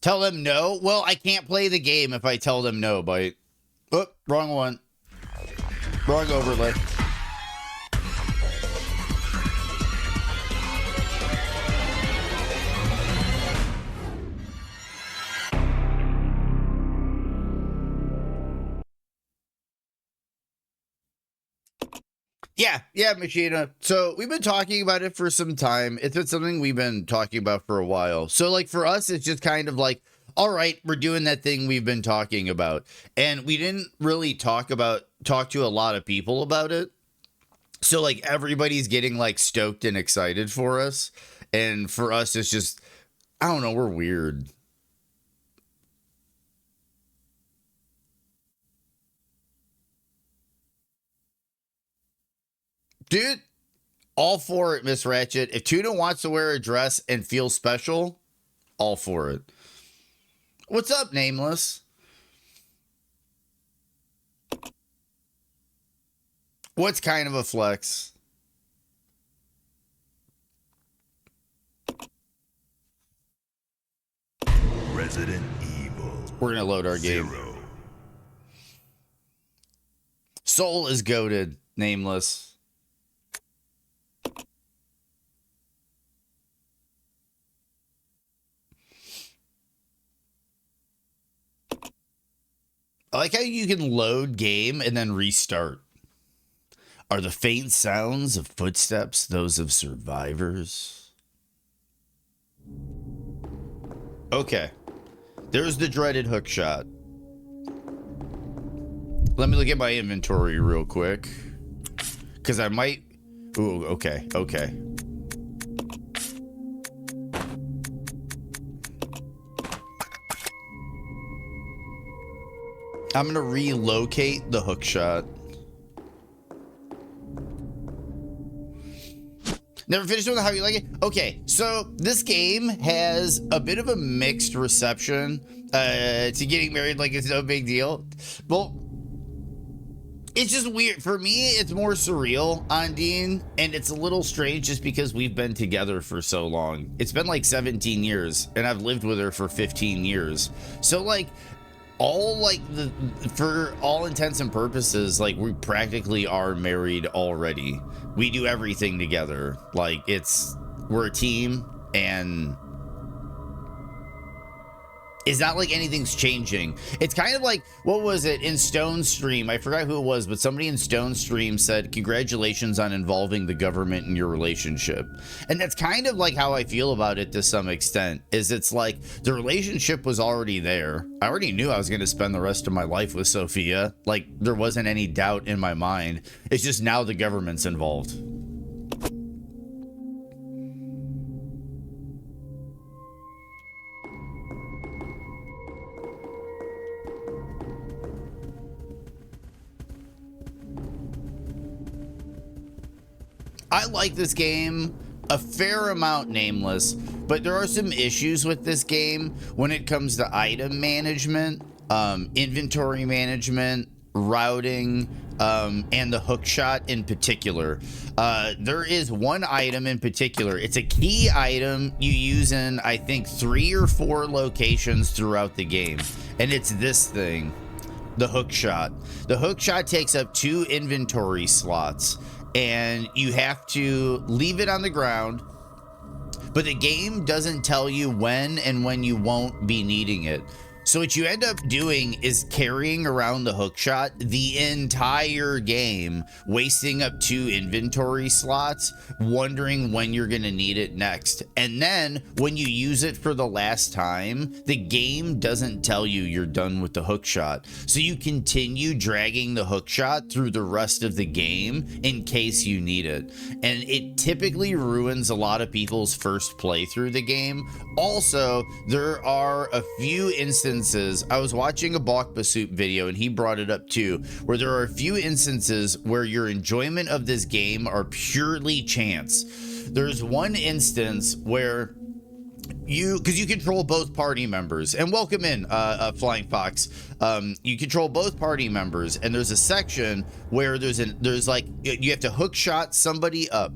Tell them no? Well, I can't play the game if I tell them no, Bite. Oh, wrong one. Wrong overlay. Yeah, Machina. So we've been talking about it for some time. It's been something we've been talking about for a while. So like for us, it's just kind of like, all right, we're doing that thing we've been talking about. And we didn't really talk to a lot of people about it. So like everybody's getting like stoked and excited for us. And for us, it's just, I don't know, we're weird. Dude, all for it, Miss Ratchet. If Tuna wants to wear a dress and feel special, all for it. What's up, Nameless? What's kind of a flex? Resident Evil. We're gonna load our game. Soul is goated, Nameless. I like how you can load game and then restart. Are the faint sounds of footsteps those of survivors? Okay. There's the dreaded hook shot. Let me look at my inventory real quick. Because I might... Ooh, okay. I'm going to relocate the hook shot. Never finished with how you like it? Okay, so this game has a bit of a mixed reception to getting married like it's no big deal. Well, it's just weird. For me, it's more surreal on Dean, and it's a little strange just because we've been together for so long. It's been like 17 years, and I've lived with her for 15 years. So like... for all intents and purposes, like we practically are married already. We do everything together. Like we're a team, and it's not like anything's changing. It's kind of like, what was it in Stone Stream? I forgot who it was, but somebody in Stone Stream said, congratulations on involving the government in your relationship. And that's kind of like how I feel about it to some extent, is it's like the relationship was already there. I already knew I was going to spend the rest of my life with Sophia. Like there wasn't any doubt in my mind. It's just now the government's involved. I like this game a fair amount, Nameless, but there are some issues with this game when it comes to item management, inventory management, routing, and the hook shot in particular. There is one item in particular. It's a key item you use in, I think, 3 or 4 locations throughout the game, and it's this thing, the hook shot. The hook shot takes up 2 inventory slots, and you have to leave it on the ground, but the game doesn't tell you when and when you won't be needing it. So what you end up doing is carrying around the hook shot the entire game, wasting up 2 inventory slots, wondering when you're going to need it next. And then when you use it for the last time, the game doesn't tell you you're done with the hook shot. So you continue dragging the hook shot through the rest of the game in case you need it. And it typically ruins a lot of people's first play through the game. Also, there are a few instances, I was watching a Balk Basut video and he brought it up too, where there are a few instances where your enjoyment of this game are purely chance. There's one instance where because you control both party members, and welcome in Flying Fox. You control both party members, and there's a section where there's like you have to hook shot somebody up.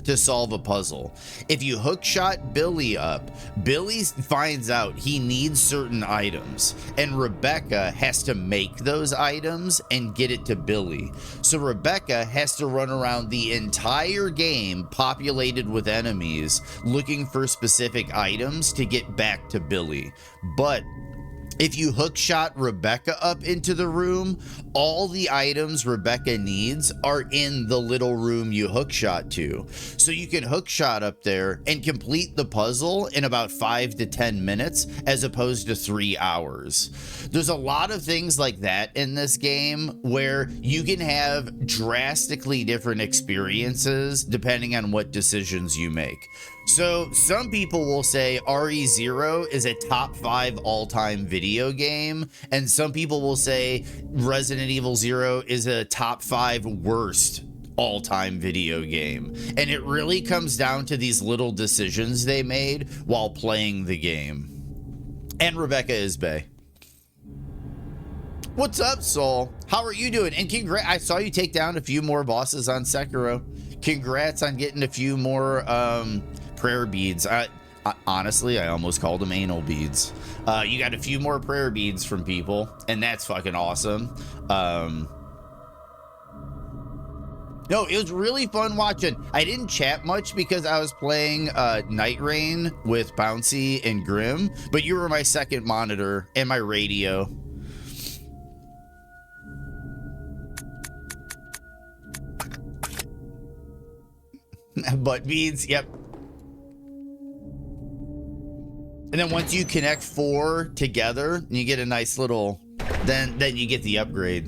to solve a puzzle. If you hookshot Billy up, Billy finds out he needs certain items, and Rebecca has to make those items and get it to Billy. So Rebecca has to run around the entire game populated with enemies looking for specific items to get back to Billy. But if you hookshot Rebecca up into the room, all the items Rebecca needs are in the little room you hookshot to. So you can hookshot up there and complete the puzzle in about 5 to 10 minutes as opposed to 3 hours. There's a lot of things like that in this game where you can have drastically different experiences depending on what decisions you make. So some people will say RE0 is a top 5 all-time video game, and some people will say Resident Evil 0 is a top 5 worst all-time video game. And it really comes down to these little decisions they made while playing the game. And Rebecca is bae. What's up, Soul? How are you doing? And congrats, I saw you take down a few more bosses on Sekiro. Congrats on getting a few more prayer beads. Honestly, I almost called them anal beads. You got a few more prayer beads from people, and that's fucking awesome. No, it was really fun watching. I didn't chat much because I was playing Night Rain with Bouncy and Grim, but you were my second monitor and my radio. Butt beads, yep. And then once you connect 4 together, you get a nice little, then you get the upgrade.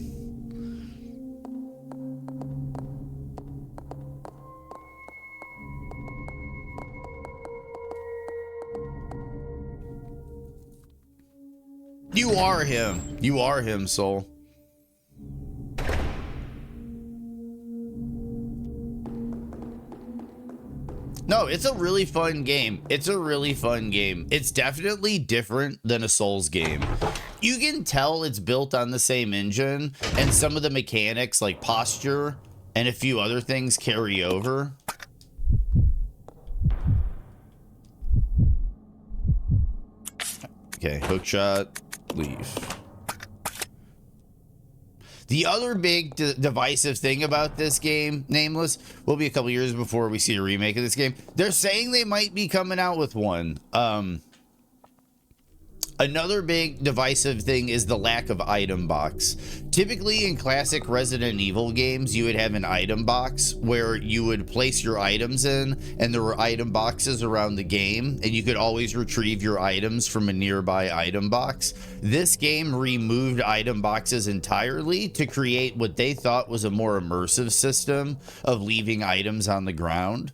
You are him. You are him, Soul. No, it's a really fun game. It's a really fun game. It's definitely different than a Souls game. You can tell it's built on the same engine, and some of the mechanics like posture and a few other things carry over. Okay, hookshot, leave. The other big divisive thing about this game, Nameless, will be a couple years before we see a remake of this game. They're saying they might be coming out with one. Another big divisive thing is the lack of item box. Typically in classic Resident Evil games, you would have an item box where you would place your items in, and there were item boxes around the game, and you could always retrieve your items from a nearby item box. This game removed item boxes entirely to create what they thought was a more immersive system of leaving items on the ground.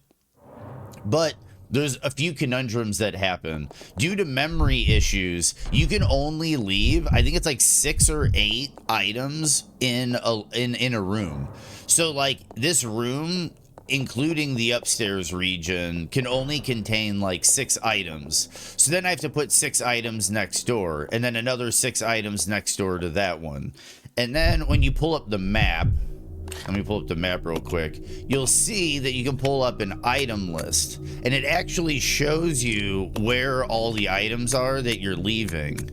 But there's a few conundrums that happen. Due to memory issues, you can only leave, I think it's like 6 or 8 items in a room. So like this room, including the upstairs region, can only contain like 6 items. So then I have to put 6 items next door, and then another 6 items next door to that one. And then when you pull up the map, let me pull up the map real quick. You'll see that you can pull up an item list, and it actually shows you where all the items are that you're leaving.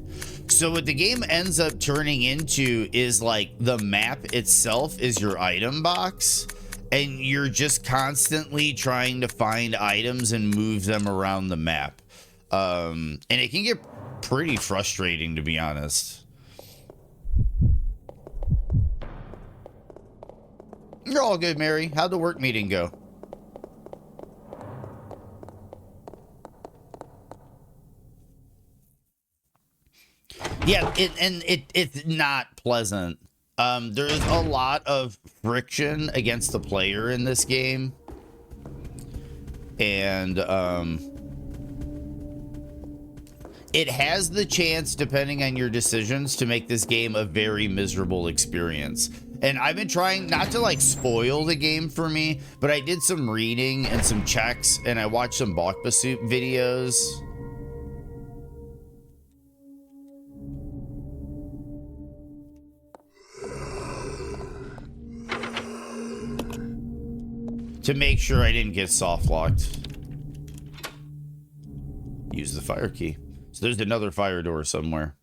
So what the game ends up turning into is like the map itself is your item box, and you're just constantly trying to find items and move them around the map. And it can get pretty frustrating, to be honest. You're all good, Mary. How'd the work meeting go? Yeah, it's not pleasant. There's a lot of friction against the player in this game. And it has the chance, depending on your decisions, to make this game a very miserable experience. And I've been trying not to like spoil the game for me, but I did some reading and some checks, and I watched some Bakba Soup videos. to make sure I didn't get soft locked. Use the fire key. So there's another fire door somewhere.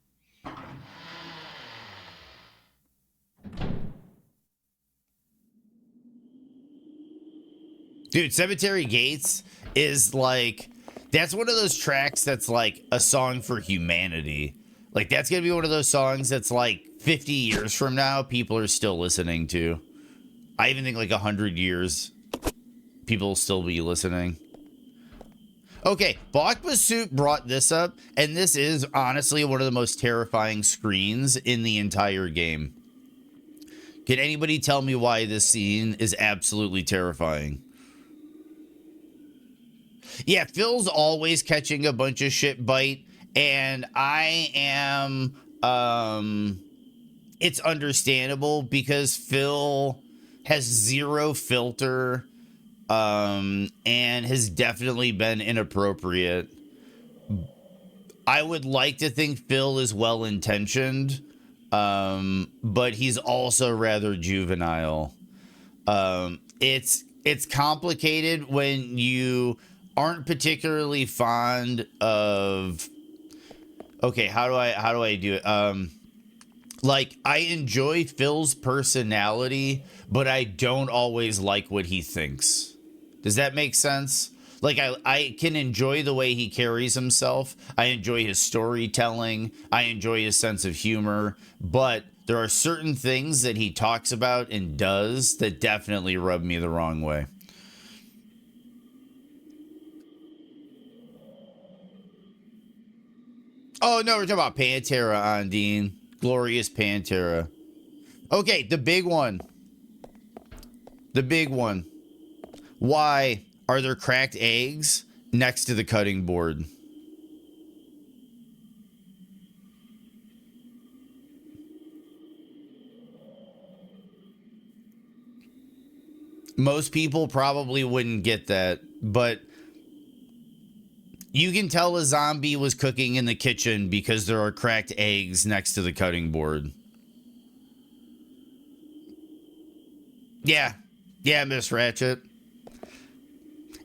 Dude, Cemetery Gates is like, that's one of those tracks that's like a song for humanity. Like, that's gonna be one of those songs that's like 50 years from now, people are still listening to. I even think like 100 years, people will still be listening. Okay, Bakbasuit brought this up, and this is honestly one of the most terrifying screens in the entire game. Can anybody tell me why this scene is absolutely terrifying? Yeah, Phil's always catching a bunch of shit bite, and I am, it's understandable because Phil has zero filter, and has definitely been inappropriate. I would like to think Phil is well-intentioned, but he's also rather juvenile. It's complicated when you aren't particularly fond of, okay, how do I do it? Like, I enjoy Phil's personality, but I don't always like what he thinks. Does that make sense? Like, I can enjoy the way he carries himself. I enjoy his storytelling. I enjoy his sense of humor. But there are certain things that he talks about and does that definitely rub me the wrong way. Oh, no, we're talking about Pantera, Ondine. Glorious Pantera. Okay, the big one. The big one. Why are there cracked eggs next to the cutting board? Most people probably wouldn't get that, but you can tell a zombie was cooking in the kitchen because there are cracked eggs next to the cutting board. Yeah. Yeah, Miss Ratchet.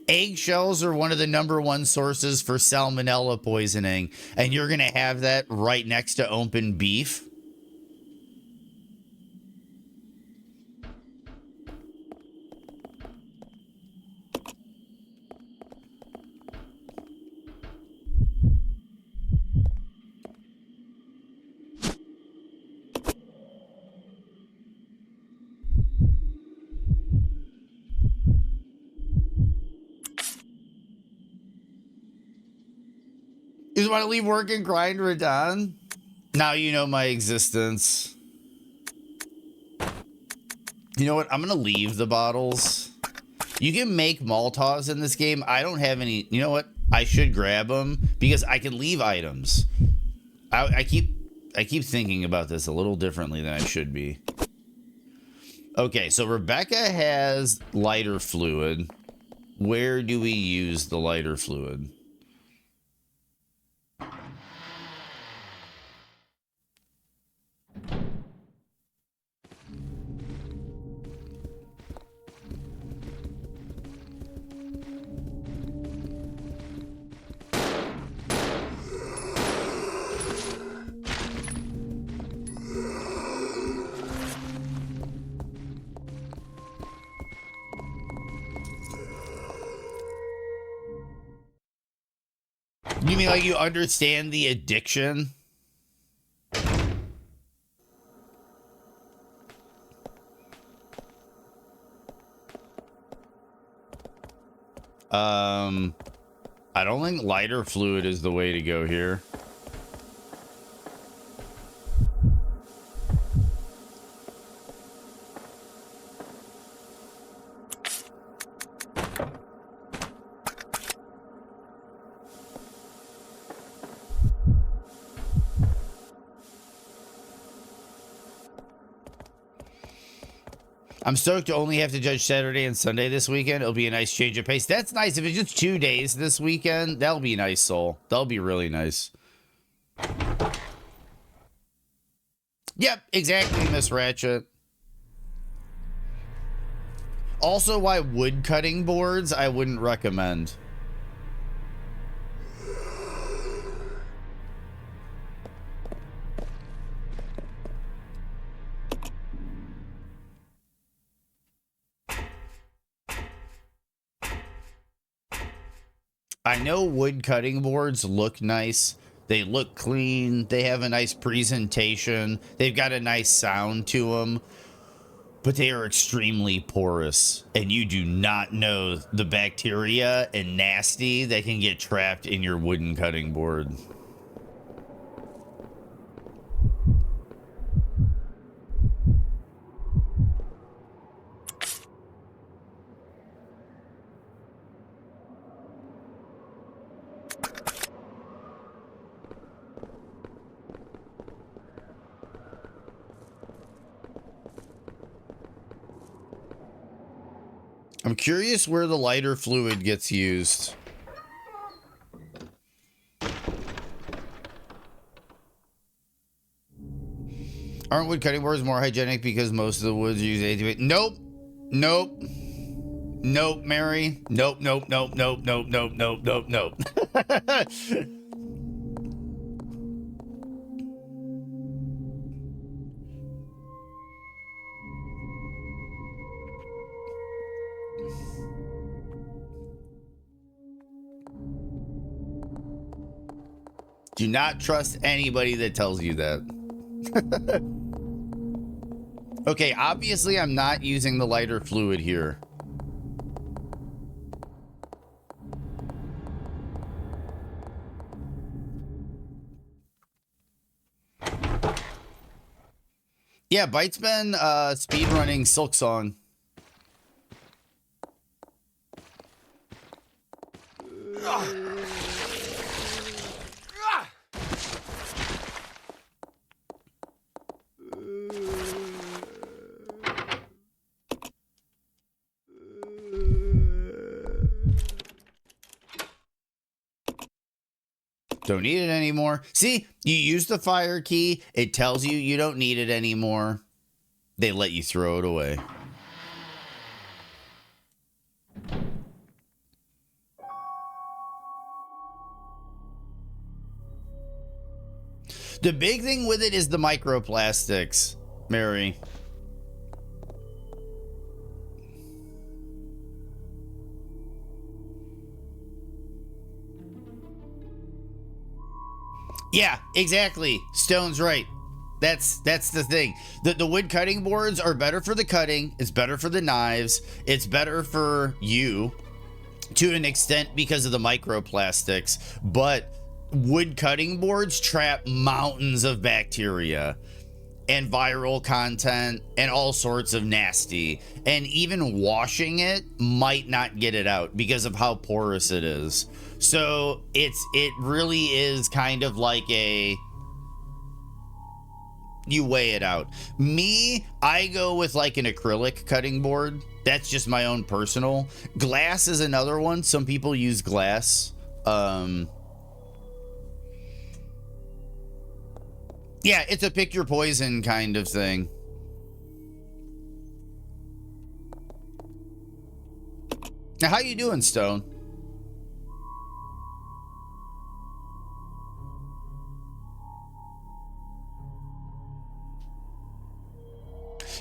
Eggshells are one of the #1 sources for salmonella poisoning, and you're going to have that right next to open beef? You just want to leave work and grind Radon? Now you know my existence. You know what? I'm going to leave the bottles. You can make Molotovs in this game. I don't have any. You know what? I should grab them because I can leave items. I keep thinking about this a little differently than I should be. Okay, so Rebecca has lighter fluid. Where do we use the lighter fluid? You mean like you understand the addiction? I don't think lighter fluid is the way to go here. I'm stoked to only have to judge Saturday and Sunday this weekend. It'll be a nice change of pace. That's nice. If it's just 2 days this weekend, that'll be nice, Soul. That'll be really nice. Yep, exactly, Miss Ratchet. Also, why wood cutting boards I wouldn't recommend. I know wood cutting boards look nice. They look clean. They have a nice presentation. They've got a nice sound to them. But they are extremely porous. And you do not know the bacteria and nasty that can get trapped in your wooden cutting board. I'm curious where the lighter fluid gets used. Aren't wood cutting boards more hygienic because most of the woods use ATP? Nope. Nope. Nope, Mary. Nope, nope, nope, nope, nope, nope, nope, nope, nope. Do not trust anybody that tells you that. Okay, obviously I'm not using the lighter fluid here. Yeah, Byte's been speedrunning Silk Song. Don't need it anymore. See, you use the fire key. It tells you you don't need it anymore. They let you throw it away. The big thing with it is the microplastics, Mary. Yeah, exactly. Stone's right. That's the thing. The wood cutting boards are better for the cutting. It's better for the knives. It's better for you to an extent because of the microplastics. But wood cutting boards trap mountains of bacteria and viral content and all sorts of nasty. And even washing it might not get it out because of how porous it is. So it really is kind of like you weigh it out. Me, I go with like an acrylic cutting board. That's just my own personal. Glass is another one. Some people use glass. Yeah, it's a pick your poison kind of thing. Now, how you doing, Stone?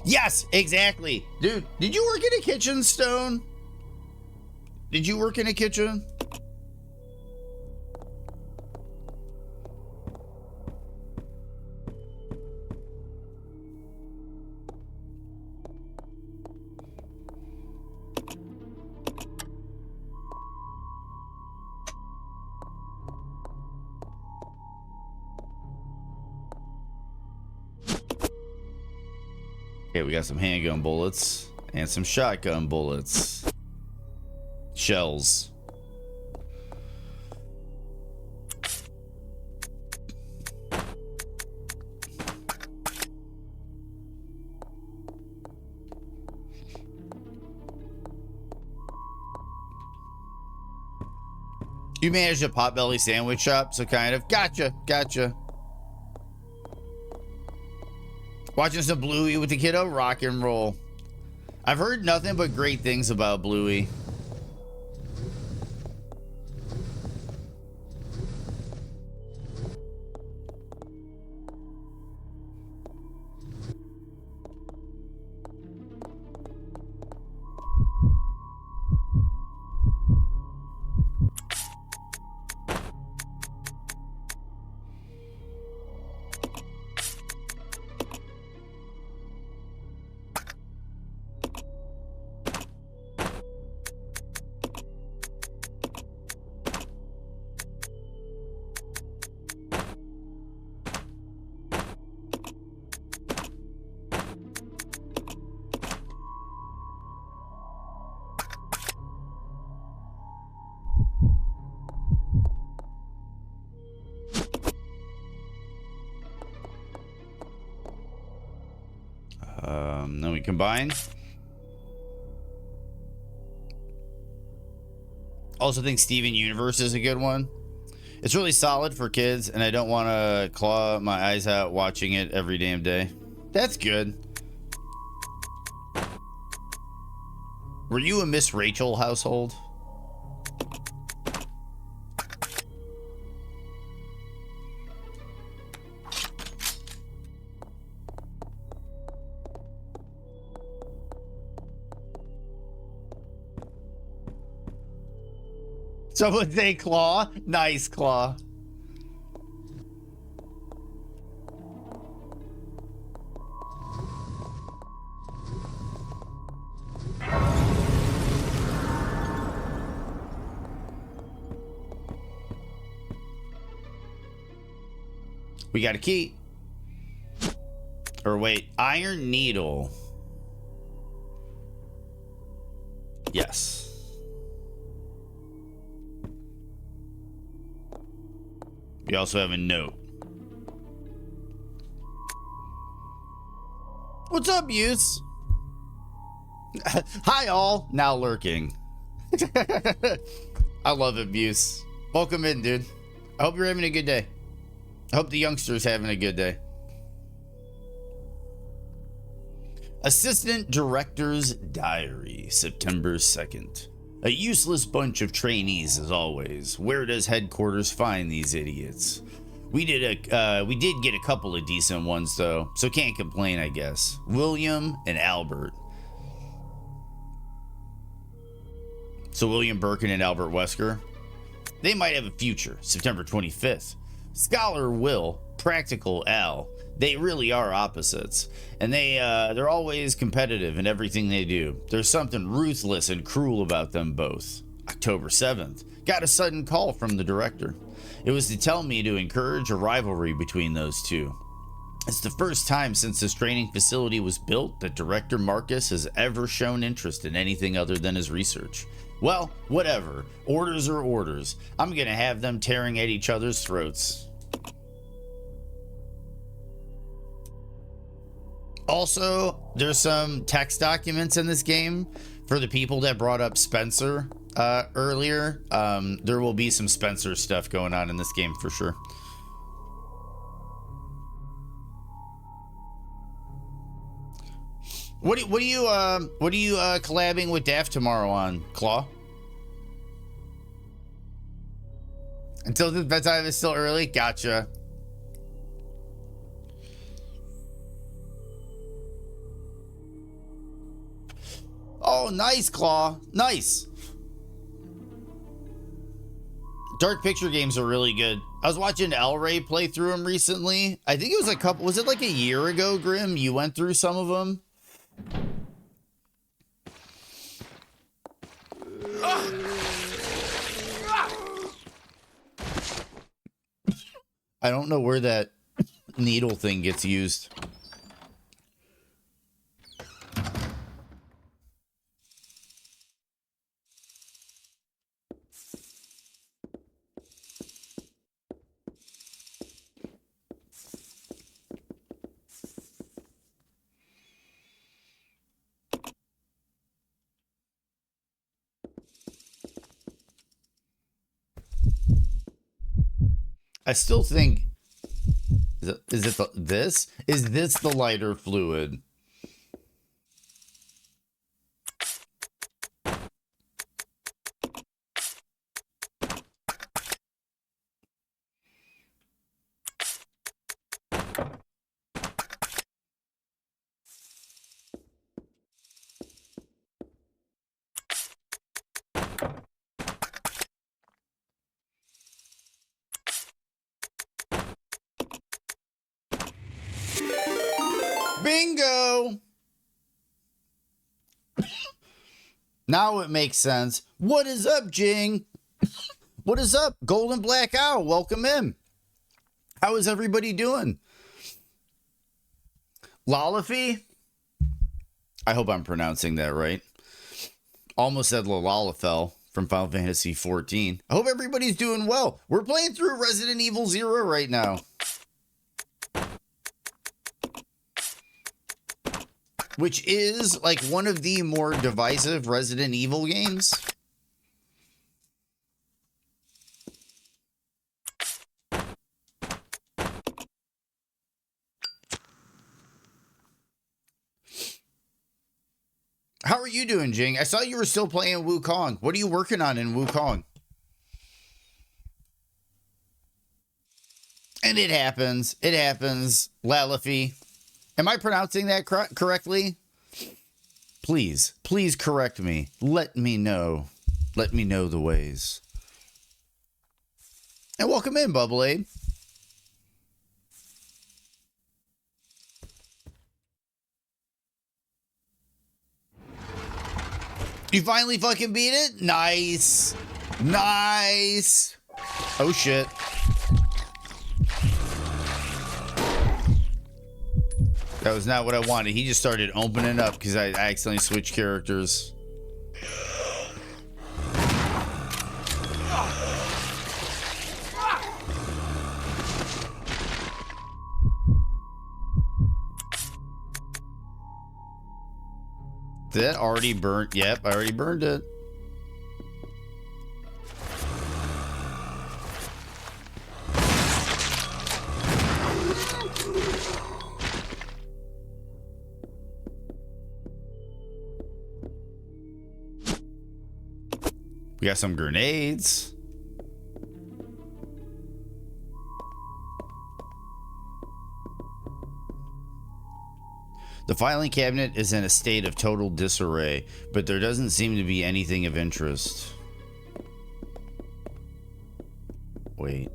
Yes, exactly. Dude, did you work in a kitchen, Stone? Did you work in a kitchen? Okay, we got some handgun bullets and some shotgun bullets. Shells. You managed a Potbelly sandwich shop, so kind of. Gotcha. Watching some Bluey with the kiddo, rock and roll. I've heard nothing but great things about Bluey. Then we combine. Also think Steven Universe is a good one. It's really solid for kids, and I don't want to claw my eyes out watching it every damn day. That's good. Were you a Miss Rachel household? Someone say Claw. Nice, Claw. We got a key. Or wait, Iron Needle. Yes. We also have a note. What's up, Use? Hi, all. Now lurking. I love it, Buse. Welcome in, dude. I hope you're having a good day. I hope the youngster's having a good day. Assistant Director's Diary, September 2nd. A useless bunch of trainees as always. Where does headquarters find these idiots? We did get a couple of decent ones though, so can't complain, I guess. William and Albert. So William Birkin and Albert Wesker. They might have a future. September 25th. Scholar Will, Practical Al. They really are opposites, and they're always competitive in everything they do. There's something ruthless and cruel about them both. October 7th, got a sudden call from the director. It was to tell me to encourage a rivalry between those two. It's the first time since this training facility was built that Director Marcus has ever shown interest in anything other than his research. Well, whatever. Orders are orders. I'm gonna have them tearing at each other's throats. Also, there's some text documents in this game for the people that brought up Spencer earlier. There will be some Spencer stuff going on in this game for sure. What are you collabing with Daft tomorrow on, Claw? Until the bedtime is still early? Gotcha. Oh, nice, Claw. Nice. Dark picture games are really good. I was watching El Ray play through them recently. I think it was a couple, was it like a year ago, Grim? You went through some of them? I don't know where that needle thing gets used. I still think, is it the, this? Is this the lighter fluid? Bingo! Now it makes sense. What is up, Jing? What is up, Golden Black Owl? Welcome in. How is everybody doing? Lalafy? I hope I'm pronouncing that right. Almost said Lalafell from Final Fantasy XIV. I hope everybody's doing well. We're playing through Resident Evil 0 right now, which is like one of the more divisive Resident Evil games. How are you doing, Jing? I saw you were still playing Wukong. What are you working on in Wukong? And it happens. It happens. Lalafy. Am I pronouncing that correctly? Please, please correct me. Let me know. Let me know the ways. And welcome in, Bubble Abe. You finally fucking beat it? Nice. Nice. Oh, shit. That was not what I wanted. He just started opening up because I accidentally switched characters. Did that already burn? Yep, I already burned it. We got some grenades. The filing cabinet is in a state of total disarray, but there doesn't seem to be anything of interest. Wait.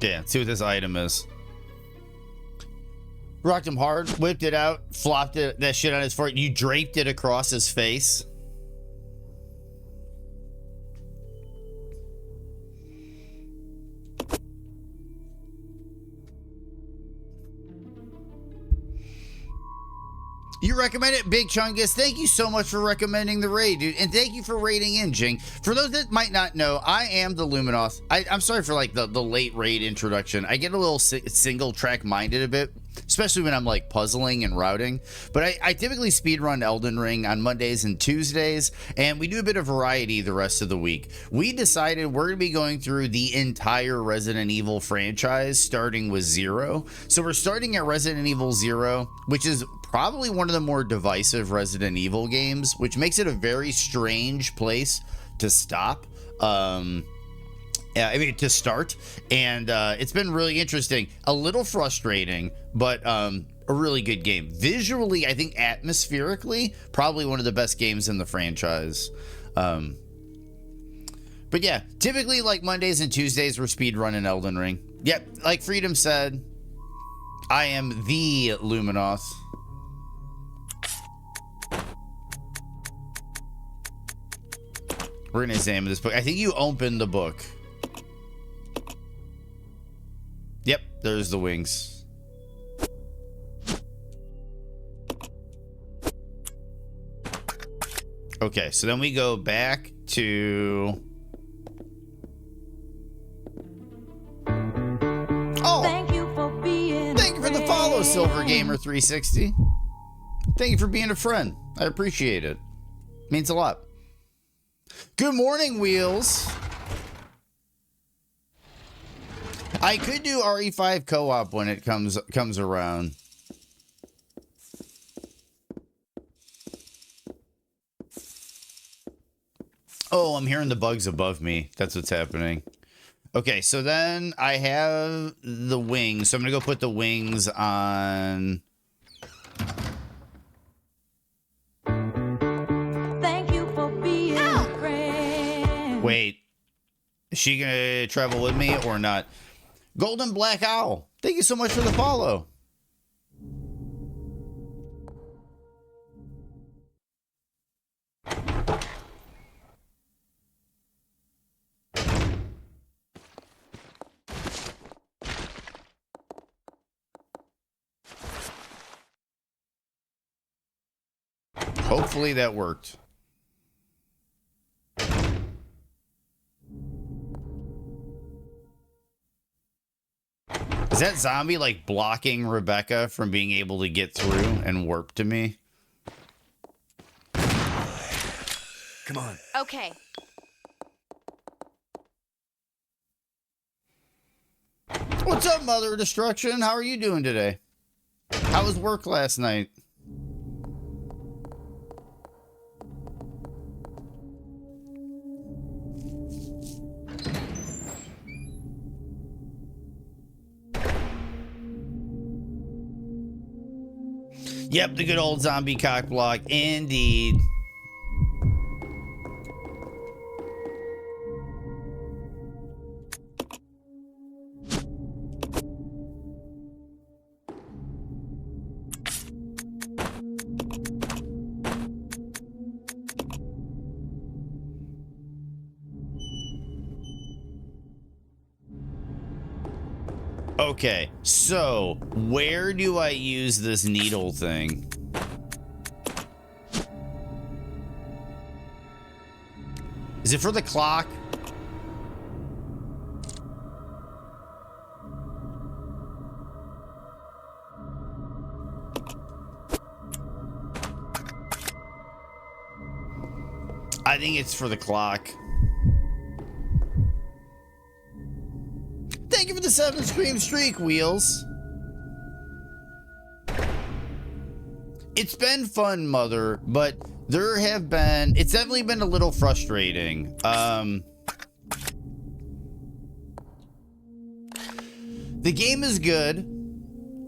Yeah, let's see what this item is. Rocked him hard, whipped it out, flopped it, that shit on his forehead. You draped it across his face. You recommend it, Big Chungus. Thank you so much for recommending the raid, dude. And thank you for raiding in, Jing. For those that might not know, I am the Luminoth. I'm sorry for like the late raid introduction. I get a little single track minded a bit, especially when I'm like puzzling and routing. But I typically speedrun Elden Ring on Mondays and Tuesdays, and we do a bit of variety the rest of the week. We decided we're going to be going through the entire Resident Evil franchise, starting with 0. So we're starting at Resident Evil 0, which is probably one of the more divisive Resident Evil games, which makes it a very strange place to stop. To start. And it's been really interesting. A little frustrating, but a really good game. Visually, I think atmospherically, probably one of the best games in the franchise. But yeah, typically like Mondays and Tuesdays, we're speedrunning Elden Ring. Yep, like Freedom said, I am the Luminoth. We're going to examine this book. I think you opened the book. Yep, there's the wings. Okay, so then we go back to... Oh! Thank you for the follow, Silver Gamer 360. Thank you for being a friend. I appreciate it. Means a lot. Good morning, Wheels. I could do RE5 co-op when it comes around. Oh, I'm hearing the bugs above me. That's what's happening. Okay, so then I have the wings. So I'm going to go put the wings on... Thank you for being a friend. Wait. Is she going to travel with me or not? Golden Black Owl. Thank you so much for the follow. Hopefully that worked. Is that zombie like blocking Rebecca from being able to get through and warp to me? Come on. Okay. What's up, Mother Destruction? How are you doing today? How was work last night? Yep, the good old zombie cock block. Indeed. Okay, so where do I use this needle thing? Is it for the clock? I think it's for the clock. Thank you for the 7 stream streak, Wheels. It's been fun, Mother, but there have been... It's definitely been a little frustrating. The game is good.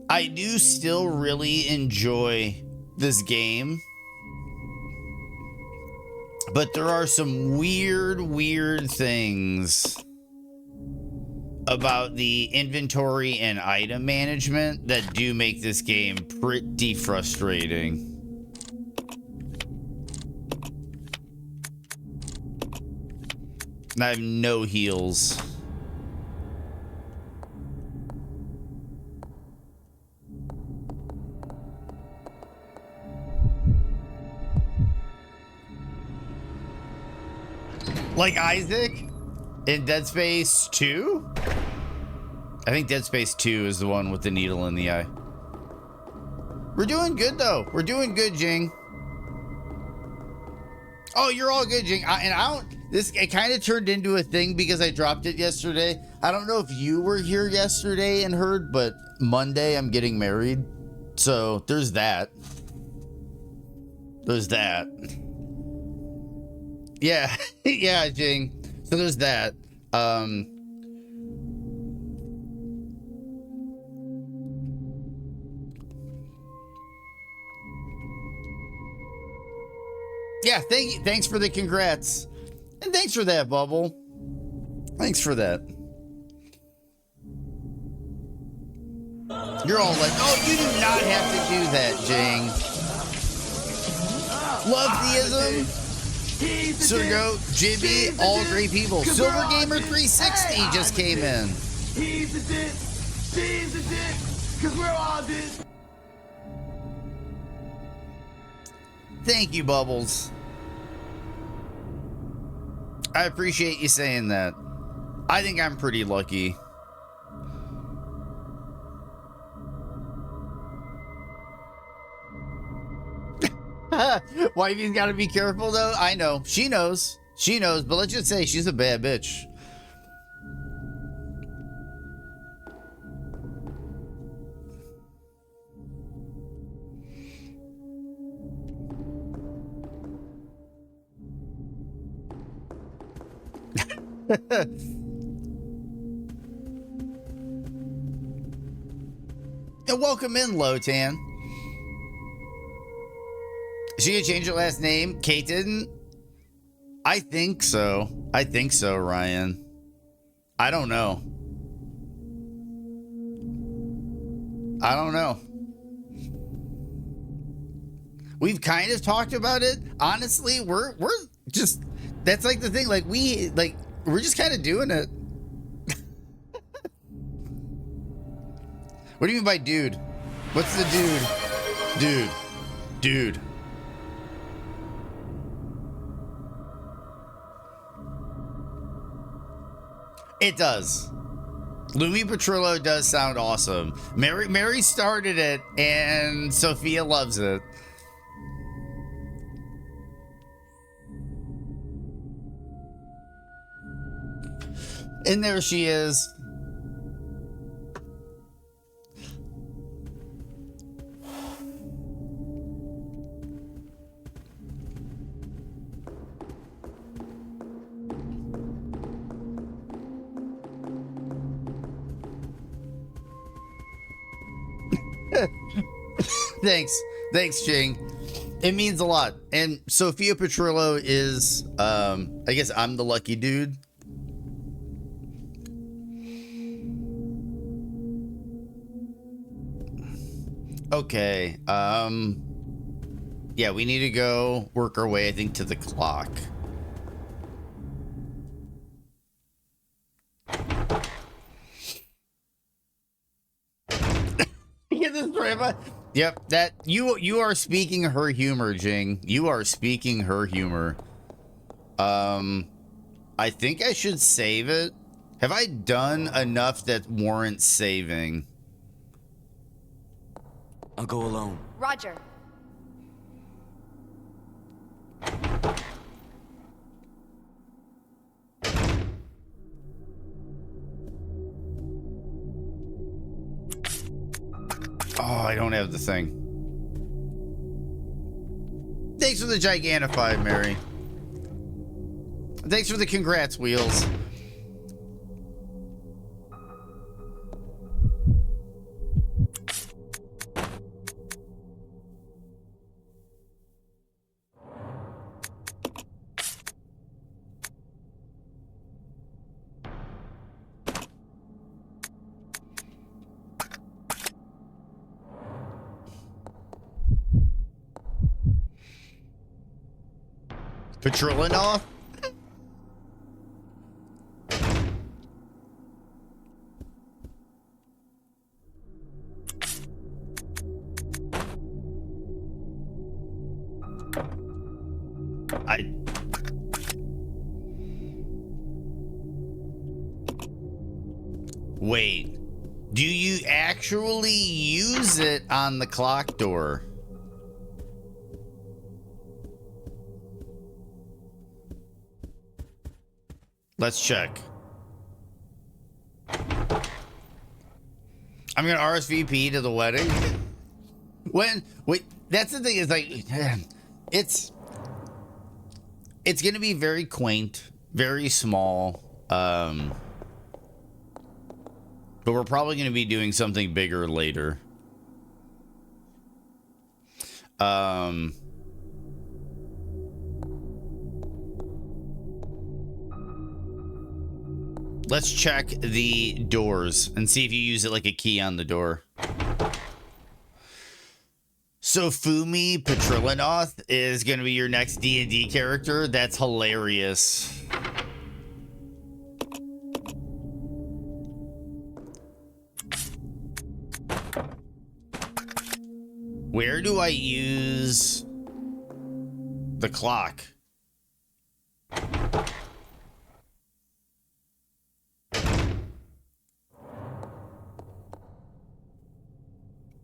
I do still really enjoy this game. But there are some weird things about the inventory and item management that do make this game pretty frustrating. And I have no heals. Like Isaac in Dead Space 2? I think Dead Space 2 is the one with the needle in the eye. We're doing good, though. We're doing good, Jing. Oh, you're all good, Jing. It kind of turned into a thing because I dropped it yesterday. I don't know if you were here yesterday and heard, but Monday I'm getting married. So there's that. There's that. Yeah. Yeah, Jing. So there's that. Yeah, thanks for the congrats. And thanks for that, Bubble. Thanks for that. You're all like, oh, you do not have to do that, Jing. Love theism. Sergo, Jimmy, all great people. Silver Gamer 360 just came in. He's a dick. She's a dick. Cause we're all this. Thank you, Bubbles. I appreciate you saying that. I think I'm pretty lucky. Wifey's got to be careful, though. I know. She knows. She knows. But let's just say she's a bad bitch. And welcome in, Lotan. Is she gonna change her last name? Kate didn't? I think so. I think so, Ryan. I don't know. I don't know. We've kind of talked about it. Honestly, we're just, that's like the thing. Like we're just kind of doing it. What do you mean by dude? What's the dude? Dude. It does. Louis Petrillo does sound awesome. Mary started it, and Sophia loves it. And there she is. Thanks, Jing. It means a lot. And Sophia Petrillo is, I guess I'm the lucky dude. Okay, yeah, we need to go work our way, I think, to the clock. Get this right. Yep, that you are speaking her humor, Jing. You are speaking her humor. I think I should save it. Have I done enough that warrants saving? I'll go alone. Roger. Oh, I don't have the thing. Thanks for the Gigantify, Mary. Thanks for the congrats, Wheels. Petrilinoff? Wait. Do you actually use it on the clock door? Let's check. I'm gonna RSVP to the wedding. Wait, that's the thing, is like, it's gonna be very quaint, very small, but we're probably gonna be doing something bigger later. Let's check the doors and see if you use it like a key on the door. So Fumi Petrilinoth is going to be your next D&D character. That's hilarious. Where do I use the clock?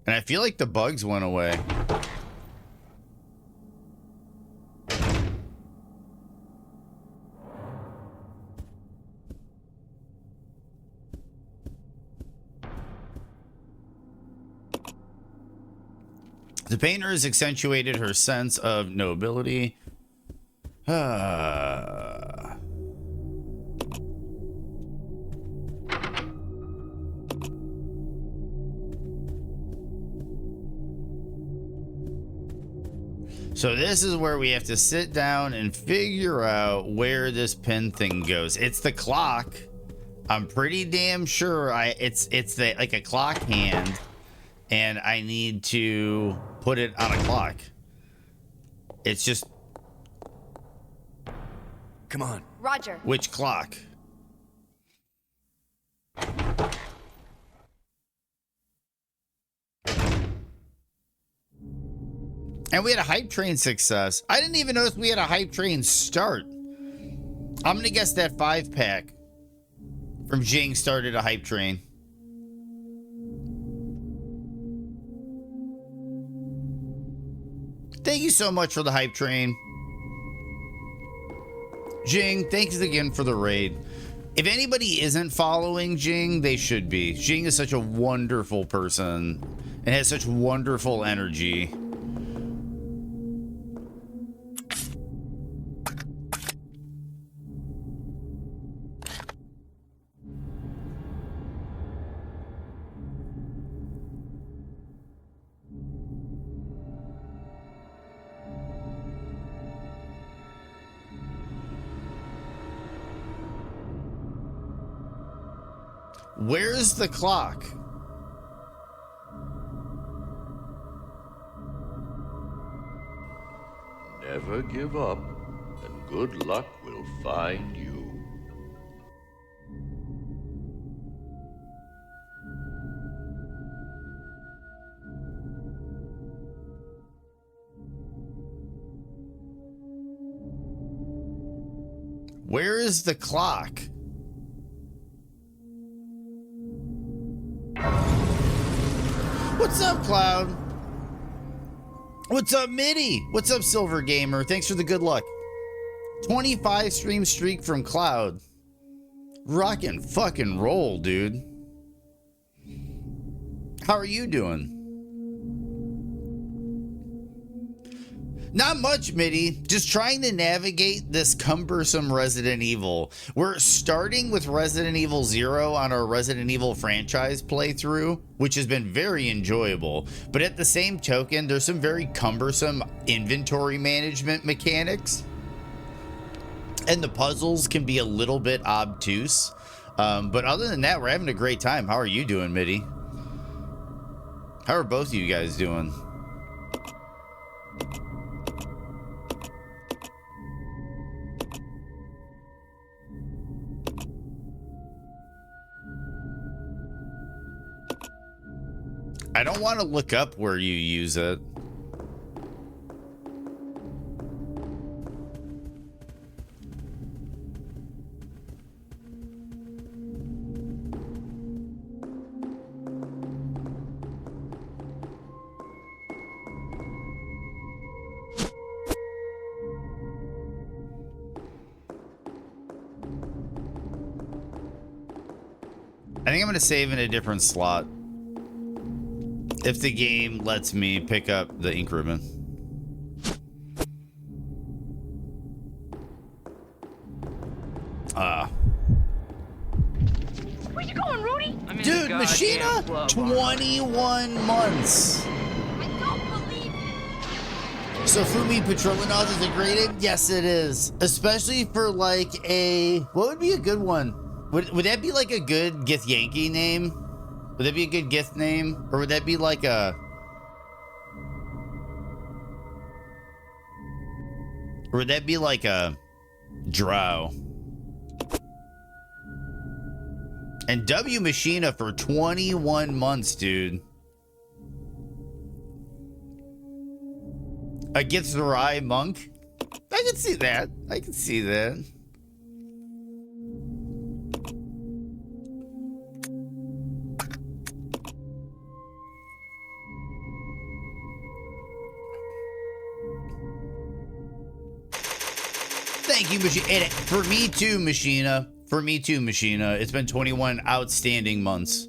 And I feel like the bugs went away. The painter has accentuated her sense of nobility. So this is where we have to sit down and figure out where this pin thing goes. It's the clock. I'm pretty damn sure it's the, like a clock hand, and I need to put it on a clock. It's just... Come on. Roger. Which clock? And we had a hype train success. I didn't even notice we had a hype train start. I'm gonna guess that 5-pack from Jing started a hype train. Thank you so much for the hype train. Jing, thanks again for the raid. If anybody isn't following Jing, they should be. Jing is such a wonderful person and has such wonderful energy. Where's the clock? Never give up, and good luck will find you. Where is the clock? What's up, Cloud? What's up, Mitty? What's up, Silver Gamer? Thanks for the good luck. 25 stream streak from Cloud. Rock and fucking roll, dude. How are you doing? Not much, Mitty. Just trying to navigate this cumbersome Resident Evil. We're starting with Resident Evil 0 on our Resident Evil franchise playthrough, which has been very enjoyable. But at the same token, there's some very cumbersome inventory management mechanics. And the puzzles can be a little bit obtuse. But other than that, we're having a great time. How are you doing, Mitty? How are both of you guys doing? I don't want to look up where you use it. I think I'm going to save in a different slot. If the game lets me pick up the ink ribbon. Where you going, Rudy? Dude, Machina, 21 months. I don't believe you. So Fumi Petrolinath is a great name? Yes, it is. Especially for like a, what would be a good one? Would that be like a good Githyanki name? Would that be a good Gith name? Or would that be like a... Or would that be like a Drow? And W Machina for 21 months, dude. A Githzerai monk? I can see that. I can see that. Thank you, Machina. And for me too, Machina. For me too, Machina. It's been 21 outstanding months.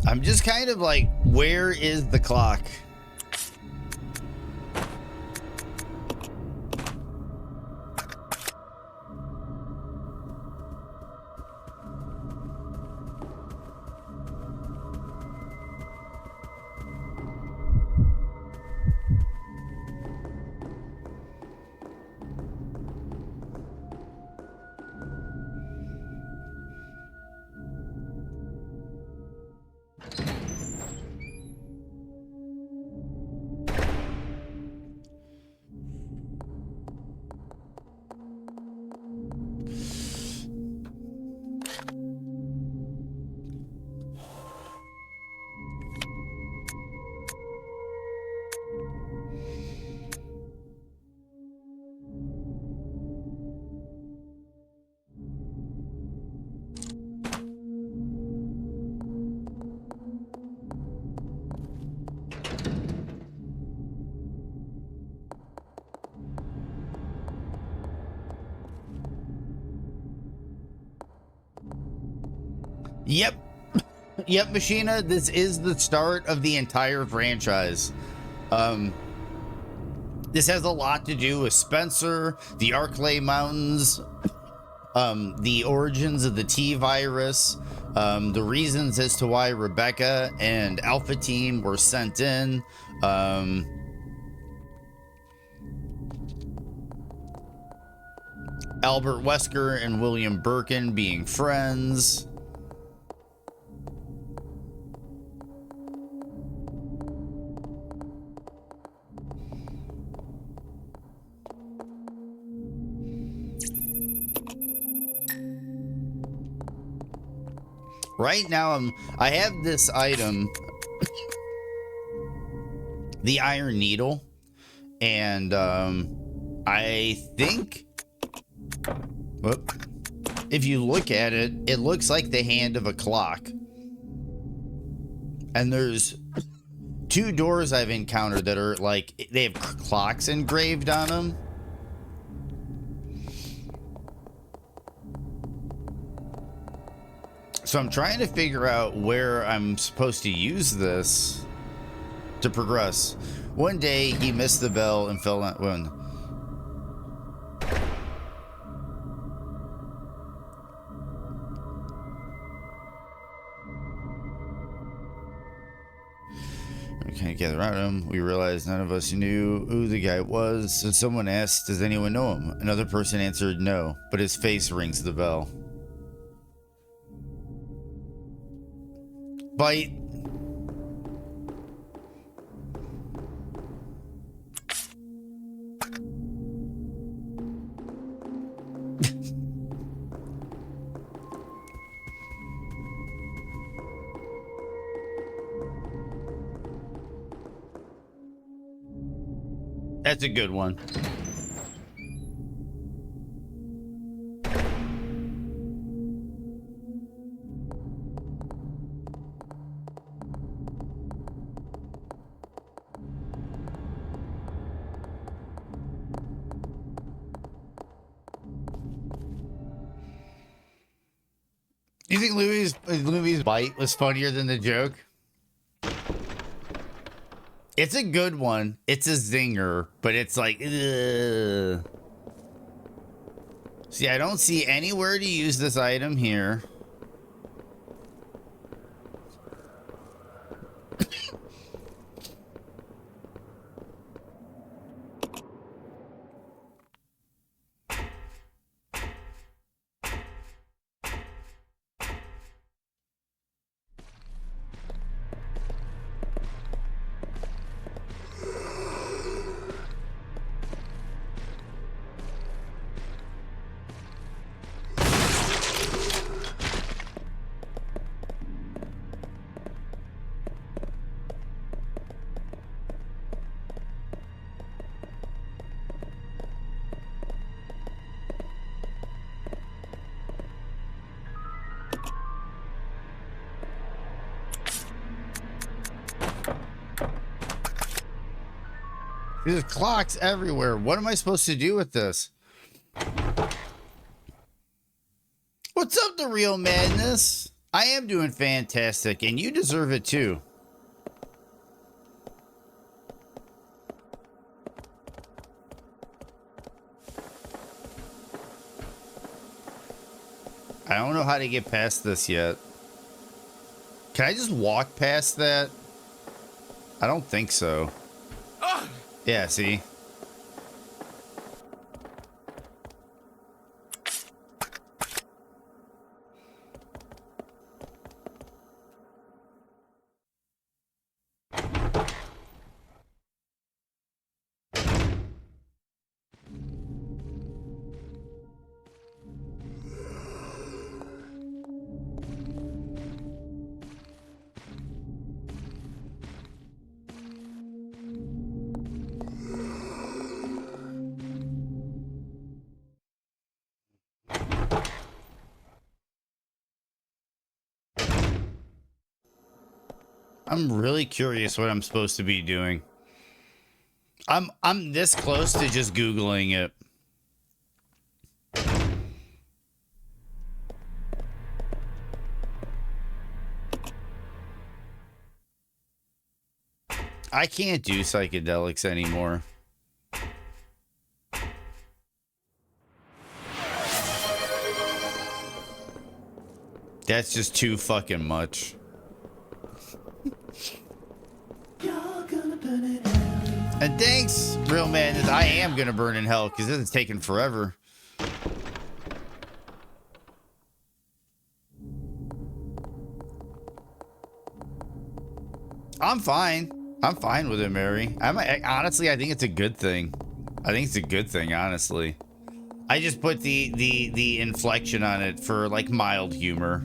I'm just kind of like, where is the clock? Yep. Yep, Machina, this is the start of the entire franchise. This has a lot to do with Spencer, the Arklay Mountains, the origins of the T-Virus, the reasons as to why Rebecca and Alpha Team were sent in, Albert Wesker and William Birkin being friends. Right now, I have this item, the Iron Needle, and I think, whoop, if you look at it, it looks like the hand of a clock. And there's 2 doors I've encountered that are like, they have clocks engraved on them. So I'm trying to figure out where I'm supposed to use this to progress. One day he missed the bell and fell on one. We can't gather around him. We realized none of us knew who the guy was. So someone asked, does anyone know him? Another person answered no, but his face rings the bell. Bite. That's a good one. Do you think Louis' bite was funnier than the joke? It's a good one. It's a zinger, but it's like, ugh. See, I don't see anywhere to use this item here. There's clocks everywhere. What am I supposed to do with this? What's up, The Real Madness? I am doing fantastic, and you deserve it too. I don't know how to get past this yet. Can I just walk past that? I don't think so. Yeah, see? I'm really curious what I'm supposed to be doing. I'm this close to just Googling it. I can't do psychedelics anymore. That's just too fucking much. And thanks, Real Madness. I am gonna burn in hell because this is taking forever. I'm fine. I'm fine with it, Mary. Honestly, I think it's a good thing. I think it's a good thing, honestly. I just put the inflection on it for like mild humor.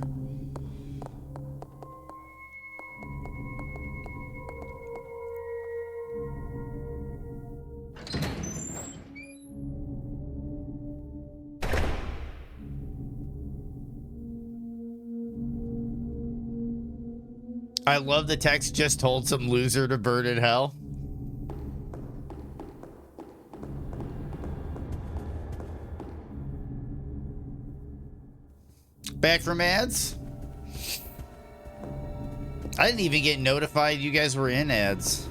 I love the text just told some loser to burn in hell. Back from ads? I didn't even get notified you guys were in ads.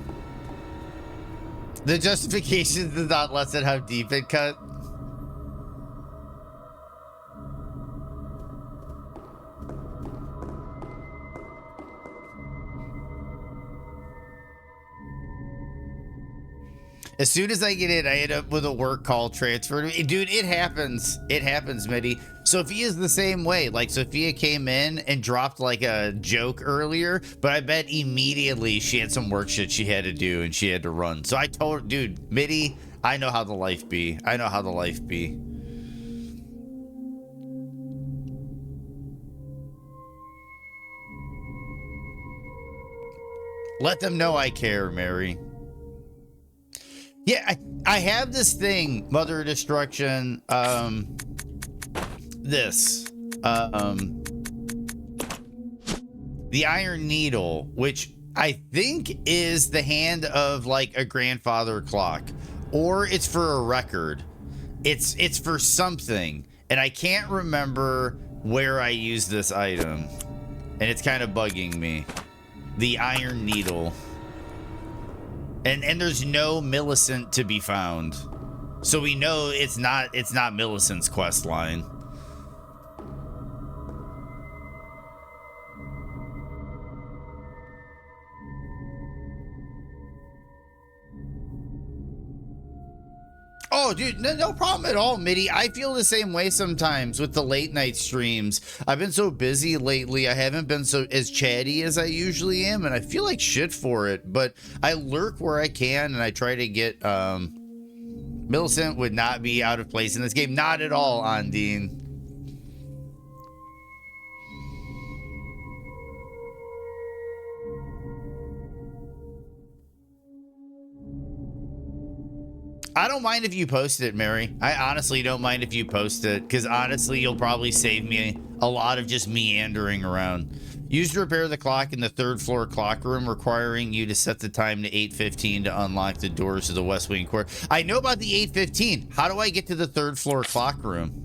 The justification does not lessen how deep it cut. As soon as I get in, I end up with a work call transferred. Dude, it happens. It happens, Mitty. Sophia's the same way. Like, Sophia came in and dropped, like, a joke earlier, but I bet immediately she had some work shit she had to do and she had to run. So I told her, dude, Mitty, I know how the life be. I know how the life be. Let them know I care, Mary. Yeah, I have this thing, Mother of Destruction, the Iron Needle, which I think is the hand of like a grandfather clock, or it's for a record. It's for something, and I can't remember where I use this item, and it's kind of bugging me. The Iron Needle. And there's no Millicent to be found. So we know it's not Millicent's quest line. Oh, dude, no problem at all, Mitty. I feel the same way sometimes with the late night streams. I've been so busy lately. I haven't been so as chatty as I usually am, and I feel like shit for it. But I lurk where I can, and I try to get. Millicent would not be out of place in this game. Not at all, Ondine. I don't mind if you post it, Mary. I honestly don't mind if you post it, because honestly, you'll probably save me a lot of just meandering around. Use to repair the clock in the third floor clock room, requiring you to set the time to 8:15 to unlock the doors to the West Wing Court. I know about the 8:15. How do I get to the third floor clock room?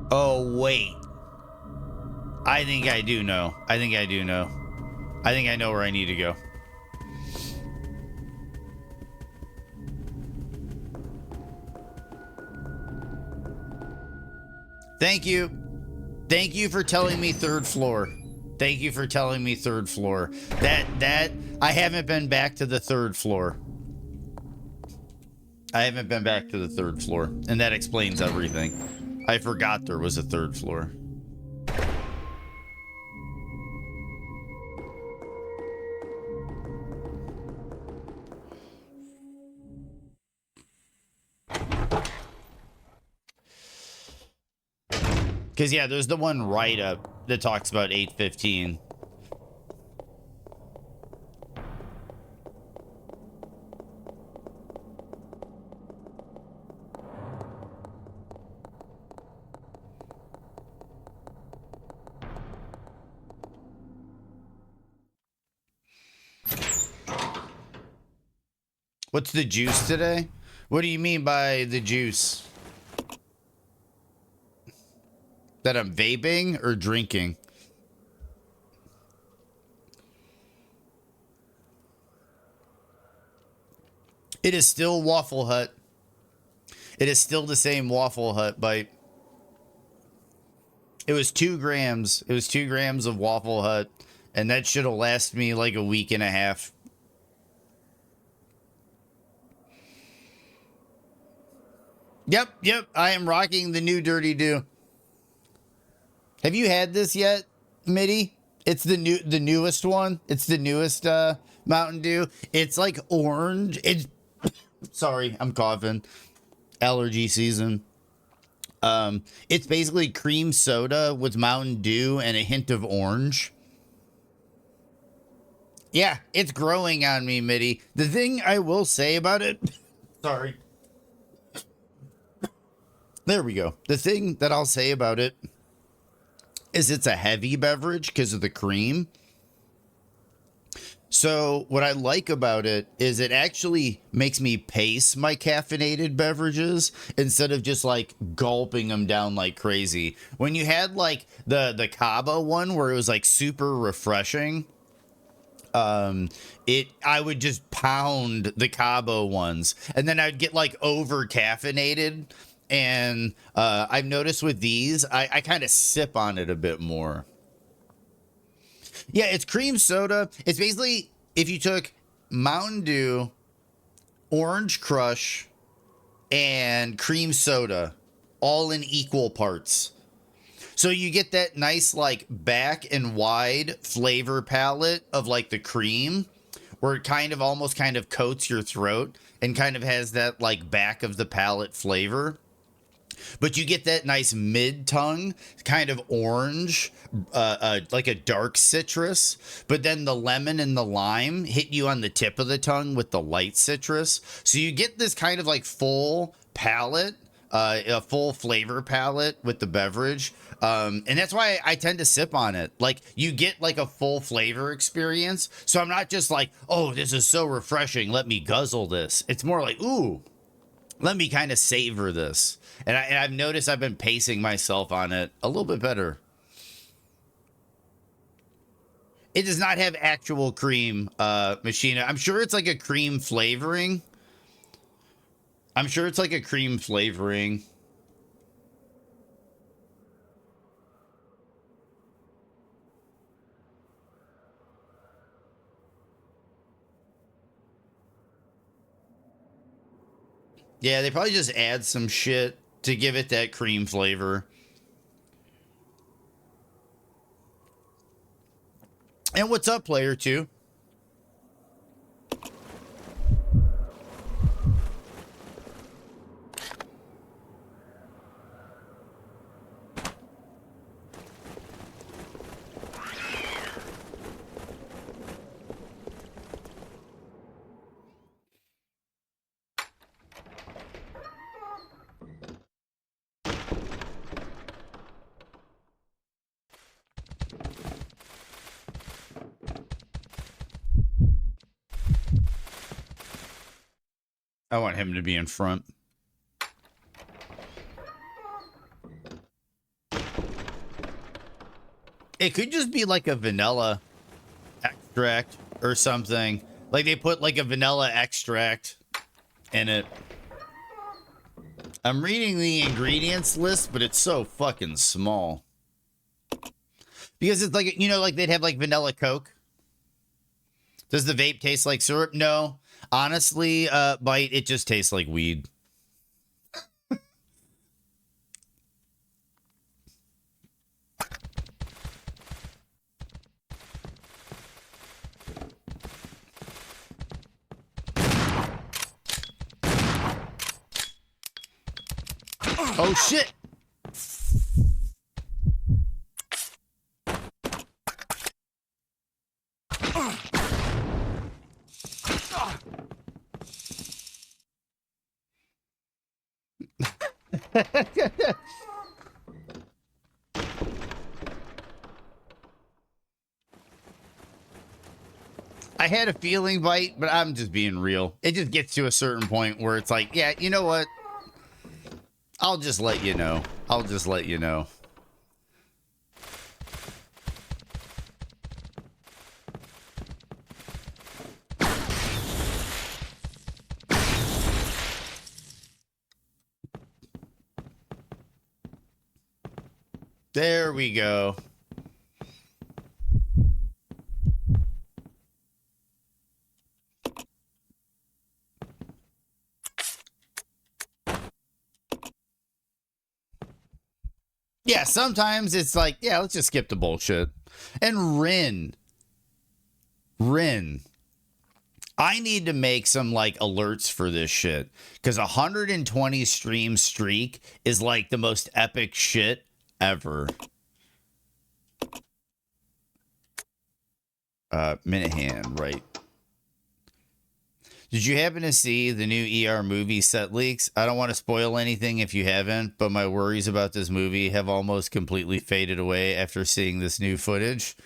Oh, wait. I think I do know. I think I do know. I think I know where I need to go. Thank you. Thank you for telling me third floor. Thank you for telling me third floor. That I haven't been back to the third floor. I haven't been back to the third floor, and that explains everything. I forgot there was a third floor. Because, yeah, there's the one right up that talks about 8:15. What's the juice today? What do you mean by the juice? That I'm vaping or drinking? It is still Waffle Hut. It is still the same Waffle Hut bite. It was 2 grams. It was 2 grams of Waffle Hut. And that shit'll last me like a week and a half. Yep. I am rocking the new Dirty Dew. Have you had this yet, Mitty? It's the newest one. It's the newest Mountain Dew. It's like orange. It's sorry, I'm coughing. Allergy season. It's basically cream soda with Mountain Dew and a hint of orange. Yeah, it's growing on me, Mitty. The thing I will say about it, sorry. There we go. The thing that I'll say about it is it's a heavy beverage because of the cream. So what I like about it is it actually makes me pace my caffeinated beverages instead of just like gulping them down like crazy. When you had like the Cabo one where it was like super refreshing, I would just pound the Cabo ones and then I'd get like over caffeinated. And I've noticed with these, I kind of sip on it a bit more. Yeah, it's cream soda. It's basically if you took Mountain Dew, Orange Crush, and cream soda all in equal parts. So you get that nice like back and wide flavor palette of like the cream where it kind of almost kind of coats your throat and kind of has that like back of the palate flavor. But you get that nice mid-tongue, kind of orange, like a dark citrus. But then the lemon and the lime hit you on the tip of the tongue with the light citrus. So you get this kind of like full palette, a full flavor palette with the beverage. And that's why I tend to sip on it. Like you get like a full flavor experience. So I'm not just like, oh, this is so refreshing. Let me guzzle this. It's more like, ooh, let me kind of savor this. And I've noticed I've been pacing myself on it a little bit better. It does not have actual cream, Machina. I'm sure it's like a cream flavoring. I'm sure it's like a cream flavoring. Yeah, they probably just add some shit to give it that cream flavor. And what's up, player 2? I want him to be in front. It could just be like a vanilla extract or something. Like they put like a vanilla extract in it. I'm reading the ingredients list, but it's so fucking small. Because it's like, you know, like they'd have like vanilla Coke. Does the vape taste like syrup? No. Honestly, Bite, it just tastes like weed. Oh, shit. I had a feeling, Bite, but I'm just being real. It just gets to a certain point where it's like, yeah, you know what? I'll just let you know. I'll just let you know. There we go. Yeah, sometimes it's like, yeah, let's just skip the bullshit. And Rin, I need to make some like alerts for this shit because 120 stream streak is like the most epic shit ever. Minute hand, right? Did you happen to see the new ER movie set leaks? I don't want to spoil anything if you haven't, but my worries about this movie have almost completely faded away after seeing this new footage.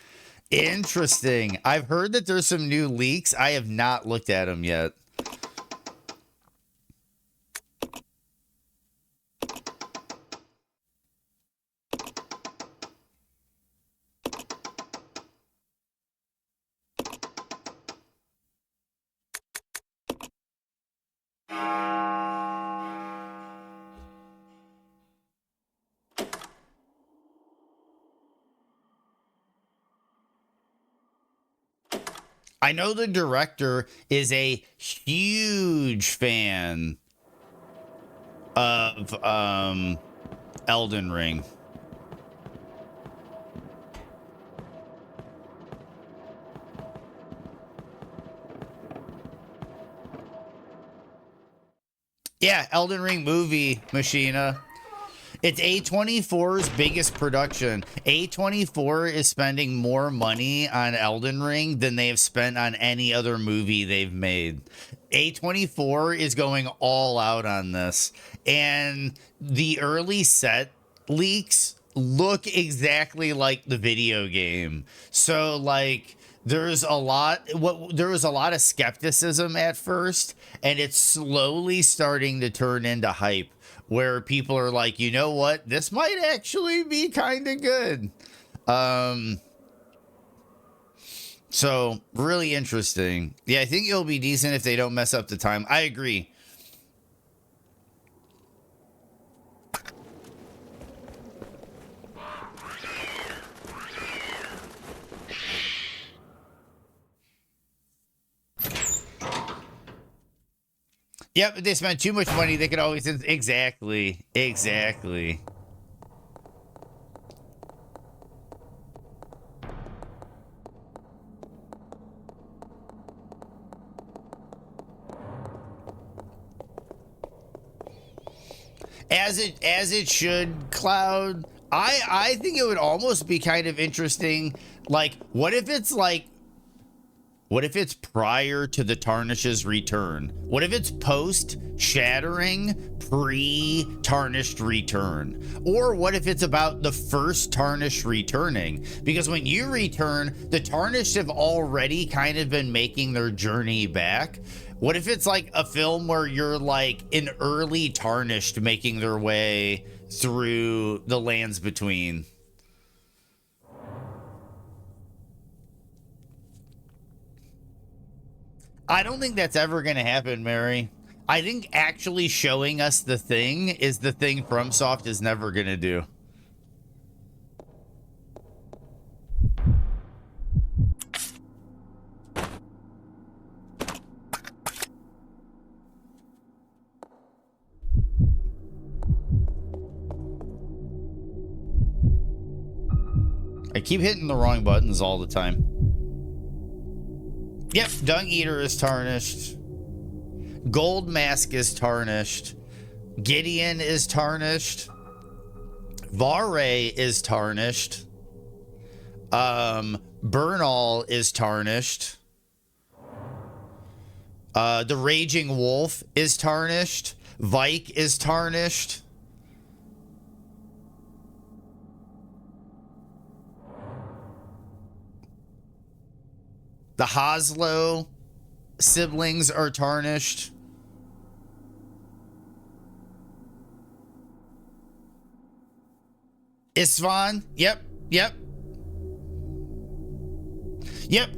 Interesting. I've heard that there's some new leaks. I have not looked at them yet. I know the director is a huge fan of Elden Ring. Yeah, Elden Ring movie, Machina. It's A24's biggest production. A24 is spending more money on Elden Ring than they have spent on any other movie they've made. A24 is going all out on this. And the early set leaks look exactly like the video game. So like there was a lot of skepticism at first, and it's slowly starting to turn into hype where people are like, you know what, this might actually be kind of good. So really interesting. Yeah, I think it'll be decent if they don't mess up the time. I agree. Yep, if they spend too much money, they could always... Exactly. Exactly. As it should, Cloud. I think it would almost be kind of interesting. Like, what if it's prior to the Tarnish's return? What if it's post shattering, pre-Tarnished return? Or what if it's about the first Tarnished returning? Because when you return, the Tarnished have already kind of been making their journey back. What if it's like a film where you're like an early Tarnished making their way through the lands between? I don't think that's ever going to happen, Mary. I think actually showing us the thing is the thing FromSoft is never going to do. I keep hitting the wrong buttons all the time. Yep, Dung Eater is tarnished. Gold Mask is tarnished. Gideon is tarnished. Vare is tarnished. Bernal is tarnished. The Raging Wolf is tarnished. Vike is tarnished. The Hoslo siblings are tarnished. Isfahan, yep.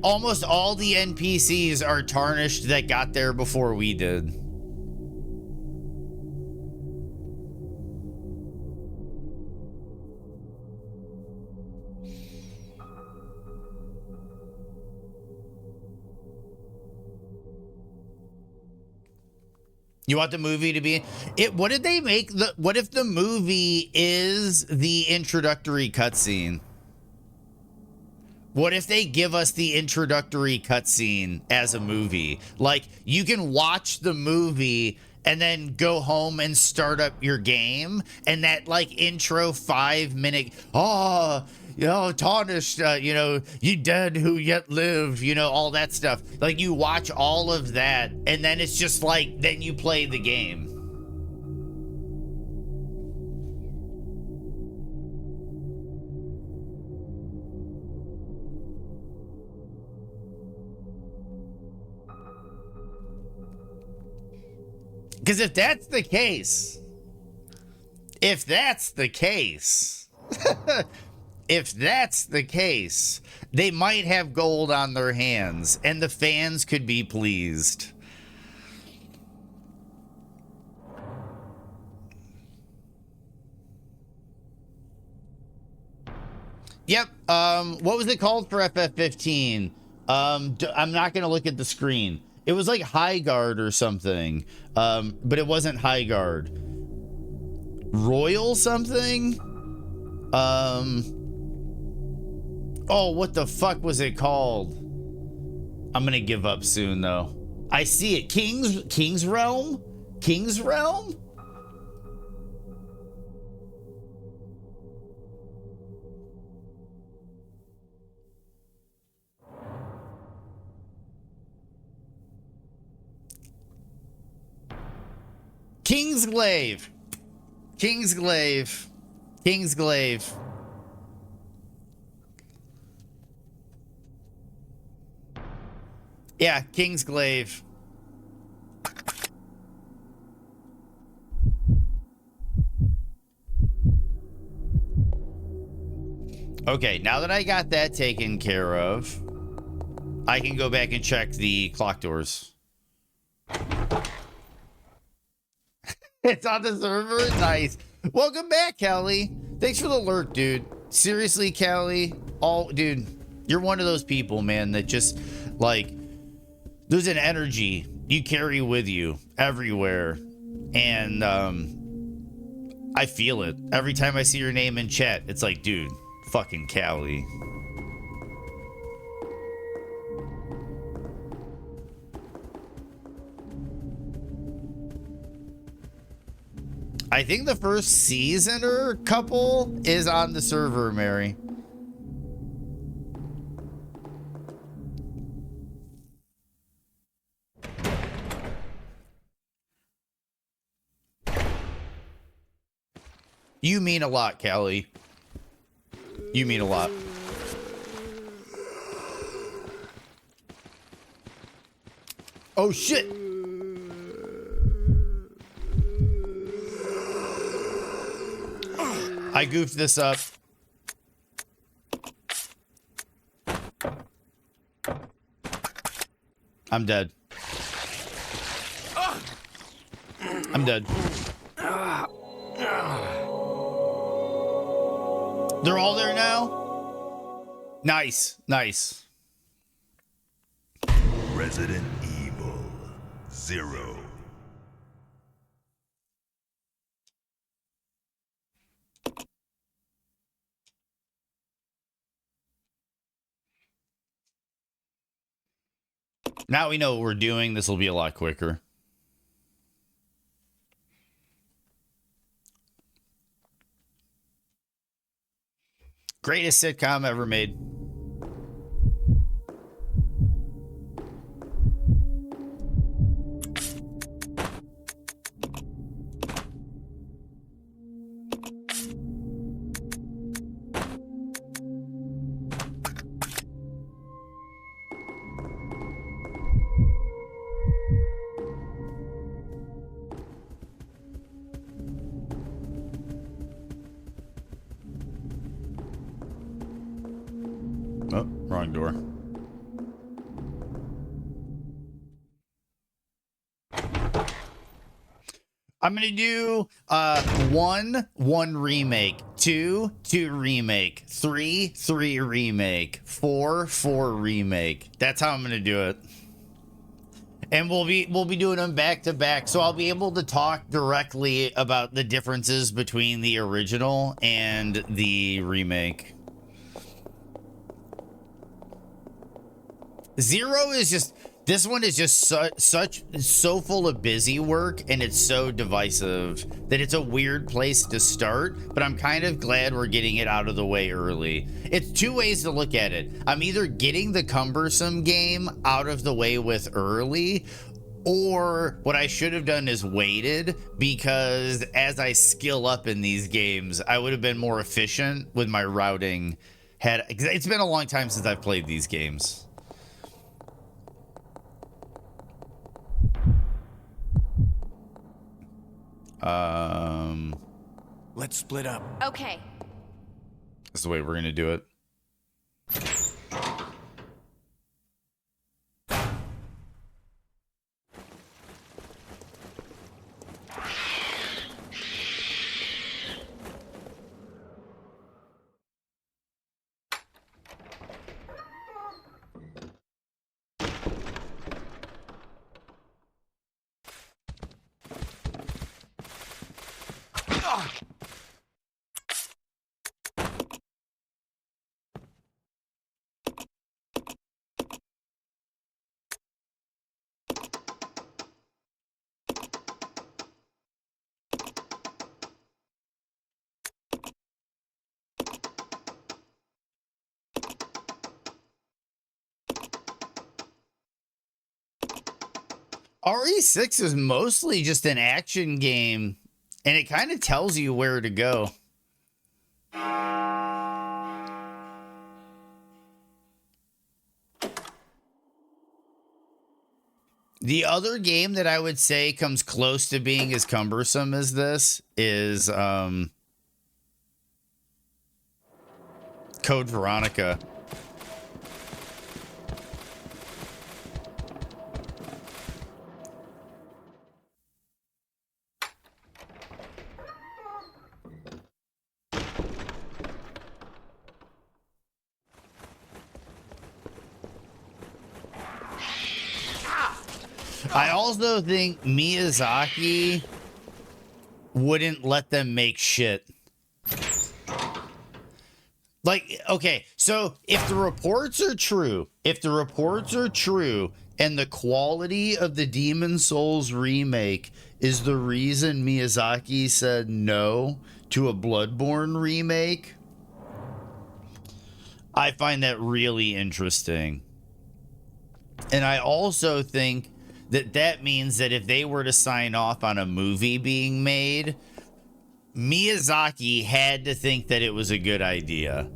Almost all the NPCs are tarnished that got there before we did. You want the movie to be it? What did they make what if the movie is the introductory cutscene? What if they give us the introductory cutscene as a movie? Like, you can watch the movie and then go home and start up your game, and that like intro 5-minute, tarnished, you dead who yet live, all that stuff. Like, you watch all of that, and then it's just like, then you play the game. Because if that's the case, if that's the case, they might have gold on their hands, and the fans could be pleased. Yep. What was it called for FF15? I'm not gonna look at the screen. It was like High Guard or something, but it wasn't High Guard. Royal something? Oh, what the fuck was it called? I'm gonna give up soon, though. I see it. King's Realm? King's Realm? Kingsglaive. Kingsglaive. Kingsglaive. Yeah, Kingsglaive. Okay, now that I got that taken care of, I can go back and check the clock doors. It's on the server? Nice. Welcome back, Kelly. Thanks for the alert, dude. Seriously, Kelly. Dude, you're one of those people, man, that just, like, there's an energy you carry with you everywhere. And, I feel it. Every time I see your name in chat, it's like, dude, fucking Callie. I think the first seasoner couple is on the server, Mary. You mean a lot, Callie. You mean a lot. Oh, shit. I goofed this up. I'm dead. I'm dead. They're all there now? Nice, nice. Resident Evil 0. Now we know what we're doing. This will be a lot quicker. Greatest sitcom ever made. Oh, wrong door. I'm gonna do 1 remake, 2 remake, 3 remake, 4 remake. That's how I'm gonna do it. And we'll be doing them back to back, so I'll be able to talk directly about the differences between the original and the remake. 0 is just, this one is just so full of busy work, and it's so divisive that it's a weird place to start, but I'm kind of glad we're getting it out of the way early. It's 2 ways to look at it. I'm either getting the cumbersome game out of the way with early, or what I should have done is waited, because as I skill up in these games, I would have been more efficient with my routing. It's been a long time since I've played these games. Let's split up. Okay. That's the way we're gonna do it. RE6 is mostly just an action game, and it kind of tells you where to go. The other game that I would say comes close to being as cumbersome as this is Code Veronica. I also think Miyazaki wouldn't let them make shit. Like, okay, so if the reports are true, and the quality of the Demon Souls remake is the reason Miyazaki said no to a Bloodborne remake, I find that really interesting. And I also think that means that if they were to sign off on a movie being made, Miyazaki had to think that it was a good idea.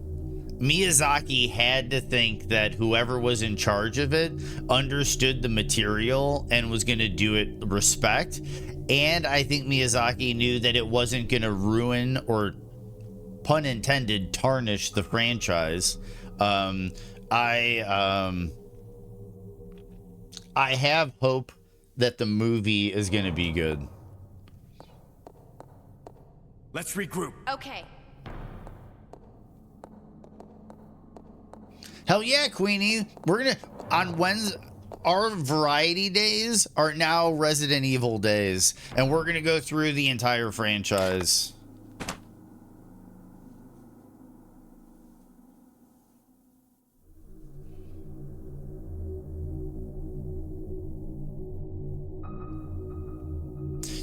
Miyazaki had to think that whoever was in charge of it understood the material and was going to do it respect. And I think Miyazaki knew that it wasn't going to ruin or, pun intended, tarnish the franchise. I have hope that the movie is going to be good. Let's regroup. Okay. Hell yeah, Queenie. We're going to, on Wednesday, our variety days are now Resident Evil days, and we're going to go through the entire franchise.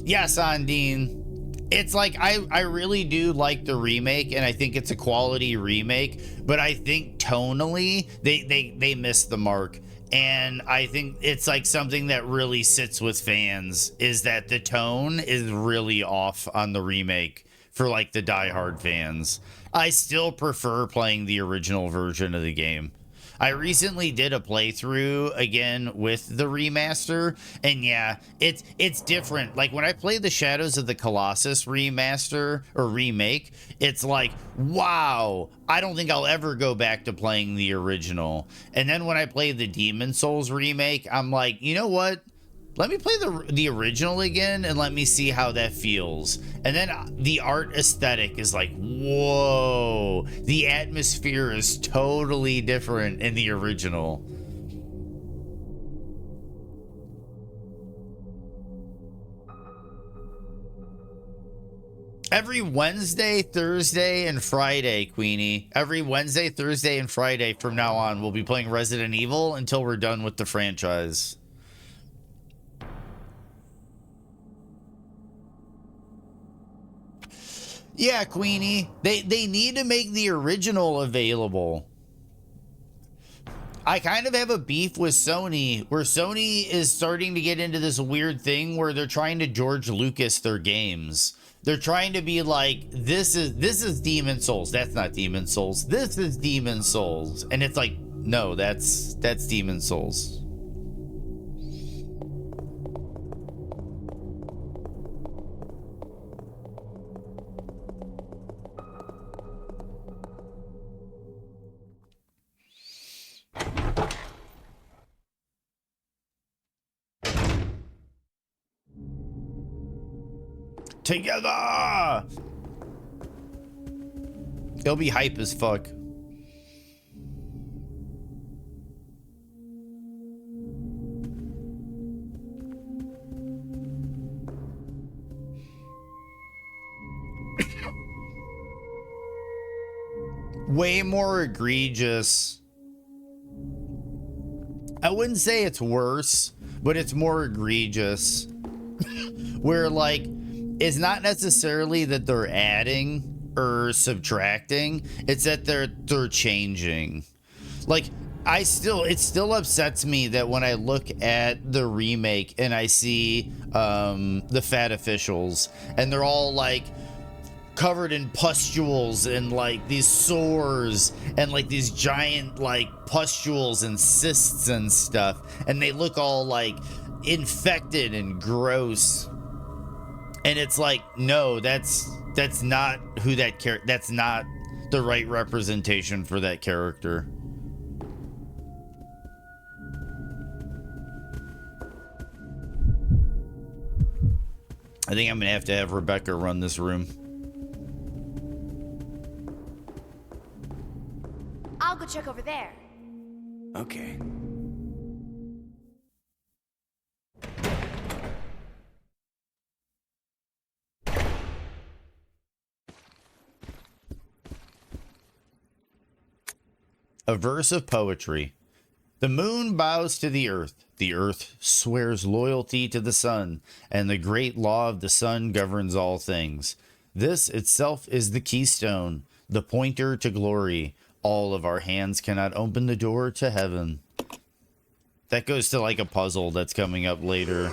Yes, Ondine. It's like, I really do like the remake, and I think it's a quality remake, but I think tonally they missed the mark. And I think it's like something that really sits with fans is that the tone is really off on the remake for like the diehard fans. I still prefer playing the original version of the game. I recently did a playthrough again with the remaster, and yeah, it's different. Like when I played the Shadows of the Colossus remaster or remake, it's like, wow, I don't think I'll ever go back to playing the original. And then when I played the Demon Souls remake, I'm like, you know what? Let me play the original again and let me see how that feels. And then the art aesthetic is like, whoa, the atmosphere is totally different in the original. Every Wednesday, Thursday, and Friday, Queenie. Every Wednesday, Thursday, and Friday from now on, we'll be playing Resident Evil until we're done with the franchise. Yeah, Queenie. They need to make the original available. I kind of have a beef with Sony, where Sony is starting to get into this weird thing where they're trying to George Lucas their games. They're trying to be like, this is Demon Souls. That's not Demon Souls. This is Demon Souls. And it's like, no, that's Demon Souls. Together! It'll be hype as fuck. Way more egregious. I wouldn't say it's worse, but it's more egregious. Where like, it's not necessarily that they're adding or subtracting, it's that they're changing. Like, it still upsets me that when I look at the remake and I see the fat officials and they're all like covered in pustules and like these sores and like these giant like pustules and cysts and stuff, and they look all like infected and gross. And it's like, no, that's not who that character, that's not the right representation for that character. I think I'm gonna have to have Rebecca run this room. I'll go check over there. Okay. A verse of poetry. The moon bows to the earth swears loyalty to the sun, and the great law of the sun governs all things. This itself is the keystone, the pointer to glory. All of our hands cannot open the door to heaven. That goes to like a puzzle that's coming up later.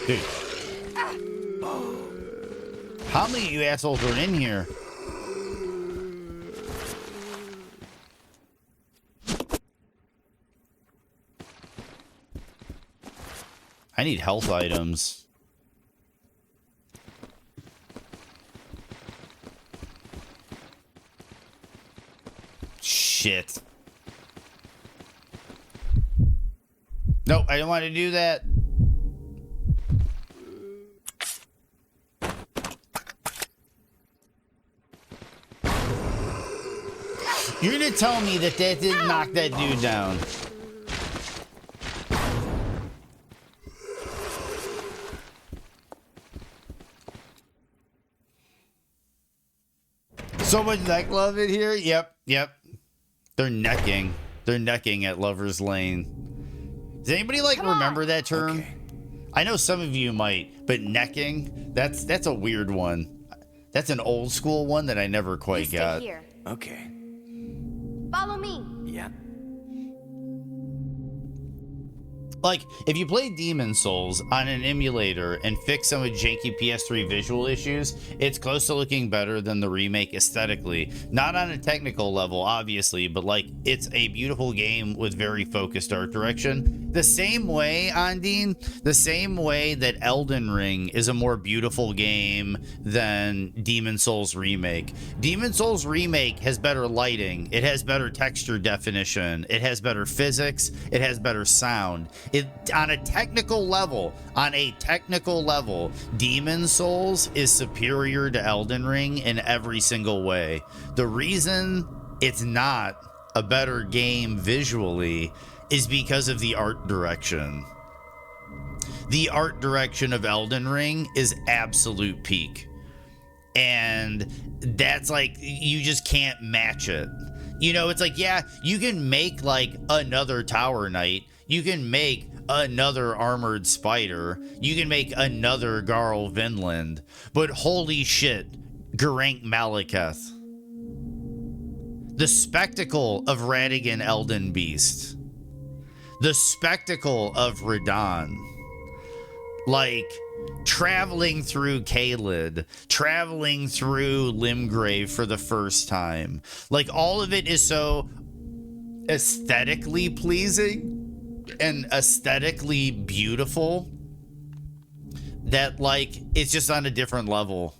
Dude. How many of you assholes are in here? I need health items. Shit. Nope, I don't want to do that. You're gonna tell me that didn't knock that dude down. So much neck love in here. Yep. They're necking. They're necking at Lover's Lane. Does anybody like remember that term? Okay. I know some of you might, but necking, that's a weird one. That's an old school one that I never quite got. Stay here. Okay. Follow me. Yeah. Like, if you play Demon Souls on an emulator and fix some of janky PS3 visual issues, it's close to looking better than the remake aesthetically. Not on a technical level, obviously, but like, it's a beautiful game with very focused art direction. The same way, Ondine, the same way that Elden Ring is a more beautiful game than Demon Souls Remake. Demon Souls Remake has better lighting, it has better texture definition, it has better physics, it has better sound. On a technical level, Demon Souls is superior to Elden Ring in every single way. The reason it's not a better game visually is because of the art direction. The art direction of Elden Ring is absolute peak. And that's like, you just can't match it. You know, it's like, yeah, you can make like another Tower Knight. You can make another Armored Spider. You can make another Garl Vinland. But holy shit, Geraint Malekith. The spectacle of Radigan Elden Beast. The spectacle of Radahn. Like, traveling through Caelid, traveling through Limgrave for the first time. Like, all of it is so aesthetically pleasing and aesthetically beautiful that, like, it's just on a different level.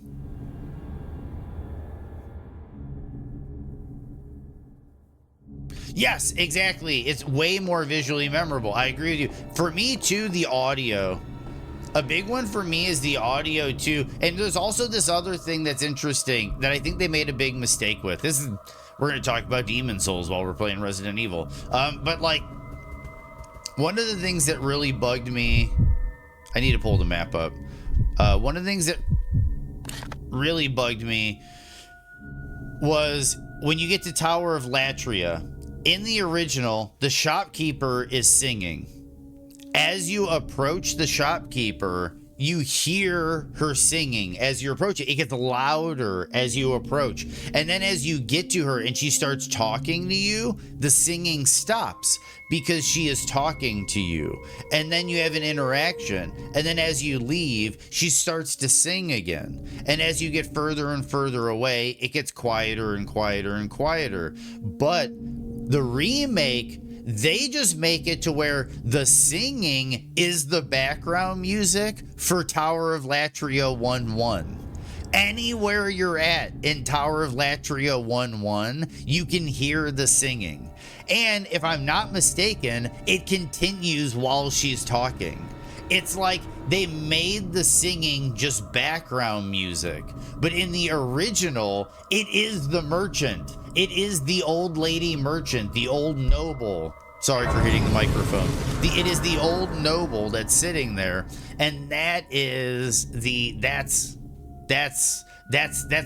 Yes, exactly. It's way more visually memorable. I agree with you. For me, too, the audio. A big one for me is the audio, too. And there's also this other thing that's interesting that I think they made a big mistake with. We're going to talk about Demon Souls while we're playing Resident Evil. But, like, one of the things that really bugged me... I need to pull the map up. One of the things that really bugged me was when you get to Tower of Latria. In the original, the shopkeeper is singing. As you approach the shopkeeper, you hear her singing as you approach it. It gets louder as you approach. And then as you get to her and she starts talking to you, the singing stops because she is talking to you. And then you have an interaction. And then as you leave, she starts to sing again. And as you get further and further away, it gets quieter and quieter and quieter. But the remake, they just make it to where the singing is the background music for Tower of Latria 1-1. Anywhere you're at in Tower of Latria 1-1, you can hear the singing. And if I'm not mistaken, it continues while she's talking. It's like they made the singing just background music. But in the original, it is the merchant. It is the old lady merchant, the old noble. Sorry for hitting the microphone. It is the old noble that's sitting there, and that's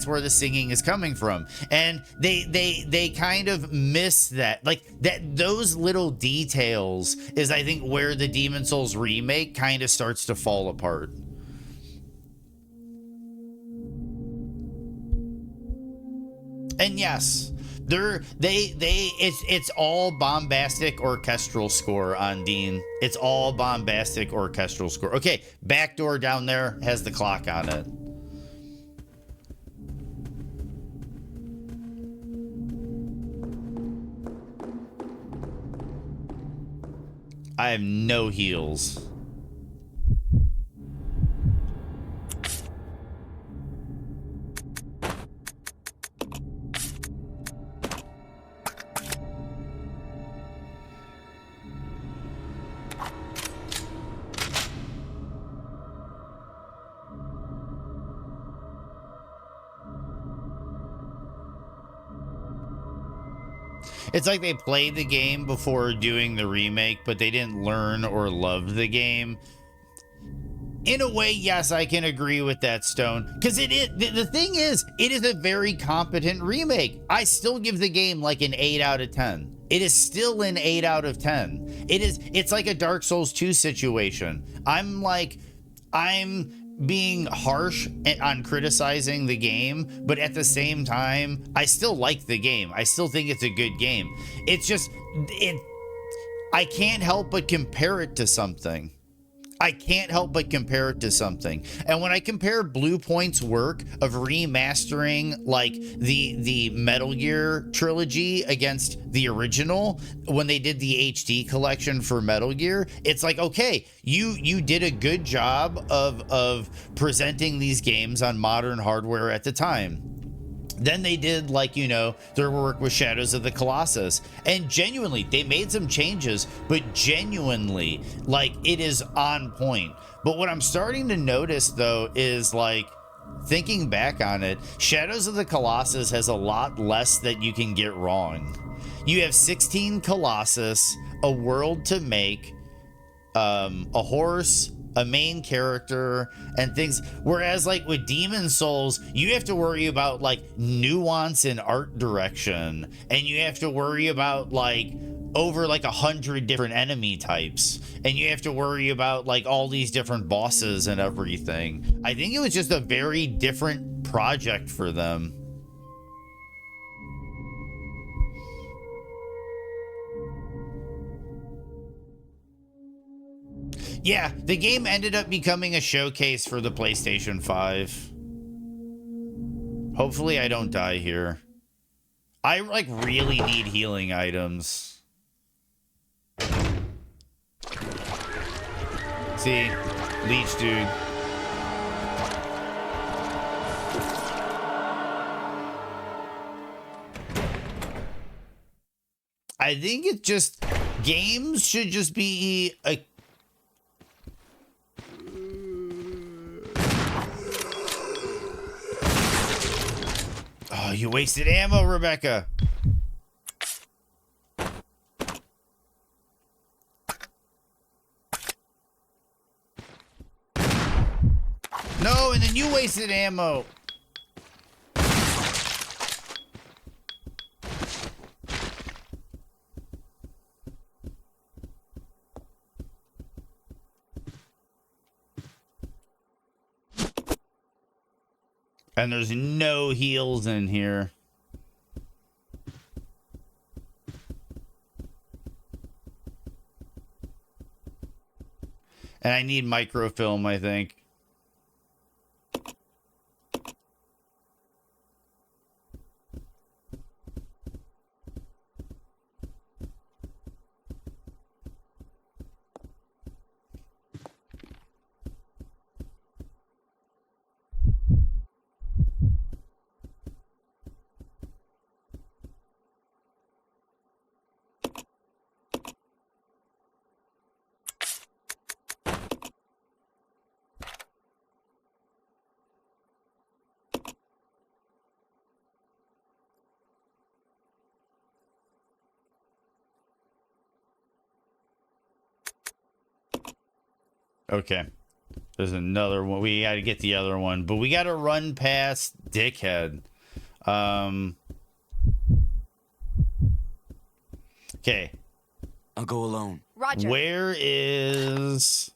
where the singing is coming from. And they kind of miss that. Like those little details is, I think, where the Demon Souls remake kind of starts to fall apart. And yes, it's all bombastic orchestral score on Dean. It's all bombastic orchestral score. Okay, back door down there has the clock on it. I have no heals. It's like they played the game before doing the remake, but they didn't learn or love the game. In a way, yes, I can agree with that, Stone. Because the thing is, it is a very competent remake. I still give the game like an 8 out of 10. It is still an 8 out of 10. It's like a Dark Souls 2 situation. I'm being harsh on criticizing the game, but at the same time, I still like the game. I still think it's a good game. It's just, I can't help but compare it to something. I can't help but compare it to something. And when I compare Blue Point's work of remastering like the Metal Gear trilogy against the original, when they did the HD collection for Metal Gear, it's like, okay, you did a good job of presenting these games on modern hardware at the time. Then they did, like, you know, their work with Shadows of the Colossus, and genuinely they made some changes, but genuinely, like, it is on point. But what I'm starting to notice though is, like, thinking back on it, Shadows of the Colossus has a lot less that you can get wrong. You have 16 Colossus, a world to make, a horse, a main character, and things. Whereas like with Demon Souls, you have to worry about like nuance and art direction, and you have to worry about like over like 100 different enemy types, and you have to worry about like all these different bosses and everything. I think it was just a very different project for them. Yeah, the game ended up becoming a showcase for the PlayStation 5. Hopefully I don't die here. I like really need healing items. See, leech dude. I think it's just, games should just be a Oh, you wasted ammo, Rebecca. No, and then you wasted ammo. And there's no heals in here. And I need microfilm, I think. Okay. There's another one. We got to get the other one, but we got to run past Dickhead. Okay. I'll go alone. Roger. Where is...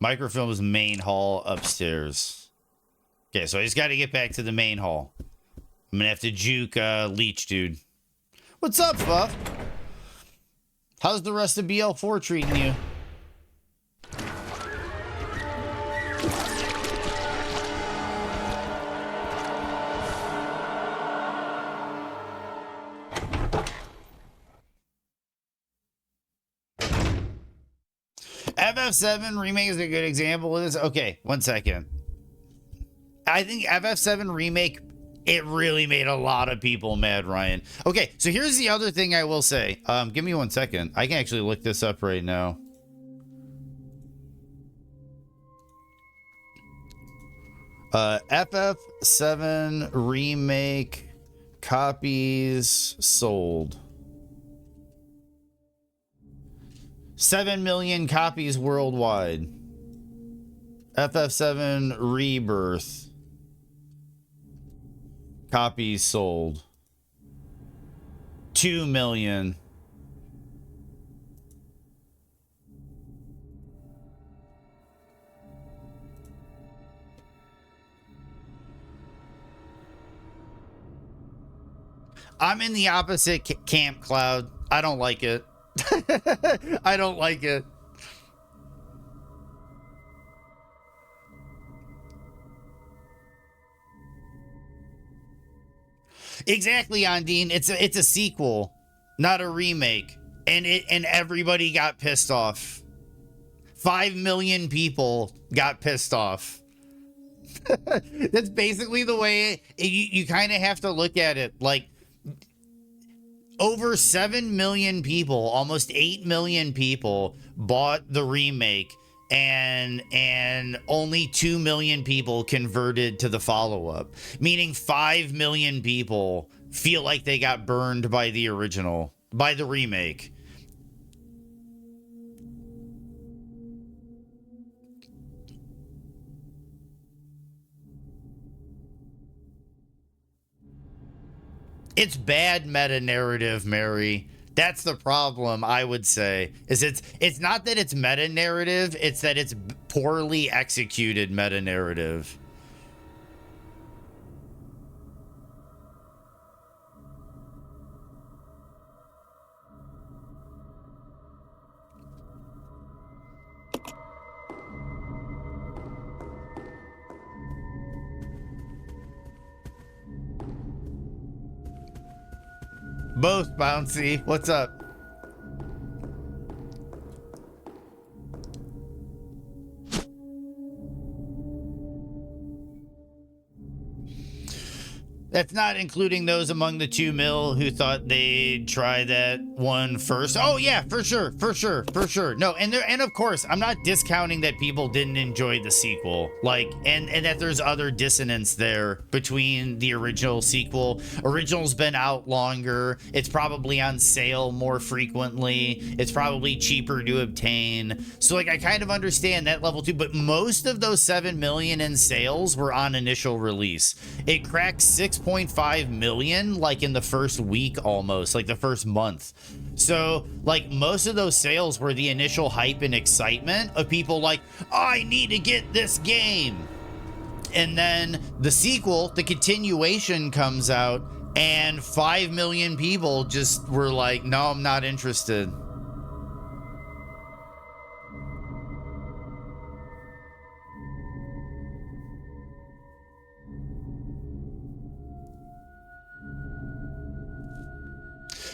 Microfilm's main hall upstairs. Okay, so I just got to get back to the main hall. I'm going to have to juke Leech Dude. What's up, Fuff? How's the rest of BL4 treating you? FF7 Remake is a good example of this. Okay, one second. I think FF7 Remake, it really made a lot of people mad, Ryan. Okay, so here's the other thing I will say. Give me 1 second. I can actually look this up right now. FF7 Remake copies sold. 7 million copies worldwide. FF7 Rebirth copies sold. 2 million. I'm in the opposite camp, Cloud. I don't like it. I don't like it. Exactly, Ondine. It's a sequel, not a remake, and everybody got pissed off. 5 million people got pissed off. That's basically the way you kind of have to look at it. Like, over 7 million people, almost 8 million people bought the remake, and only 2 million people converted to the follow-up, meaning 5 million people feel like they got burned by the original, by the remake. It's bad meta narrative, Mary. That's the problem, I would say. Is it's not that it's meta narrative, it's that it's poorly executed meta narrative. Both, Bouncy. What's up? That's not including those among the 2 mil who thought they'd try that one first. Oh yeah, for sure, for sure, for sure. No, and of course, I'm not discounting that people didn't enjoy the sequel. Like, and that there's other dissonance there between the original sequel. Original's been out longer. It's probably on sale more frequently. It's probably cheaper to obtain. So like, I kind of understand that level too, but most of those 7 million in sales were on initial release. It cracked 6.5 million like in the first week, almost like the first month. So like, most of those sales were the initial hype and excitement of people like, I need to get this game. And then the sequel, the continuation, comes out and 5 million people just were like, no, I'm not interested.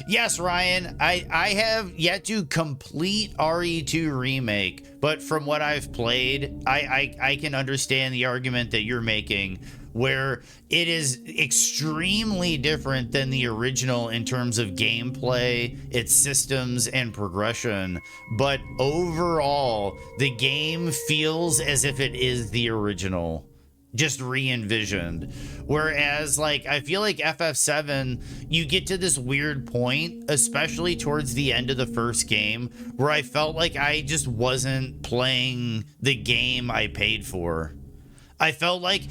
Yes, Ryan, I have yet to complete RE2 Remake, but from what I've played, I can understand the argument that you're making, where it is extremely different than the original in terms of gameplay, its systems, and progression. But overall, the game feels as if it is the original, just re-envisioned. Whereas, like, I feel like FF7, you get to this weird point, especially towards the end of the first game, where I felt like I just wasn't playing the game I paid for. I felt like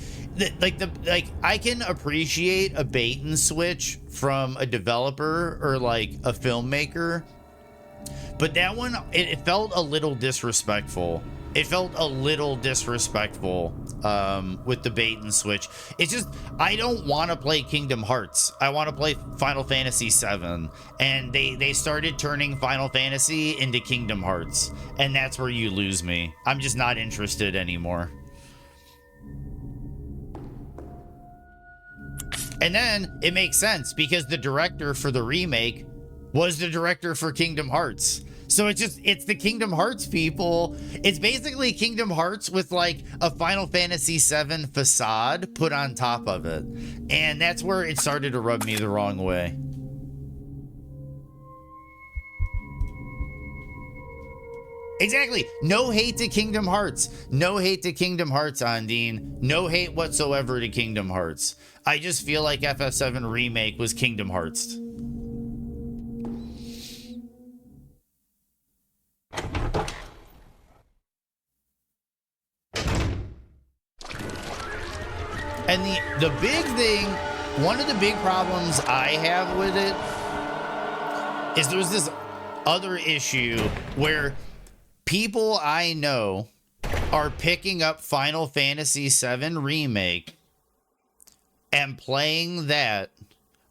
I can appreciate a bait and switch from a developer or like a filmmaker, but that one, it felt a little disrespectful. It felt a little disrespectful with the bait and switch. It's just, I don't want to play Kingdom Hearts. I want to play Final Fantasy VII. And they started turning Final Fantasy into Kingdom Hearts. And that's where you lose me. I'm just not interested anymore. And then it makes sense because the director for the remake was the director for Kingdom Hearts. So it's the Kingdom Hearts people. It's basically Kingdom Hearts with like a Final Fantasy VII facade put on top of it. And that's where it started to rub me the wrong way. Exactly. No hate to Kingdom Hearts. No hate to Kingdom Hearts, Ondine. No hate whatsoever to Kingdom Hearts. I just feel like FF7 Remake was Kingdom Hearts. And the big thing, one of the big problems I have with it is there's this other issue where people I know are picking up Final Fantasy VII Remake and playing that,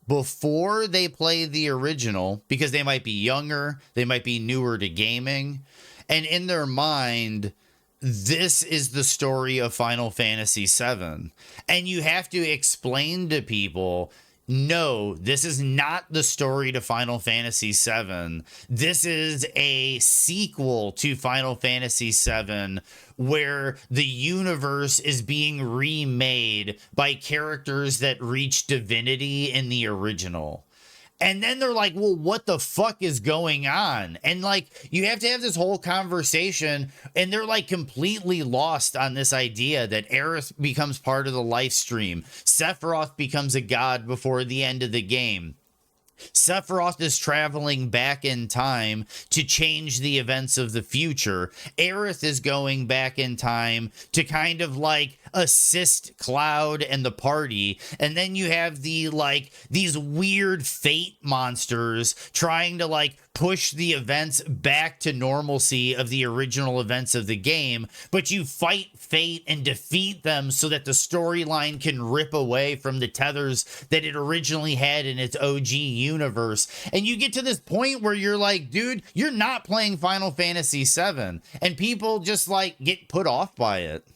before they play the original, because they might be younger, they might be newer to gaming, and in their mind, this is the story of Final Fantasy VII. And you have to explain to people, no, this is not the story to Final Fantasy VII. This is a sequel to Final Fantasy VII where the universe is being remade by characters that reach divinity in the original. And then they're like, well, what the fuck is going on? And like, you have to have this whole conversation, and they're like completely lost on this idea that Aerith becomes part of the life stream. Sephiroth becomes a god before the end of the game. Sephiroth is traveling back in time to change the events of the future. Aerith is going back in time to kind of like assist Cloud and the party. And then you have the like these weird fate monsters trying to like push the events back to normalcy of the original events of the game, but you fight fate and defeat them so that the storyline can rip away from the tethers that it originally had in its OG universe. And you get to this point where you're like, dude, you're not playing Final Fantasy VII, and people just like get put off by it.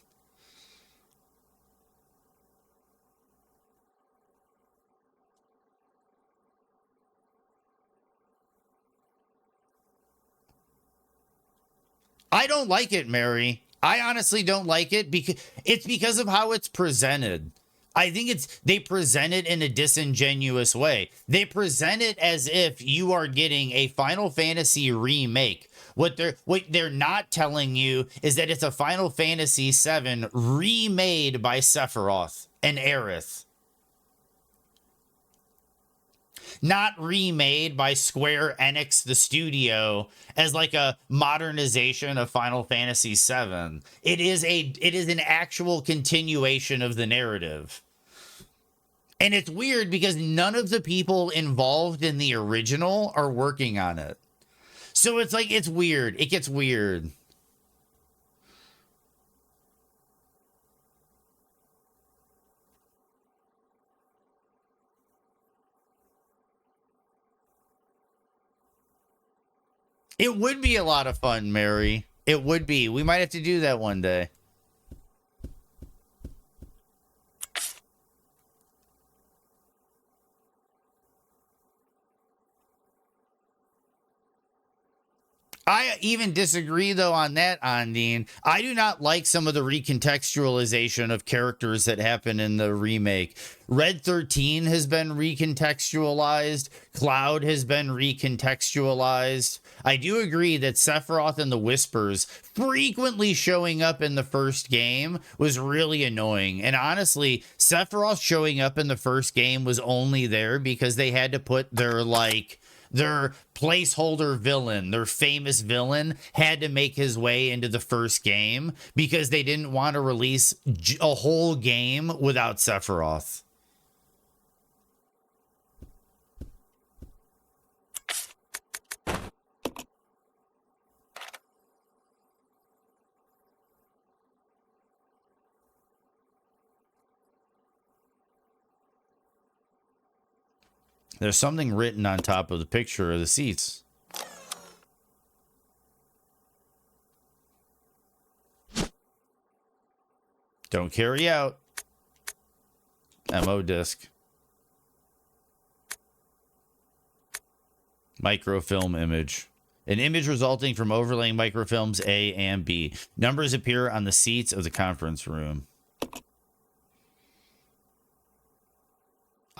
I don't like it, Mary. I honestly don't like it because of how it's presented. I think they present it in a disingenuous way. They present it as if you are getting a Final Fantasy remake. What they're not telling you is that it's a Final Fantasy VII remade by Sephiroth and Aerith. Not remade by Square Enix, the studio, as like a modernization of Final Fantasy VII. It is an actual continuation of the narrative. And it's weird because none of the people involved in the original are working on it. So it's like, it's weird. It gets weird. It would be a lot of fun, Mary. It would be. We might have to do that one day. I even disagree, though, on that, Ondine. I do not like some of the recontextualization of characters that happen in the remake. Red 13 has been recontextualized. Cloud has been recontextualized. I do agree that Sephiroth and the Whispers frequently showing up in the first game was really annoying. And honestly, Sephiroth showing up in the first game was only there because they had to put their, like, their placeholder villain, their famous villain, had to make his way into the first game because they didn't want to release a whole game without Sephiroth. There's something written on top of the picture of the seats. Don't carry out. MO disc. Microfilm image. An image resulting from overlaying microfilms A and B. Numbers appear on the seats of the conference room.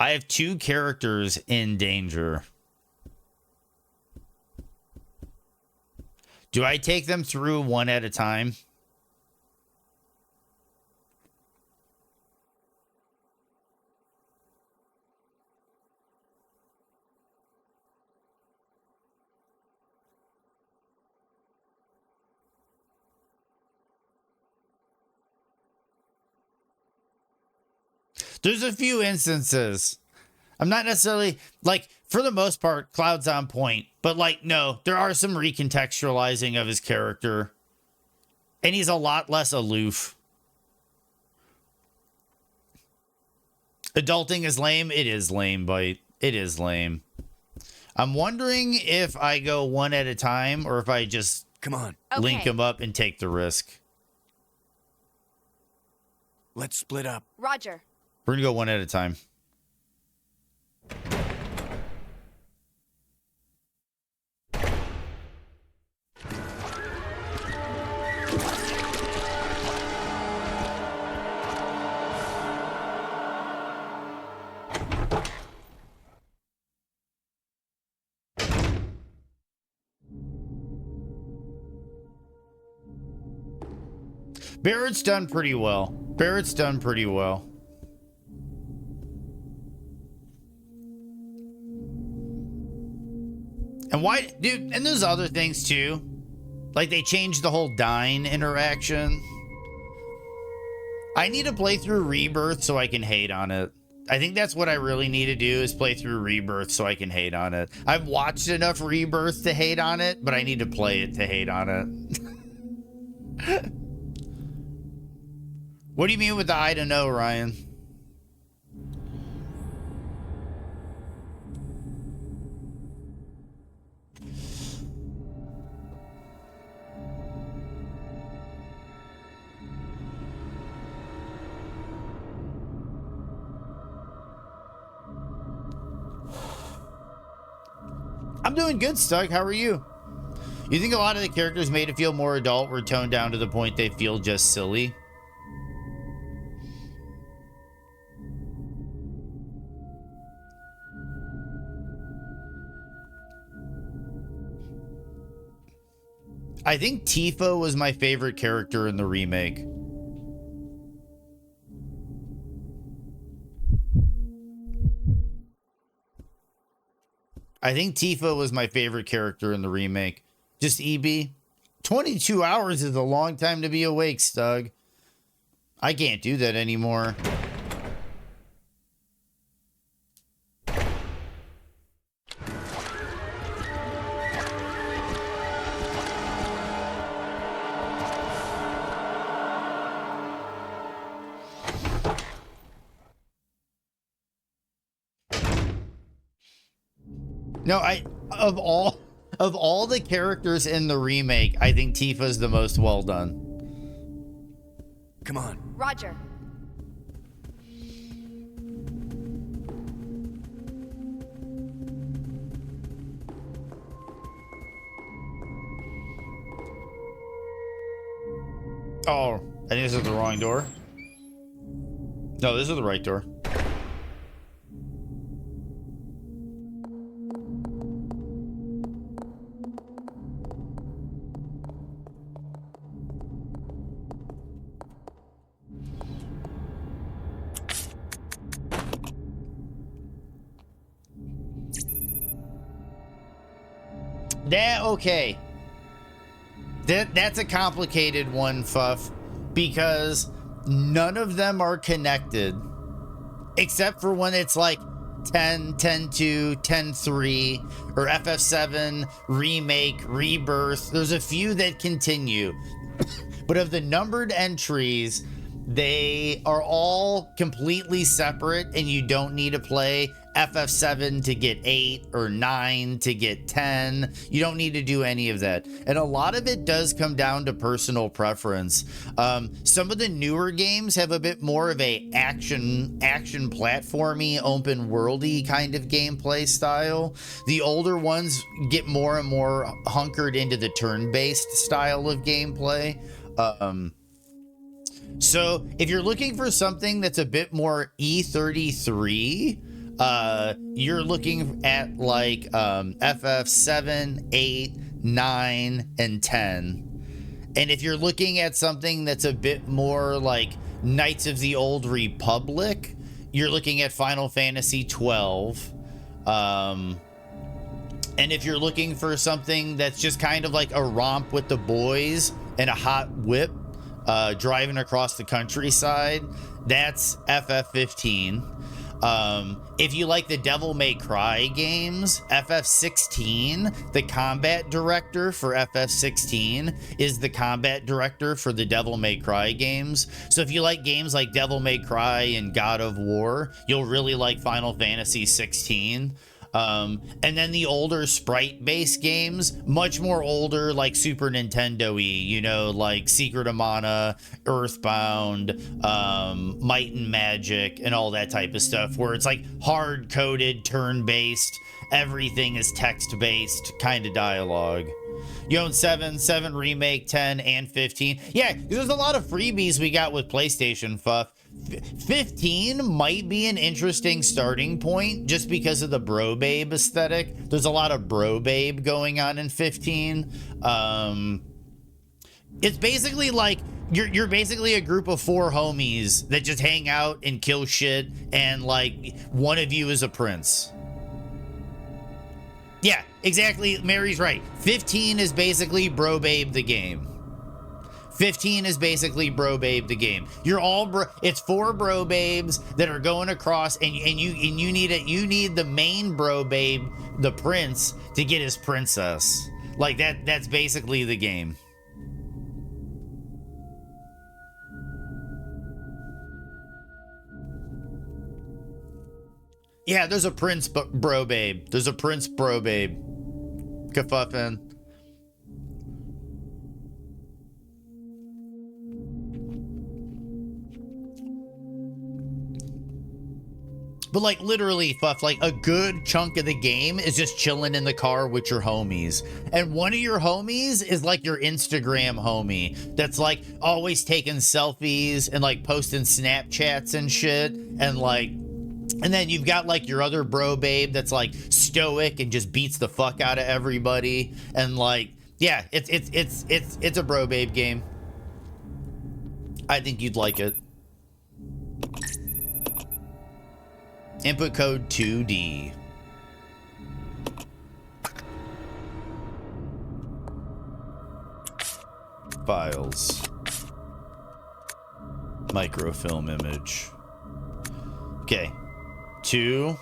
I have 2 characters in danger. Do I take them through one at a time? There's a few instances. I'm not necessarily, like, for the most part, Cloud's on point. But, like, no, there are some recontextualizing of his character. And he's a lot less aloof. Adulting is lame. It is lame, Bite. It is lame. I'm wondering if I go one at a time or if I just Come on. link Okay. them up and take the risk. Let's split up. Roger. We're gonna go one at a time. Barrett's done pretty well. Barrett's done pretty well. And why, dude, and there's other things too. Like they changed the whole Dine interaction. I need to play through Rebirth so I can hate on it. I think that's what I really need to do is play through Rebirth so I can hate on it. I've watched enough Rebirth to hate on it, but I need to play it to hate on it. What do you mean with the I don't know, Ryan? I'm doing good, Stug. How are you? You think a lot of the characters made it feel more adult were toned down to the point they feel just silly? I think Tifa was my favorite character in the remake. I think Tifa was my favorite character in the remake. Just EB. 22 hours is a long time to be awake, Stug. I can't do that anymore. No, of all the characters in the remake, I think Tifa's the most well done. Come on. Roger. Oh, I think this is the wrong door. No, this is the right door. Okay. That's a complicated one, Fuff, because none of them are connected except for when it's like 10, 10-2, 10-3, or FF7, Remake, Rebirth. There's a few that continue. But of the numbered entries, they are all completely separate, and you don't need to play FF7 to get 8 or 9 to get 10. You don't need to do any of that. And a lot of it does come down to personal preference. Some of the newer games have a bit more of a action platformy, open worldy kind of gameplay style. The older ones get more and more hunkered into the turn-based style of gameplay. So if you're looking for something that's a bit more E33, you're looking at like FF7, 8, 9, and 10. And if you're looking at something that's a bit more like Knights of the Old Republic, you're looking at Final Fantasy 12. And if you're looking for something that's just kind of like a romp with the boys and a hot whip, driving across the countryside, that's FF15. If you like the Devil May Cry games, FF16, the combat director for FF16 is the combat director for the Devil May Cry games. So if you like games like Devil May Cry and God of War, you'll really like Final Fantasy 16. And then the older sprite-based games, much more older, like Super Nintendo-y, you know, like Secret of Mana, Earthbound, Might and Magic, and all that type of stuff, where it's like hard-coded, turn-based, everything is text-based kind of dialogue. You own 7 Remake, 10, and 15. Yeah, there's a lot of freebies we got with PlayStation, Fuff. 15 might be an interesting starting point just because of the bro babe aesthetic. There's a lot of bro babe going on in 15. It's basically like you're basically a group of 4 homies that just hang out and kill shit, and like one of you is a prince. Yeah, exactly. Mary's right. 15 is basically bro babe the game. 15 is basically bro babe the game. You're all bro. It's 4 bro babes that are going across, and you need the main bro babe, the prince, to get his princess. Like that. That's basically the game. Yeah, there's a prince bro babe. There's a prince bro babe. Kafuffin. But like literally, Fuff, like a good chunk of the game is just chilling in the car with your homies. And one of your homies is like your Instagram homie that's like always taking selfies and like posting Snapchats and shit. And like, and then you've got like your other bro babe that's like stoic and just beats the fuck out of everybody. And like, yeah, it's a bro babe game. I think you'd like it. Input code 2D. Files. Microfilm image. Okay. 2D.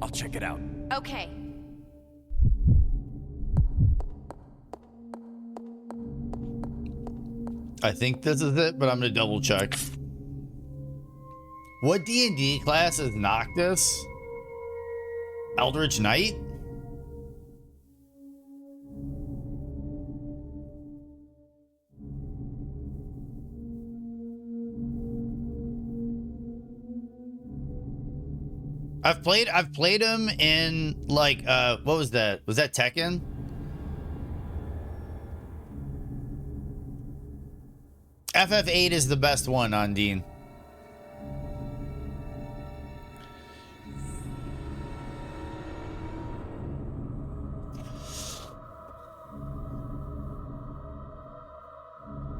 I'll check it out. Okay. I think this is it, but I'm gonna double check. What D&D class is Noctis? Eldritch Knight? I've played him in like what was that? Was that Tekken? FF8 is the best one on Dean.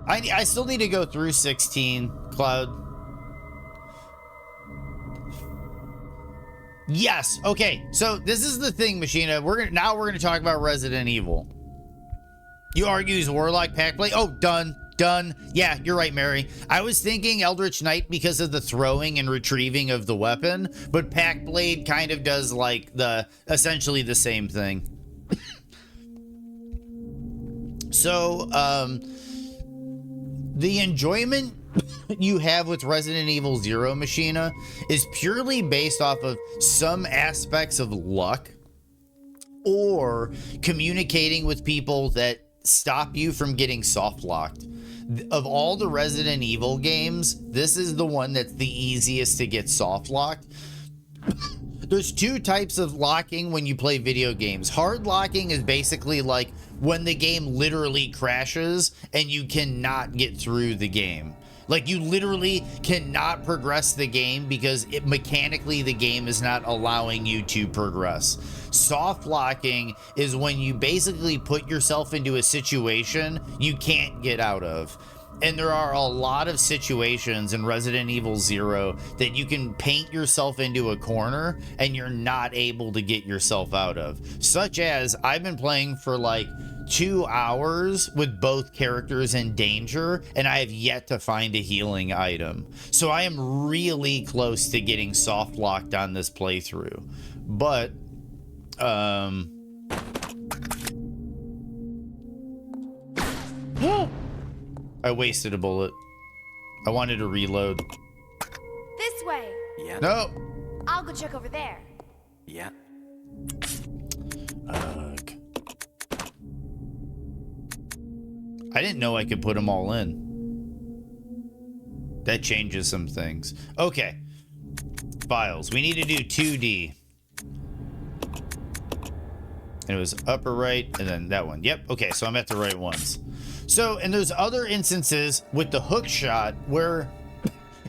I still need to go through 16, Cloud. Yes. Okay. So this is the thing, Machina. We're gonna talk about Resident Evil. You argue he's Warlock pack play. Oh, done. Yeah, you're right, Mary. I was thinking Eldritch Knight because of the throwing and retrieving of the weapon, but Pack Blade kind of does like essentially the same thing. So, the enjoyment you have with Resident Evil 0, Machina, is purely based off of some aspects of luck or communicating with people that stop you from getting soft locked. Of all the Resident Evil games, this is the one that's the easiest to get soft locked. There's 2 types of locking when you play video games. Hard locking is basically like when the game literally crashes and you cannot get through the game. Like you literally cannot progress the game because mechanically the game is not allowing you to progress. Soft locking is when you basically put yourself into a situation you can't get out of. And there are a lot of situations in Resident Evil 0 that you can paint yourself into a corner and you're not able to get yourself out of. Such as, I've been playing for like 2 hours with both characters in danger, and I have yet to find a healing item. So I am really close to getting soft locked on this playthrough. But, I wasted a bullet. I wanted to reload. This way. Yeah. No. I'll go check over there. Yeah. Ugh. I didn't know I could put them all in. That changes some things. Okay. Files. We need to do 2D. And it was upper right and then that one. Yep. Okay, so I'm at the right ones. So, and there's other instances with the hook shot where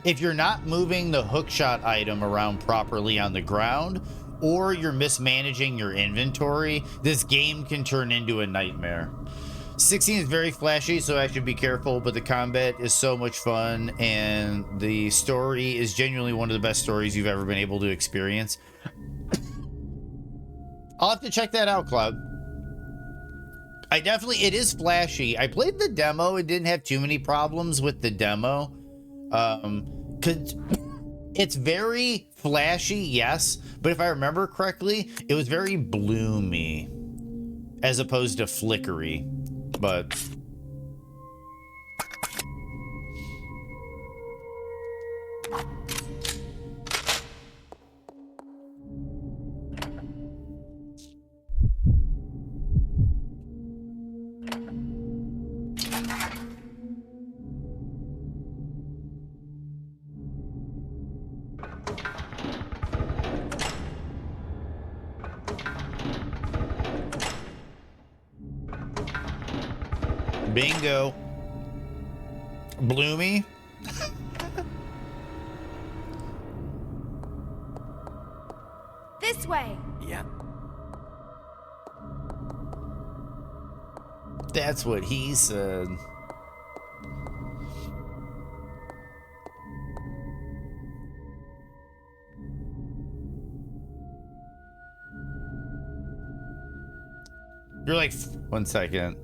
if you're not moving the hook shot item around properly on the ground, or you're mismanaging your inventory, this game can turn into a nightmare. 16 is very flashy, so I should be careful, but the combat is so much fun, and the story is genuinely one of the best stories you've ever been able to experience. I'll have to check that out, Cloud. It is flashy. I played the demo. It didn't have too many problems with the demo. 'Cause it's very flashy, yes, but if I remember correctly, it was very bloomy as opposed to flickery, but... Bingo. Bloomy. This way. Yeah. That's what he said. You're like, 1 second.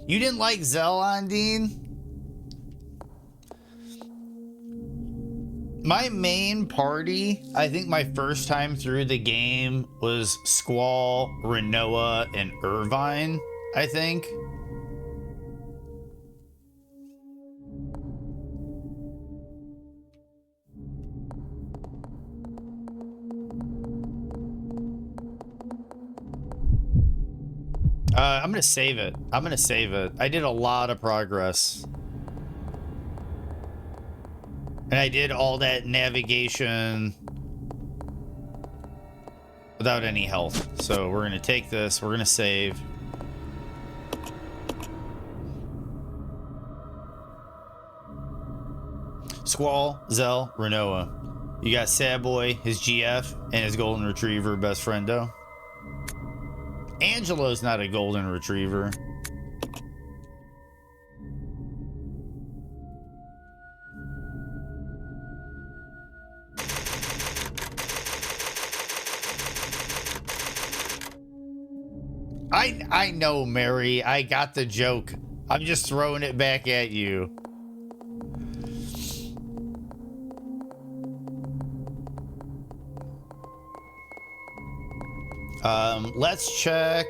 You didn't like Zelondine? My main party, I think my first time through the game was Squall, Renoa, and Irvine, I think. I'm gonna save it. I'm gonna save it. I did a lot of progress. And I did all that navigation without any health. So we're gonna take this, we're gonna save. Squall, Zell, Renoa. You got Sad Boy, his GF, and his Golden Retriever best friendo. Angelo's not a Golden Retriever. I know, Mary. I got the joke. I'm just throwing it back at you. Let's check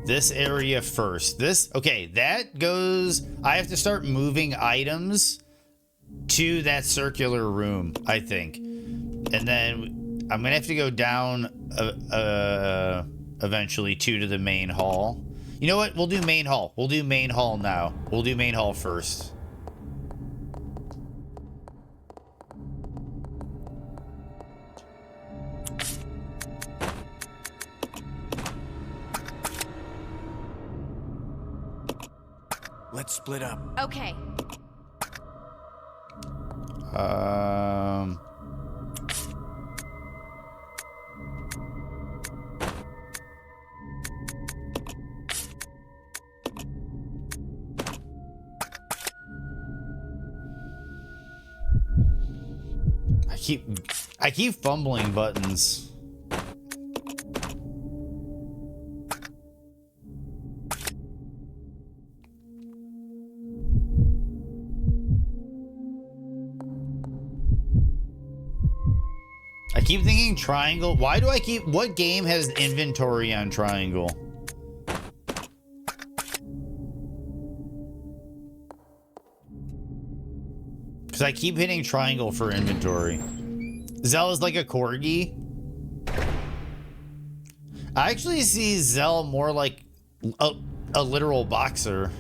this area first. Okay, that goes... I have to start moving items to that circular room, I think. And then I'm gonna have to go down eventually to the main hall. You know what? We'll do main hall. We'll do main hall now. We'll do main hall first. Let's split up. Okay. I keep fumbling buttons. I keep thinking triangle. Why do I keep... What game has inventory on triangle? Because I keep hitting triangle for inventory. Zell is like a corgi. I actually see Zell more like a literal boxer.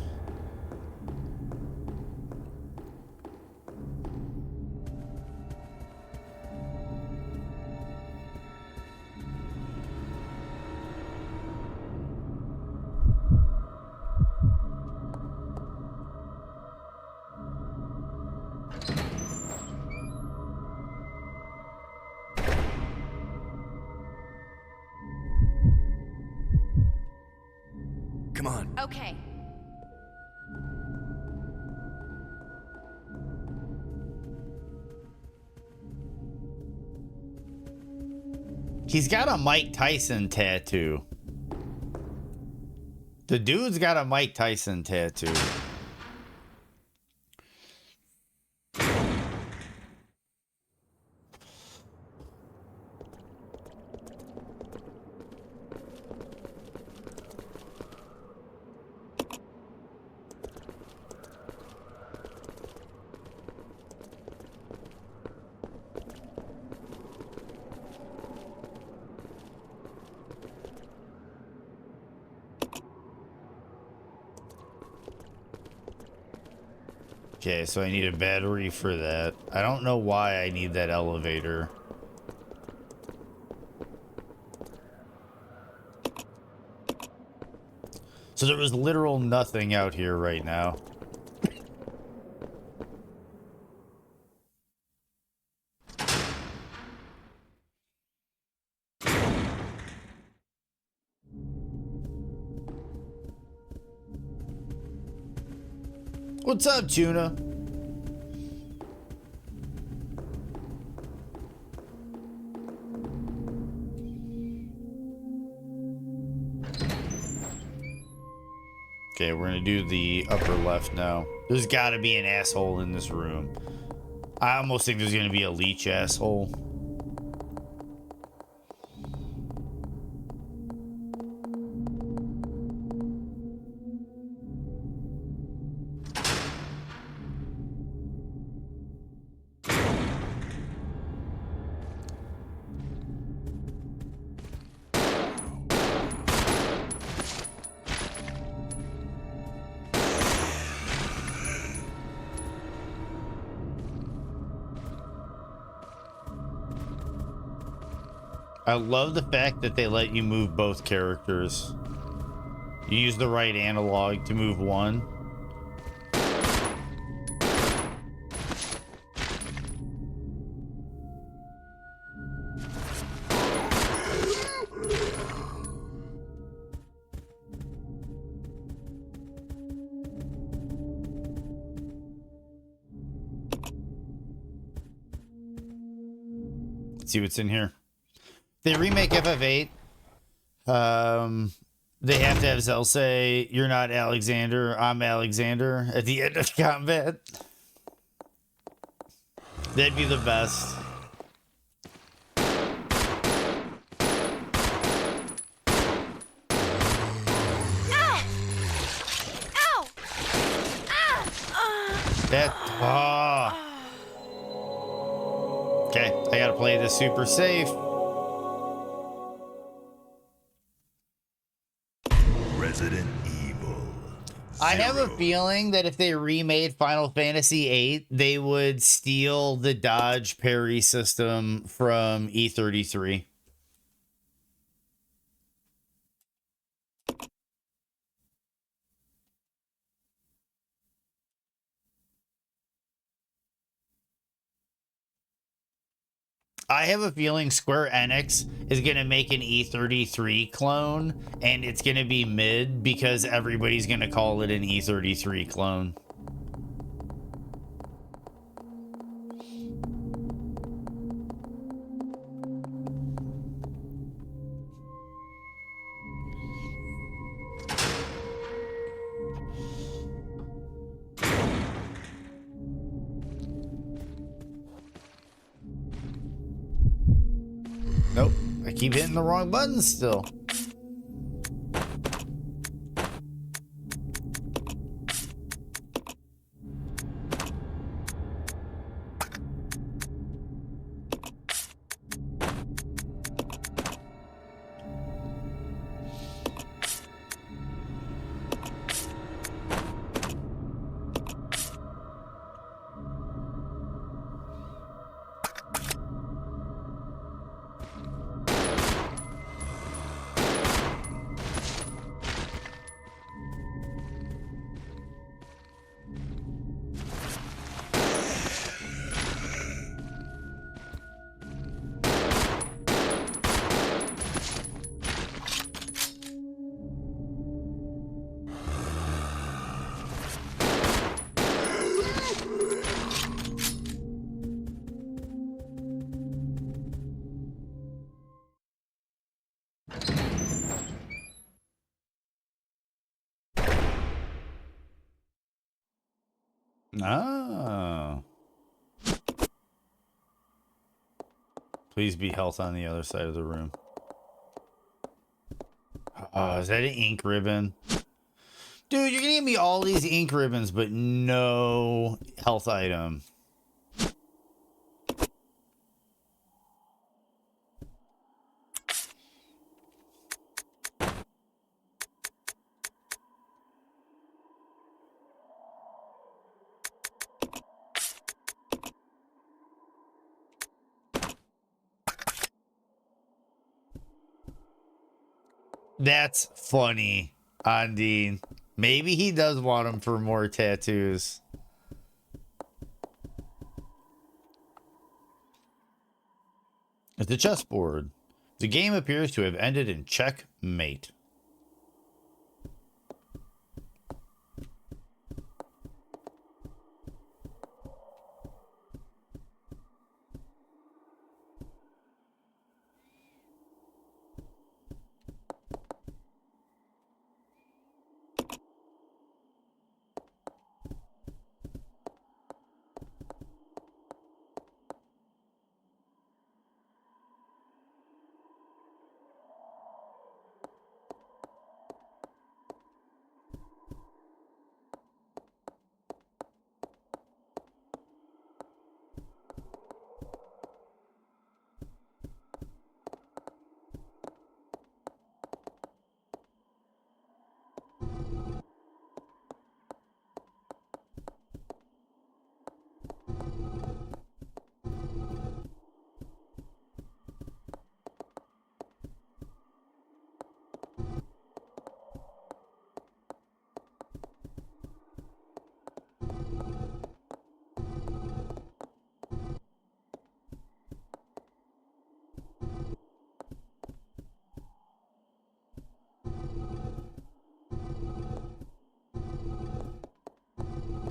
Come on. Okay. He's got a Mike Tyson tattoo. The dude's got a Mike Tyson tattoo. Okay, so I need a battery for that. I don't know why I need that elevator. So there was literal nothing out here right now. What's up, Tuna? Okay, we're gonna do the upper left now. There's gotta be an asshole in this room. I almost think there's gonna be a leech asshole. I love the fact that they let you move both characters. You use the right analog to move one. Let's see what's in here. They remake FF8. They have to have Zell say, "You're not Alexander, I'm Alexander" at the end of combat. That'd be the best. Ow! Ow! That. Okay, I gotta play this super safe. Resident Evil. I have a 0. feeling that if they remade Final Fantasy VIII, they would steal the dodge parry system from E33. I have a feeling Square Enix is going to make an E33 clone, and it's going to be mid because everybody's going to call it an E33 clone. keep hitting the wrong buttons still. Oh. Please be health on the other side of the room. Oh, is that an ink ribbon? Dude, you're gonna give me all these ink ribbons, but no health item. That's funny, Ondine. Maybe he does want him for more tattoos. It's a chessboard. The game appears to have ended in checkmate.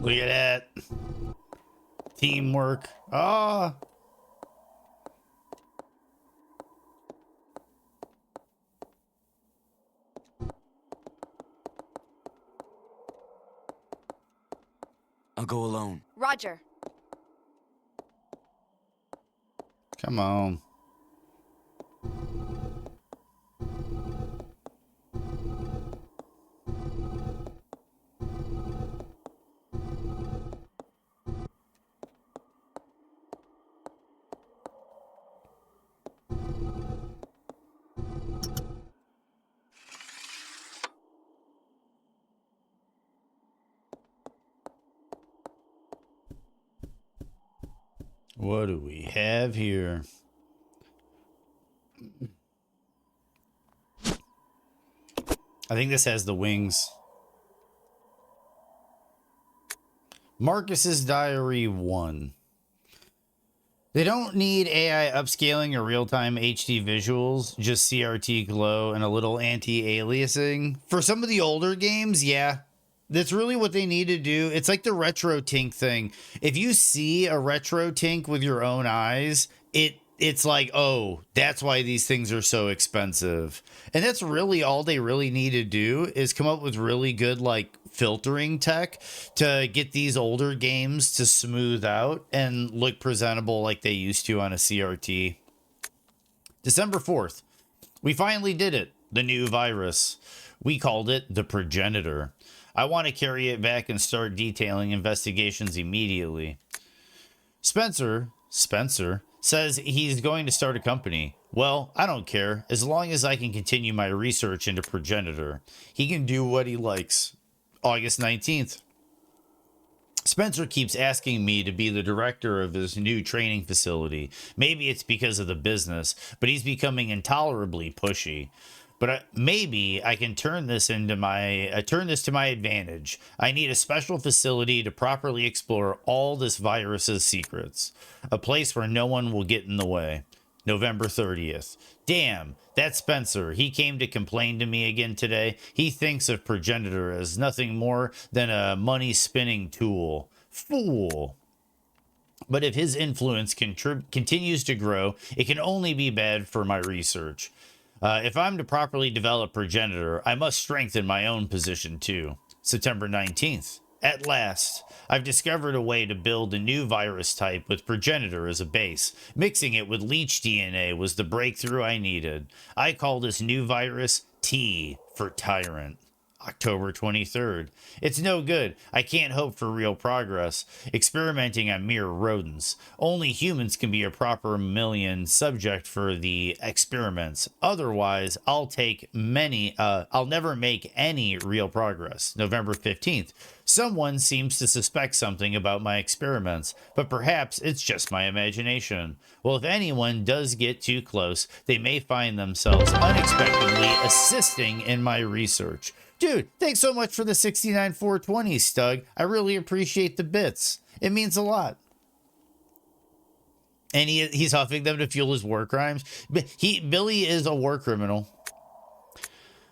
Look at that. Teamwork. Ah. I'll go alone. Roger. Come on. What do we have here? I think this has the wings. Marcus's Diary 1. They don't need AI upscaling or real-time HD visuals, just CRT glow and a little anti-aliasing. For some of the older games, yeah, that's really what they need to do. It's like the retro tink thing. If you see a retro tink with your own eyes, it's like, oh, that's why these things are so expensive. And that's really all they really need to do is come up with really good, like, filtering tech to get these older games to smooth out and look presentable like they used to on a CRT. December 4th. We finally did it. The new virus. We called it the progenitor. I want to carry it back and start detailing investigations immediately. Spencer says he's going to start a company. Well, I don't care, as long as I can continue my research into progenitor. He can do what he likes. August 19th. Spencer keeps asking me to be the director of his new training facility. Maybe it's because of the business, but he's becoming intolerably pushy. But maybe I can turn this to my advantage. I need a special facility to properly explore all this virus's secrets. A place where no one will get in the way. November 30th. Damn, that's Spencer. He came to complain to me again today. He thinks of progenitor as nothing more than a money-spinning tool. Fool. But if his influence continues to grow, it can only be bad for my research. If I'm to properly develop progenitor, I must strengthen my own position too. September 19th. At last, I've discovered a way to build a new virus type with progenitor as a base. Mixing it with leech DNA was the breakthrough I needed. I call this new virus T for Tyrant. October 23rd. It's no good. I can't hope for real progress. Experimenting on mere rodents. Only humans can be a proper mammalian subject for the experiments. Otherwise, I'll never make any real progress. November 15th. Someone seems to suspect something about my experiments, but perhaps it's just my imagination. Well, if anyone does get too close, they may find themselves unexpectedly assisting in my research. Dude, thanks so much for the 69,420, Stug. I really appreciate the bits. It means a lot. And he's huffing them to fuel his war crimes. Billy is a war criminal.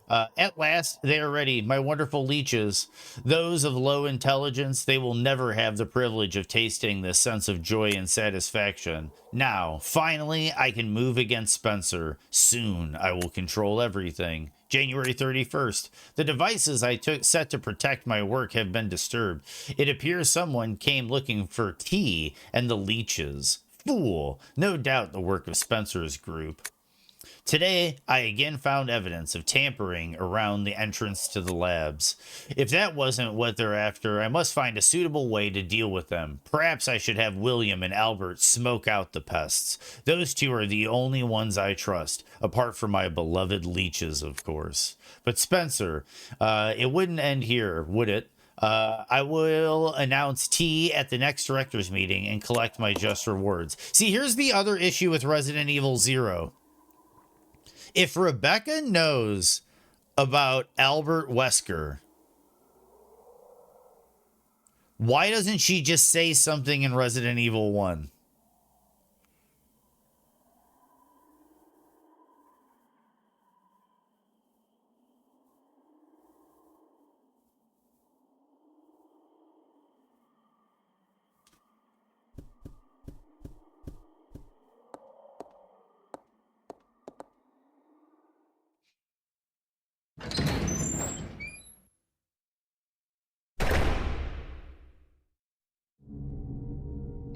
At last, they are ready, my wonderful leeches. Those of low intelligence, they will never have the privilege of tasting this sense of joy and satisfaction. Now, finally, I can move against Spencer. Soon, I will control everything. January 31st. The devices I set to protect my work have been disturbed. It appears someone came looking for tea and the leeches. Fool! No doubt the work of Spencer's group. Today, I again found evidence of tampering around the entrance to the labs. If that wasn't what they're after, I must find a suitable way to deal with them. Perhaps I should have William and Albert smoke out the pests. Those two are the only ones I trust, apart from my beloved leeches, of course. But Spencer, it wouldn't end here, would it? I will announce tea at the next director's meeting and collect my just rewards. See, here's the other issue with Resident Evil 0. If Rebecca knows about Albert Wesker, why doesn't she just say something in Resident Evil 1?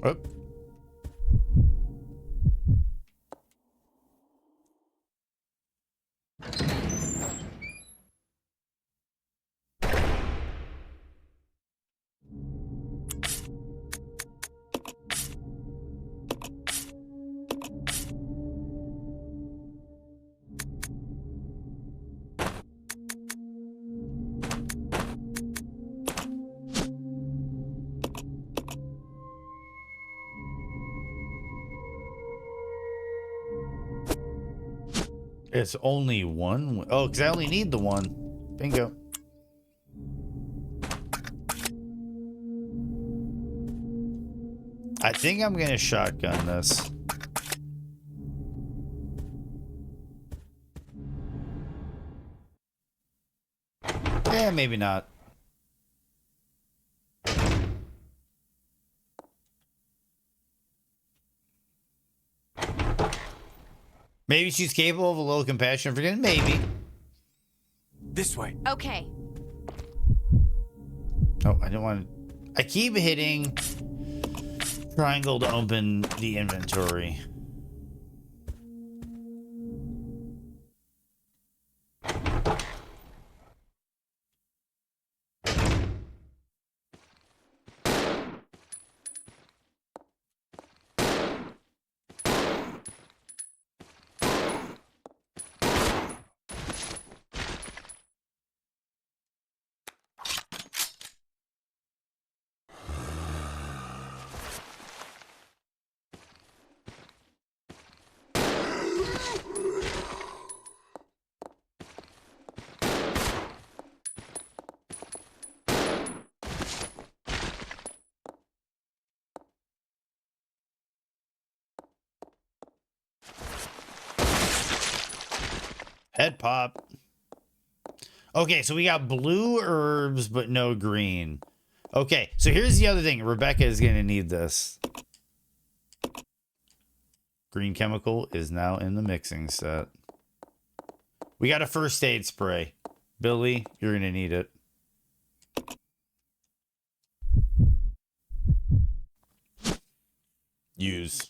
Oh. It's only one. Oh, because I only need the one. Bingo. I think I'm going to shotgun this. Yeah, maybe not. Maybe she's capable of a little compassion for him. Maybe. This way. Okay. Oh, I don't want to. I keep hitting triangle to open the inventory. Head pop. Okay, so we got blue herbs, but no green. Okay, so here's the other thing. Rebecca is going to need this. Green chemical is now in the mixing set. We got a first aid spray. Billy, you're going to need it. Use.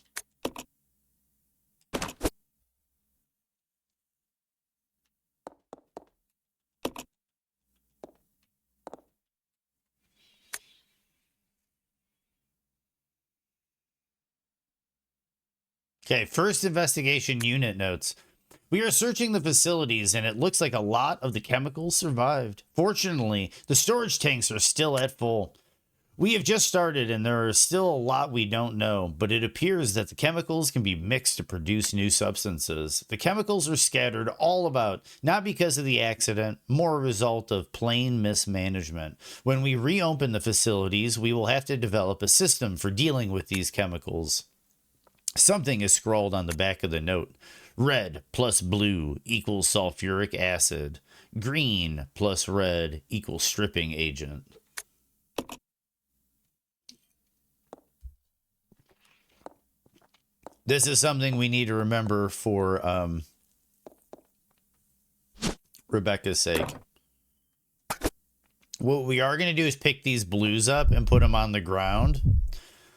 Okay, first investigation unit notes. We are searching the facilities and it looks like a lot of the chemicals survived. Fortunately, the storage tanks are still at full. We have just started and there is still a lot we don't know, but it appears that the chemicals can be mixed to produce new substances. The chemicals are scattered all about, not because of the accident, more a result of plain mismanagement. When we reopen the facilities, we will have to develop a system for dealing with these chemicals. Something is scrawled on the back of the note. Red plus blue equals sulfuric acid. Green plus red equals stripping agent. This is something we need to remember for Rebecca's sake. What we are going to do is pick these blues up and put them on the ground.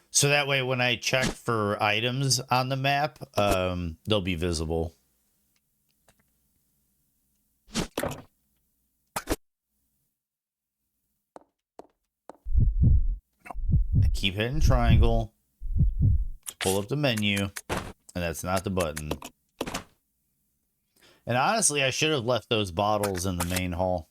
So that way, when I check for items on the map, they'll be visible. I keep hitting triangle to pull up the menu, and that's not the button. And honestly, I should have left those bottles in the main hall.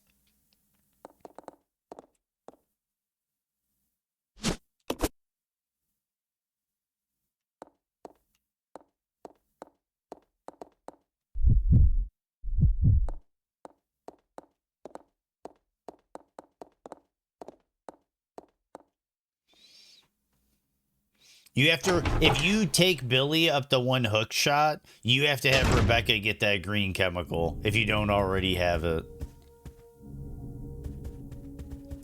You have to, if you take Billy up the one hook shot, you have to have Rebecca get that green chemical if you don't already have it.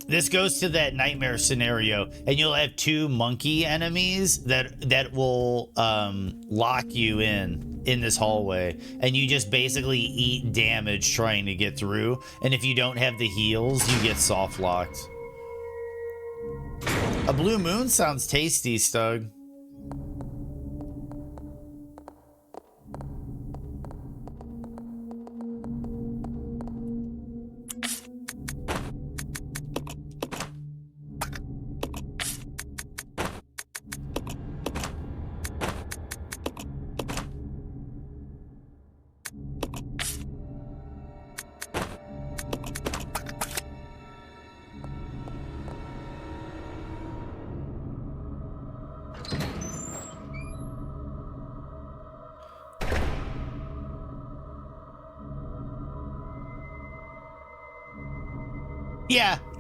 This goes to that nightmare scenario, and you'll have two monkey enemies that will lock you in this hallway, and you just basically eat damage trying to get through. And if you don't have the heals, you get soft locked. A blue moon sounds tasty, Stug.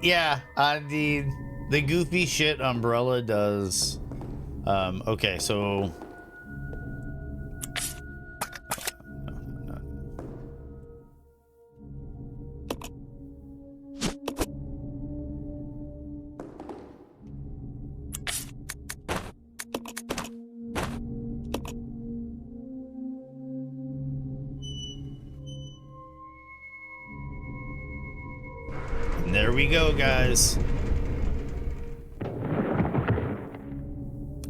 Yeah, the goofy shit Umbrella does. Okay, so there we go, guys.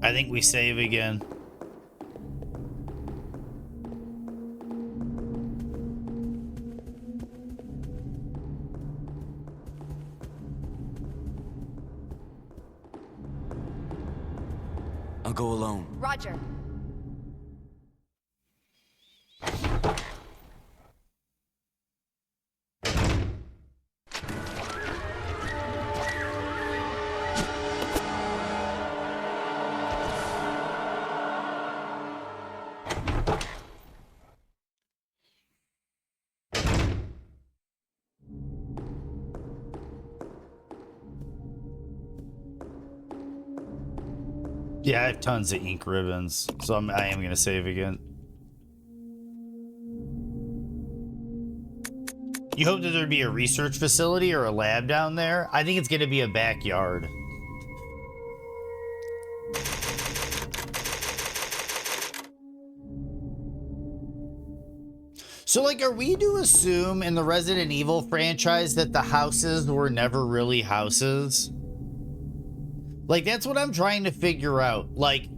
I think we save again. I'll go alone. Roger. Yeah, I have tons of ink ribbons, so I am gonna save again. You hope that there'd be a research facility or a lab down there? I think it's gonna be a backyard. So, like, are we to assume in the Resident Evil franchise that the houses were never really houses? Like, that's what I'm trying to figure out. Like,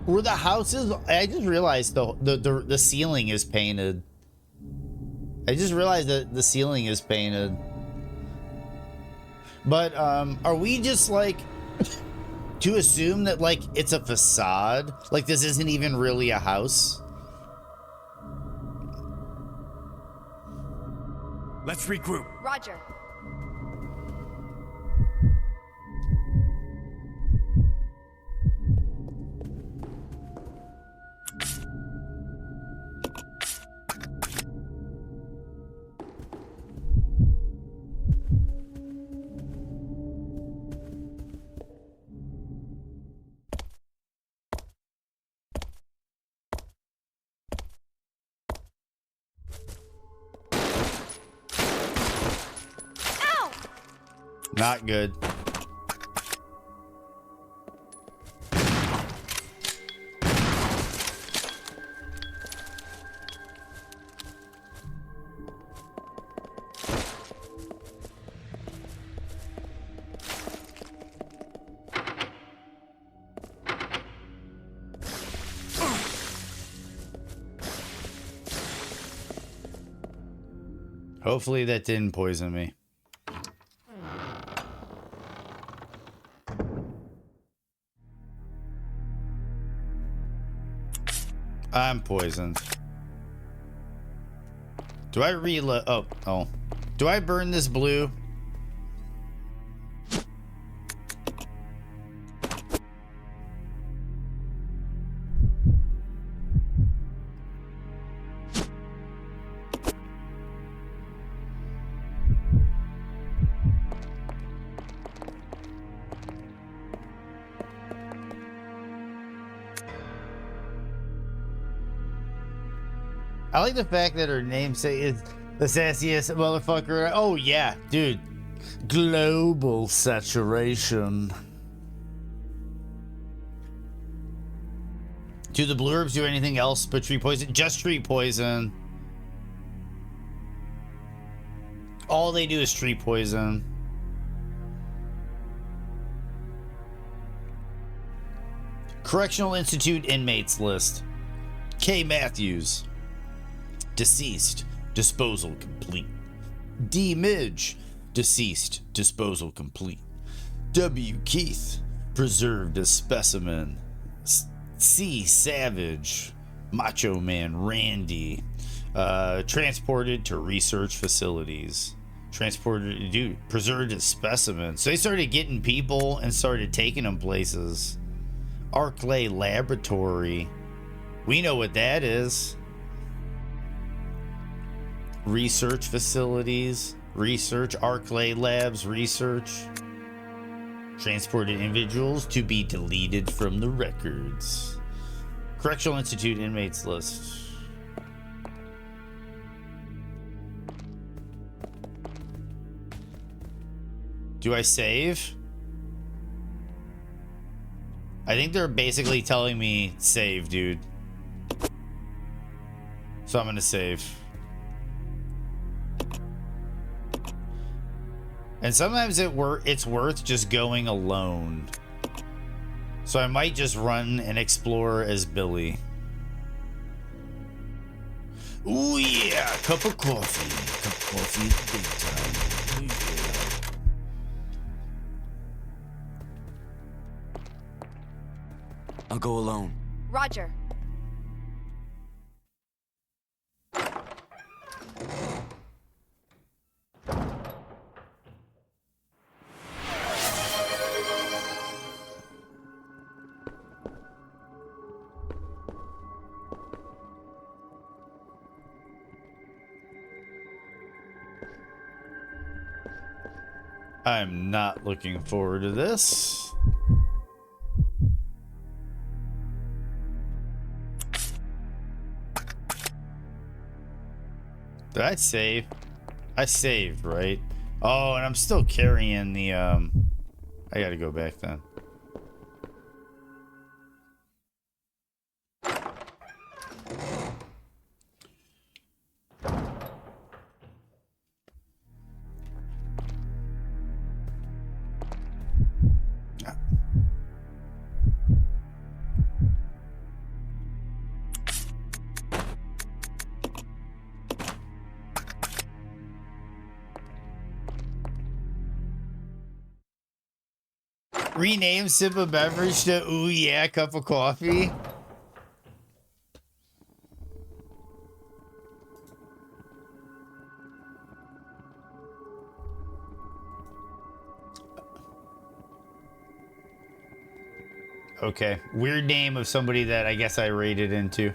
were the houses... I just realized the ceiling is painted. I just realized that the ceiling is painted. But, are we just, like... to assume that, like, it's a facade? Like, this isn't even really a house? Let's regroup. Roger. Not good. Hopefully that didn't poison me. I'm poisoned. Do I reload? Oh. Do I burn this blue? I like the fact that her namesake is the sassiest motherfucker. Oh yeah, dude. Global saturation. Do the blue herbs do anything else but tree poison? Just tree poison. All they do is tree poison. Correctional Institute inmates list. K. Matthews. Deceased. Disposal complete. D. Midge. Deceased. Disposal complete. W. Keith. Preserved as specimen. C. Savage. Macho Man Randy. Transported to research facilities. Transported, dude, preserved as specimen. So they started getting people and started taking them places. Arclay Laboratory. We know what that is. Research facilities. Research. Arclay Labs. Research. Transported individuals to be deleted from the records. Correctional Institute inmates list. Do I save? I think they're basically telling me save, dude. So I'm gonna save. And sometimes it's worth just going alone. So I might just run and explore as Billy. Ooh yeah, cup of coffee. Cup of coffee is big time. Ooh, yeah. I'll go alone. Roger. I'm not looking forward to this. Did I save? I saved, right? Oh, and I'm still carrying the, I gotta go back then. Rename sip of beverage to ooh yeah cup of coffee. Okay, weird name of somebody that I guess I raided into.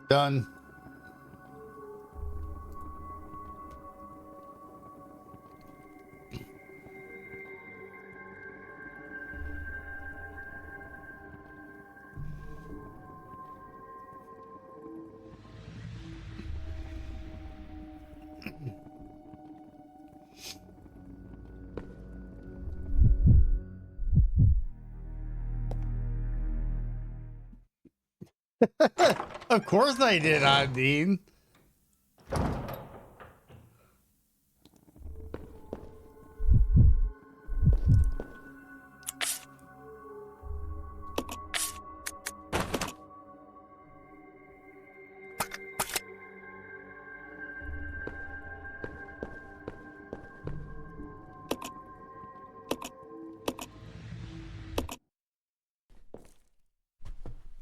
Done. Of course I did, Dean.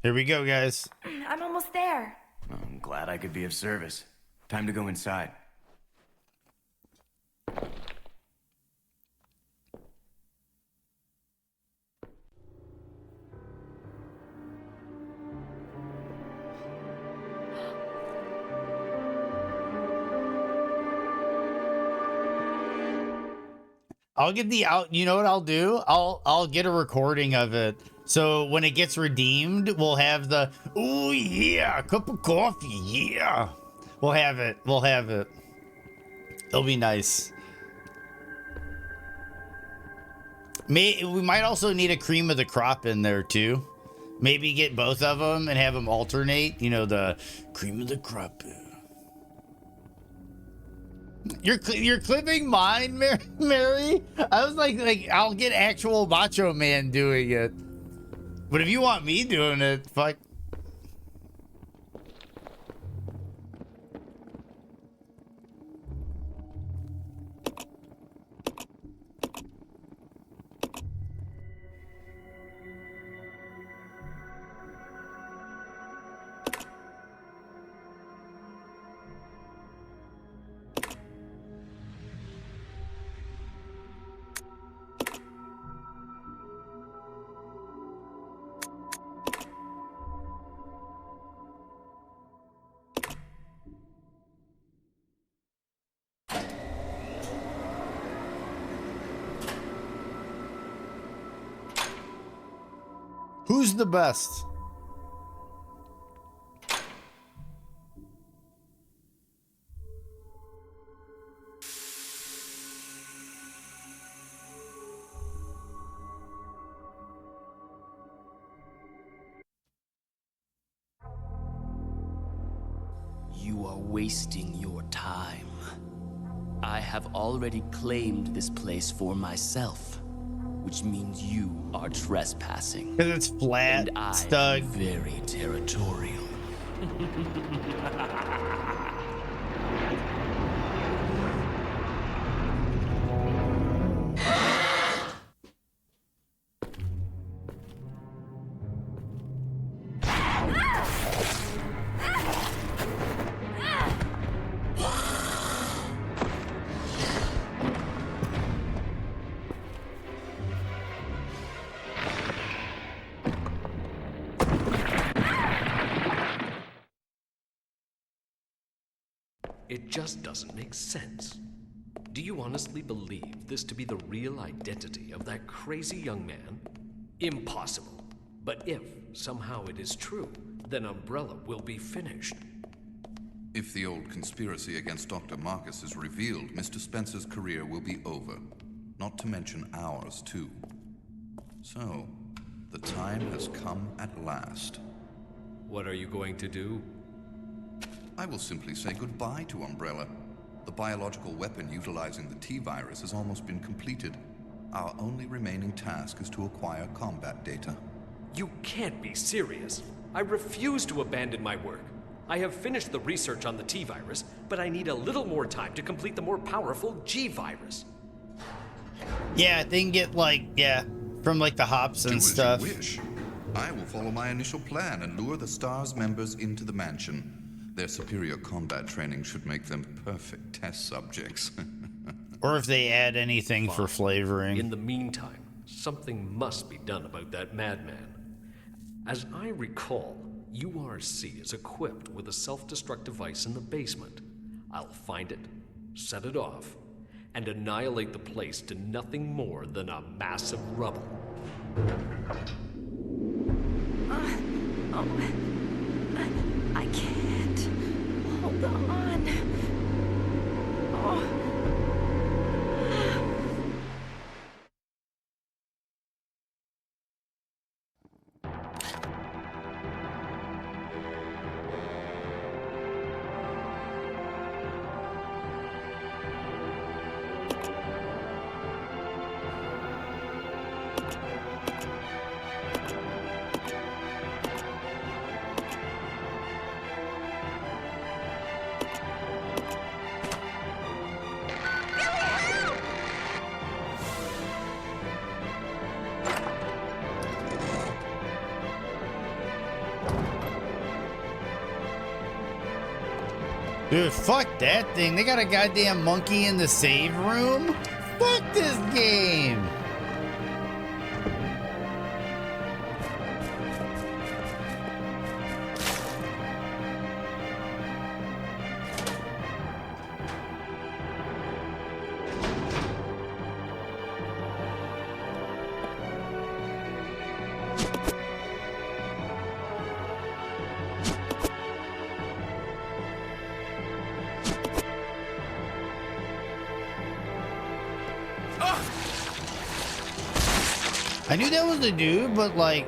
Here we go, guys. I'm almost there. I'm glad I could be of service. Time to go inside. I'll get the out. You know what I'll do? I'll get a recording of it. So when it gets redeemed, we'll have the ooh yeah cup of coffee. Yeah, we'll have it. We'll have it. It'll be nice. We might also need a cream of the crop in there too. Maybe get both of them and have them alternate. You know, the cream of the crop. You're clipping mine, Mary? I was like I'll get actual Macho Man doing it. But if you want me doing it, fuck. Who's the best? You are wasting your time. I have already claimed this place for myself, which means you are trespassing. Because it's flat, And I Stug. am very territorial. It just doesn't make sense. Do you honestly believe this to be the real identity of that crazy young man? Impossible. But if somehow it is true, then Umbrella will be finished. If the old conspiracy against Dr. Marcus is revealed, Mr. Spencer's career will be over. Not to mention ours, too. So, the time has come at last. What are you going to do? I will simply say goodbye to Umbrella. The biological weapon utilizing the T-virus has almost been completed. Our only remaining task is to acquire combat data. You can't be serious. I refuse to abandon my work. I have finished the research on the T-virus, but I need a little more time to complete the more powerful G-virus. Yeah, they can get from the hops and stuff. Do as you wish. I will follow my initial plan and lure the STARS members into the mansion. Their superior combat training should make them perfect test subjects. Or if they add anything for flavoring. In the meantime, something must be done about that madman. As I recall, URC is equipped with a self-destruct device in the basement. I'll find it, set it off, and annihilate the place to nothing more than a mass of rubble. I can't. Hold on. Oh. Dude, fuck that thing. They got a goddamn monkey in the save room? Fuck this game. I knew that was a dude, but like...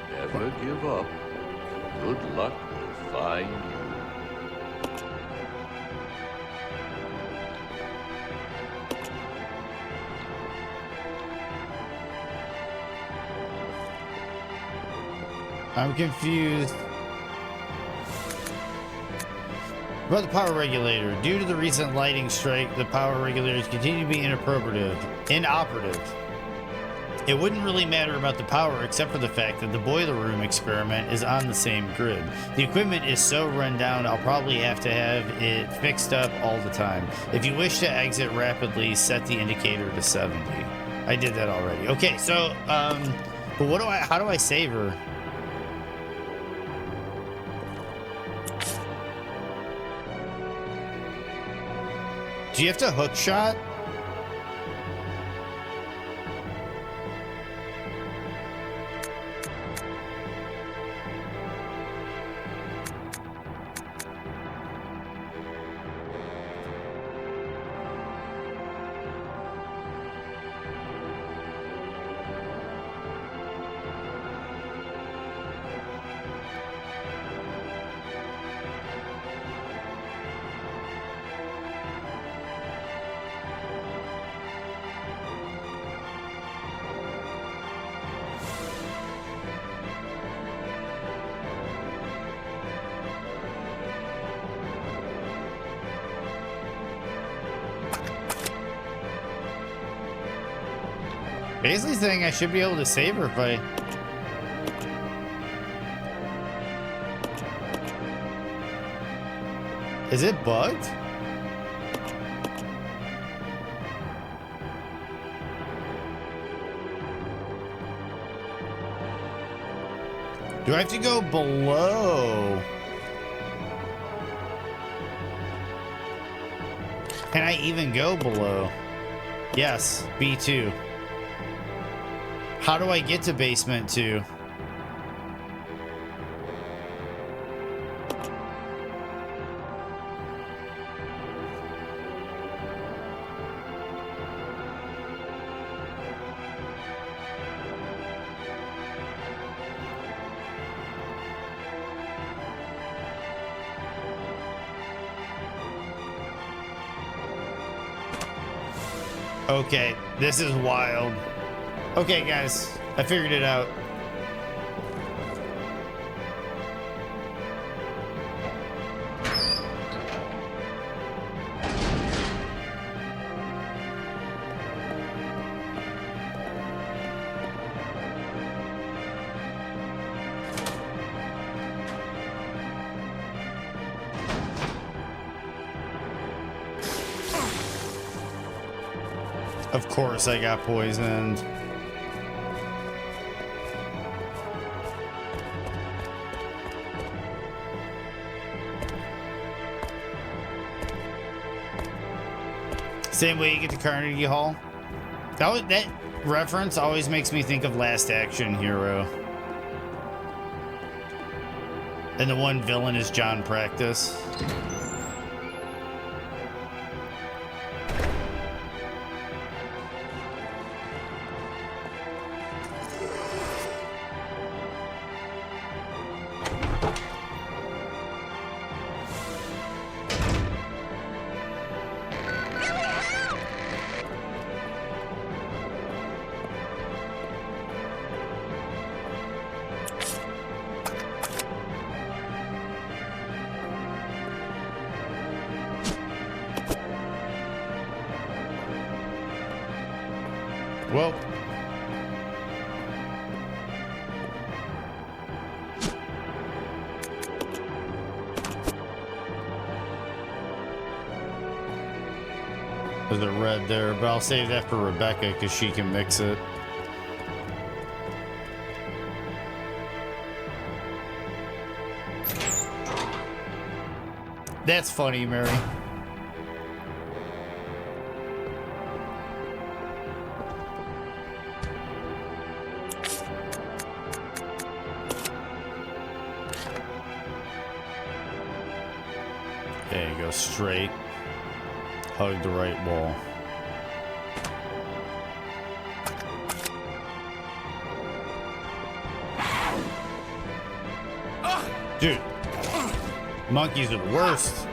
Never give up. Good luck will find you. I'm confused about the power regulator. Due to the recent lighting strike, the power regulators continue to be inoperative. It wouldn't really matter about the power except for the fact that the boiler room experiment is on the same grid. The equipment is so run down, I'll probably have to have it fixed up all the time. If you wish to exit rapidly, set the indicator to 70. I did that already. Okay, so, but how do I save her? Do you have to hook shot? Basically saying I should be able to save her if I... Is it bugged? Do I have to go below? Can I even go below? Yes, B2. How do I get to basement 2? Okay, this is wild. Okay, guys, I figured it out. Of course I got poisoned. Same way you get to Carnegie Hall. That reference always makes me think of Last Action Hero. And the one villain is John Practice. Well, there's a red there, but I'll save that for Rebecca because she can mix it. That's funny, Mary. There you go, straight. Hug the right wall. Dude, monkeys are the worst.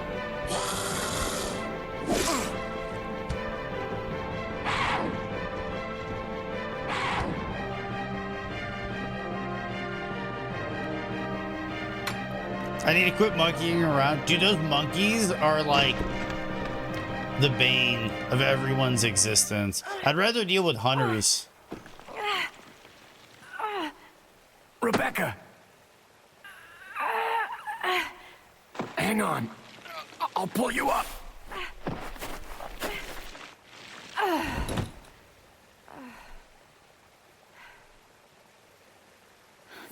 I need to quit monkeying around. Dude, those monkeys are like the bane of everyone's existence. I'd rather deal with hunters. Rebecca! Hang on. I'll pull you up.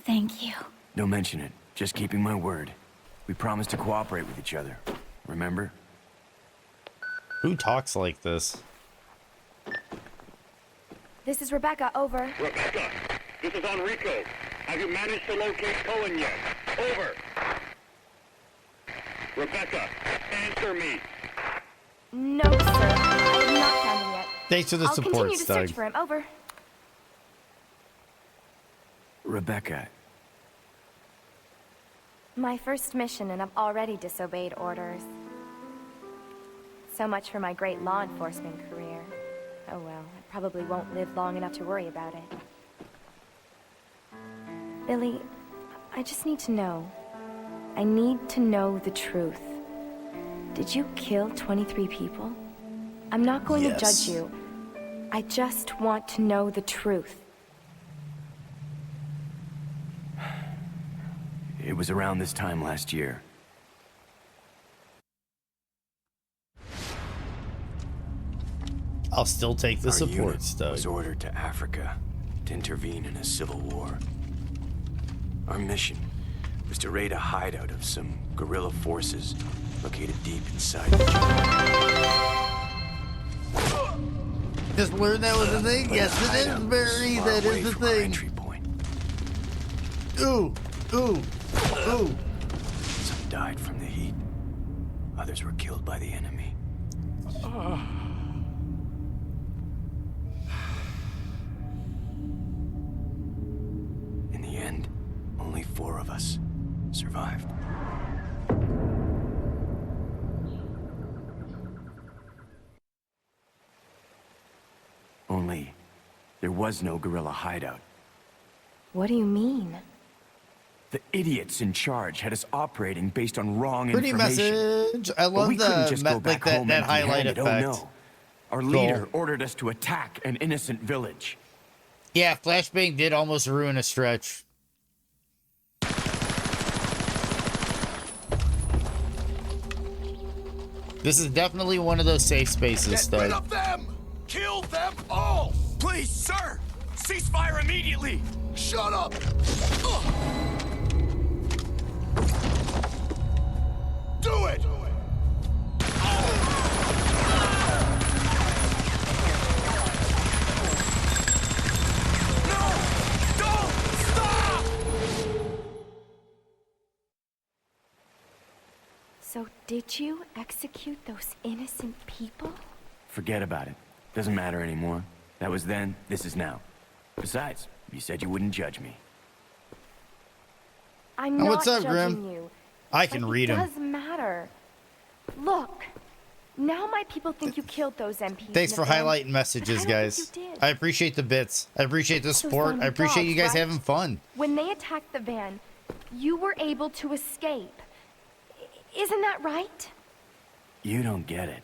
Thank you. Don't mention it. Just keeping my word. We promised to cooperate with each other. Remember? Who talks like this? This is Rebecca, over. Rebecca, this is Enrico. Have you managed to locate Cohen yet? Over. Rebecca, answer me. No, sir. I have not found him yet. Thanks for the I'll support, continue to Stug. search for him. Over. Rebecca, My first mission, and I've already disobeyed orders. So much for my great law enforcement career. Oh well, I probably won't live long enough to worry about it. Billy, I just need to know. I need to know the truth. Did you kill 23 people? I'm not going to judge you. I just want to know the truth. it was around this time last year. I'll still take the Our support, unit Stug. was ordered to Africa to intervene in a civil war. Our mission was to raid a hideout of some guerrilla forces located deep inside the jungle. Just learned that was the thing? Yes, it is, Barry. That is the thing. Entry point. Ooh, ooh, ooh. Some died from the heat. Others were killed by the enemy. In the end, only 4 of us survived. Only, there was no guerrilla hideout. What do you mean? The idiots in charge had us operating based on wrong Pretty information. message. I But love we couldn't just go like back that, home that highlight empty-handed. effect. Oh no. Our leader ordered us to attack an innocent village. Yeah, flashbang did almost ruin a stretch. This is definitely one of those safe spaces, Get rid Stug. of them! Kill them all! Please, sir! Ceasefire immediately! Shut up! Do it! So did you execute those innocent people? Forget about it. Doesn't matter anymore. That was then, this is now. Besides, you said you wouldn't judge me. I'm Oh, not what's up, judging Grim? you. I can read It him. does matter. Look, now my people think you killed those MPs. Thanks for in the van, highlighting messages, but I don't guys. think you did. I appreciate the bits. I appreciate the So support. some I appreciate you guys dogs, right? having fun. When they attacked the van, you were able to escape. Isn't that right? You don't get it.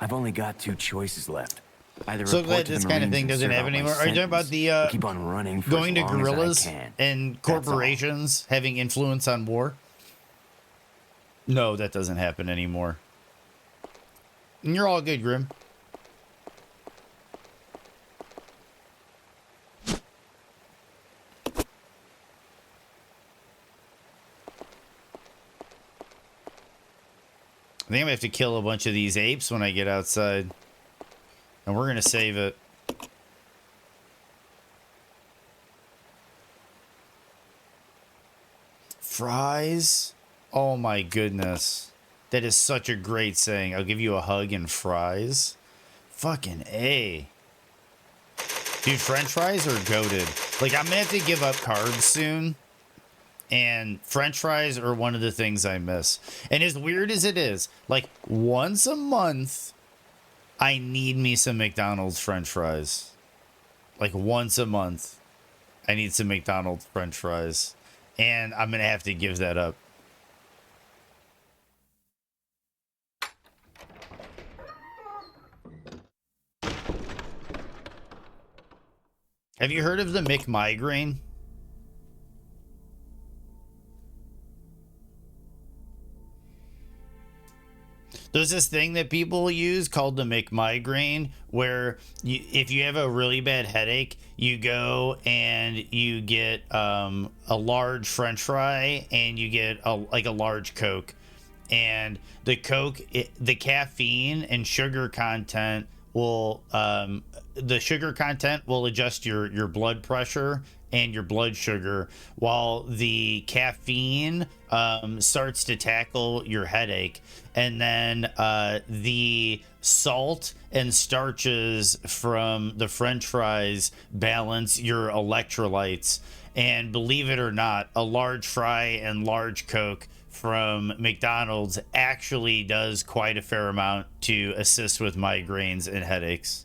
I've only got 2 choices left. Either So report glad to this the kind of Marines thing and doesn't serve have out my anymore. Are you talking about sentence, the or keep on running for going to as long guerrillas as I can. and That's all. corporations having influence on war? No, that doesn't happen anymore. And you're all good, Grim. I think I'm gonna have to kill a bunch of these apes when I get outside. And we're gonna save it. Fries? Oh my goodness. That is such a great saying. I'll give you a hug and fries. Fucking A. Dude, French fries are goated. Like, I'm gonna have to give up carbs soon. And French fries are one of the things I miss. And as weird as it is, like, once a month, I need me some McDonald's French fries. Like, once a month, I need some McDonald's French fries. And I'm gonna have to give that up. Have you heard of the McMigraine? There's this thing that people use called the McMigraine, where if you have a really bad headache, you go and you get a large French fry and you get a large Coke, and the Coke, the caffeine and sugar content will adjust your blood pressure and your blood sugar, while the caffeine starts to tackle your headache. And then the salt and starches from the French fries balance your electrolytes. And believe it or not, a large fry and large Coke from McDonald's actually does quite a fair amount to assist with migraines and headaches.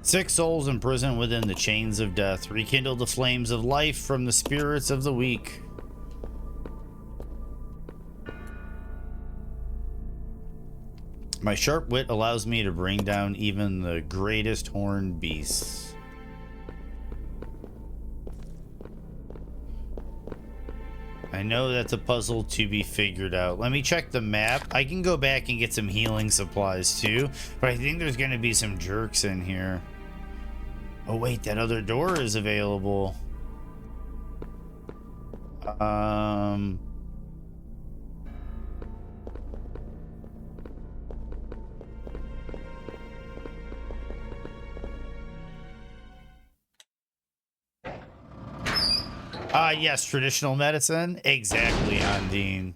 Six souls imprisoned within the chains of death. Rekindle the flames of life from the spirits of the weak. My sharp wit allows me to bring down even the greatest horned beasts. I know that's a puzzle to be figured out. Let me check the map. I can go back and get some healing supplies too, but I think there's going to be some jerks in here. Oh wait, that other door is available. Yes, traditional medicine. Exactly, Undine.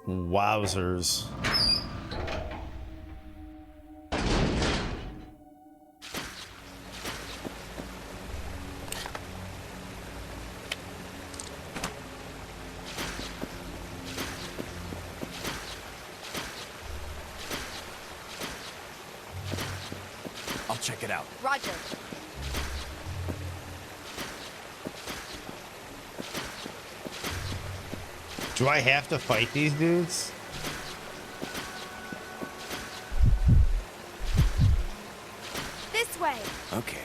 Wowzers. I'll check it out. Roger. Do I have to fight these dudes? This way. Okay.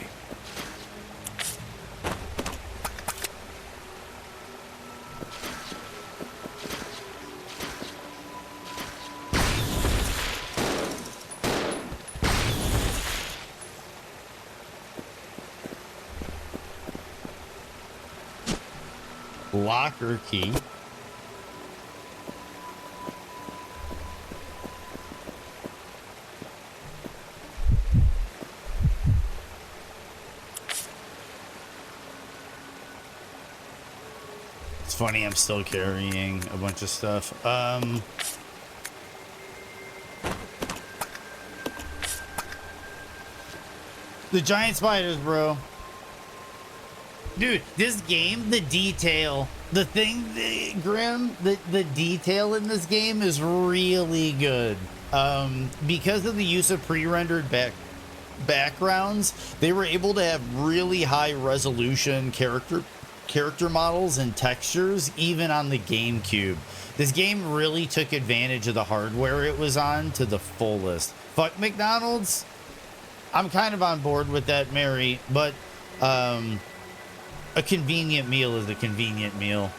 Locker key. It's funny, I'm still carrying a bunch of stuff. The giant spiders, bro. Dude, this game, the detail, the detail in this game is really good. Because of the use of pre-rendered backgrounds, they were able to have really high resolution character models and textures, even on the GameCube. This game really took advantage of the hardware it was on to the fullest. Fuck McDonald's. I'm kind of on board with that, Mary, but A convenient meal is a convenient meal.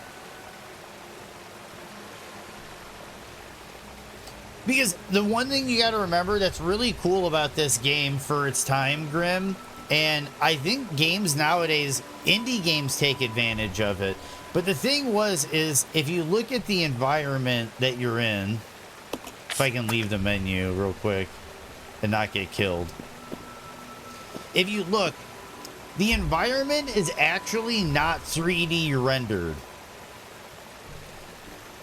Because the one thing you got to remember that's really cool about this game for its time, Grim, and I think games nowadays, indie games take advantage of it. But the thing is if you look at the environment that you're in, if I can leave the menu real quick and not get killed. If you look, the environment is actually not 3D rendered.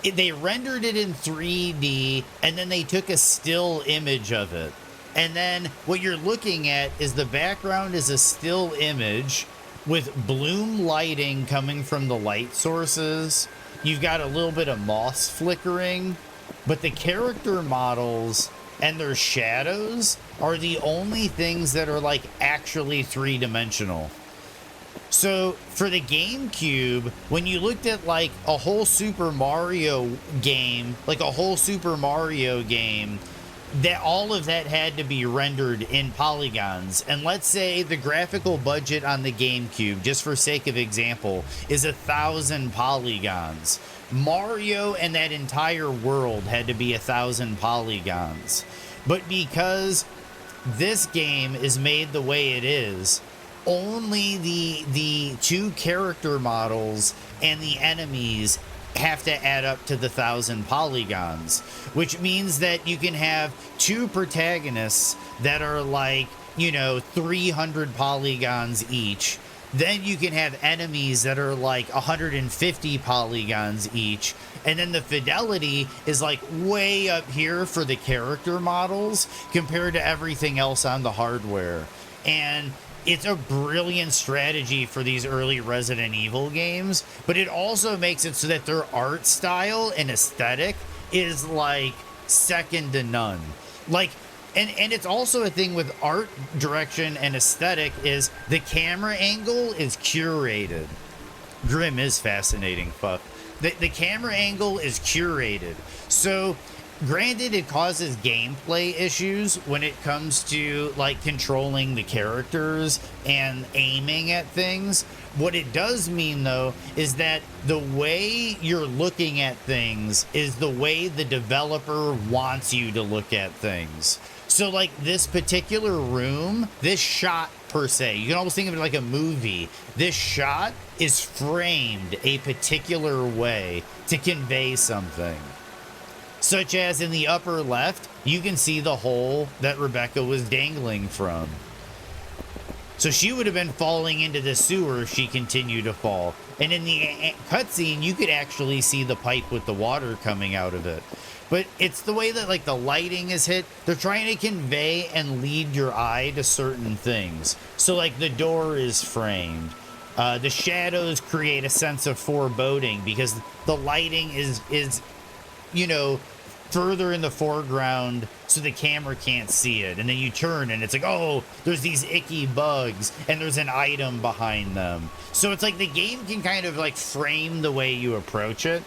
They rendered it in 3D and then they took a still image of it. And then what you're looking at is the background is a still image with bloom lighting coming from the light sources. You've got a little bit of moss flickering, but the character models and their shadows are the only things that are like actually three-dimensional. So for the GameCube, when you looked at like a whole Super Mario game, that all of that had to be rendered in polygons. And let's say the graphical budget on the GameCube, just for sake of example, is 1,000 polygons. Mario and that entire world had to be 1,000 polygons. But because this game is made the way it is, only the two character models and the enemies have to add up to the 1,000 polygons, which means that you can have two protagonists that are like, 300 polygons each. Then you can have enemies that are like 150 polygons each. And then the fidelity is like way up here for the character models compared to everything else on the hardware. And it's a brilliant strategy for these early Resident Evil games, but it also makes it so that their art style and aesthetic is like second to none. Like, and it's also a thing with art direction and aesthetic is the camera angle is curated. Grim is fascinating, fuck. The camera angle is curated. So granted, it causes gameplay issues when it comes to like controlling the characters and aiming at things. What it does mean though is that the way you're looking at things is the way the developer wants you to look at things. So like this particular room, this shot per se, you can almost think of it like a movie. This shot is framed a particular way to convey something. Such as in the upper left, you can see the hole that Rebecca was dangling from. So she would have been falling into the sewer if she continued to fall. And in the cutscene, you could actually see the pipe with the water coming out of it. But it's the way that like the lighting is hit. They're trying to convey and lead your eye to certain things. So like the door is framed. The shadows create a sense of foreboding because the lighting is further in the foreground so the camera can't see it. And then you turn and it's like, oh, there's these icky bugs and there's an item behind them. So it's like the game can kind of like frame the way you approach it.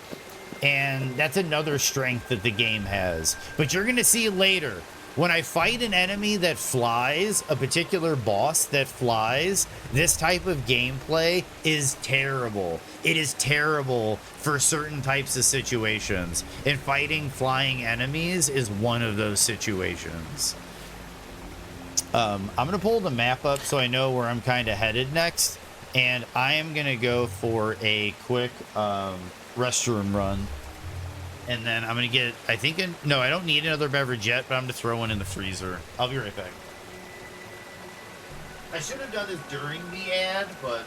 And that's another strength that the game has. But you're going to see later, when I fight an enemy that flies, a particular boss that flies, this type of gameplay is terrible. It is terrible for certain types of situations. And fighting flying enemies is one of those situations. I'm going to pull the map up so I know where I'm kind of headed next. And I am going to go for a quick restroom run. And then I'm going to get, no, I don't need another beverage yet, but I'm going to throw one in the freezer. I'll be right back. I should have done this during the ad, but...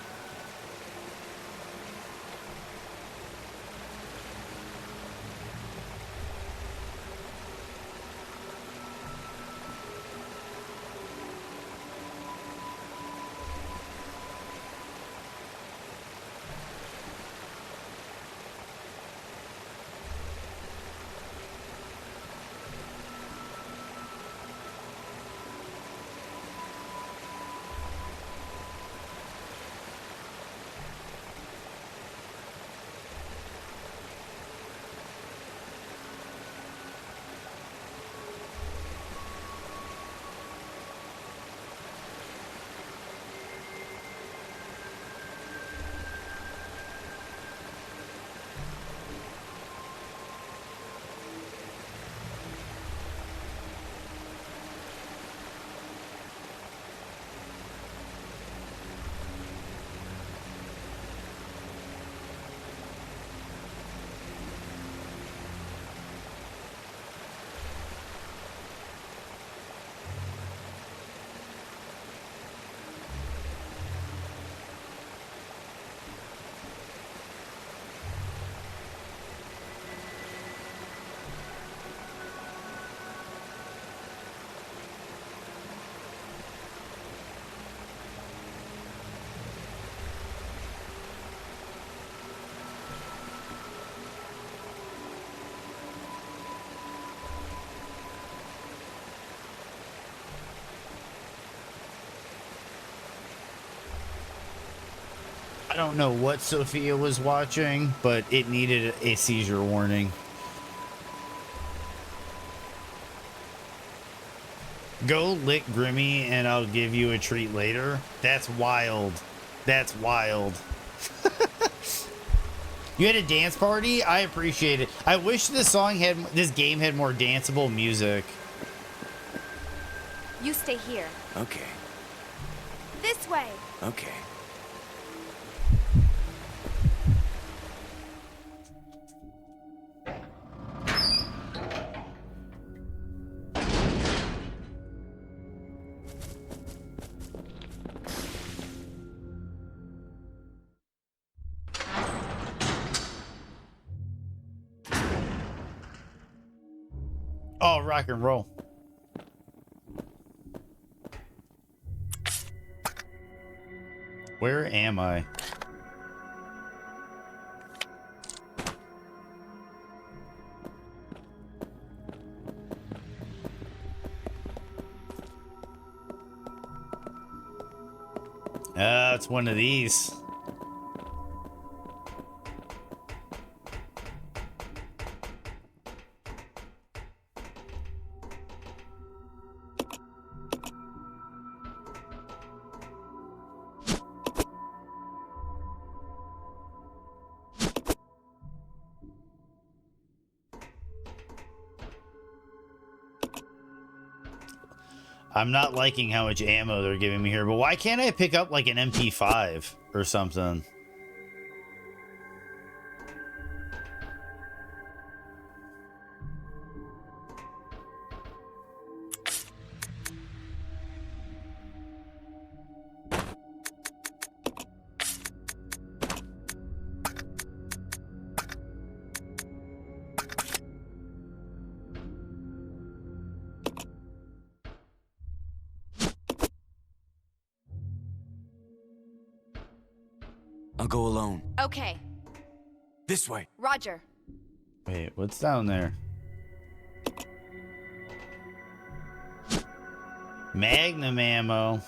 I don't know what Sophia was watching, but it needed a seizure warning. Go lick Grimmy and I'll give you a treat later. That's wild. That's wild. You had a dance party? I appreciate it. I wish this game had more danceable music. You stay here. Okay. This way. Okay. Oh, rock and roll. Where am I? It's one of these. I'm not liking how much ammo they're giving me here, but why can't I pick up like an MP5 or something? I'll go alone. Okay. This way. Roger. Wait, what's down there? Magnum ammo.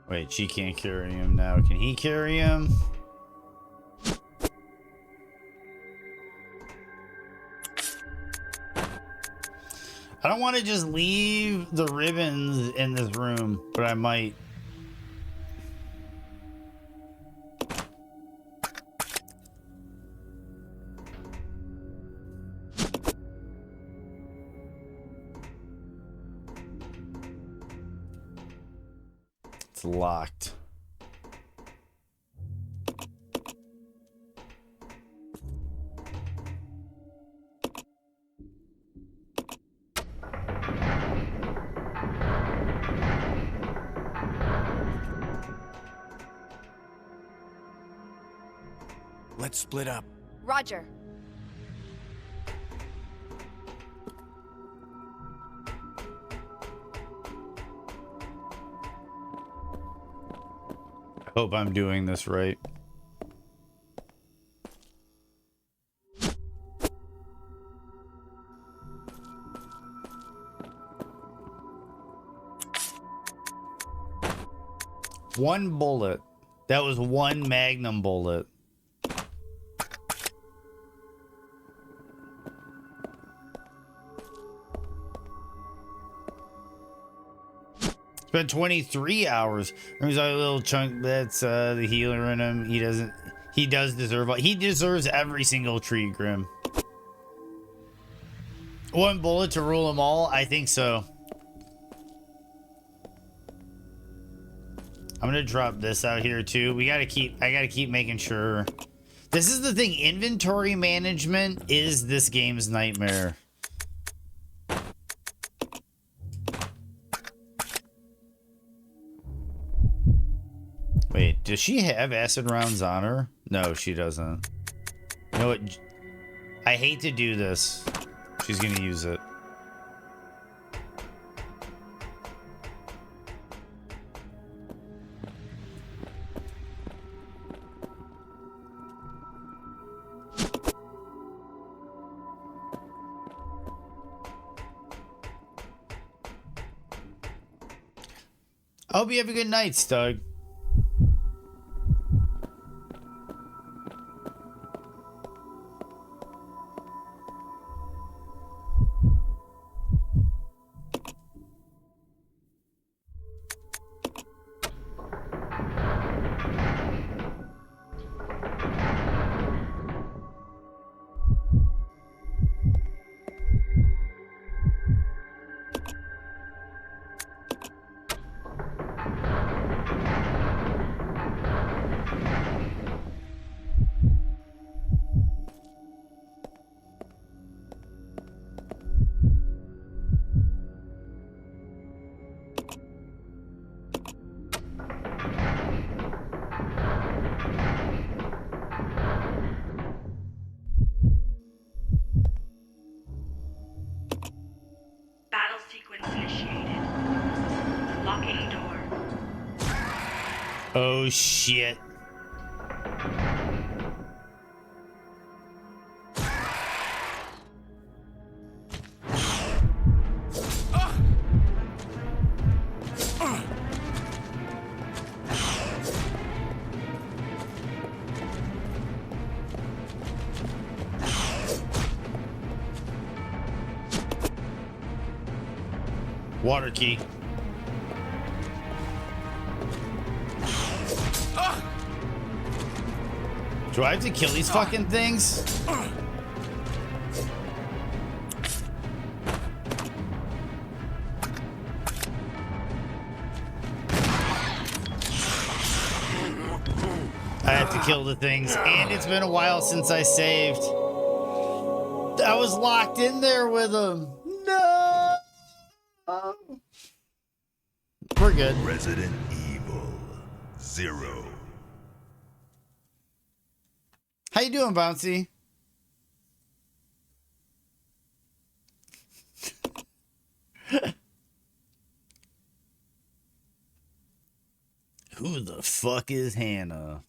Wait, she can't carry him now. Can he carry him? I don't want to just leave the ribbons in this room, but I might. It's locked. Let's split up. Roger. I hope I'm doing this right. One bullet. That was one magnum bullet. It's been 23 hours. There's a little chunk that's the healer in him. He deserves every single treat, Grim. One bullet to rule them all? I think so. I'm gonna drop this out here too. I gotta keep making sure. This is the thing, inventory management is this game's nightmare. Wait, does she have acid rounds on her? No, she doesn't. You know what? I hate to do this. She's gonna use it. I hope you have a good night, Stug. Battle sequence initiated. Locking door. Oh shit. Water key. Do I have to kill these fucking things? I have to kill the things, and it's been a while since I saved. I was locked in there with them. No! We're good. Resident Evil 0. How you doing, Bouncy? Who the fuck is Hannah?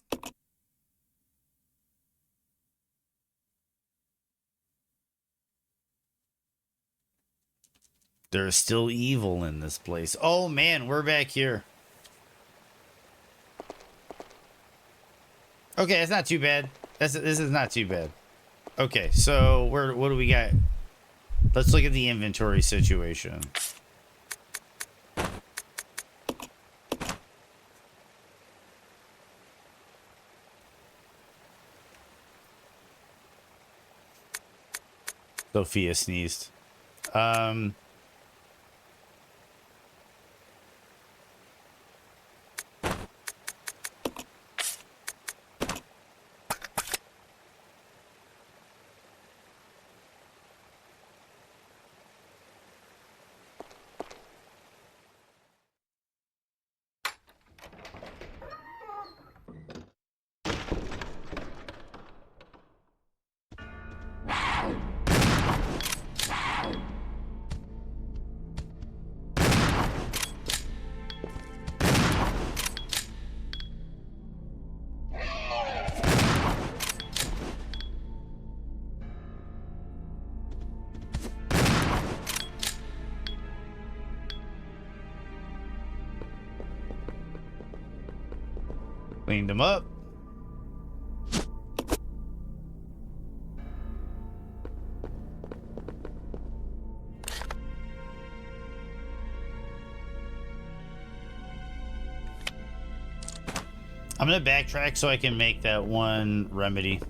There's still evil in this place. Oh man, we're back here. Okay, that's not too bad. This is not too bad. Okay, so what do we got? Let's look at the inventory situation. Sophia sneezed. Cleaned them up. I'm gonna backtrack so I can make that one remedy.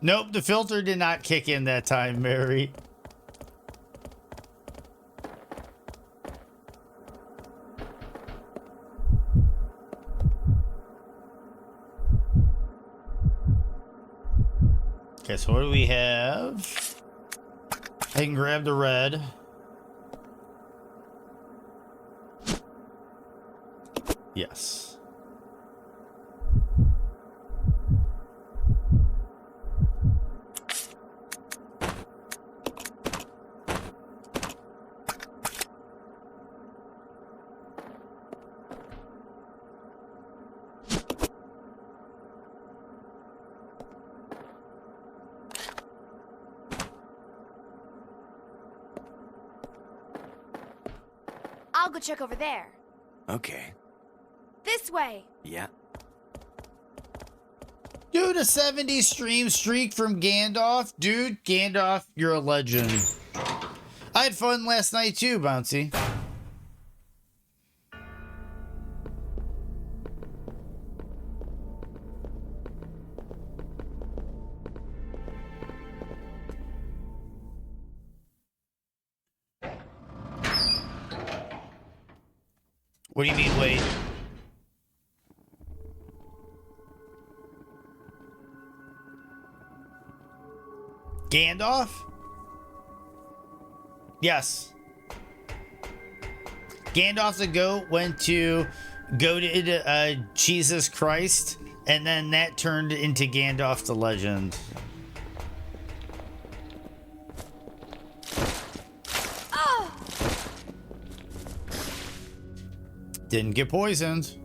Nope, the filter did not kick in that time, Mary. Okay, so what do we have? I can grab the red. Yes. I'll go check over there. Okay. This way. Yeah. Dude, a 70 stream streak from Gandalf. Dude, Gandalf, you're a legend. I had fun last night too, Bouncy. What do you mean, wait? Gandalf? Yes. Gandalf the goat went to goated Jesus Christ, and then that turned into Gandalf the legend. Oh! Didn't get poisoned.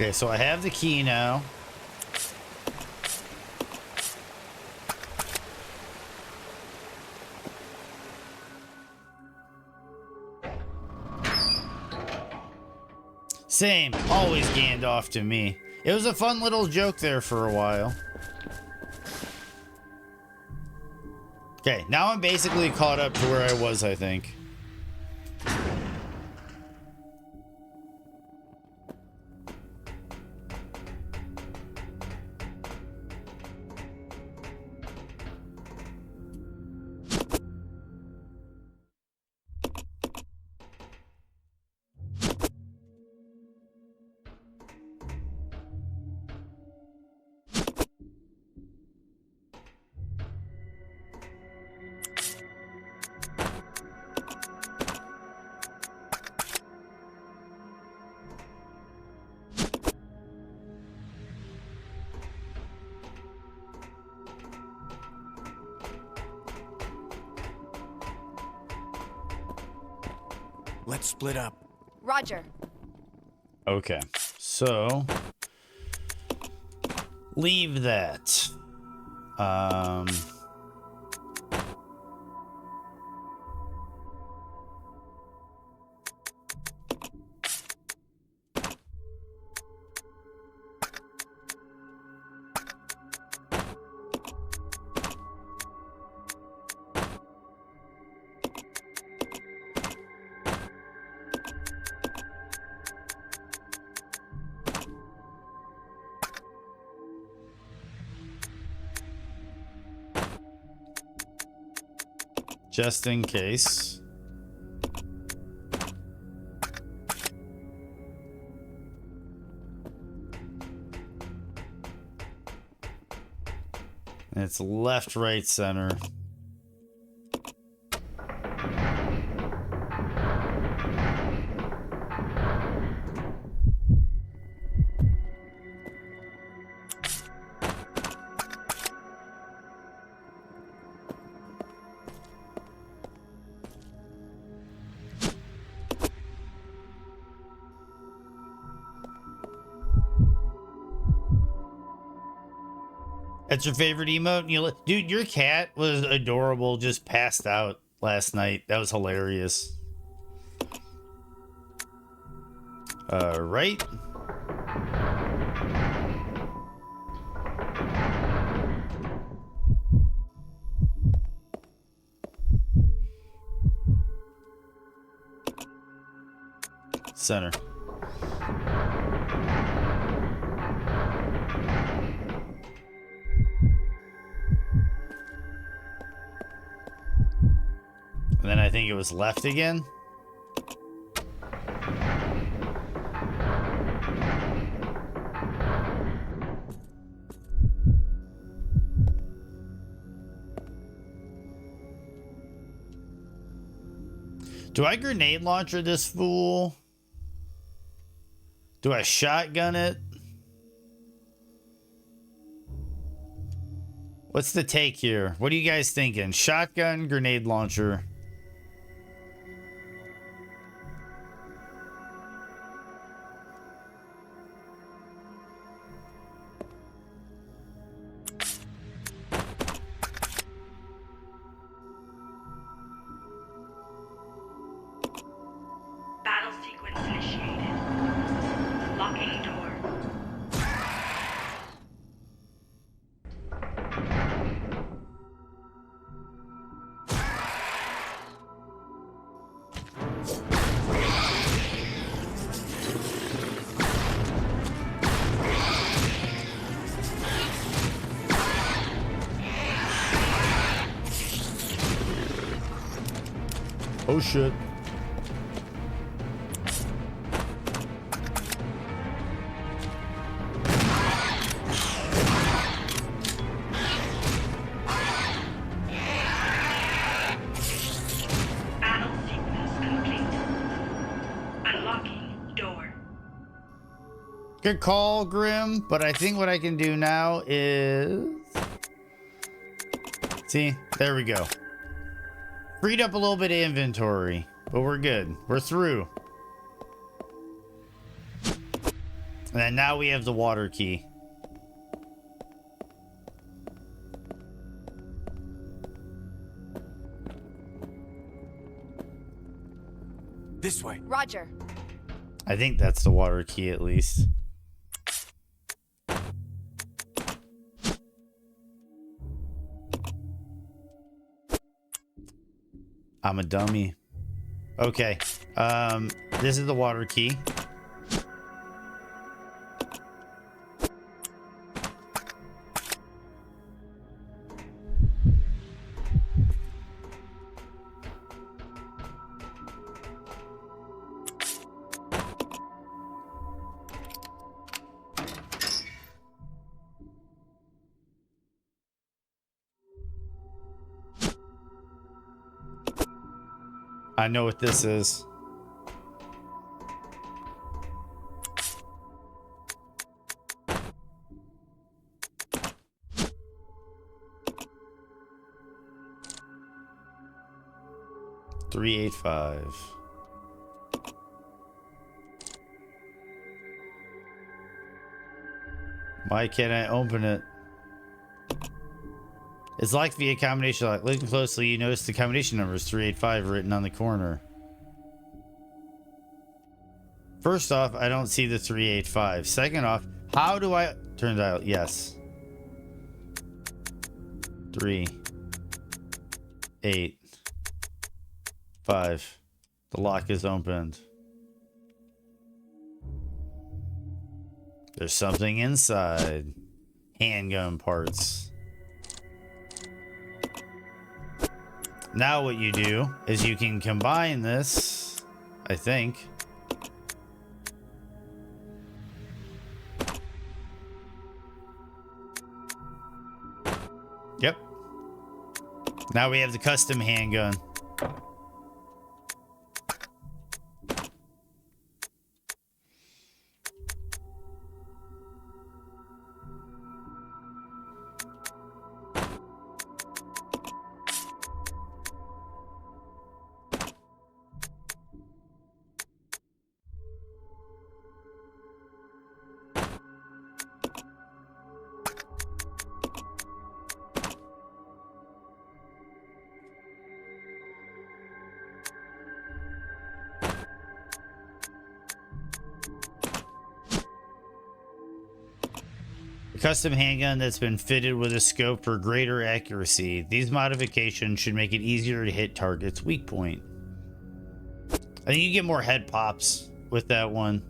Okay, so I have the key now. Same, always Gandalf to me. It was a fun little joke there for a while. Okay, now I'm basically caught up to where I was, I think. Let's split up. Roger. Okay, so leave that. Just in case. It's left, right, center. That's your favorite emote? Dude, your cat was adorable, just passed out last night. That was hilarious. Right? Center. And then I think it was left again. Do I grenade launcher this fool? Do I shotgun it? What's the take here? What are you guys thinking? Shotgun, grenade launcher. Battle sequence initiated. Locking door. Oh shit. Battle sequence complete. Unlocking door. Good call, Grim, but I think what I can do now is... See, there we go. Freed up a little bit of inventory, but we're good. We're through. And then now we have the water key. This way. Roger. I think that's the water key at least. I'm a dummy. Okay. This is the water key. I know what this is. $385. Why can't I open it? It's locked via combination lock. Looking closely, you notice the combination number is 385 written on the corner. First off, I don't see the 385. Second off, how do I turn dial? Yes. 3, 8, 5. The lock is opened. There's something inside. Handgun parts. Now what you do is you can combine this, I think. Yep. Now we have the custom handgun. custom handgun that's been fitted with a scope for greater accuracy. These modifications should make it easier to hit targets' weak point. I think you get more head pops with that one.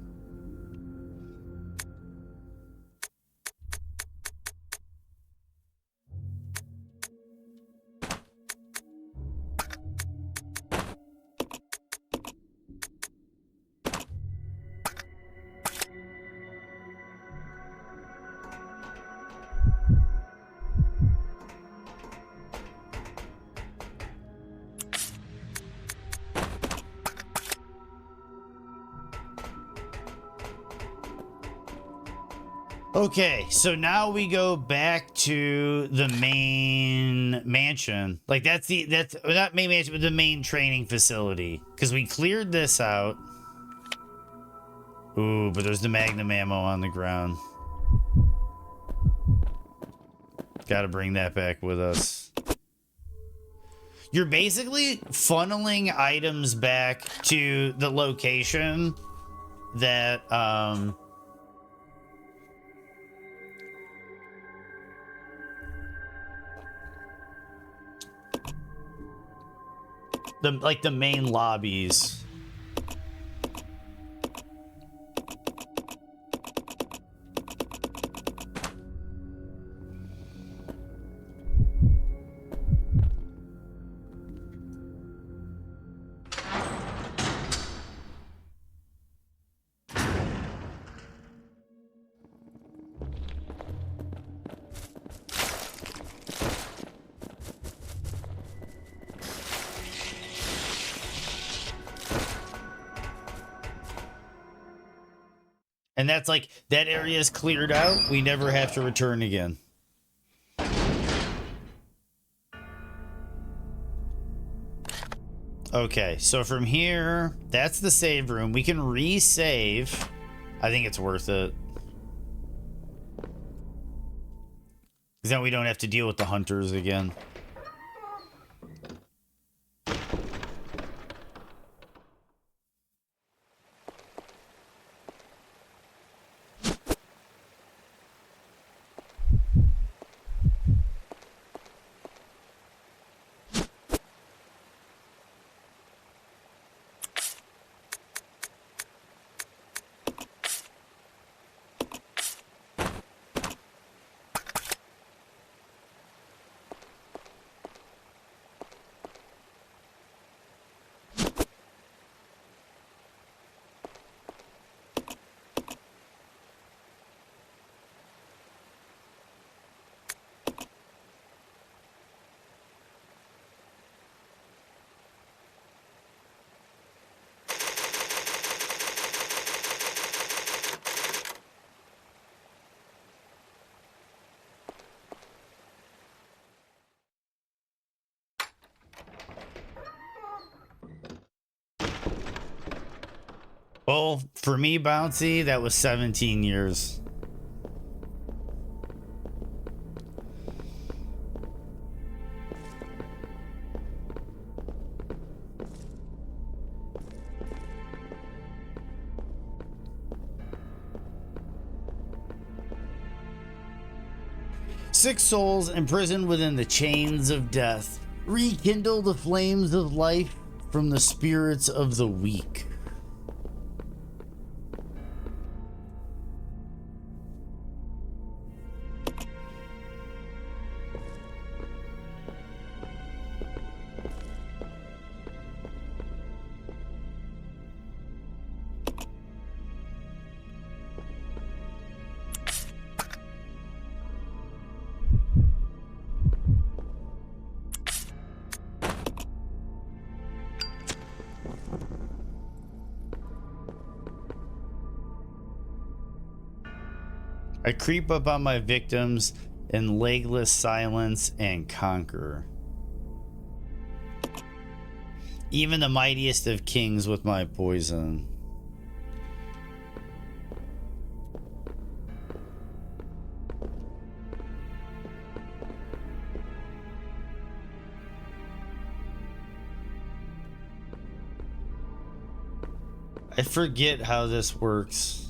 Okay, so now we go back to the main mansion. Like that's not main mansion, but the main training facility. Because we cleared this out. Ooh, but there's the magnum ammo on the ground. Gotta bring that back with us. You're basically funneling items back to the location that the main lobbies. And that's like, that area is cleared out. We never have to return again. Okay, so from here, that's the save room. We can re-save. I think it's worth it. Because then we don't have to deal with the hunters again. Well, for me, Bouncy, that was 17 years. Six souls imprisoned within the chains of death. Rekindle the flames of life from the spirits of the weak. I creep up on my victims in legless silence and conquer. Even the mightiest of kings with my poison. I forget how this works.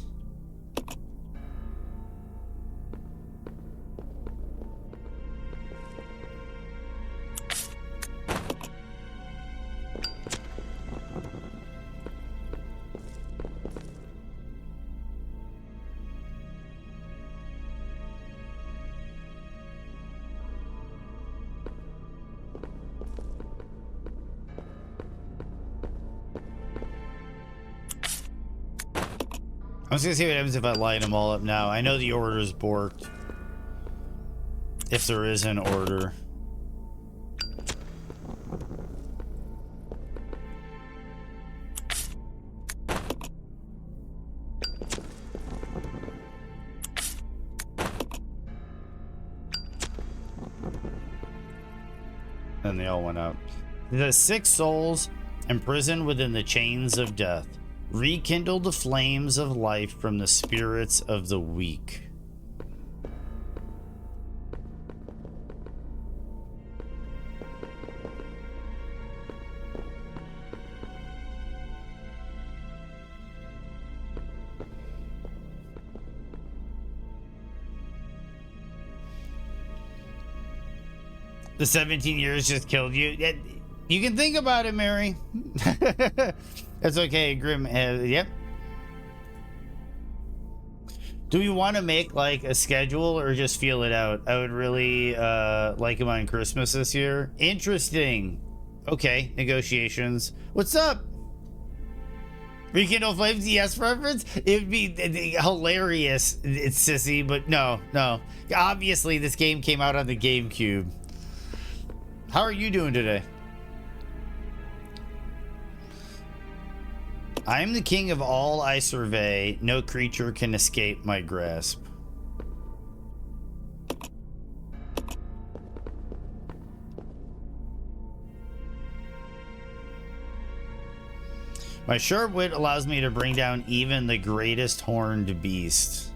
I'm just gonna see what happens if I line them all up now. I know the order's borked. If there is an order. And they all went up. The 6 souls imprisoned within the chains of death rekindle the flames of life from the spirits of the weak. The 17 years just killed you. You can think about it, Mary. That's okay, Grim. Yep. Do we want to make like a schedule or just feel it out? I would really like him on Christmas this year. Interesting. Okay, negotiations. What's up? Rekindle Flames, yes reference? It would be hilarious. It's sissy, but no. Obviously, this game came out on the GameCube. How are you doing today? I am the king of all I survey. No creature can escape my grasp. My sharp wit allows me to bring down even the greatest horned beast.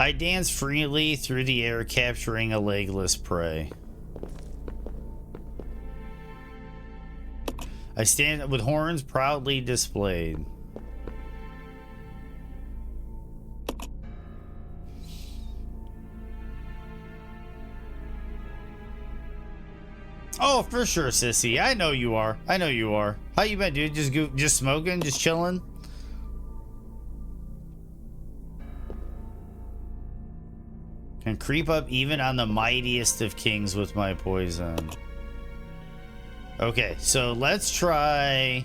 I dance freely through the air, capturing a legless prey. I stand with horns proudly displayed. Oh, for sure, sissy. I know you are. I know you are. How you been, dude? Just smoking, just chilling. Can creep up even on the mightiest of kings with my poison. Okay, so let's try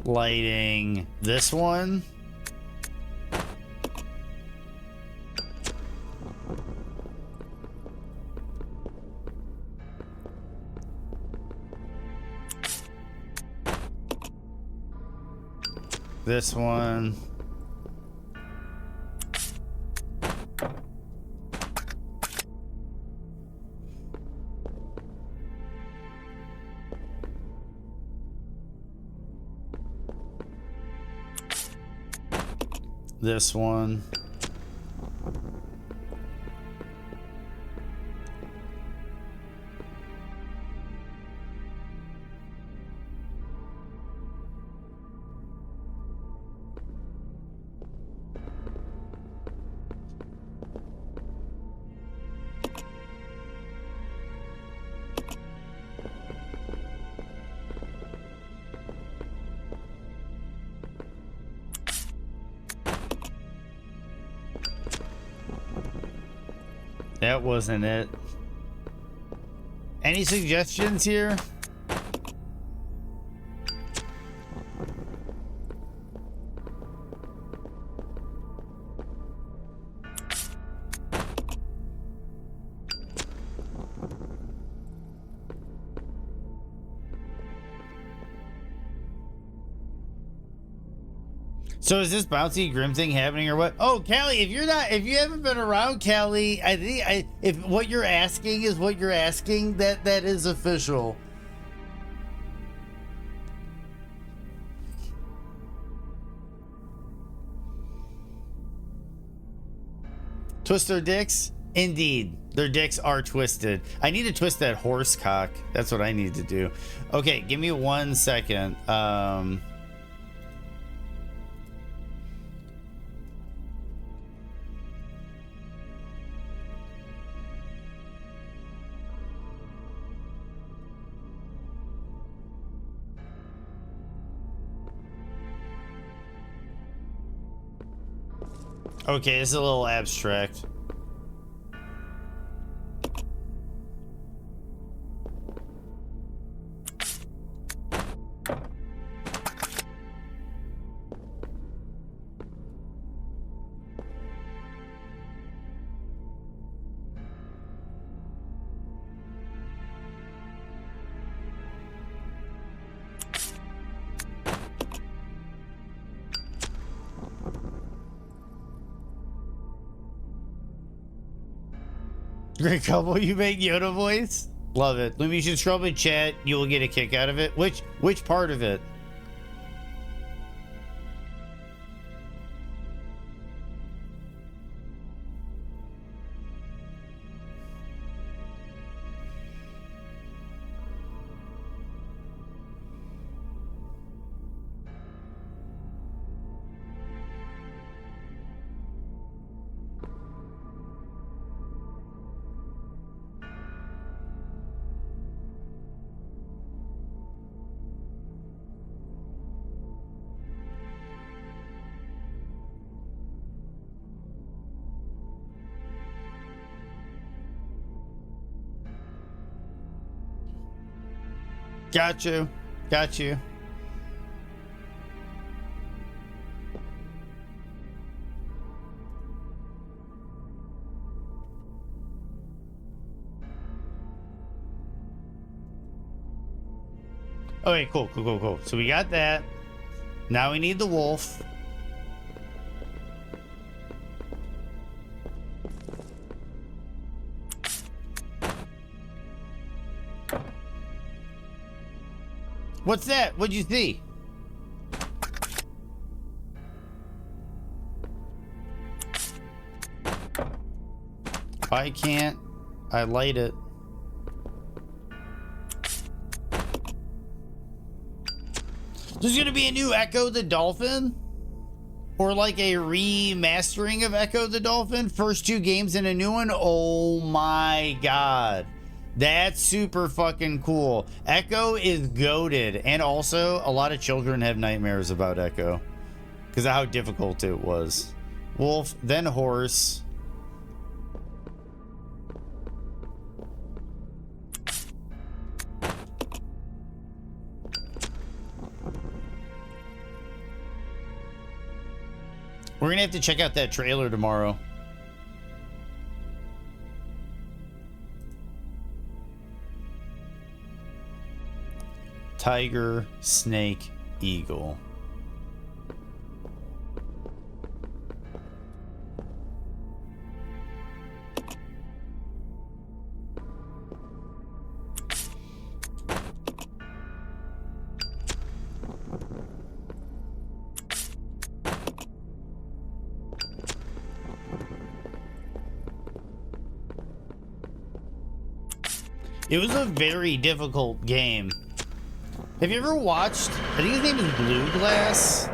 lighting this one. This one. This one. That wasn't it. Any suggestions here? So is this bouncy grim thing happening or what? Oh, Callie, if you haven't been around, Callie, I think if what you're asking is what you're asking, that is official. Twist their dicks? Indeed, their dicks are twisted. I need to twist that horse cock. That's what I need to do. Okay, give me 1 second. Okay, it's a little abstract. Great couple, you make Yoda voice? Love it. Let me just scroll in chat. You will get a kick out of it. Which part of it? Got you. Got you. Okay, cool. So we got that. Now we need the wolf. What's that? What'd you see? Why can't I light it? There's gonna be a new Echo the Dolphin? Or like a remastering of Echo the Dolphin? First two games and a new one? Oh my god. That's super fucking cool. Echo is goated. And also, a lot of children have nightmares about Echo because of how difficult it was. Wolf, then horse. We're gonna have to check out that trailer tomorrow. Tiger, snake, eagle. It was a very difficult game. Have you ever watched, I think his name is Blue Glass.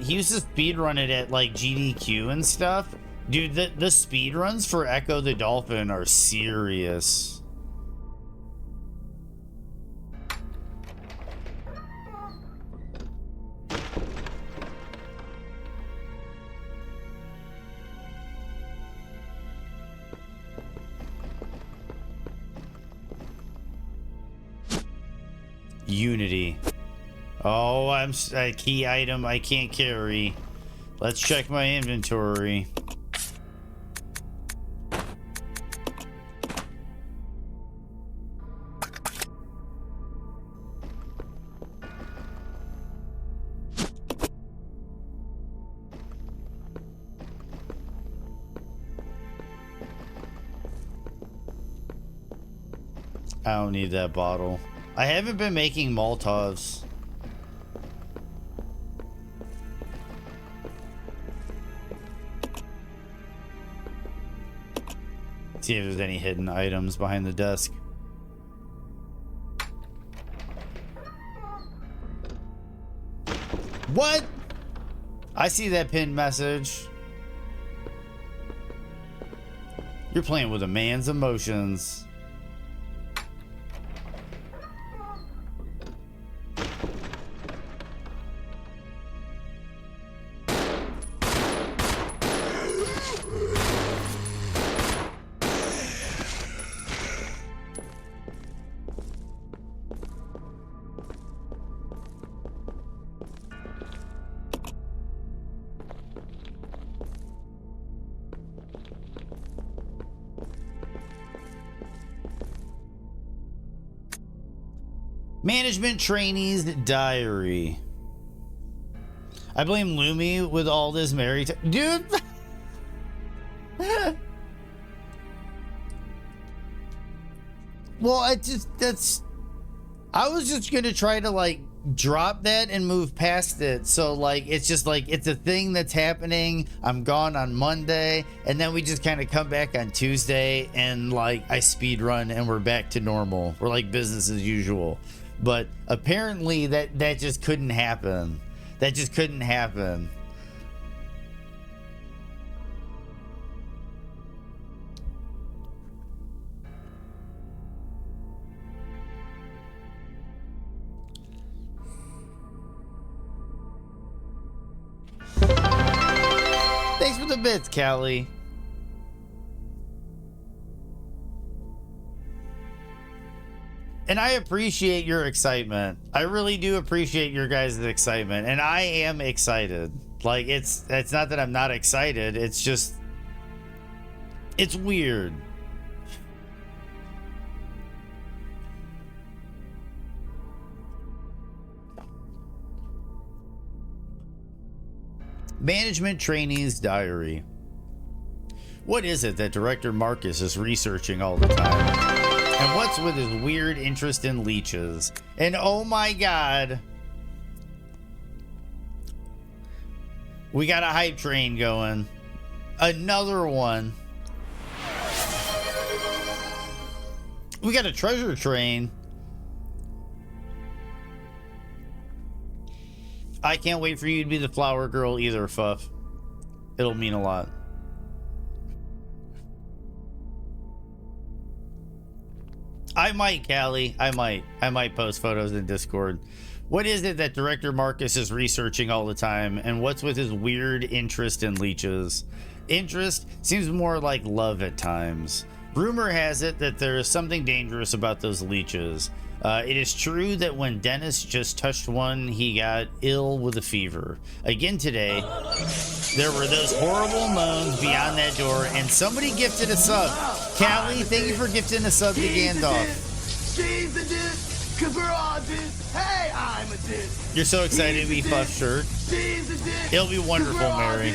He used to speedrun it at like GDQ and stuff. Dude, the speedruns for Echo the Dolphin are serious. Unity. Oh, I'm a key item I can't carry. Let's check my inventory. I don't need that bottle. I haven't been making Molotovs. See if there's any hidden items behind the desk. What? I see that pinned message. You're playing with a man's emotions. Management trainee's diary. I blame Lumi with all this dude. Well, I was just gonna try to like drop that and move past it. So like it's just like it's a thing that's happening. I'm gone on Monday, and then we just kind of come back on Tuesday, and like I speed run, and we're back to normal. We're like business as usual. But apparently that just couldn't happen. That just couldn't happen. Thanks for the bits, Callie. And I appreciate your excitement. I really do appreciate your guys' excitement. And I am excited. Like, it's not that I'm not excited. It's just, it's weird. Management trainee's diary. What is it that Director Marcus is researching all the time? And what's with his weird interest in leeches? And oh my god, we got a hype train going. Another one. We got a treasure train. I can't wait for you to be the flower girl either, Fuff. It'll mean a lot. I might, Callie. I might post photos in Discord. What is it that Director Marcus is researching all the time? And what's with his weird interest in leeches? Interest seems more like love at times. Rumor has it that there is something dangerous about those leeches. It is true that when Dennis just touched one, he got ill with a fever. Again today, there were those horrible moans beyond that door, and somebody gifted a sub. Callie, thank you for gifting a sub to Gandalf. She's a dick, cause we're all dicks. Hey, I'm a dick. You're so excited to be Fuff shirt. She's a dick. It'll be wonderful, Mary.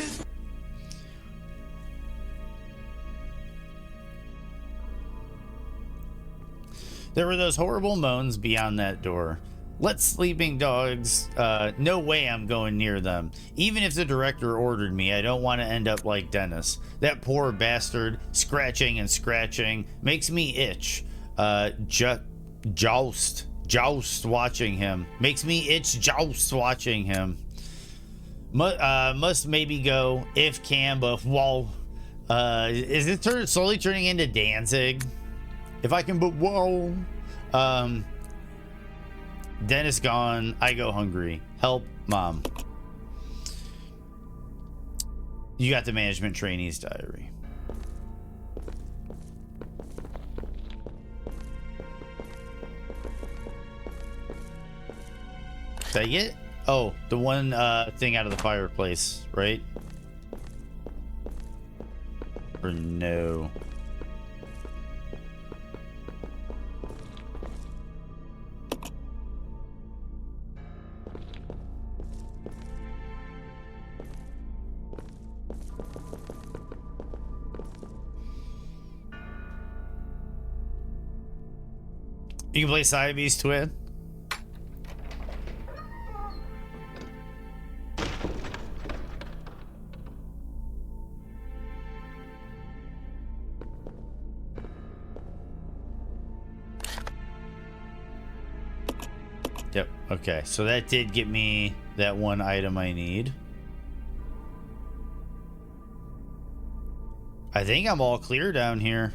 There were those horrible moans beyond that door. Let sleeping dogs, no way I'm going near them. Even if the director ordered me, I don't want to end up like Dennis. That poor bastard, scratching and scratching, makes me itch. Joust watching him. Makes me itch joust watching him. Must maybe go, if can, but whoa. Is it slowly turning into Danzig? If I can, but whoa. Dennis gone. I go hungry. Help, Mom. You got the management trainee's diary. Did I get? Oh, the one thing out of the fireplace, right? Or no? You can play Siamese Twin. Yep. Okay. So that did get me that one item I need. I think I'm all clear down here.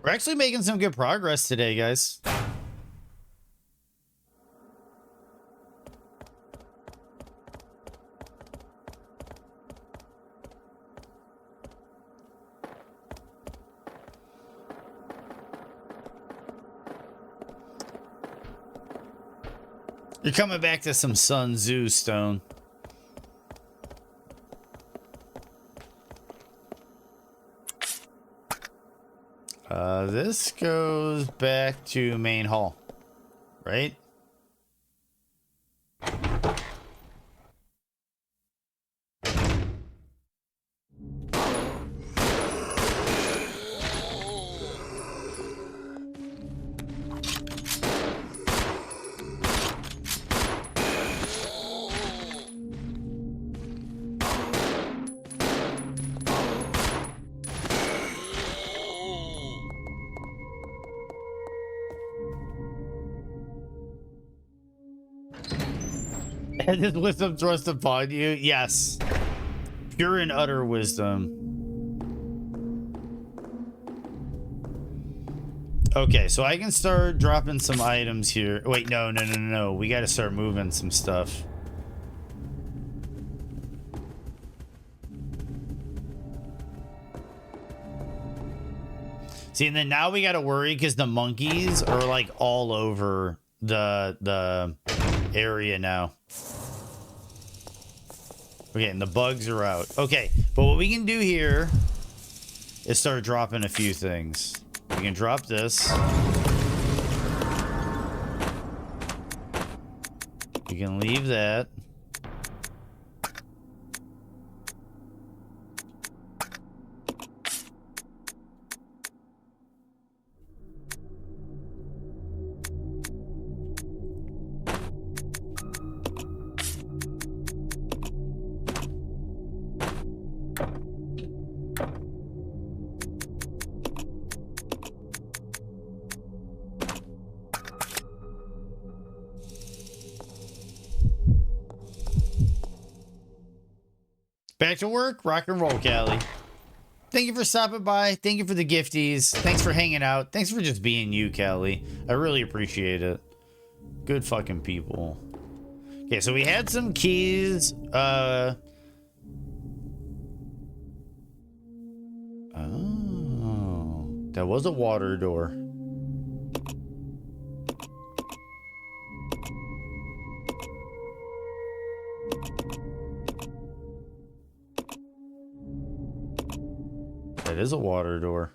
We're actually making some good progress today, guys. You're coming back to some Sun Tzu stone. This goes back to main hall, right? And his wisdom thrust upon you? Yes. Pure and utter wisdom. Okay, so I can start dropping some items here. Wait, no. We gotta start moving some stuff. See, and then now we gotta worry because the monkeys are like all over the area now. Okay, and the bugs are out. Okay, but what we can do here is start dropping a few things. We can drop this. We can leave that. Back to work, rock and roll, Callie. Thank you for stopping by. Thank you for the gifties. Thanks for hanging out. Thanks for just being you, Callie. I really appreciate it. Good fucking people. Okay, so we had some keys. Oh, that was a water door. That is a water door.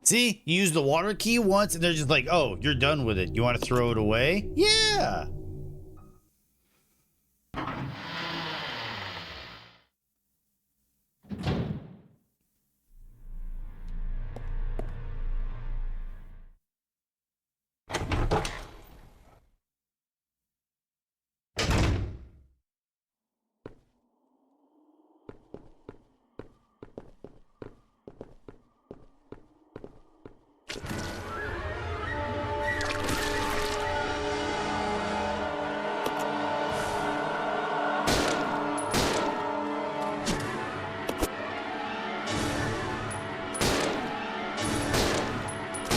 See, you use the water key once and they're just like, oh, you're done with it. You want to throw it away? Yeah.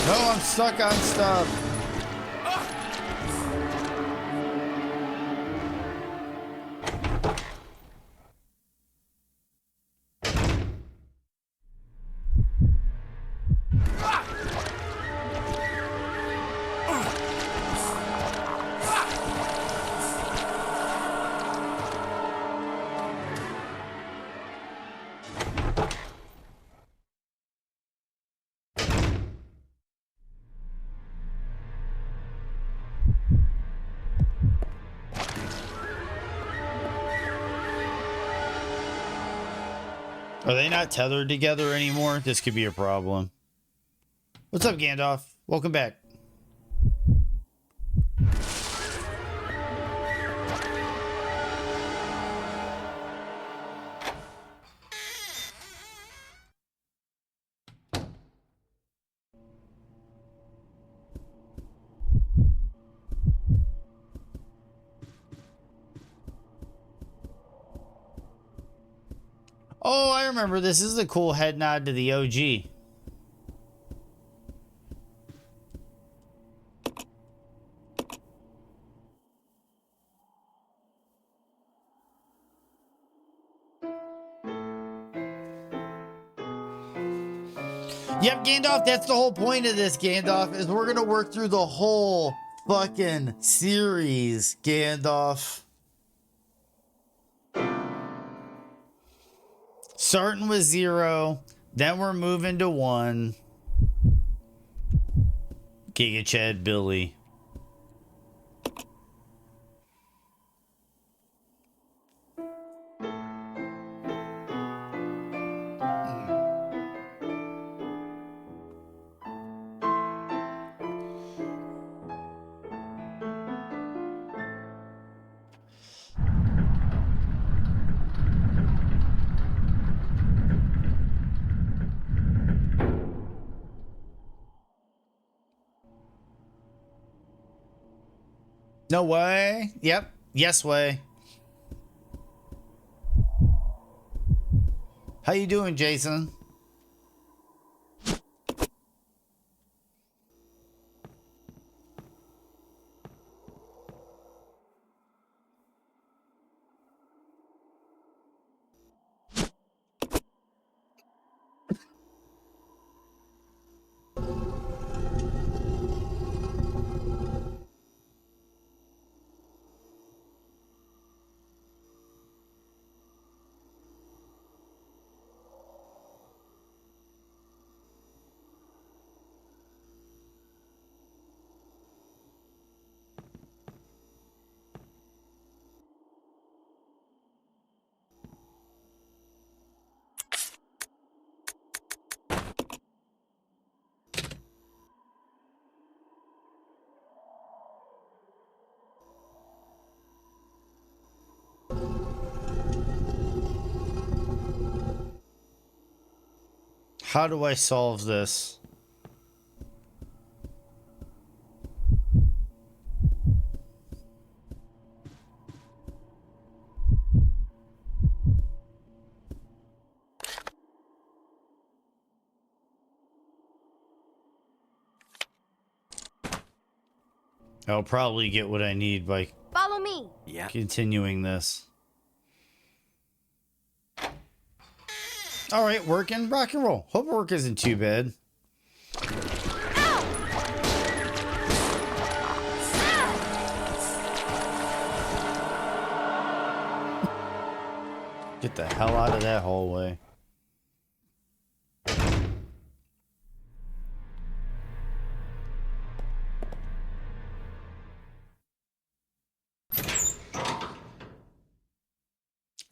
No, I'm stuck on stuff. Are they not tethered together anymore? This could be a problem. What's up, Gandalf? Welcome back. Oh, I remember. This is a cool head nod to the OG. Yep, Gandalf, that's the whole point of this, Gandalf, is we're going to work through the whole fucking series, Gandalf. Starting with 0, then we're moving to 1. Giga Chad Billy. No way. Yep. Yes way. How you doing, Jason? How do I solve this? I'll probably get what I need by Follow me. Yeah. continuing this. All right, working, rock and roll. Hope work isn't too bad. Get the hell out of that hallway.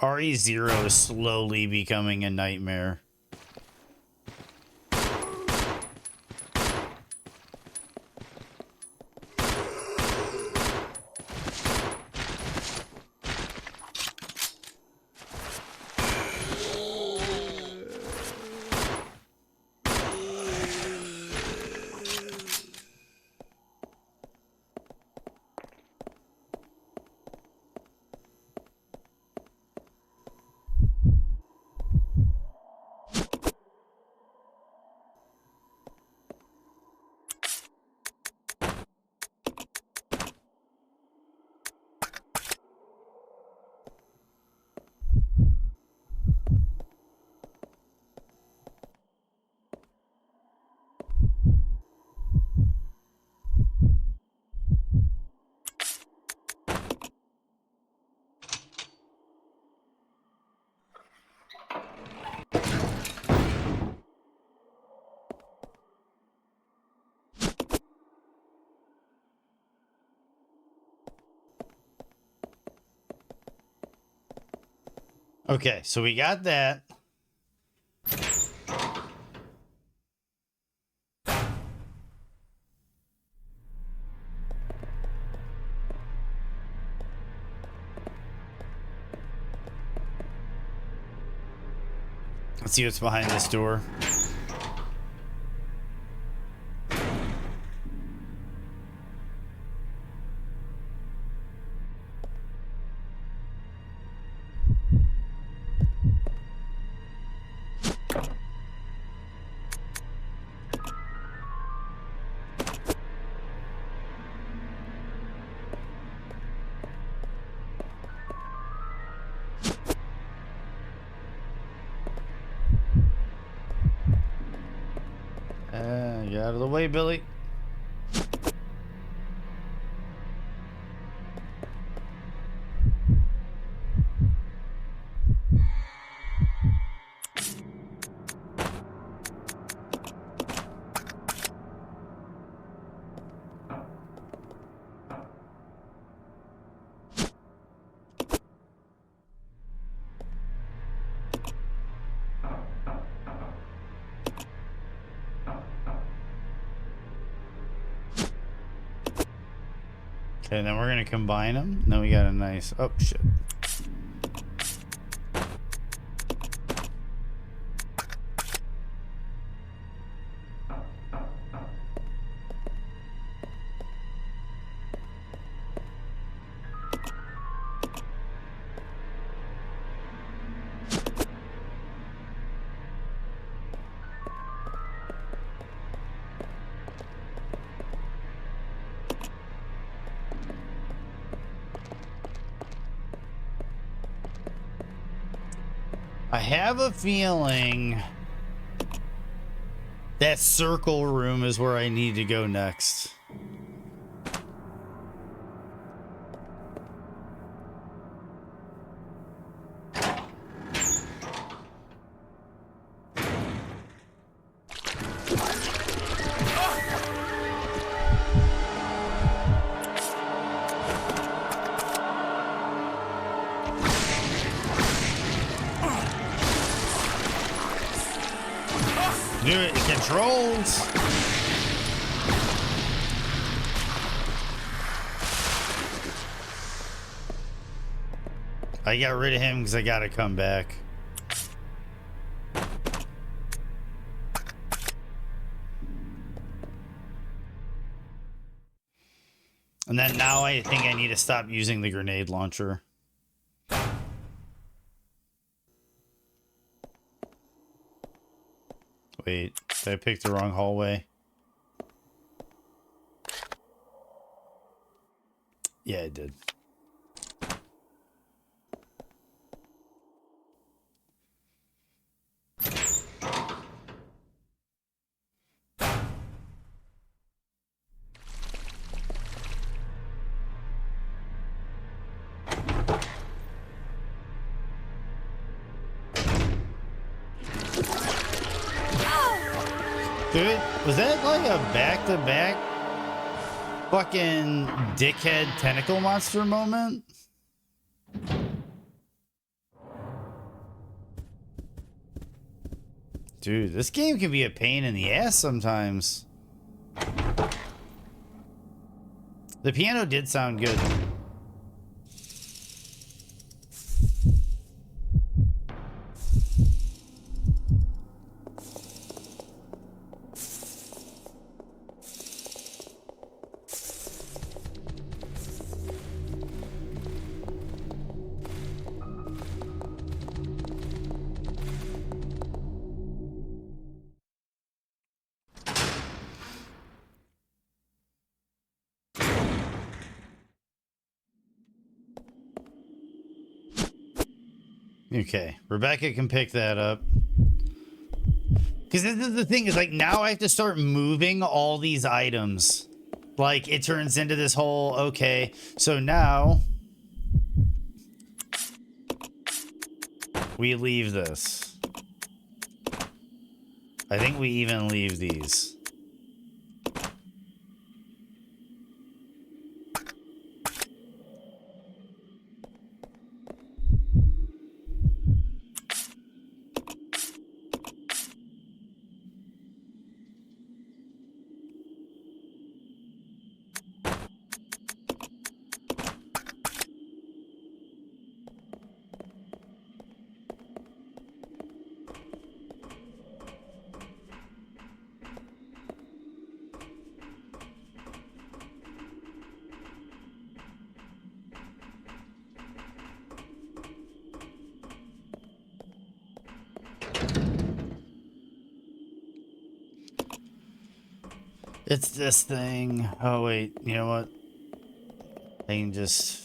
RE0 is slowly becoming a nightmare. Okay, so we got that. Let's see what's behind this door. Get out of the way, Billy. Okay, then we're gonna combine them. Then we got a nice. Oh shit. I have a feeling that circle room is where I need to go next. Dude, it controls. I got rid of him because I gotta come back. And then now I think I need to stop using the grenade launcher. Wait, did I pick the wrong hallway? Yeah, I did. Dude, was that like a back-to-back fucking dickhead tentacle monster moment? Dude, this game can be a pain in the ass sometimes. The piano did sound good. Okay, Rebecca can pick that up. Because this is the thing, is like now I have to start moving all these items. Like it turns into this whole, okay, so now we leave this. I think we even leave these. It's this thing. Oh, wait. You know what? I can just...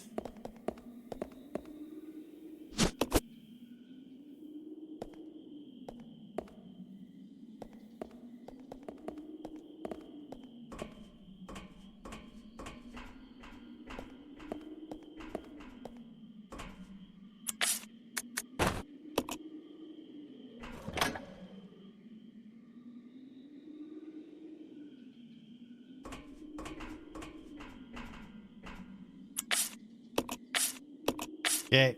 Okay.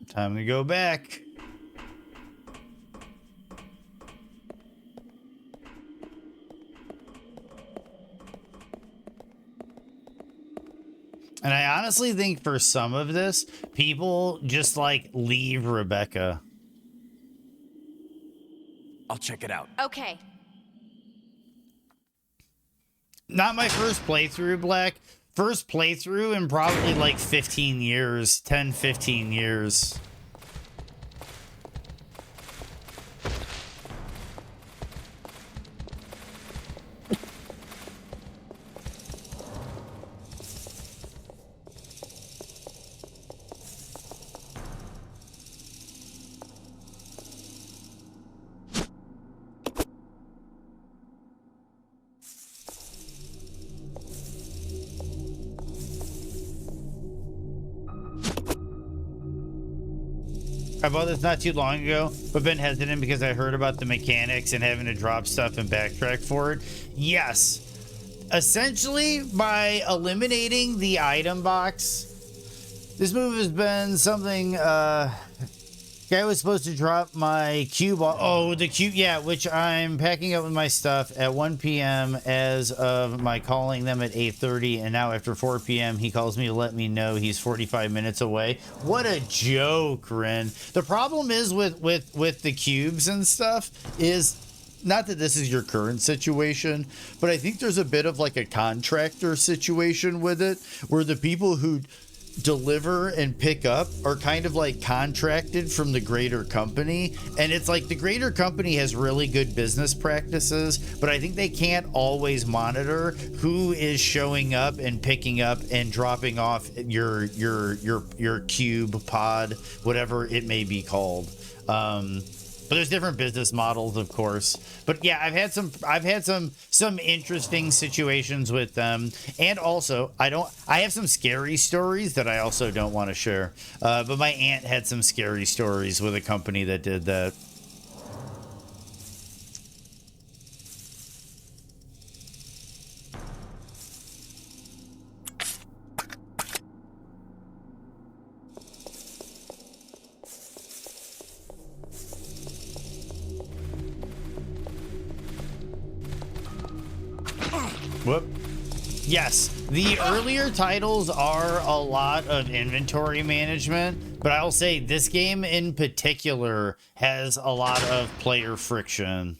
Time to go back. And I honestly think for some of this, people just like leave Rebecca. I'll check it out. Okay. Not my first playthrough, Black. First playthrough in probably like 15 years, 10, 15 years. I bought this not too long ago, but been hesitant because I heard about the mechanics and having to drop stuff and backtrack for it. Yes. Essentially, by eliminating the item box, this move has been something, guy was supposed to drop my cube. Oh, the cube. Yeah, which I'm packing up with my stuff at 1 p.m. as of my calling them at 8:30. And now after 4 p.m., he calls me to let me know he's 45 minutes away. What a joke, Ren. The problem is with the cubes and stuff is not that this is your current situation, but I think there's a bit of like a contractor situation with it where the people who deliver and pick up are kind of like contracted from the greater company, and it's like the greater company has really good business practices, but I think they can't always monitor who is showing up and picking up and dropping off your cube pod, whatever it may be called. But there's different business models, of course. But yeah, I've had some interesting situations with them, and also I have some scary stories that I also don't want to share. But my aunt had some scary stories with a company that did that. Whoop. Yes, the earlier titles are a lot of inventory management, but I'll say this game in particular has a lot of player friction.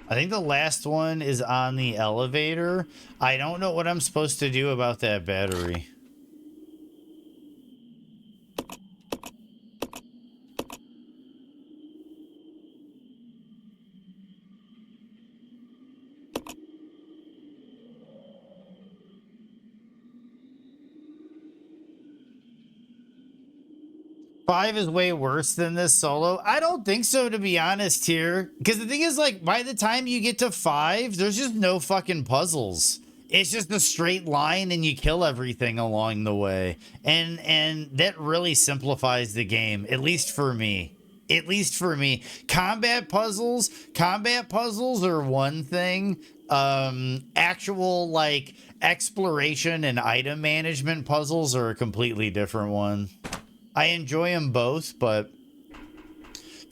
I think the last one is on the elevator. I don't know what I'm supposed to do about that battery. Five is way worse than this solo. I don't think so, to be honest here. Because the thing is, like, by the time you get to 5, there's just no fucking puzzles. It's just a straight line and you kill everything along the way. And that really simplifies the game, at least for me. At least for me. Combat puzzles are one thing. Actual, like, exploration and item management puzzles are a completely different one. I enjoy them both, but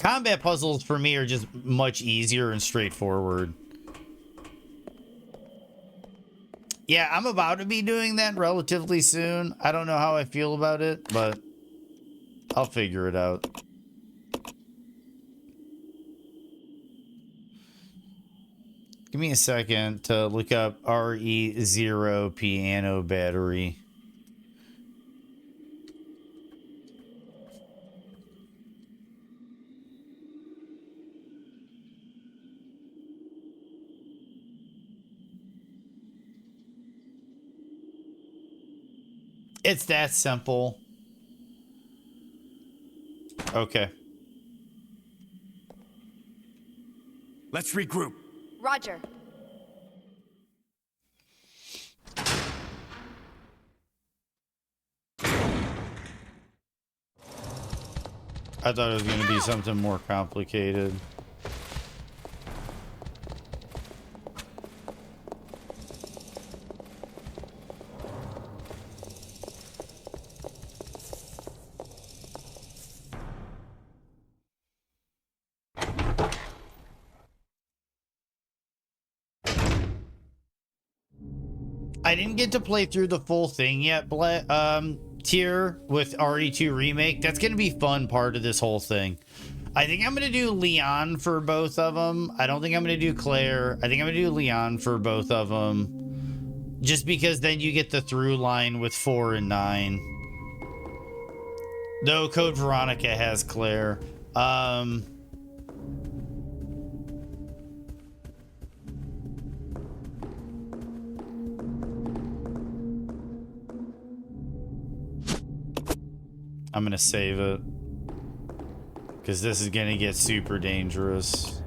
combat puzzles for me are just much easier and straightforward. Yeah, I'm about to be doing that relatively soon. I don't know how I feel about it, but I'll figure it out. Give me a second to look up RE0 piano battery. It's that simple. Okay. Let's regroup. Roger. I thought it was going to be something more complicated. I didn't get to play through the full thing yet, Tier, with RE2 Remake. That's going to be fun part of this whole thing. I think I'm going to do Leon for both of them. I don't think I'm going to do Claire. I think I'm going to do Leon for both of them. Just because then you get the through line with 4 and 9. Though Code Veronica has Claire. I'm gonna save it because this is gonna get super dangerous.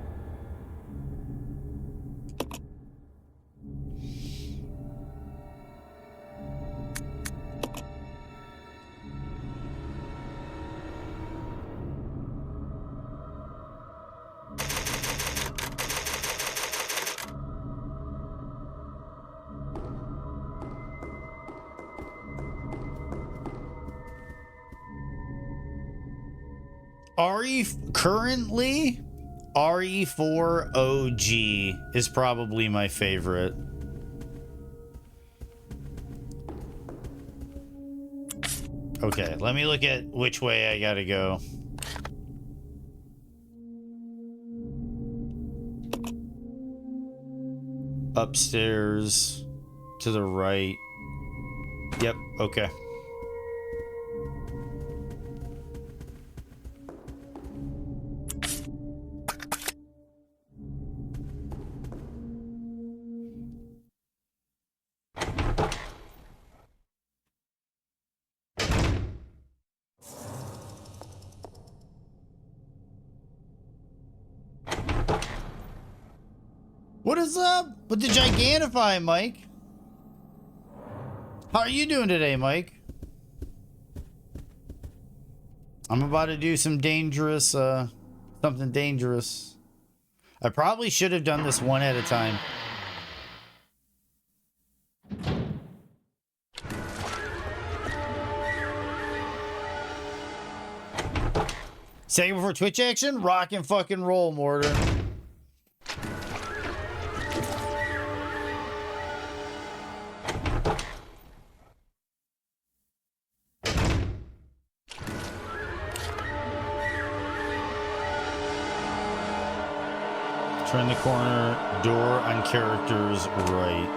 Currently, RE4 OG is probably my favorite. Okay, let me look at which way I gotta go. Upstairs to the right. Yep, okay. What is up with the Gigantify, Mike? How are you doing today, Mike? I'm about to do some dangerous, something dangerous. I probably should have done this one at a time. Second before Twitch action, rock and fucking roll, Mortar. Turn the corner, door on characters right.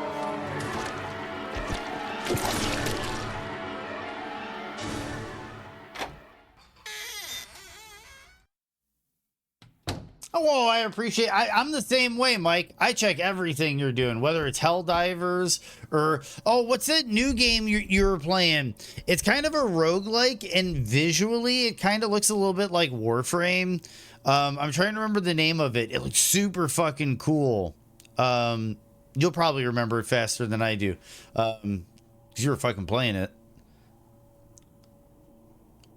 Oh, whoa, I appreciate I'm the same way, Mike. I check everything you're doing, whether it's Helldivers or, oh, what's that new game you're playing? It's kind of a roguelike, and visually it kind of looks a little bit like Warframe. I'm trying to remember the name of it. It looks super fucking cool. You'll probably remember it faster than I do. Because you were fucking playing it.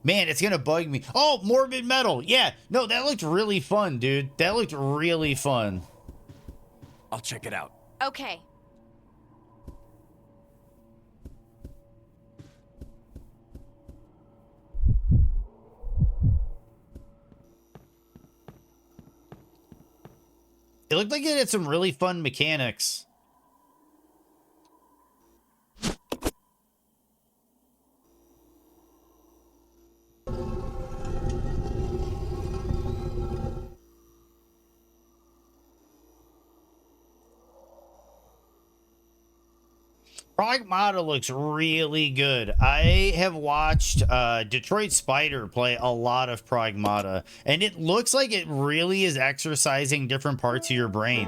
Man, it's gonna bug me. Oh, Morbid Metal. Yeah, no, that looked really fun, dude. That looked really fun. I'll check it out. Okay. It looked like it had some really fun mechanics. Pragmata looks really good. I have watched Detroit Spider play a lot of Pragmata, and it looks like it really is exercising different parts of your brain.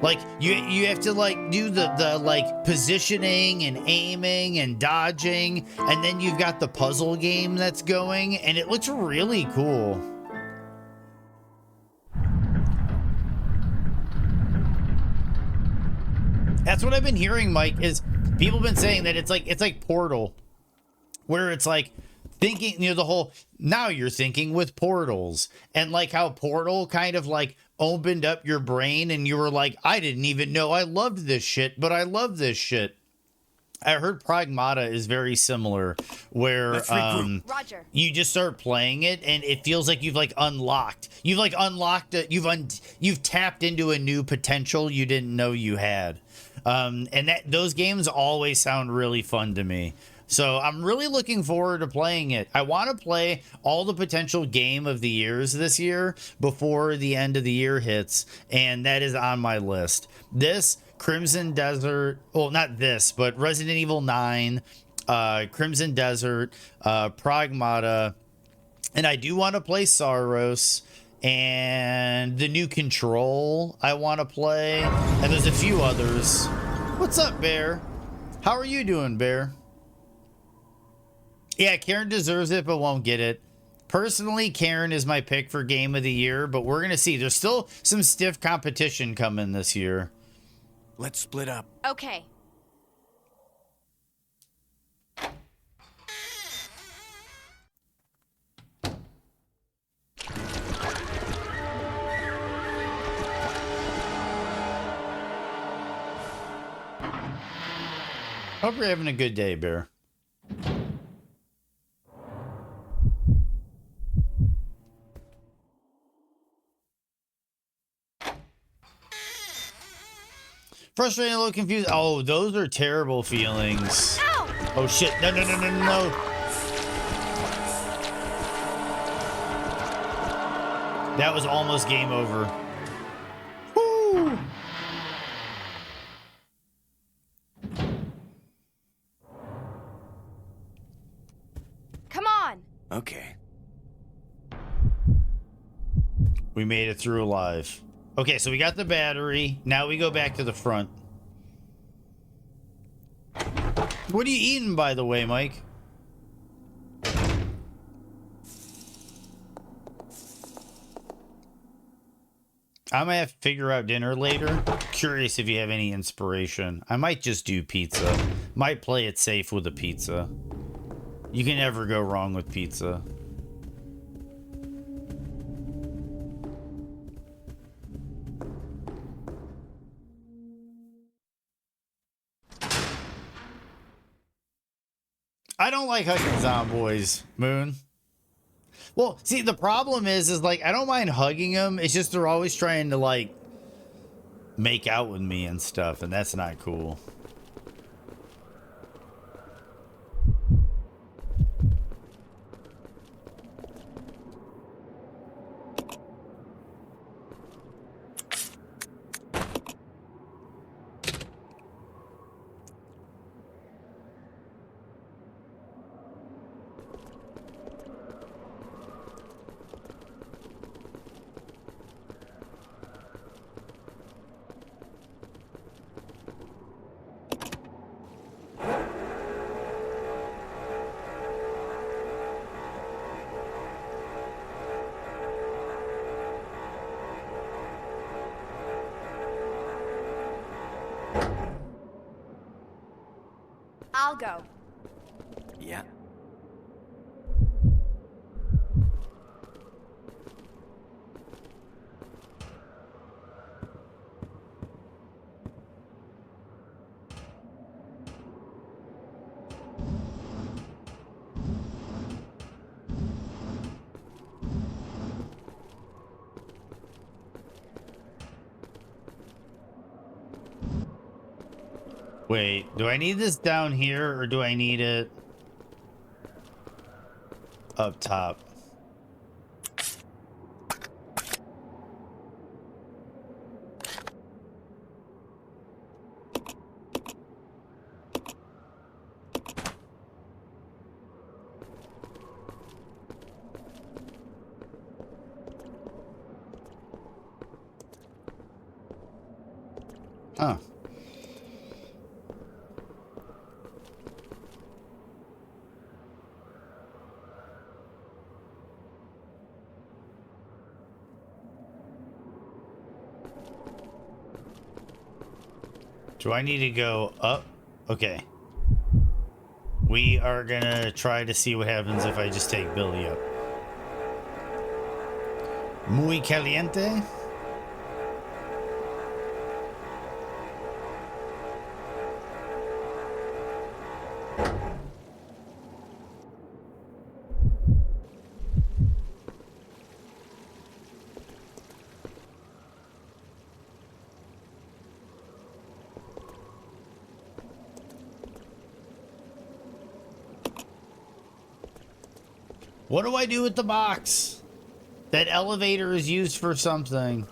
Like you have to like do the like positioning and aiming and dodging, and then you've got the puzzle game that's going, and it looks really cool. That's what I've been hearing, Mike, is people have been saying that it's like Portal, where it's like thinking, the whole, now you're thinking with portals, and like how Portal kind of like opened up your brain and you were like, I didn't even know I loved this shit, but I love this shit. I heard Pragmata is very similar, where Roger. you just start playing it and it feels like you've like unlocked you've tapped into a new potential you didn't know you had. And those games always sound really fun to me. So I'm really looking forward to playing it. I want to play all the potential game of the years this year before the end of the year hits, and that is on my list. This, Crimson Desert, well, not this, but Resident Evil 9, Crimson Desert, Pragmata, and I do want to play Saros, and the new Control I want to play, and there's a few others. What's up, Bear? How are you doing, Bear? Yeah, Karen deserves it, but won't get it. Personally, Karen is my pick for Game of the Year, but we're going to see. There's still some stiff competition coming this year. Let's split up. Okay. Hope you're having a good day, Bear. Frustrated, a little confused. Oh, those are terrible feelings. Ow! Oh shit! No! That was almost game over. Woo! Come on. Okay. We made it through alive. Okay, so we got the battery. Now we go back to the front. What are you eating, by the way, Mike? I might have to figure out dinner later. Curious if you have any inspiration. I might just do pizza. Might play it safe with a pizza. You can never go wrong with pizza. I don't like hugging zomboys, Moon. Well, see, the problem is like, I don't mind hugging them. It's just they're always trying to, like, make out with me and stuff, and that's not cool. I'll go. Yeah. Wait, do I need this down here or do I need it up top? Huh. Do I need to go up? Okay. We are gonna try to see what happens if I just take Billy up. Muy caliente? What do I do with the box? That elevator is used for something.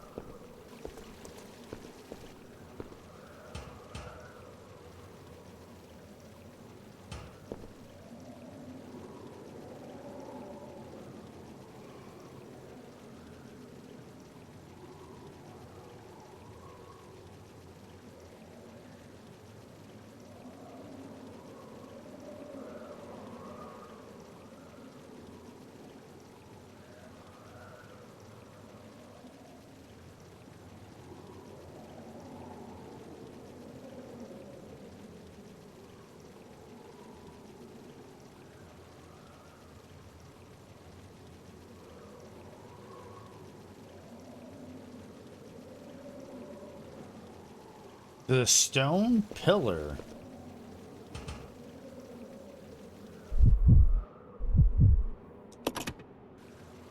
The stone pillar.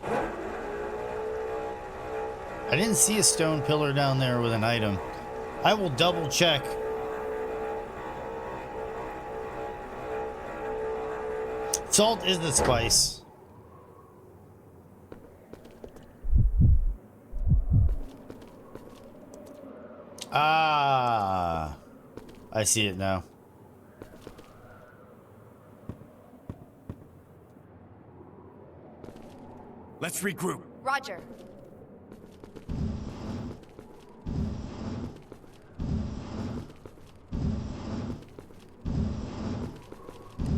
I didn't see a stone pillar down there with an item. I will double check. Salt is the spice. Ah, I see it now. Let's regroup. Roger.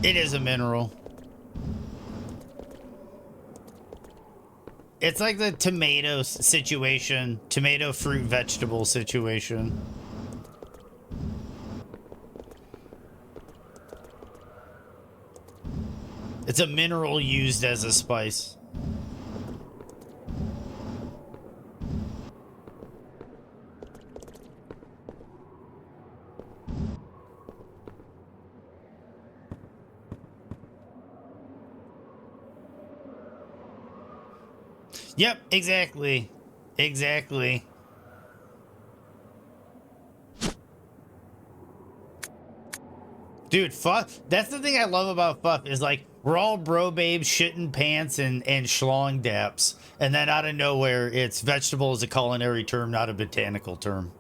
It is a mineral. It's like the tomato situation, tomato fruit vegetable situation. It's a mineral used as a spice. Yep, exactly. Exactly. Dude, fuck. That's the thing I love about Fuff is like we're all bro babes shitting pants and schlong daps. And then out of nowhere, it's vegetable is a culinary term, not a botanical term.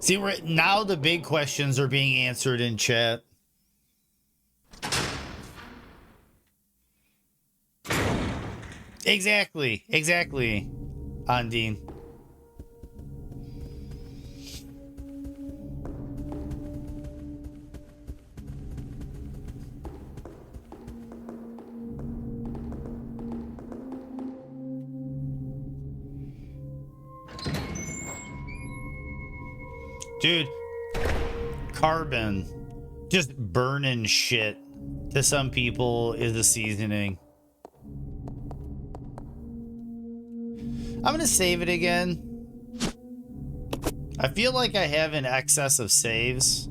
See, now the big questions are being answered in chat. Exactly. Exactly, Andine. Dude, carbon, just burning shit to some people is a seasoning. I'm gonna save it again. I feel like I have an excess of saves.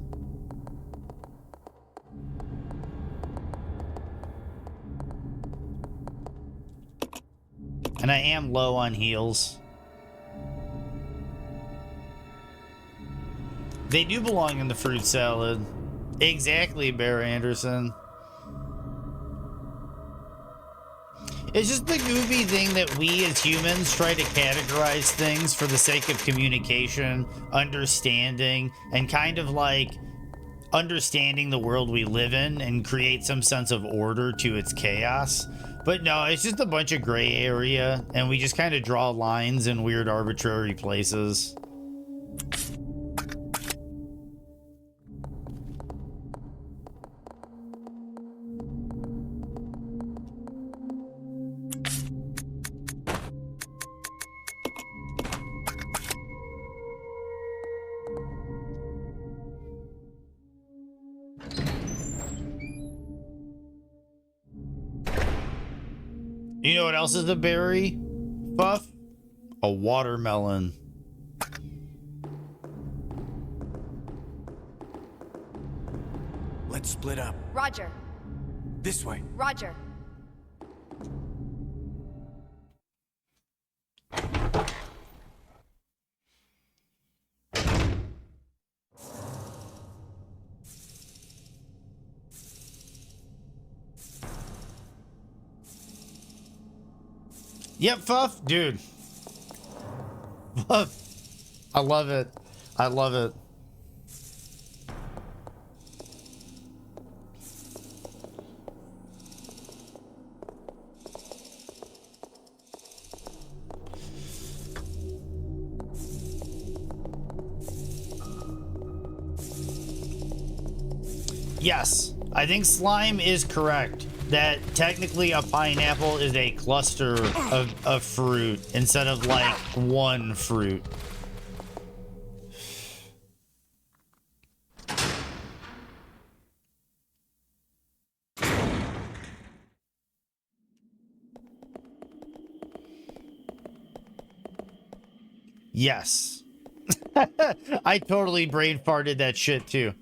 And I am low on heals. They do belong in the fruit salad. Exactly, Bear Anderson. It's just the goofy thing that we as humans try to categorize things for the sake of communication, understanding, and kind of like understanding the world we live in and create some sense of order to its chaos. But no, it's just a bunch of gray area, and we just kind of draw lines in weird arbitrary places. You know what else is a berry, Buff? A watermelon. Let's split up. Roger. This way. Roger. Yep, Fuff, dude. Fuff. I love it. I love it. Yes, I think Slime is correct. That technically a pineapple is a cluster of fruit instead of like one fruit. Yes. I totally brain farted that shit too.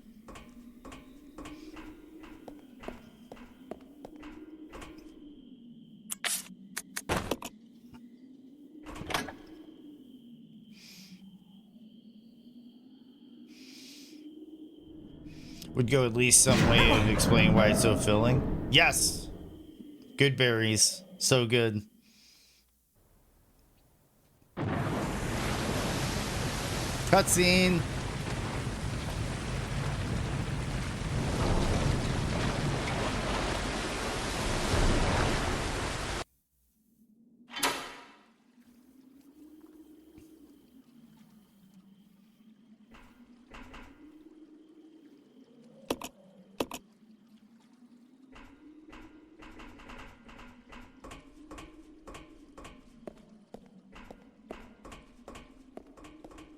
Would go at least some way to explain why it's so filling. Yes. Good berries. So good. Cutscene.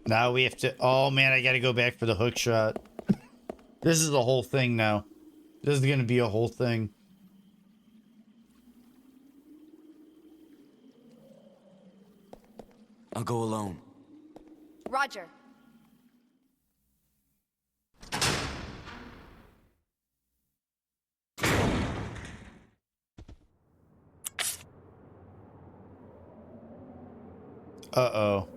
Now we have to... Oh, man, I gotta go back for the hook shot. This is the whole thing now. This is gonna be a whole thing. I'll go alone. Roger. Uh-oh.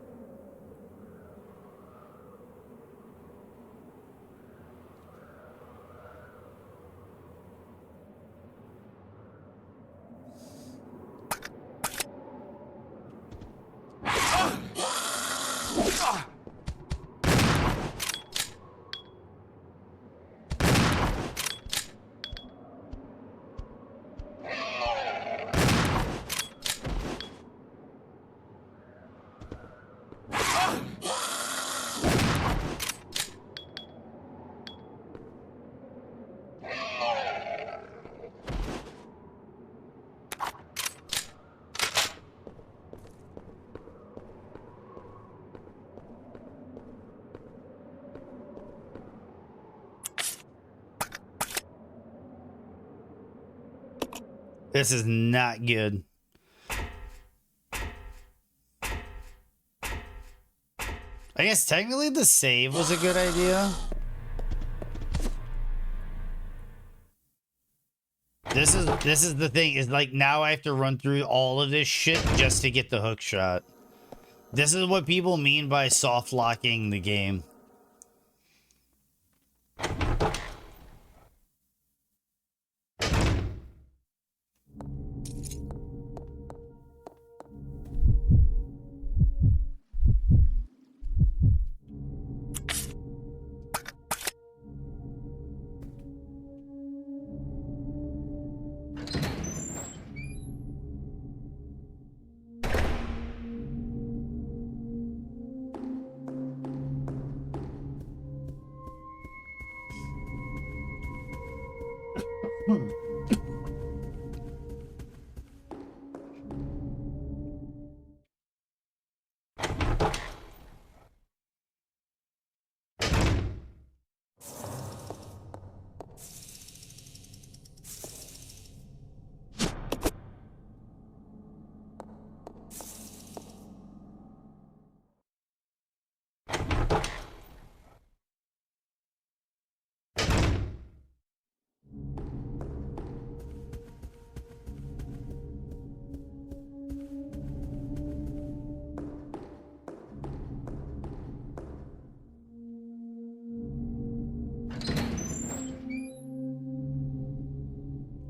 This is not good. I guess technically the save was a good idea. This is the thing, is like now I have to run through all of this shit just to get the hook shot. This is what people mean by soft locking the game.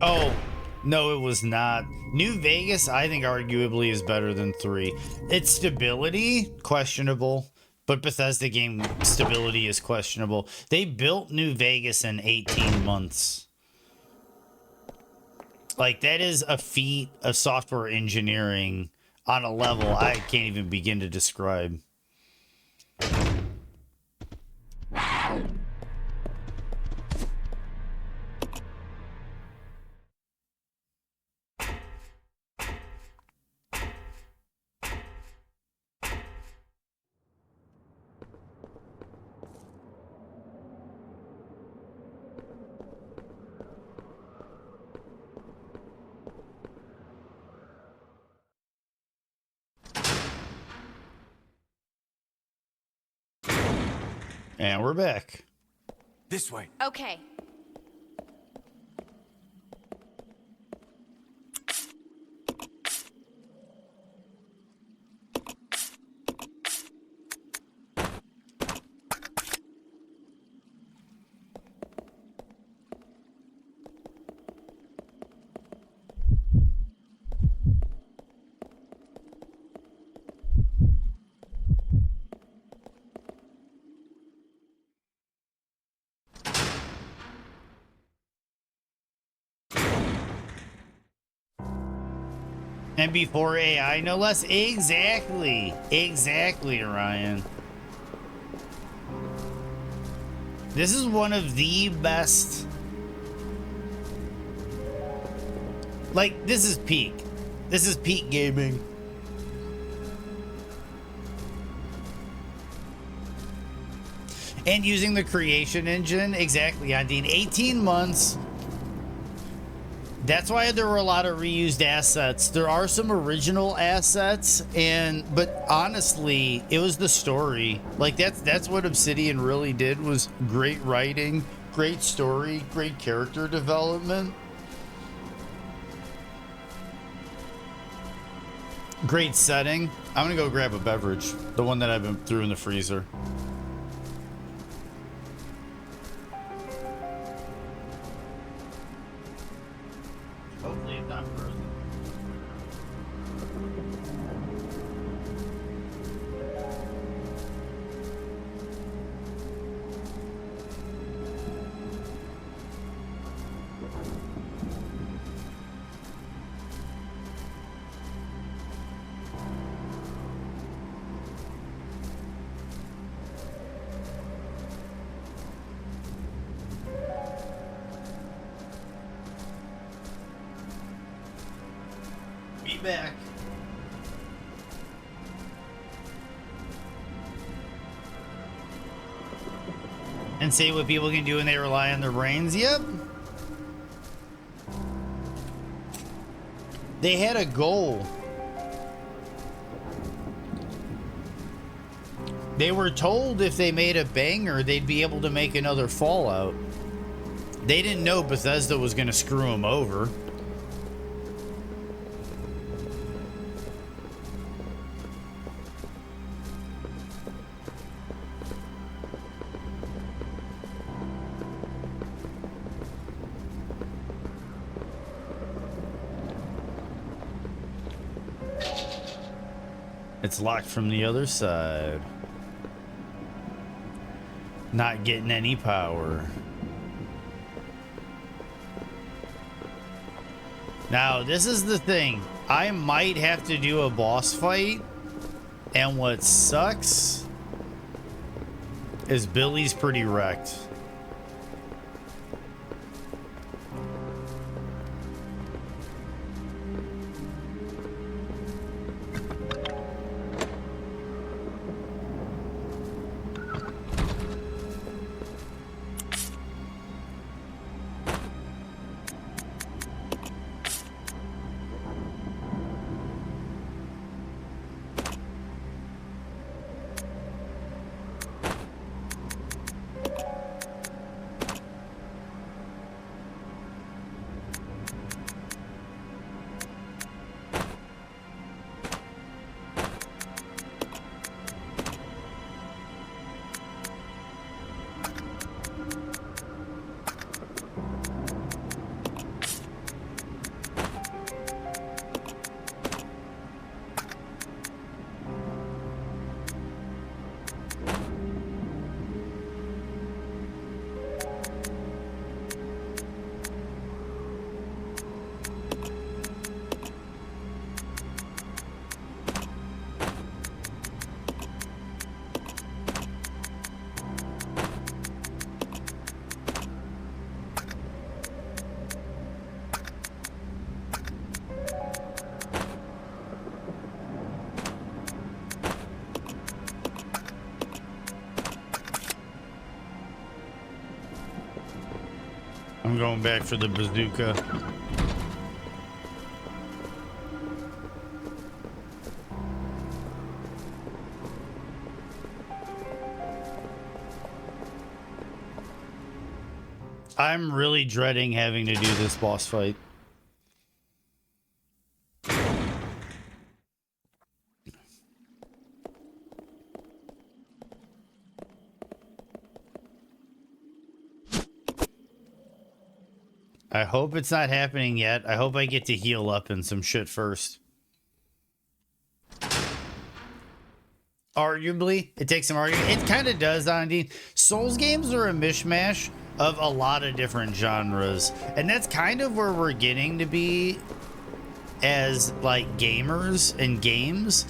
Oh, no, it was not. New Vegas, I think, arguably is better than 3. Its stability, questionable, but Bethesda game stability is questionable. They built New Vegas in 18 months. Like, that is a feat of software engineering on a level I can't even begin to describe. And we're back. This way. Okay. And before AI, no less. Exactly. Exactly, Ryan. This is one of the best. Like, this is peak. This is peak gaming. And using the creation engine, exactly, Yandine. 18 months. That's why there were a lot of reused assets. There are some original assets, but honestly, it was the story. Like, that's what Obsidian really did, was great writing, great story, great character development. Great setting. I'm gonna go grab a beverage. The one that I've been threw in the freezer. Hopefully it's not frozen. Be back. And see what people can do when they rely on their brains. Yep. They had a goal. They were told if they made a banger, they'd be able to make another Fallout. They didn't know Bethesda was going to screw them over. It's locked from the other side. Not getting any power. Now, this is the thing. I might have to do a boss fight. And what sucks is Billy's pretty wrecked. I'm going back for the bazooka. I'm really dreading having to do this boss fight. I hope it's not happening yet. I hope I get to heal up in some shit first. Arguably, it takes some arguing. It kind of does, indeed. Souls games are a mishmash of a lot of different genres, and that's kind of where we're getting to be as like gamers and games.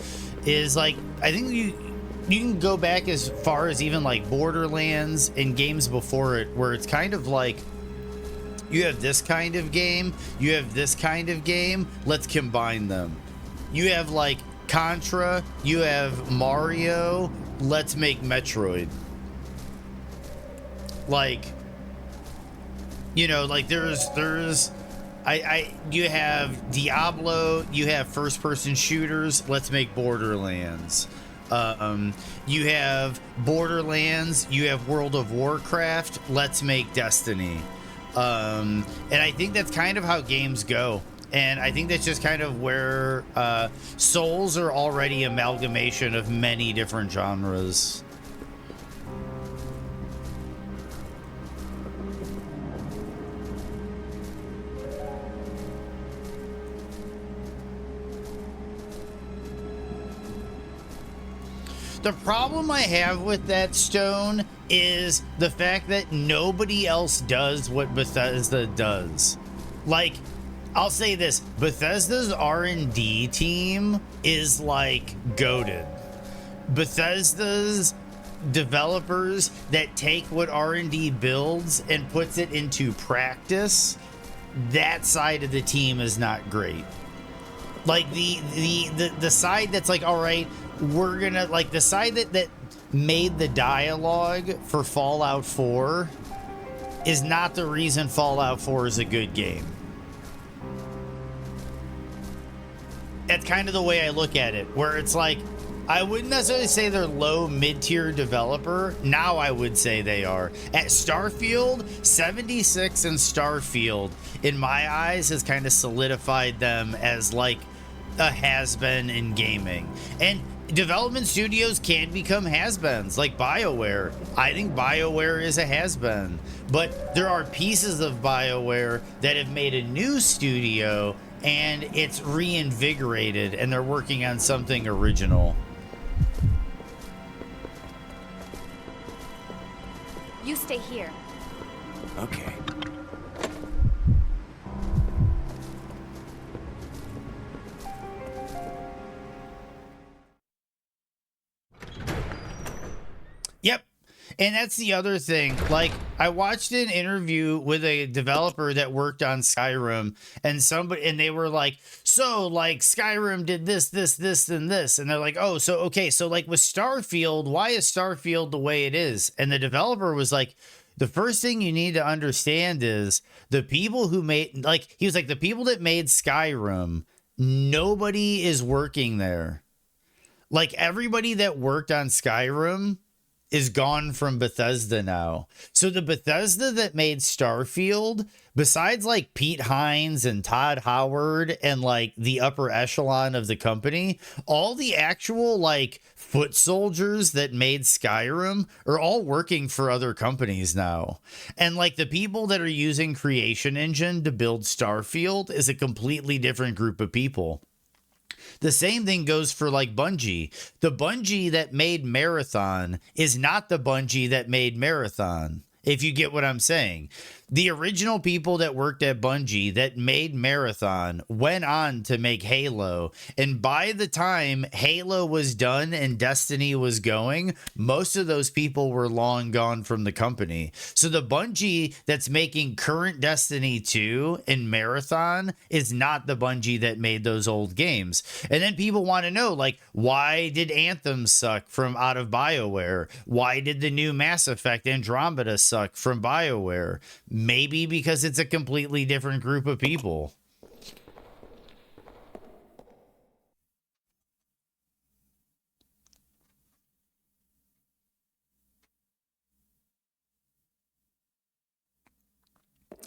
Is like, I think you can go back as far as even like Borderlands and games before it, where it's kind of like, you have this kind of game, you have this kind of game, let's combine them. You have like Contra, you have Mario, let's make Metroid. Like, you know, like you have Diablo, you have first person shooters, let's make Borderlands. You have Borderlands, you have World of Warcraft, let's make Destiny. And I think that's kind of how games go. And I think that's just kind of where Souls are already amalgamation of many different genres. The problem I have with that, Stone, is the fact that nobody else does what Bethesda does. Like, I'll say this, Bethesda's R&D team is like goated. Bethesda's developers that take what R&D builds and puts it into practice, that side of the team is not great. Like the side that's like, all right, we're gonna, like, the side that made the dialogue for Fallout 4 is not the reason Fallout 4 is a good game. That's kind of the way I look at it, where it's like, I wouldn't necessarily say they're low mid-tier developer. Now I would say they are. At Starfield, 76 and Starfield, in my eyes, has kind of solidified them as like a has-been in gaming. And development studios can become has-beens, like BioWare. I think BioWare is a has-been. But there are pieces of BioWare that have made a new studio and it's reinvigorated and they're working on something original. You stay here. Okay. Yep. And that's the other thing. Like, I watched an interview with a developer that worked on Skyrim, and they were like, so like Skyrim did this, and this. And they're like, oh, so okay, so like with Starfield, why is Starfield the way it is? And the developer was like, the first thing you need to understand is the people who made, like, he was like, the people that made Skyrim, nobody is working there. Like, everybody that worked on Skyrim is gone from Bethesda now. So the Bethesda that made Starfield, besides like Pete Hines and Todd Howard and like the upper echelon of the company, all the actual like foot soldiers that made Skyrim are all working for other companies now. And like the people that are using Creation Engine to build Starfield is a completely different group of people. The same thing goes for like Bungie. The Bungie that made Marathon is not the Bungie that made Marathon, if you get what I'm saying. The original people that worked at Bungie that made Marathon went on to make Halo. And by the time Halo was done and Destiny was going, most of those people were long gone from the company. So the Bungie that's making current Destiny 2 and Marathon is not the Bungie that made those old games. And then people want to know, like, why did Anthem suck from out of BioWare? Why did the new Mass Effect Andromeda suck from BioWare? Maybe because it's a completely different group of people.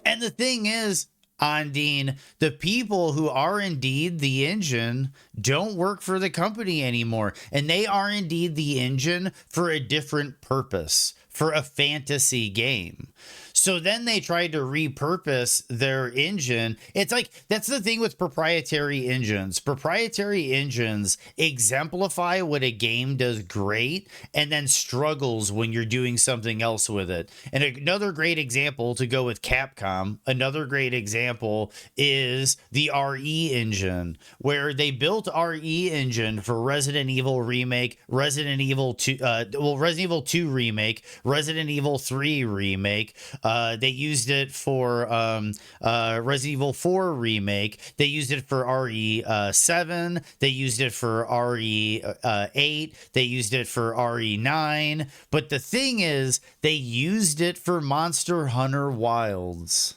And the thing is, Ondine, the people who are indeed the engine don't work for the company anymore. And they are indeed the engine for a different purpose, for a fantasy game. So then they tried to repurpose their engine. It's like, that's the thing with proprietary engines. Proprietary engines exemplify what a game does great and then struggles when you're doing something else with it. And another great example to go with Capcom, another great example is the RE engine, where they built RE engine for Resident Evil Remake, Resident Evil 2, Resident Evil 2 Remake, Resident Evil 3 Remake. They used it for Resident Evil 4 Remake. They used it for RE7. They used it for RE8. They used it for RE9. But the thing is, they used it for Monster Hunter Wilds.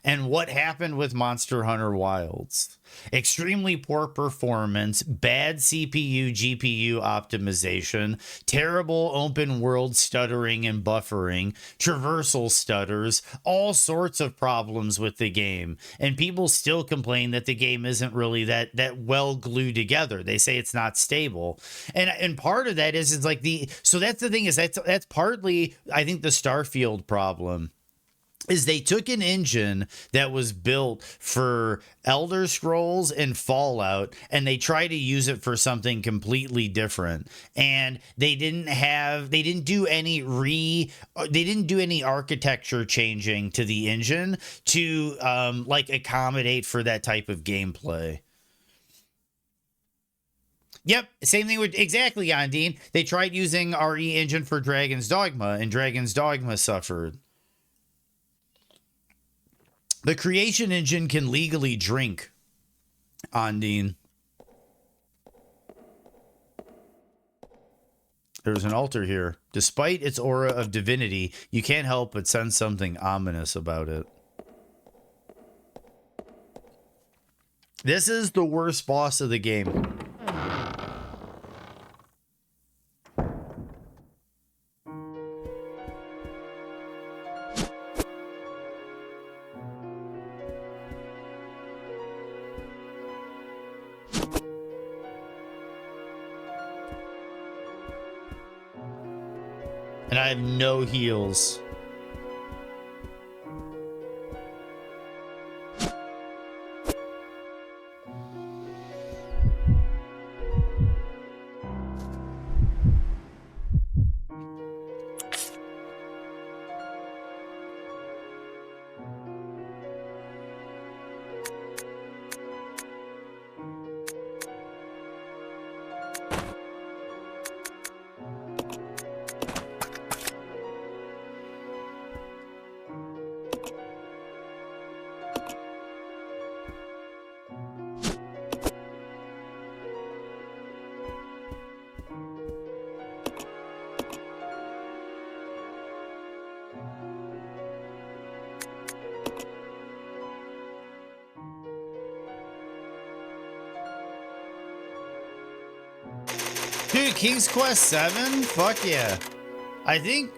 And what happened with Monster Hunter Wilds? Extremely poor performance, bad CPU, GPU optimization, terrible open world stuttering and buffering, traversal stutters, all sorts of problems with the game. And people still complain that the game isn't really that well glued together. They say it's not stable. And part of that is like so that's the thing is that's partly, I think, the Starfield problem. Is they took an engine that was built for Elder Scrolls and Fallout, and they tried to use it for something completely different. And they didn't do any architecture changing to the engine to like accommodate for that type of gameplay. Yep, same thing with exactly, Ondine. They tried using RE engine for Dragon's Dogma, and Dragon's Dogma suffered. The Creation Engine can legally drink, Ondine. There's an altar here. Despite its aura of divinity, you can't help but sense something ominous about it. This is the worst boss of the game. And I have no heals. Dude, King's Quest 7? Fuck yeah. I think,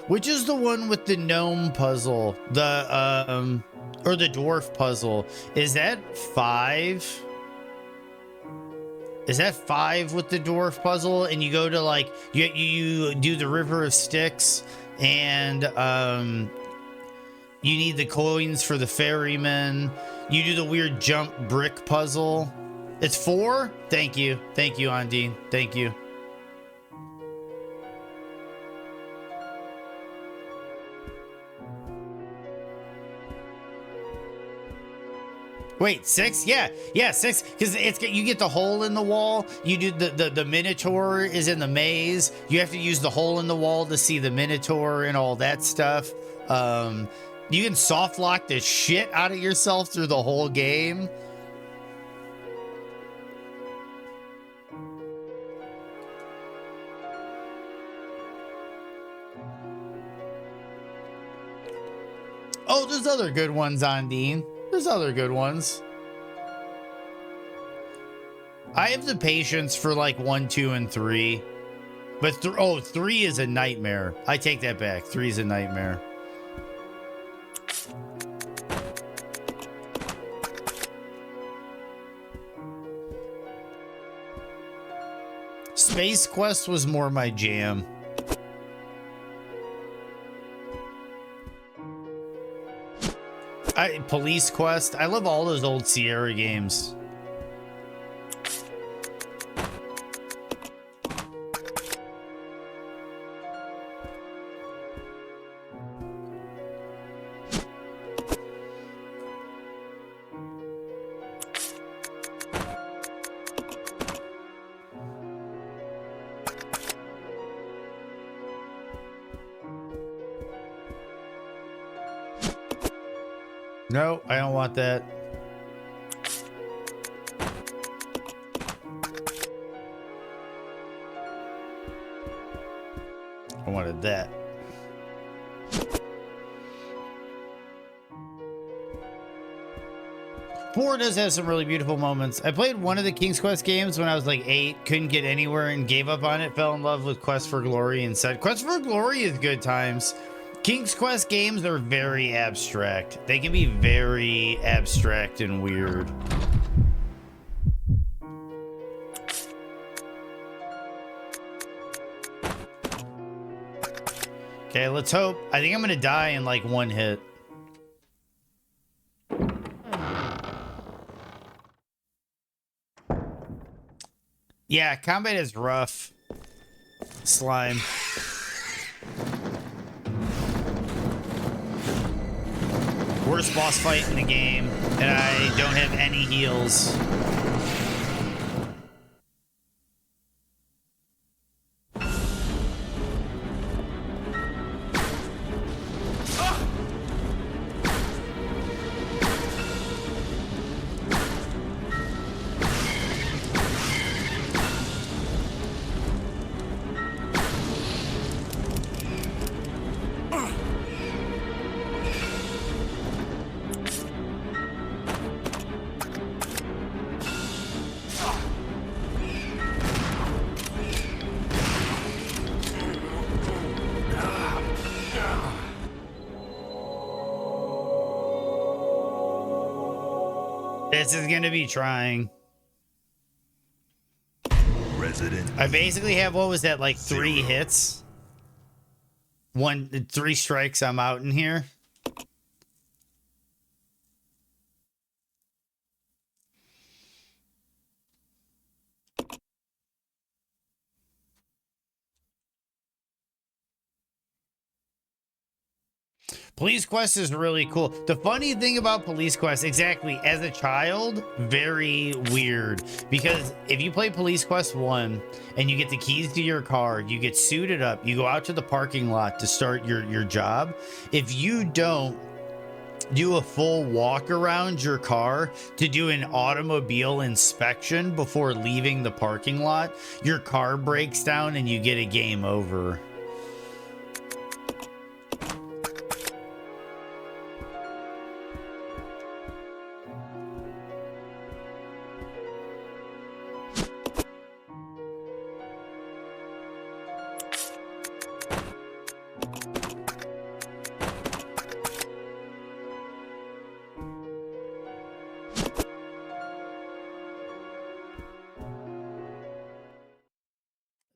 which is the one with the gnome puzzle? Or the dwarf puzzle. Is that 5? Is that 5 with the dwarf puzzle? And you go to like, you do the River of Styx, and you need the coins for the ferryman. You do the weird jump brick puzzle. It's 4? Thank you. Thank you, Ondine. Thank you. Wait, 6? Yeah, 6. Because you get the hole in the wall. You do the Minotaur is in the maze. You have to use the hole in the wall to see the Minotaur and all that stuff. You can soft lock the shit out of yourself through the whole game. Oh, there's other good ones, Ondine. There's other good ones. I have the patience for like 1, 2, and 3. But 3 is a nightmare. I take that back. 3 is a nightmare. Space Quest was more my jam. Police Quest. I love all those old Sierra games. No, I don't want that. I wanted that. Four does have some really beautiful moments. I played one of the King's Quest games when I was like 8, couldn't get anywhere and gave up on it, fell in love with Quest for Glory and said, Quest for Glory is good times. King's Quest games are very abstract. They can be very abstract and weird. Okay, let's hope. I think I'm gonna die in like 1 hit. Yeah, combat is rough. Slime. Worst boss fight in the game, and I don't have any heals. This is gonna be trying. I basically have, what was that, like 3 hits? 3 strikes, I'm out in here. Police Quest is really cool. The funny thing about Police Quest, exactly, as a child, very weird. Because if you play Police Quest 1 and you get the keys to your car, you get suited up, you go out to the parking lot to start your job. If you don't do a full walk around your car to do an automobile inspection before leaving the parking lot, your car breaks down and you get a game over.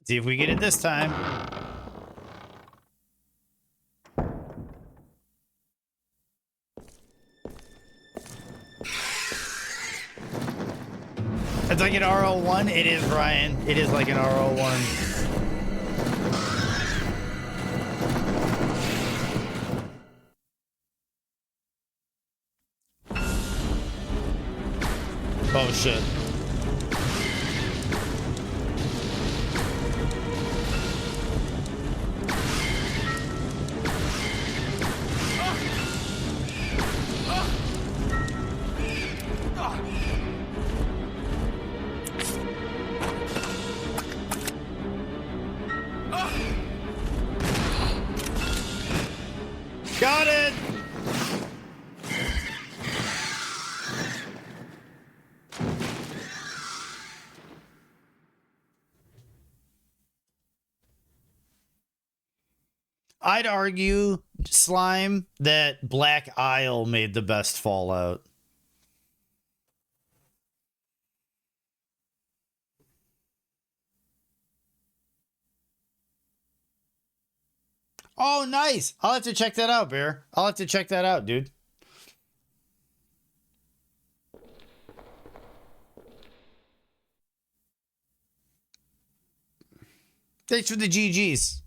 See if we get it this time. It's like an RL1. It is, Ryan. It is like an RL1. Oh shit. Got it! I'd argue, Slime, that Black Isle made the best Fallout. Oh, nice. I'll have to check that out, Bear. I'll have to check that out, dude. Thanks for the GGs.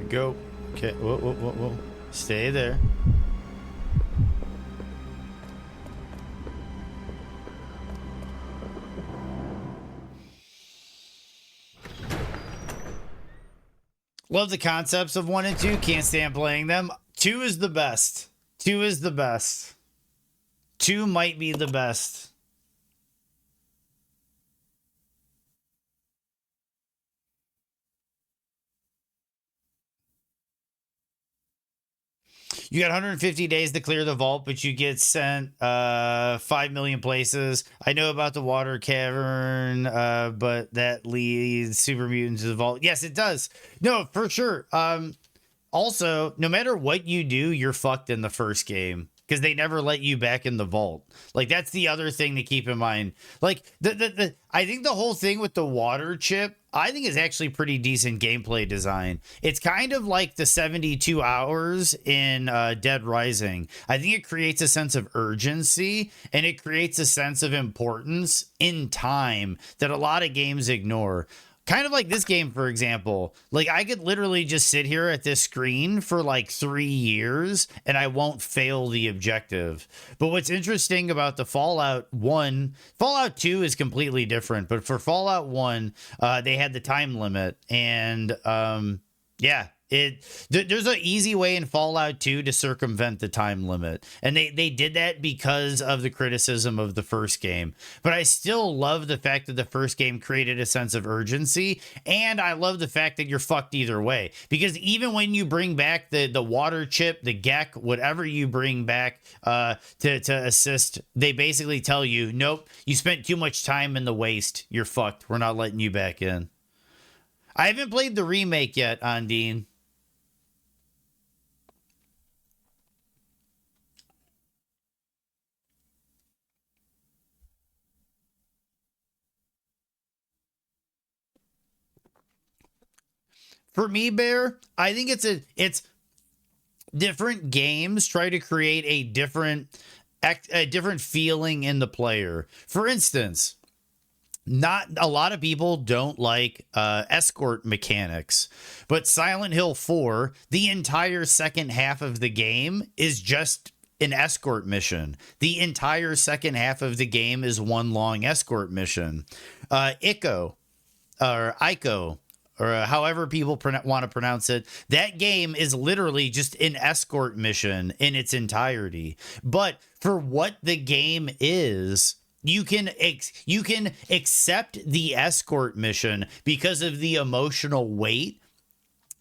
Go. Okay. Whoa, whoa, whoa, whoa. Stay there. Love the concepts of 1 and 2. Can't stand playing them. 2 is the best. 2 is the best. 2 might be the best. You got 150 days to clear the vault, but you get sent 5 million places. I know about the water cavern, but that leads super mutants to the vault. Yes, it does. No, for sure. Also, no matter what you do, you're fucked in the first game because they never let you back in the vault. Like, that's the other thing to keep in mind. Like, I think the whole thing with the water chip, I think is actually pretty decent gameplay design. It's kind of like the 72 hours in Dead Rising. I think it creates a sense of urgency and it creates a sense of importance in time that a lot of games ignore. Kind of like this game, for example. Like, I could literally just sit here at this screen for like 3 years and I won't fail the objective. But what's interesting about the Fallout 2 is completely different. But for Fallout 1, they had the time limit. And yeah, there's an easy way in Fallout 2 to circumvent the time limit. And they did that because of the criticism of the first game. But I still love the fact that the first game created a sense of urgency. And I love the fact that you're fucked either way. Because even when you bring back the water chip, the Gek, whatever you bring back to assist, they basically tell you, nope, you spent too much time in the waste. You're fucked. We're not letting you back in. I haven't played the remake yet, Ondine. For me, Bear, I think it's different games try to create a different feeling in the player. For instance, not a lot of people don't like escort mechanics, but Silent Hill 4, the entire second half of the game is just an escort mission. The entire second half of the game is one long escort mission. Ico, or however people want to pronounce it. That game is literally just an escort mission in its entirety. But for what the game is, you can accept the escort mission because of the emotional weight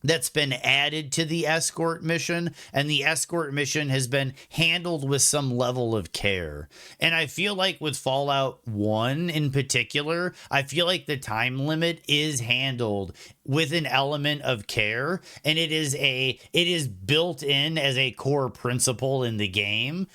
that's been added to the escort mission, and the escort mission has been handled with some level of care. And I feel like with Fallout 1 in particular, I feel like the time limit is handled with an element of care, and it is built in as a core principle in the game,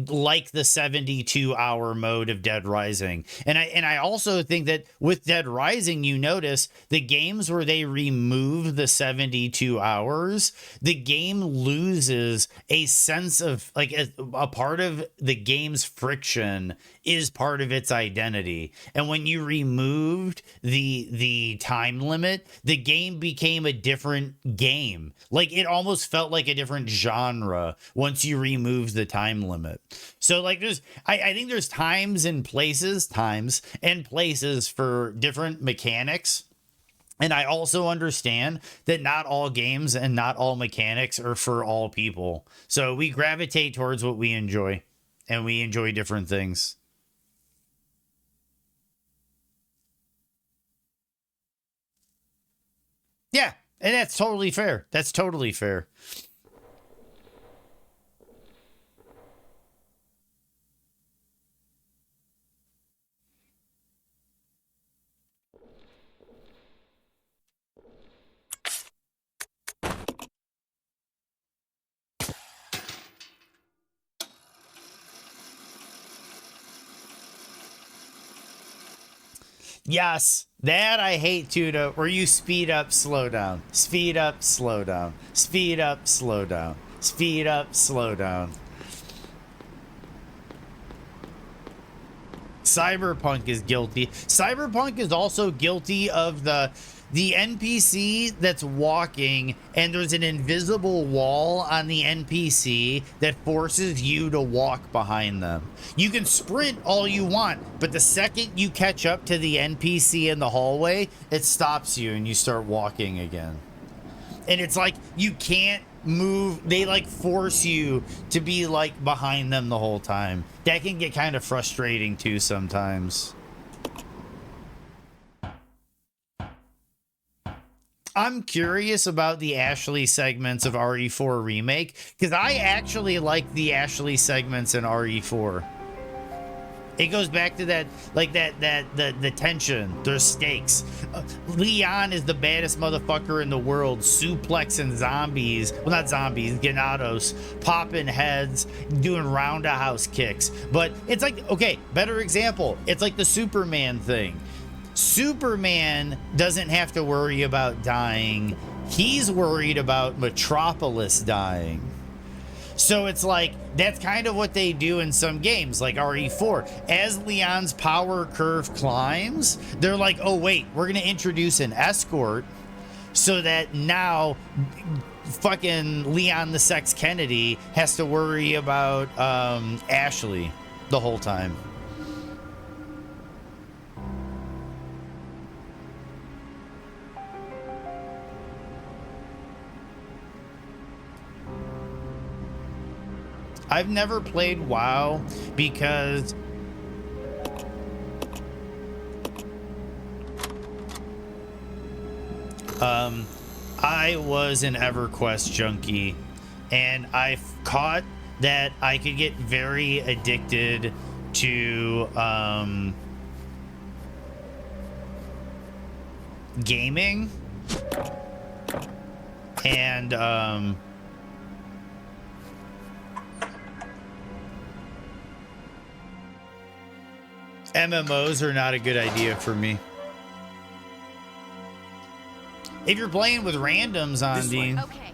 like the 72-hour mode of Dead Rising. And I also think that with Dead Rising, you notice the games where they remove the 72 hours, the game loses a sense of like a part of the game's friction is part of its identity. And when you removed the time limit, the game became a different game. Like it almost felt like a different genre once you removed the time limit. So like I think there's times and places for different mechanics. And I also understand that not all games and not all mechanics are for all people. So we gravitate towards what we enjoy, and we enjoy different things. Yeah, and that's totally fair. That's totally fair. Yes, that I hate too, where you speed up, slow down, speed up, slow down, speed up, slow down, speed up, slow down. Cyberpunk is guilty. Cyberpunk is also guilty of the NPC that's walking and there's an invisible wall on the NPC that forces you to walk behind them. You can sprint all you want, but the second you catch up to the NPC in the hallway, it stops you and you start walking again. And it's like you can't move. They like force you to be like behind them the whole time. That can get kind of frustrating too sometimes. I'm curious about the Ashley segments of RE4 Remake, because I actually like the Ashley segments in RE4. It goes back to that, like the tension. There's stakes. Leon is the baddest motherfucker in the world, suplexing zombies. Well, not zombies, Ganados, popping heads, doing roundhouse kicks. But it's like, okay, better example. It's like the Superman thing. Superman doesn't have to worry about dying. He's worried about Metropolis dying. So it's like, that's kind of what they do in some games, like RE4. As Leon's power curve climbs, they're like, oh wait, we're going to introduce an escort so that now fucking Leon the Sex Kennedy has to worry about Ashley the whole time. I've never played WoW because I was an EverQuest junkie, and I caught that I could get very addicted to gaming and MMOs are not a good idea for me. If you're playing with randoms on Dean. Okay.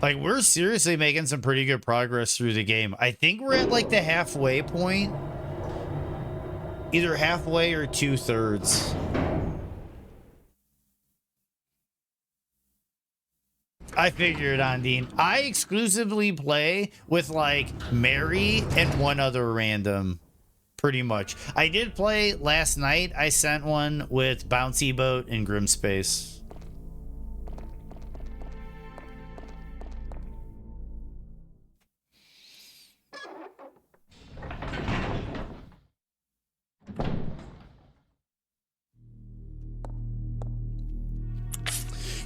Like, we're seriously making some pretty good progress through the game. I think we're at like the halfway point. Either halfway or 2/3. I figured, Ondine. I exclusively play with like Mary and one other random. Pretty much. I did play last night. I sent one with Bouncy Boat and Grimspace.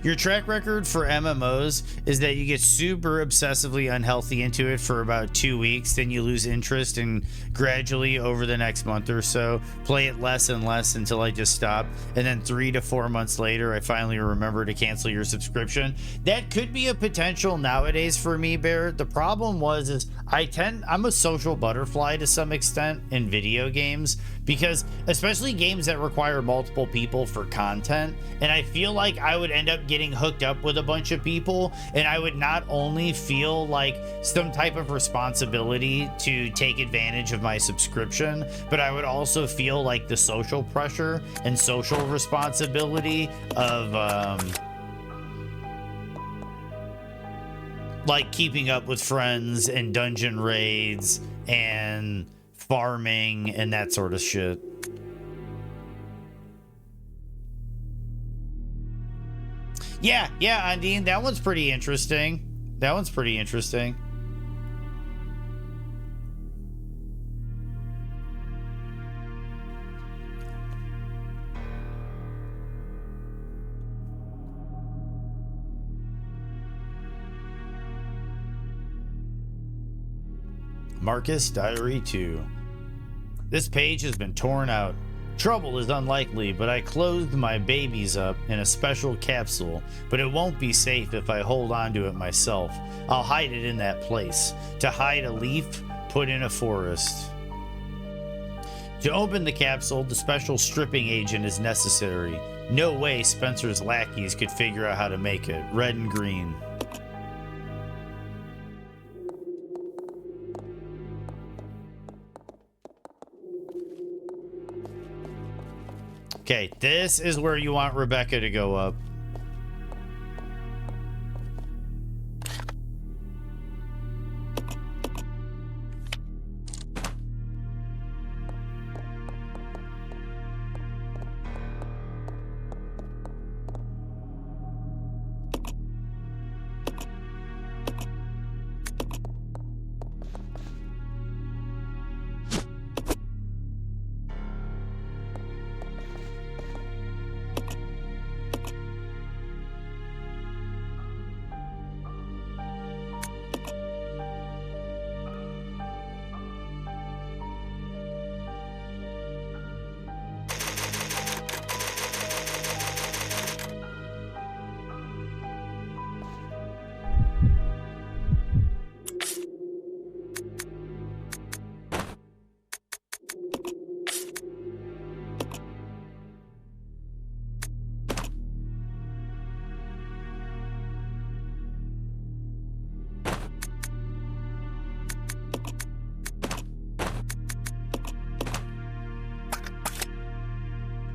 Your track record for MMOs is that you get super obsessively unhealthy into it for about 2 weeks, then you lose interest, and gradually over the next month or so, play it less and less until I just stop. And then 3 to 4 months later, I finally remember to cancel your subscription. That could be a potential nowadays for me, Bear. The problem is I'm a social butterfly to some extent in video games, because especially games that require multiple people for content, and I feel like I would end up getting hooked up with a bunch of people, and I would not only feel like some type of responsibility to take advantage of my subscription, but I would also feel like the social pressure and social responsibility of like keeping up with friends and dungeon raids and farming and that sort of shit. Yeah, Ondine, that one's pretty interesting. Marcus Diary 2. This page has been torn out. Trouble is unlikely, but I closed my babies up in a special capsule, but it won't be safe if I hold on to it myself. I'll hide it in that place. To hide a leaf, put in a forest. To open the capsule, the special stripping agent is necessary. No way Spencer's lackeys could figure out how to make it. Red and green. Okay, this is where you want Rebecca to go up.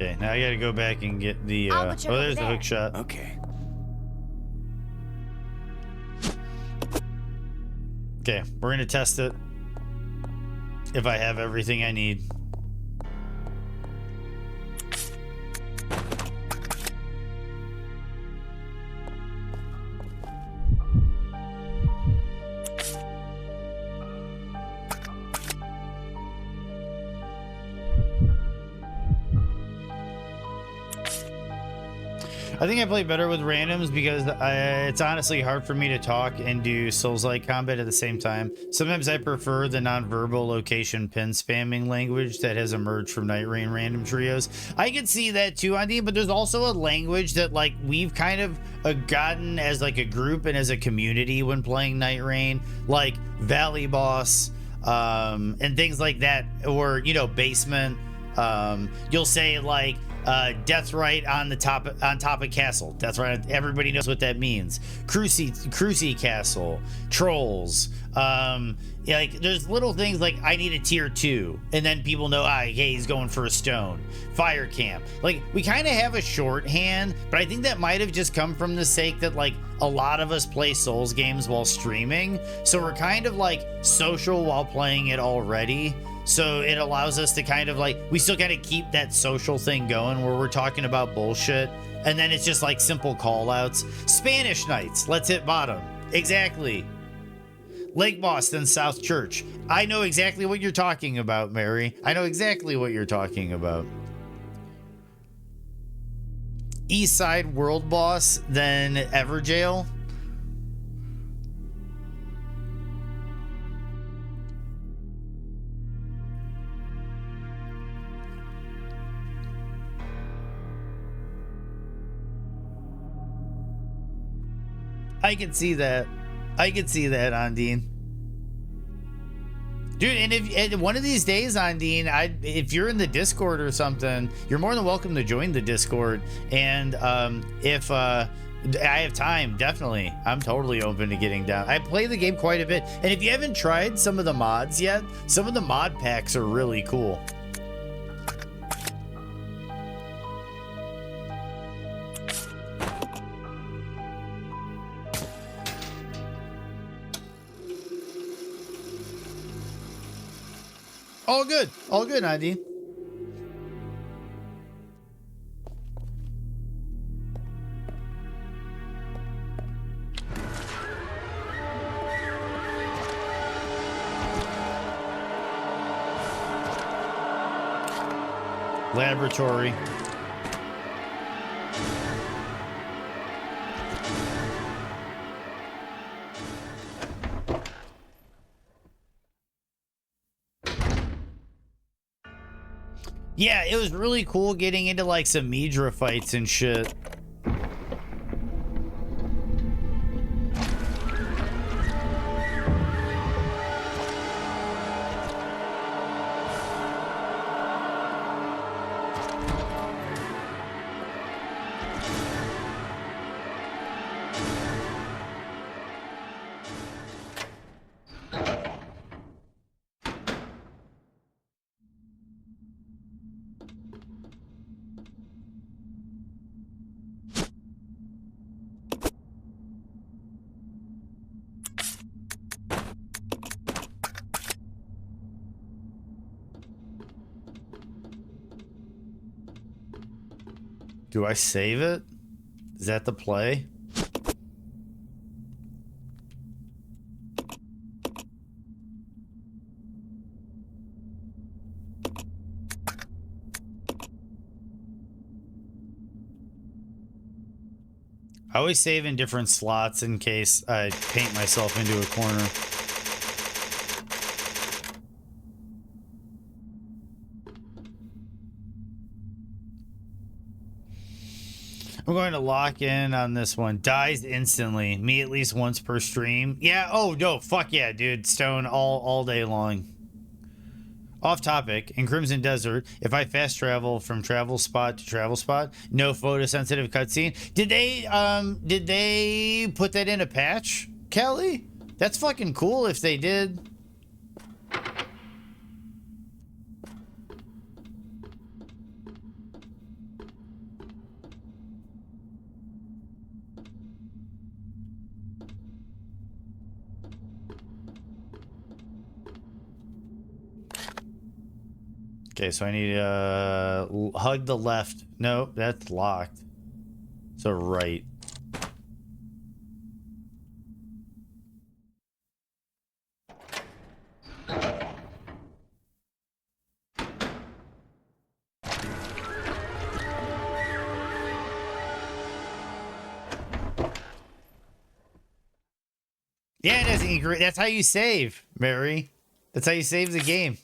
Okay, now I gotta go back and get the, oh, there's the hook shot. Okay. Okay, we're gonna test it. If I have everything I need. I think I play better with randoms because it's honestly hard for me to talk and do Souls-like combat at the same time. Sometimes I prefer the non-verbal location pin spamming language that has emerged from Night Rain random trios. I can see that too, Andy, but there's also a language that like we've kind of gotten as like a group and as a community when playing Night Rain, like Valley Boss and things like that, or, you know, Basement. You'll say like, Death right on top of castle. Death right. Everybody knows what that means. Cruci castle. Trolls. Yeah, like there's little things like I need a tier 2, and then people know, hey, he's going for a stone. Fire camp. Like we kind of have a shorthand, but I think that might have just come from the sake that like a lot of us play Souls games while streaming, so we're kind of like social while playing it already. So it allows us to kind of like, we still kind of keep that social thing going where we're talking about bullshit, and then it's just like simple call outs. Spanish Nights, let's hit bottom. Exactly. Lake Boston, South Church. I know exactly what you're talking about, Mary. I know exactly what you're talking about. East Side World Boss, then Everjail. I can see that. I can see that, Ondine. Dude, and if one of these days, Ondine, if you're in the Discord or something, you're more than welcome to join the Discord. And if I have time, definitely, I'm totally open to getting down. I play the game quite a bit. And if you haven't tried some of the mods yet, some of the mod packs are really cool. All good, Nadine. Laboratory. Yeah, it was really cool getting into like some Midra fights and shit. Do I save it? Is that the play? I always save in different slots in case I paint myself into a corner. I'm going to lock in on this one. Dies instantly. Me at least once per stream. Yeah, oh no, fuck yeah, dude. Stone all day long. Off topic, in Crimson Desert, if I fast travel from travel spot to travel spot, no photosensitive cutscene. Did they put that in a patch, Kelly? That's fucking cool if they did. Okay, so I need to hug the left. No, that's locked. So right. Yeah, it doesn't agree. That's how you save, Mary. That's how you save the game.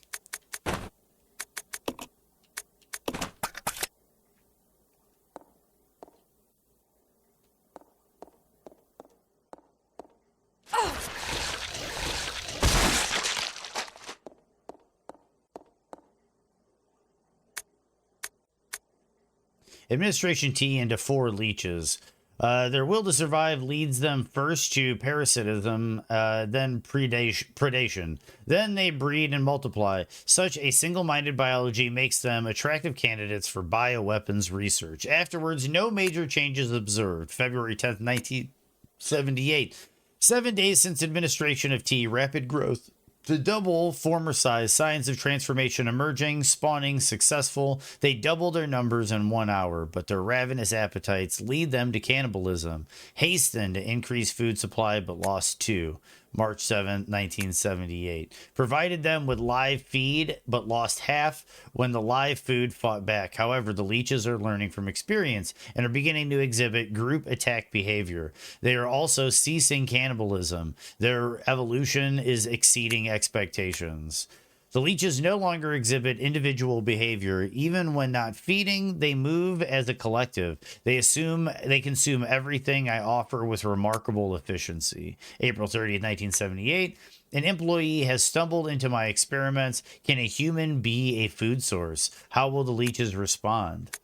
Administration T into 4 leeches. Their will to survive leads them first to parasitism, then predation. Then they breed and multiply. Such a single-minded biology makes them attractive candidates for bioweapons research. Afterwards, no major changes observed. February 10th, 1978. 7 days since administration of T, rapid growth to double former size, signs of transformation emerging, spawning successful. They double their numbers in 1 hour, but their ravenous appetites lead them to cannibalism. Hasten to increase food supply, but lost 2. March 7th, 1978. Provided them with live feed, but lost half when the live food fought back. However, the leeches are learning from experience and are beginning to exhibit group attack behavior. They are also ceasing cannibalism. Their evolution is exceeding expectations. The leeches no longer exhibit individual behavior. Even when not feeding, they move as a collective. They consume everything I offer with remarkable efficiency. April 30th, 1978. An employee has stumbled into my experiments. Can a human be a food source? How will the leeches respond?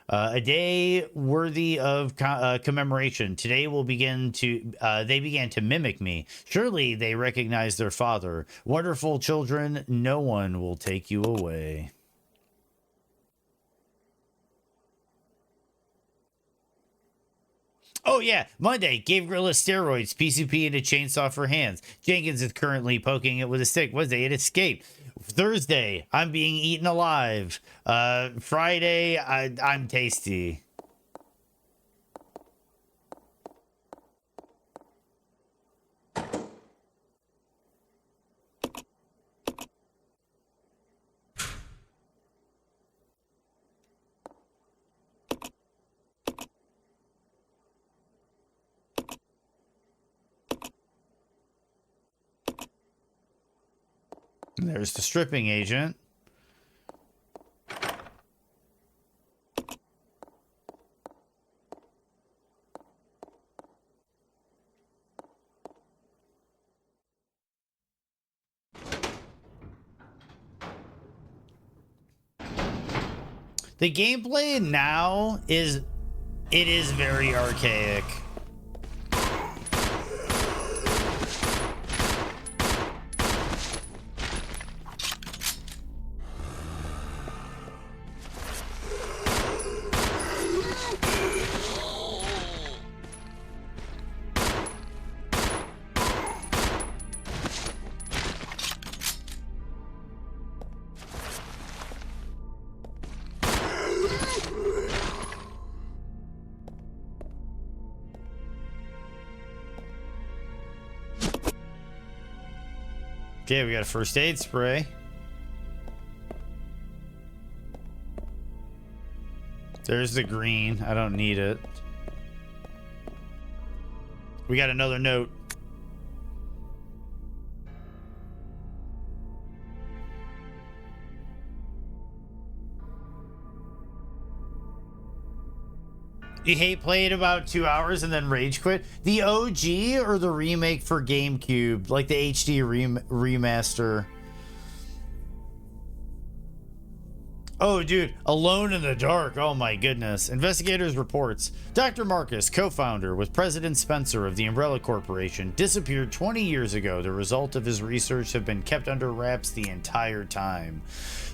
A day worthy of commemoration. Today they began to mimic me. Surely they recognize their father. Wonderful children, no one will take you away. Oh yeah, Monday, gave Gorilla steroids, PCP and a chainsaw for hands. Jenkins is currently poking it with a stick. Wednesday, it escaped. Thursday, I'm being eaten alive. Friday, I'm tasty. There's the stripping agent. The gameplay now is very archaic. Okay, we got a first aid spray. There's the green. I don't need it. We got another note. You hate playing about 2 hours and then rage quit? The OG or the remake for GameCube? Like the HD remaster? Oh, dude, Alone in the Dark. Oh, my goodness. Investigators reports Dr. Marcus, co-founder with President Spencer of the Umbrella Corporation, disappeared 20 years ago. The result of his research have been kept under wraps the entire time.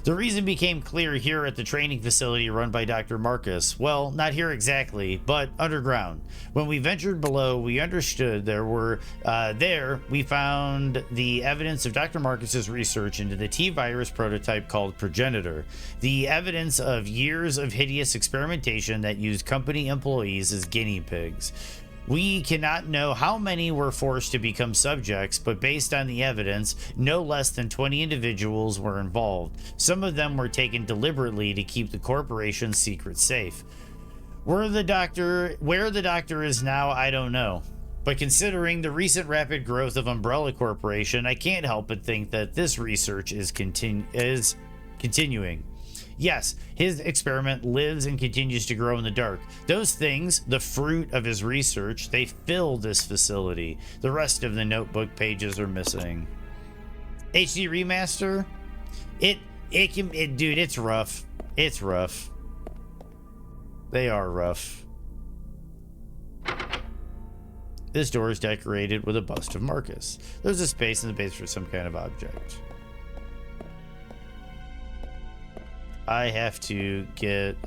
The reason became clear here at the training facility run by Dr. Marcus. Well, not here exactly, but underground. When we ventured below, we understood we found the evidence of Dr. Marcus's research into the T-virus prototype called Progenitor. The evidence of years of hideous experimentation that used company employees as guinea pigs. We cannot know how many were forced to become subjects, but based on the evidence, no less than 20 individuals were involved. Some of them were taken deliberately to keep the corporation's secrets safe. Where the doctor is now, I don't know. But considering the recent rapid growth of Umbrella Corporation, I can't help but think that this research is continuing. Yes, his experiment lives and continues to grow in the dark. Those things, the fruit of his research, they fill this facility. The rest of the notebook pages are missing. HD remaster? Dude, it's rough. It's rough. They are rough. This door is decorated with a bust of Marcus. There's a space in the base for some kind of object. I have to get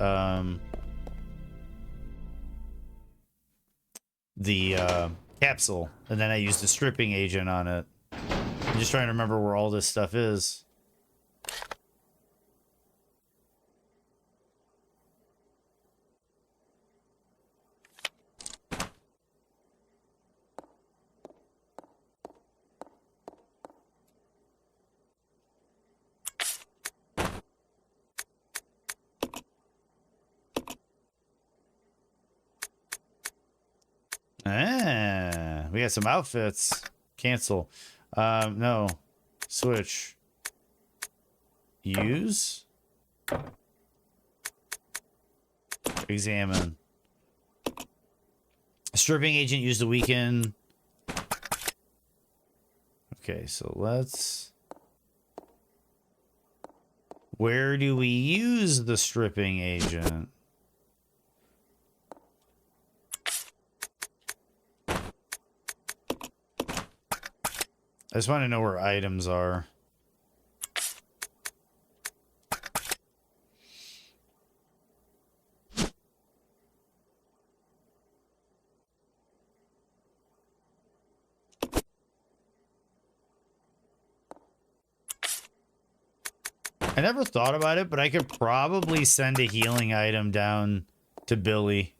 the capsule, and then I use the stripping agent on it. I'm just trying to remember where all this stuff is. Ah, we got some outfits. Cancel. No. Switch. Use. Examine. Stripping agent used the weekend. Okay, so let's... Where do we use the stripping agent? I just want to know where items are. I never thought about it, but I could probably send a healing item down to Billy.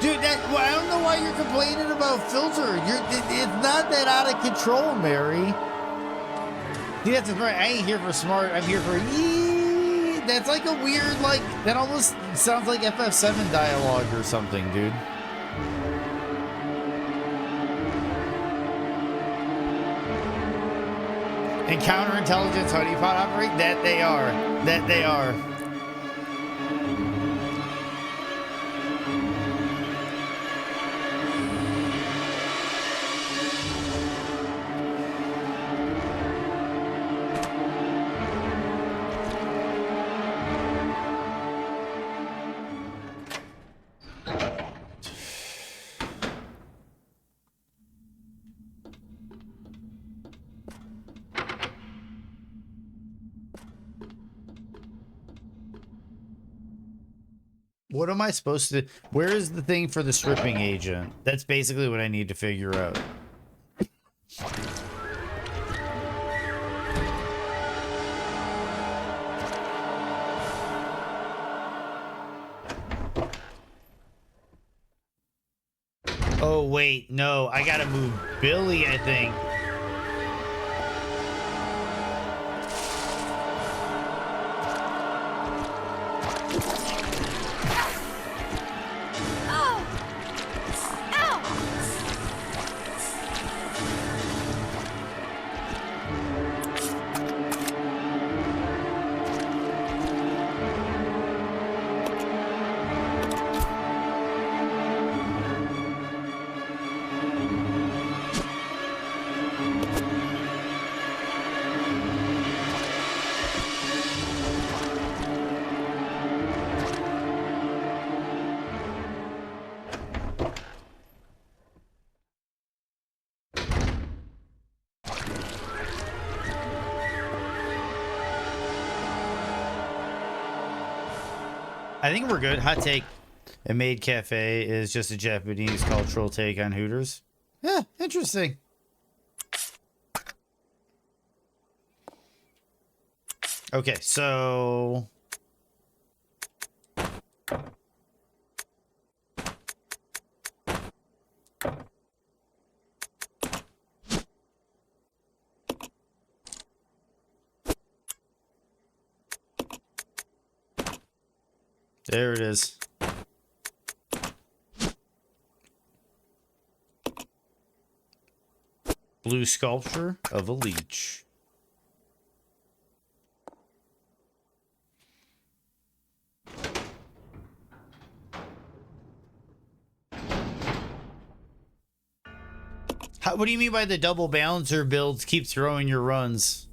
Dude, well, I don't know why you're complaining about filter. It's not that out of control, Mary. See, that's right. I ain't here for smart. I'm here for yee. That's like a weird, like, that almost sounds like FF7 dialogue or something, dude. And counterintelligence honeypot operate? That they are. That they are. What am I supposed to... Where is the thing for the stripping agent? That's basically what I need to figure out. Oh, wait. No, I gotta move Billy, I think. I think we're good. Hot take. A maid cafe is just a Japanese cultural take on Hooters. Yeah, interesting. Okay, so... There it is. Blue sculpture of a leech. What do you mean by the double balancer builds keep throwing your runs?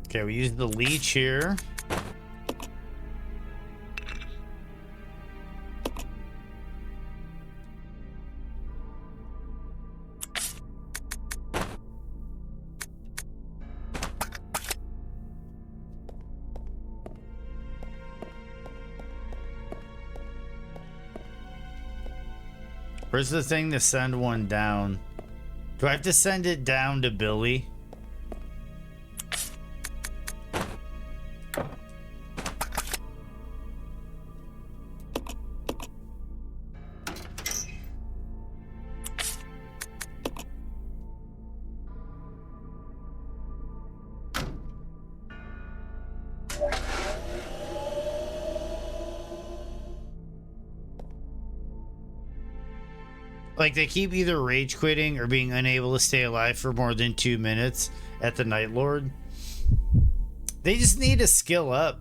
Okay, we use the leech here. Where's the thing to send one down? Do I have to send it down to Billy? Like, they keep either rage quitting or being unable to stay alive for more than 2 minutes at the Night Lord. They just need to skill up.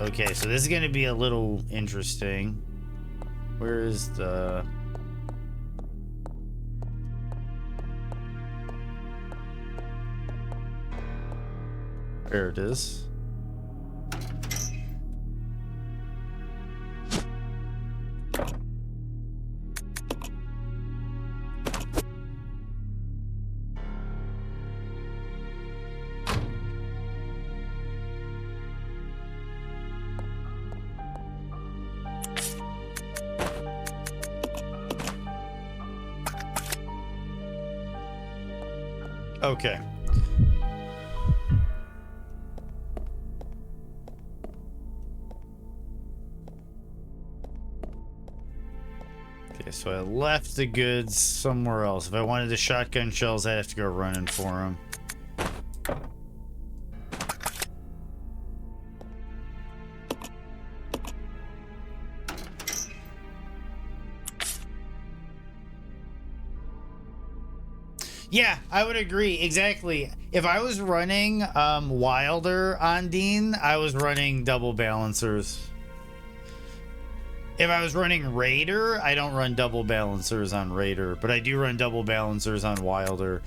Okay, so this is going to be a little interesting. Where is the... There it is. Okay. Okay, so I left the goods somewhere else. If I wanted the shotgun shells, I'd have to go running for them. Yeah, I would agree. Exactly. If I was running Wilder on Dean, I was running double balancers. If I was running Raider, I don't run double balancers on Raider, but I do run double balancers on Wilder.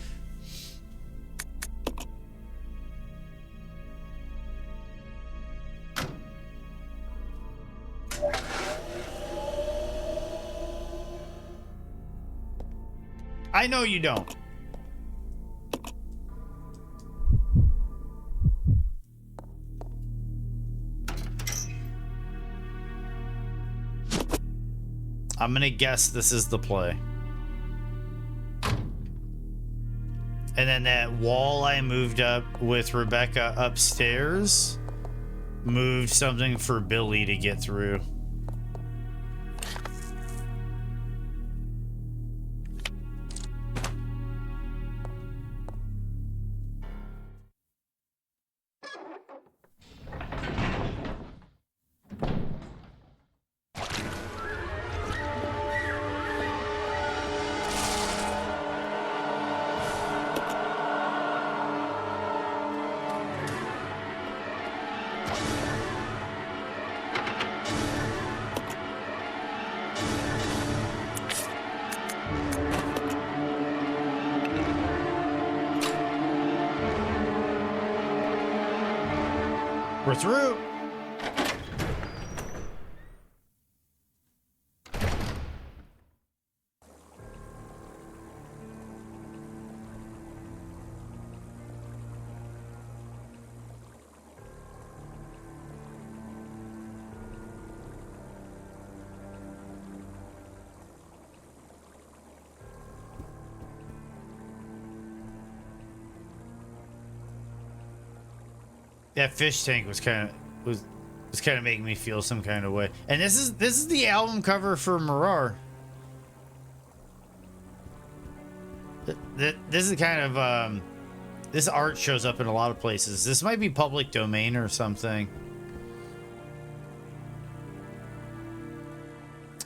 I know you don't. I'm gonna guess this is the play. And then that wall I moved up with Rebecca upstairs moved something for Billy to get through. We're through. That fish tank was kind of making me feel some kind of way. And this is the album cover for Mirar. This is kind of this art shows up in a lot of places. This might be public domain or something.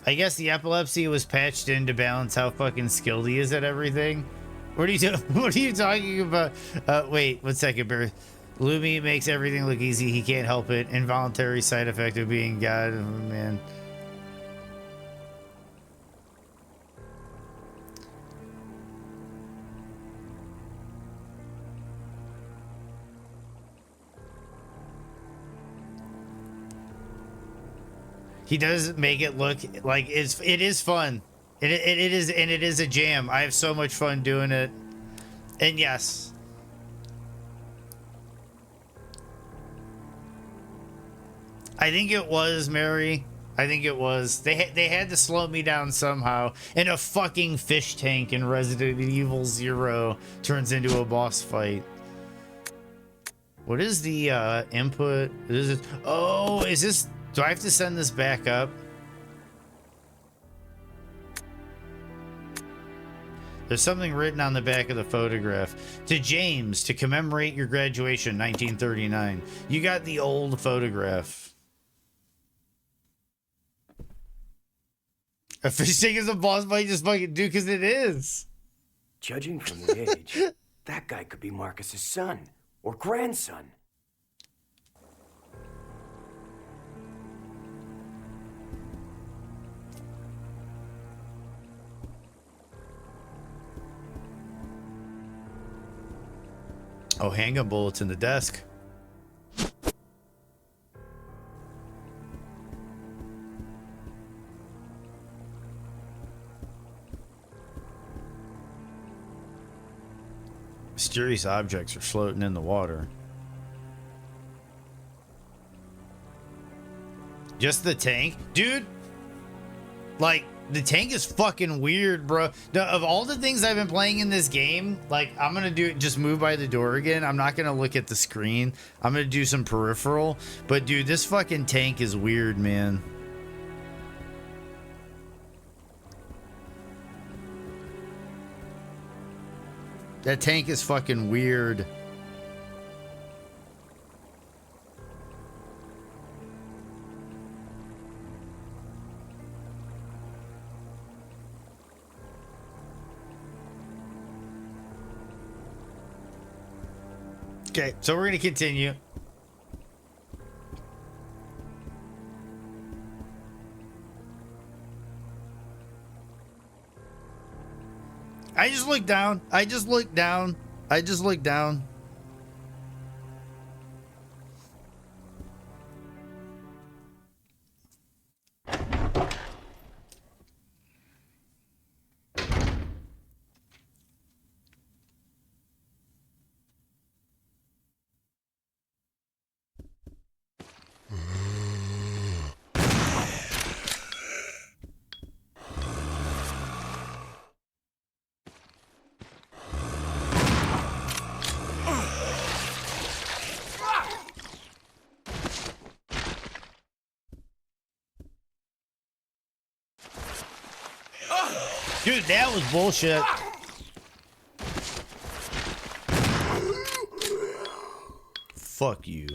I guess the epilepsy was patched in to balance how fucking skilled he is at everything. What are you doing? What are you talking about? Wait, 1 second, Barry. Lumi makes everything look easy. He can't help it. Involuntary side effect of being God. Oh, man. He does make it look like it is fun. It is a jam. I have so much fun doing it. And yes. I think it was, Mary. I think it was. They had to slow me down somehow. And a fucking fish tank in Resident Evil 0 turns into a boss fight. What is the input? Oh, is this... Do I have to send this back up? There's something written on the back of the photograph. To James, to commemorate your graduation, 1939. You got the old photograph. A fish tank is a boss fight, just fucking do, because it is. Judging from the age, that guy could be Marcus's son or grandson. Oh, handgun bullets in the desk. Mysterious objects are floating in the water. Just the tank? Dude, like, the tank is fucking weird, bro. Of all the things I've been playing in this game, like, I'm gonna just move by the door again. I'm not gonna look at the screen. I'm gonna do some peripheral. But, dude, this fucking tank is weird, man. That tank is fucking weird. Okay, so we're gonna continue. I just looked down. I just looked down. I just looked down. Dude, that was bullshit. Fuck you.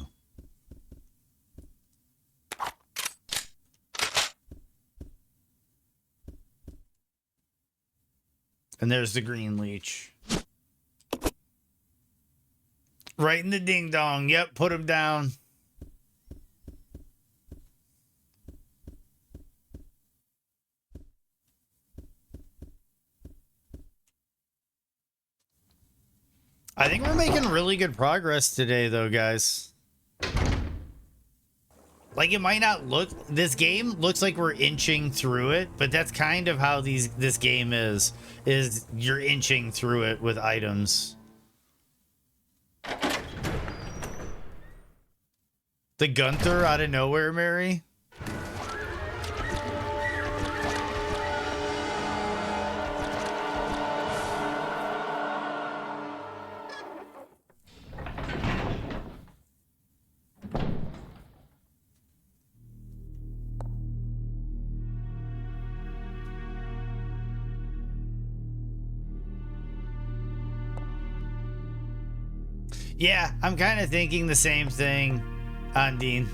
And there's the green leech. Right in the ding dong. Yep, put him down. I think we're making really good progress today, though, guys. Like, it might not look... This game looks like we're inching through it, but that's kind of how this game is you're inching through it with items. The Gunther out of nowhere, Mary? Yeah, I'm kind of thinking the same thing, Andine.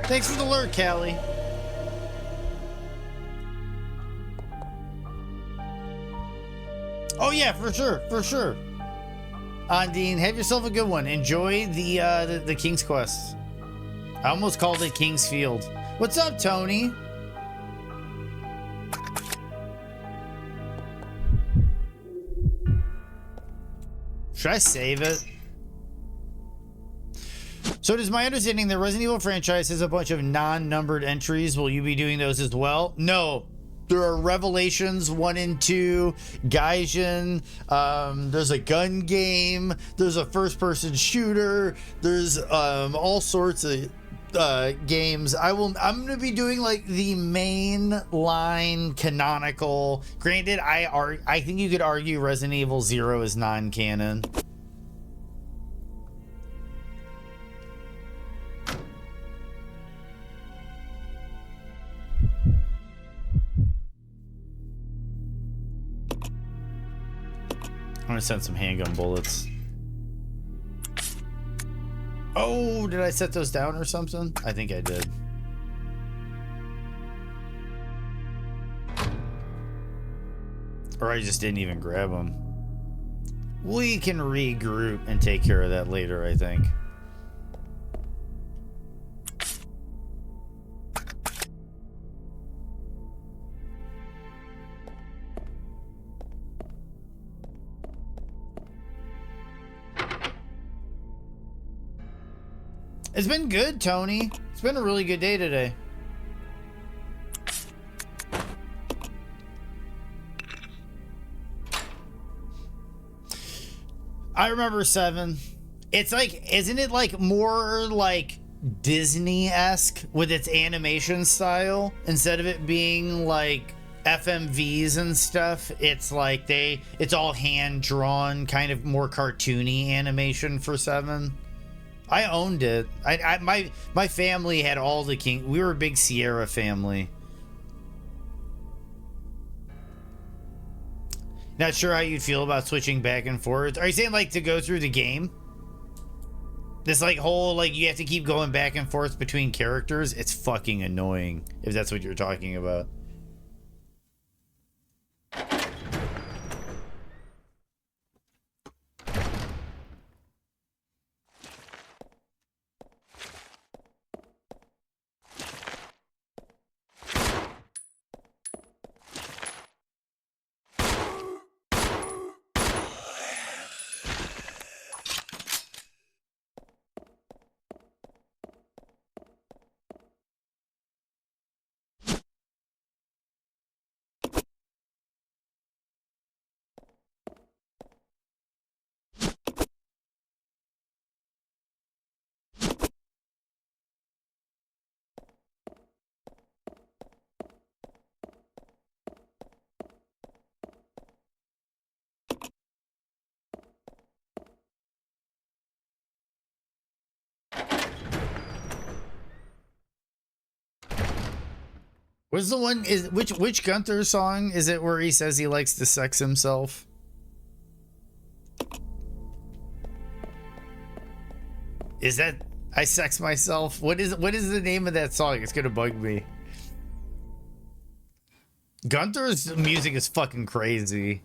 Thanks for the alert, Callie. Oh yeah, for sure, for sure. Dean, have yourself a good one. Enjoy the King's Quest. I almost called it King's Field. What's up, Tony? Should I save it? So it is my understanding the Resident Evil franchise has a bunch of non-numbered entries. Will you be doing those as well? No. There are Revelations 1 and 2, Gaijin, there's a gun game, there's a first-person shooter, there's all sorts of games. I'm gonna be doing like the main line canonical. Granted, I think you could argue Resident Evil 0 is non-canon. I'm gonna send some handgun bullets. Oh, did I set those down or something? I think I did. Or I just didn't even grab them. We can regroup and take care of that later, I think. It's been good, Tony. It's been a really good day today. I remember 7. It's like, isn't it like more like Disney-esque with its animation style? Instead of it being like FMVs and stuff, it's like it's all hand-drawn, kind of more cartoony animation for 7. I owned it. My family had all the King. We were a big Sierra family. Not sure how you'd feel about switching back and forth. Are you saying like to go through the game? This like whole like you have to keep going back and forth between characters? It's fucking annoying if that's what you're talking about. What's the one is which Gunther song is it where he says he likes to sex himself? Is that I sex myself? What is the name of that song? It's gonna bug me. Gunther's music is fucking crazy.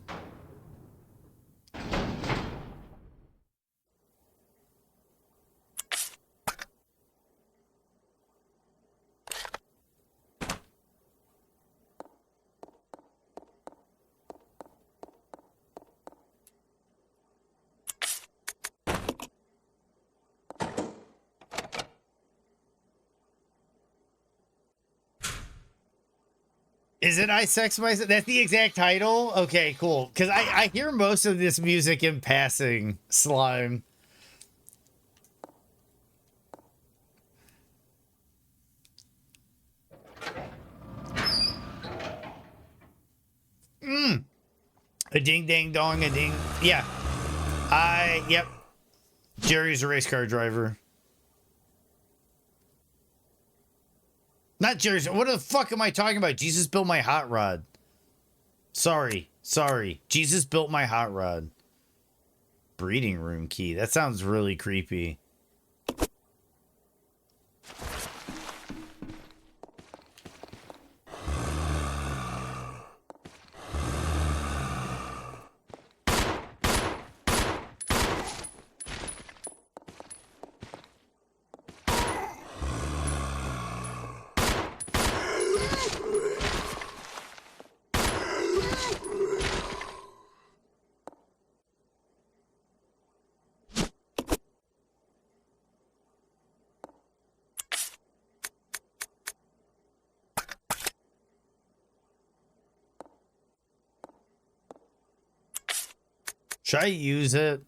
Is it I Sex Myself? That's the exact title? Okay, cool. Because I hear most of this music in passing, Slime. A ding dang dong, a ding. Yeah. Yep. Jerry's a race car driver. Not Jerry's. What the fuck am I talking about? Jesus built my hot rod. Sorry. Jesus built my hot rod. Breeding room key. That sounds really creepy. Should I use it?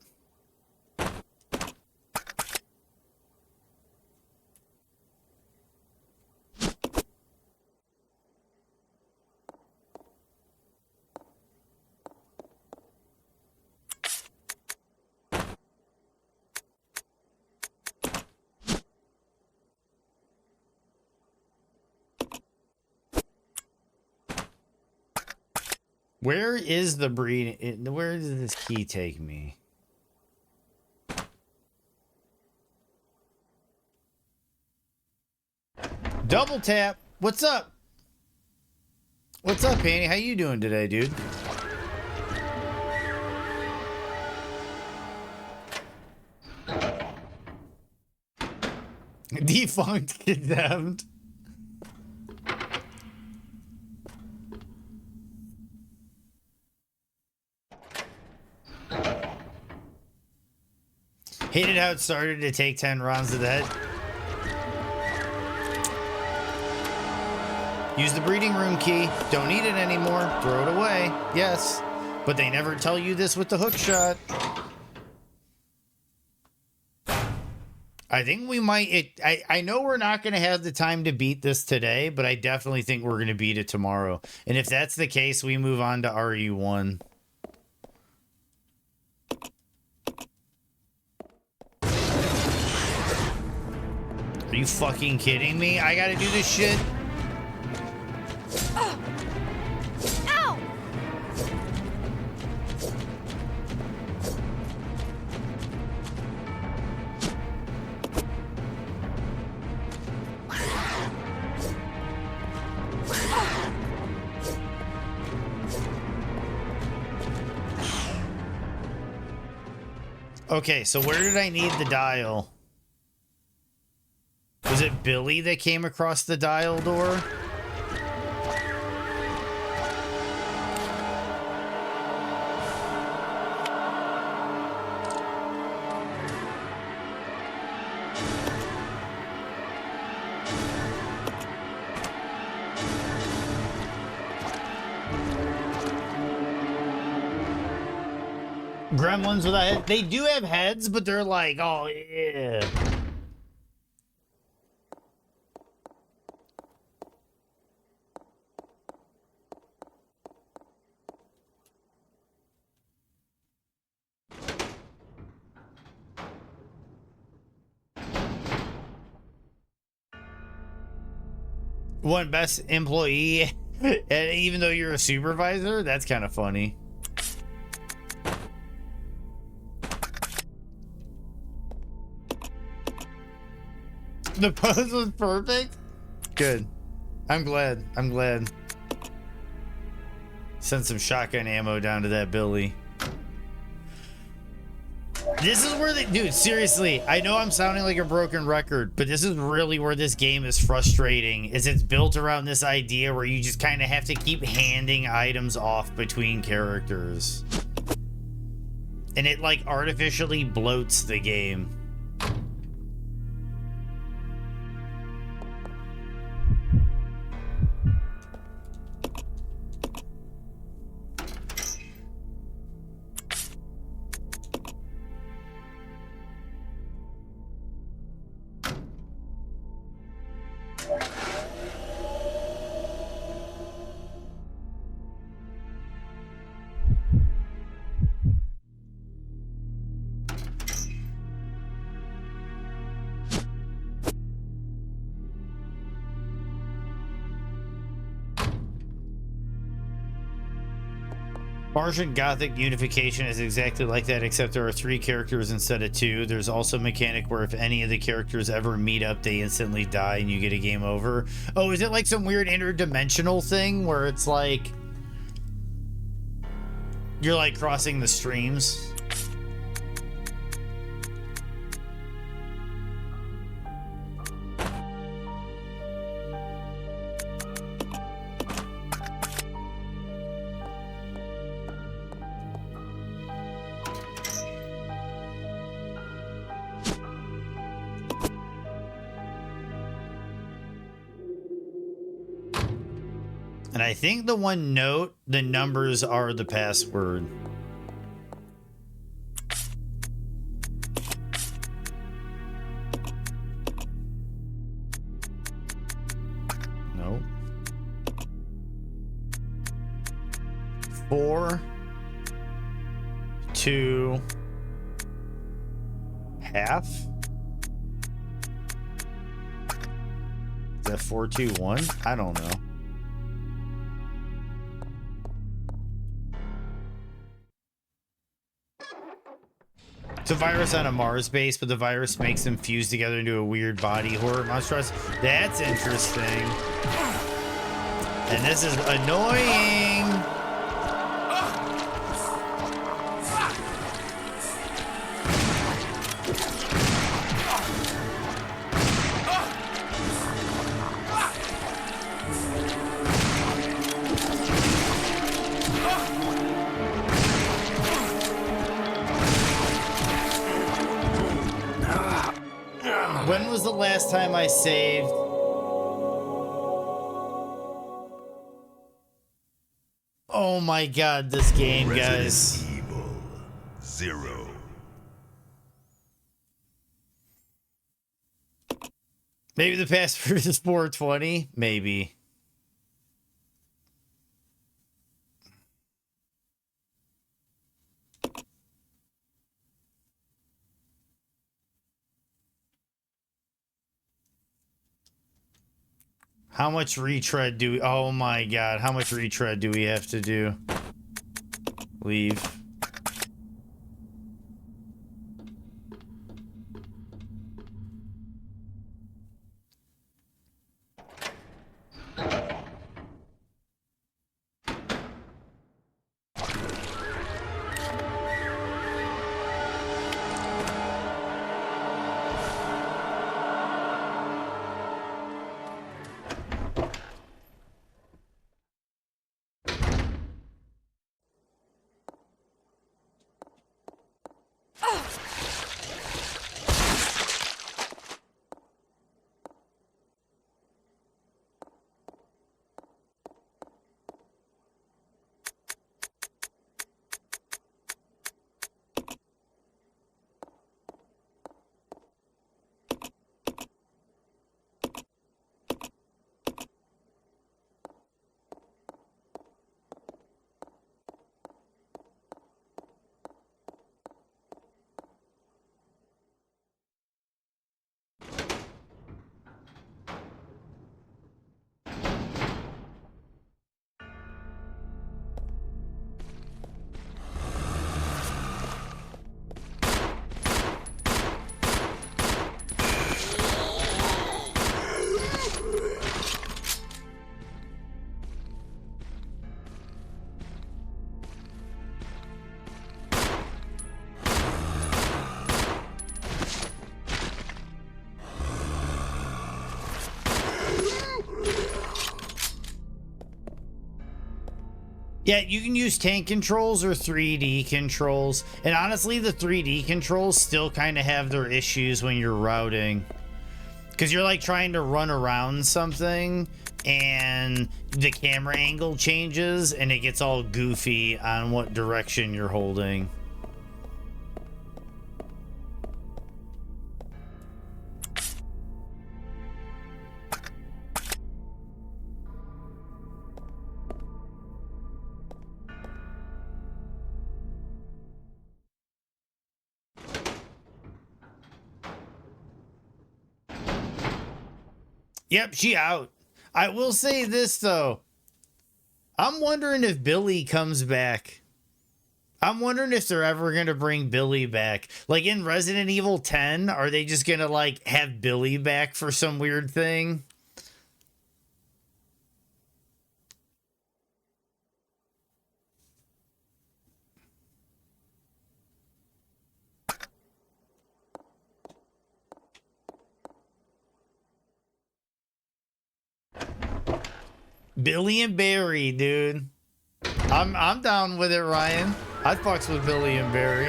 Where is the breeding? Where does this key take me? Double tap. What's up? What's up, Annie? How you doing today, dude? Defunct, condemned. Hated how it started to take 10 rounds of that. Use the breeding room key. Don't need it anymore. Throw it away. Yes. But they never tell you this with the hook shot. I think we might... I know we're not going to have the time to beat this today, but I definitely think we're going to beat it tomorrow. And if that's the case, we move on to RE1. Are you fucking kidding me? I gotta do this shit? Ow! Okay, so where did I need the dial? Was it Billy that came across the dial door? Gremlins without heads. They do have heads, but they're like, oh, yeah. One best employee, and even though you're a supervisor, that's kind of funny. The pose was perfect. Good. I'm glad. I'm glad. Send some shotgun ammo down to that Billy. This is where dude, seriously, I know I'm sounding like a broken record, but this is really where this game is frustrating, is it's built around this idea where you just kind of have to keep handing items off between characters. And it like artificially bloats the game. Martian Gothic unification is exactly like that, except there are 3 characters instead of 2. There's also a mechanic where if any of the characters ever meet up, they instantly die and you get a game over. Oh, is it like some weird interdimensional thing where it's like you're like crossing the streams? And I think the one note, the numbers are the password. 4, 2, half. Is that 4, 2, 1? I don't know. It's a virus on a Mars base, but the virus makes them fuse together into a weird body horror monstrous. That's interesting. And this is annoying. When was the last time I saved? Oh my god, this game, guys. Resident Evil 0. Maybe the password is 420? Maybe. How much retread do we... Oh my god, how much retread do we have to do? Leave. Yeah, you can use tank controls or 3D controls. And honestly, the 3D controls still kind of have their issues when you're routing. Because you're like trying to run around something and the camera angle changes and it gets all goofy on what direction you're holding. Yep, she out. I will say this, though. I'm wondering if Billy comes back. I'm wondering if they're ever going to bring Billy back. Like in Resident Evil 10, are they just going to like have Billy back for some weird thing? Billy and Barry, dude. I'm down with it, Ryan. I'd fucks with Billy and Barry.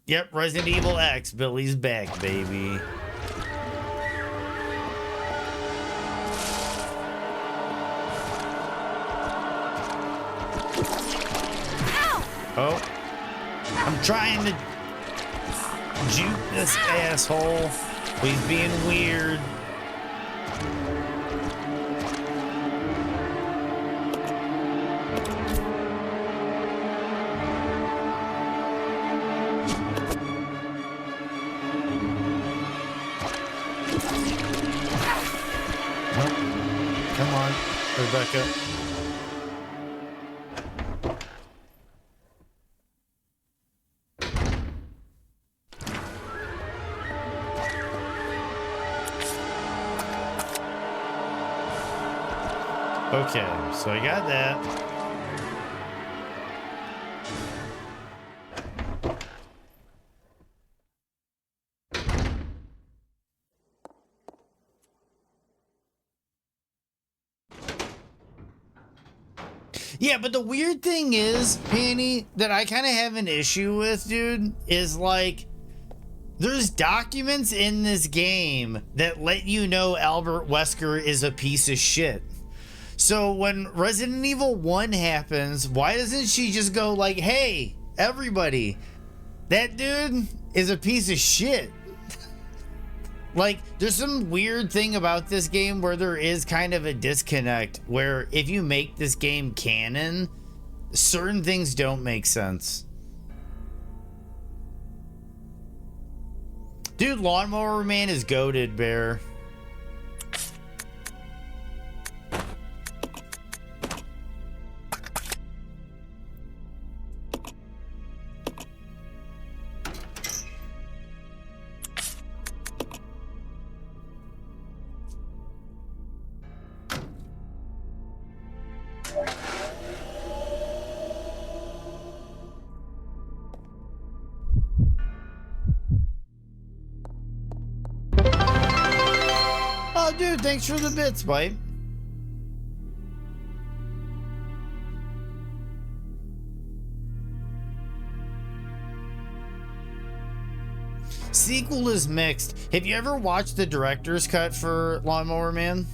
Yep, Resident Evil X. Billy's back, baby. Oh. I'm trying to juke this asshole. He's being weird. Come on, Rebecca. Okay, so I got that. Yeah, but the weird thing is, Penny, that I kind of have an issue with, dude, is like, there's documents in this game that let you know Albert Wesker is a piece of shit. So when Resident Evil 1 happens, why doesn't she just go like, hey, everybody, that dude is a piece of shit? Like, there's some weird thing about this game where there is kind of a disconnect where if you make this game canon, certain things don't make sense. Dude, Lawnmower Man is goated, Bear. Oh, dude, thanks for the bits, Pipe. Sequel is mixed. Have you ever watched the director's cut for Lawnmower Man?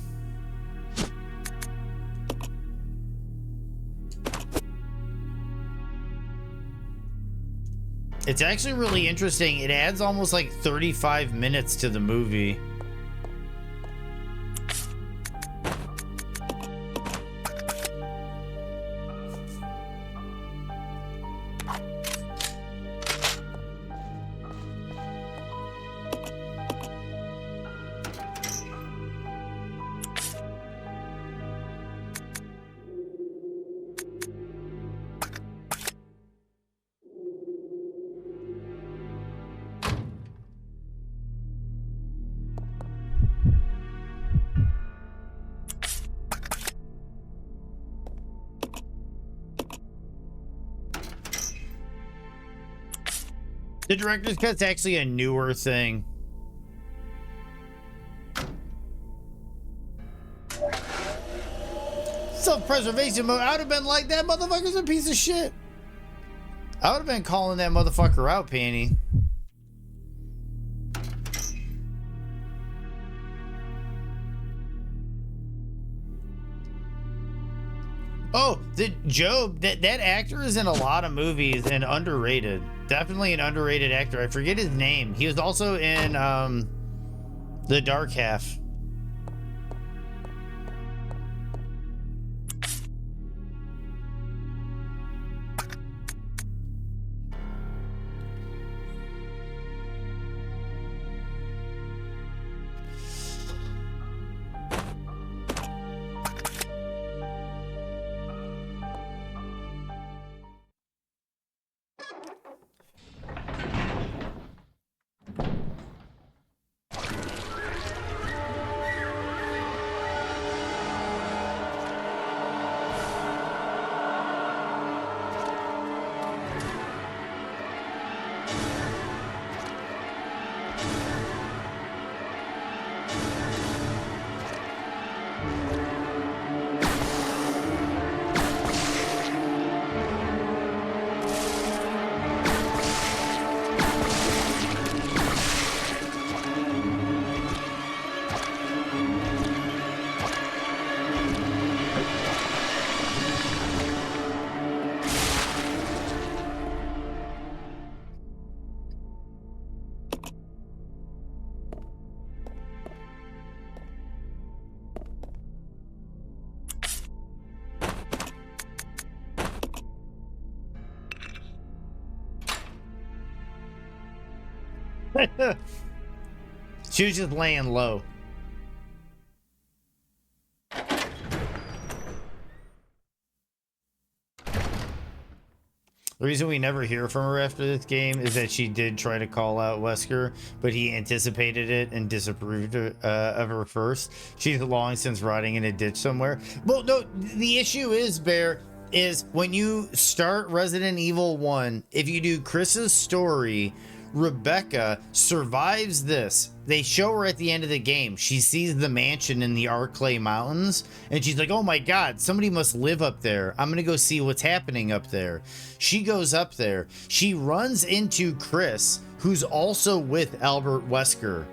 It's actually really interesting. It adds almost like 35 minutes to the movie. The director's cut's actually a newer thing. Self-preservation mode. I would have been like, that motherfucker's a piece of shit. I would have been calling that motherfucker out, Panty. Oh, the Job, that actor is in a lot of movies and underrated. Definitely an underrated actor. I forget his name. He was also in The Dark Half. She was just laying low. The reason we never hear from her after this game is that she did try to call out Wesker, but he anticipated it and disapproved of her first. She's long since rotting in a ditch somewhere. Well, no, the issue is, Bear, is when you start Resident Evil 1, if you do Chris's story, Rebecca survives this. They show her at the end of the game. She sees the mansion in the Arclay Mountains, and she's like, oh my God, somebody must live up there. I'm gonna go see what's happening up there. She goes up there. She runs into Chris, who's also with Albert Wesker.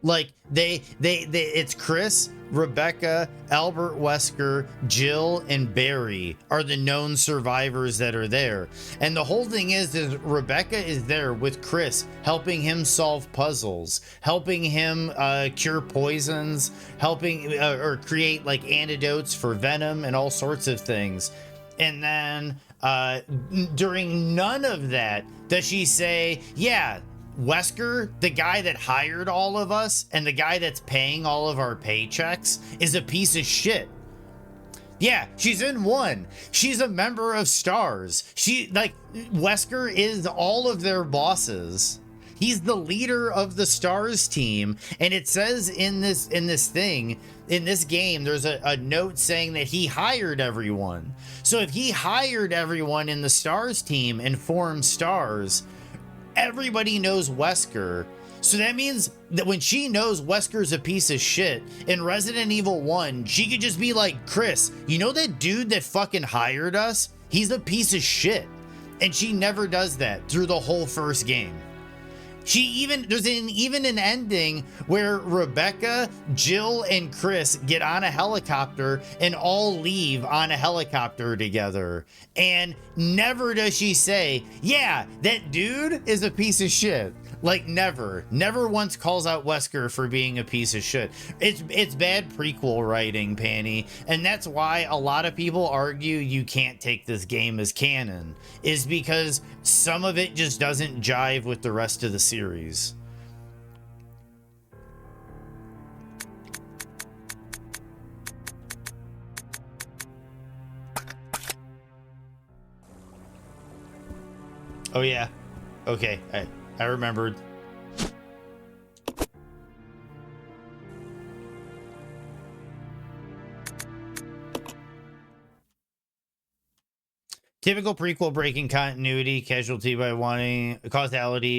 Like, it's Chris, Rebecca, Albert Wesker, Jill, and Barry are the known survivors that are there. And the whole thing is Rebecca is there with Chris, helping him solve puzzles, helping him cure poisons, helping or create like antidotes for venom and all sorts of things. And then during none of that does she say, yeah, Wesker, the guy that hired all of us and the guy that's paying all of our paychecks, is a piece of shit. Yeah, she's in 1. She's a member of STARS. Wesker is all of their bosses. He's the leader of the STARS team, and it says in this game, there's a note saying that he hired everyone. So if he hired everyone in the STARS team and formed STARS, everybody knows Wesker. So that means that when she knows Wesker's a piece of shit in Resident Evil 1, she could just be like, Chris, you know that dude that fucking hired us? He's a piece of shit. And she never does that through the whole first game. There's even an ending where Rebecca, Jill, and Chris get on a helicopter and all leave on a helicopter together. And never does she say, yeah, that dude is a piece of shit. Like, never once calls out Wesker for being a piece of shit. It's bad prequel writing, Panny, and that's why a lot of people argue you can't take this game as canon, is because some of it just doesn't jive with the rest of the series. Oh yeah, okay, I remembered. Typical prequel breaking continuity, causality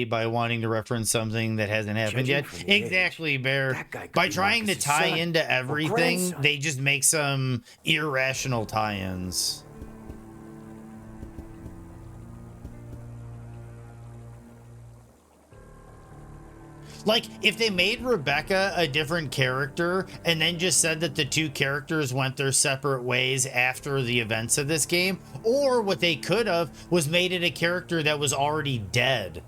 by wanting to reference something that hasn't happened yet. Exactly, Bear. By trying to tie into everything, they just make some irrational tie-ins. Like, if they made Rebecca a different character and then just said that the two characters went their separate ways after the events of this game, or what they could have was made it a character that was already dead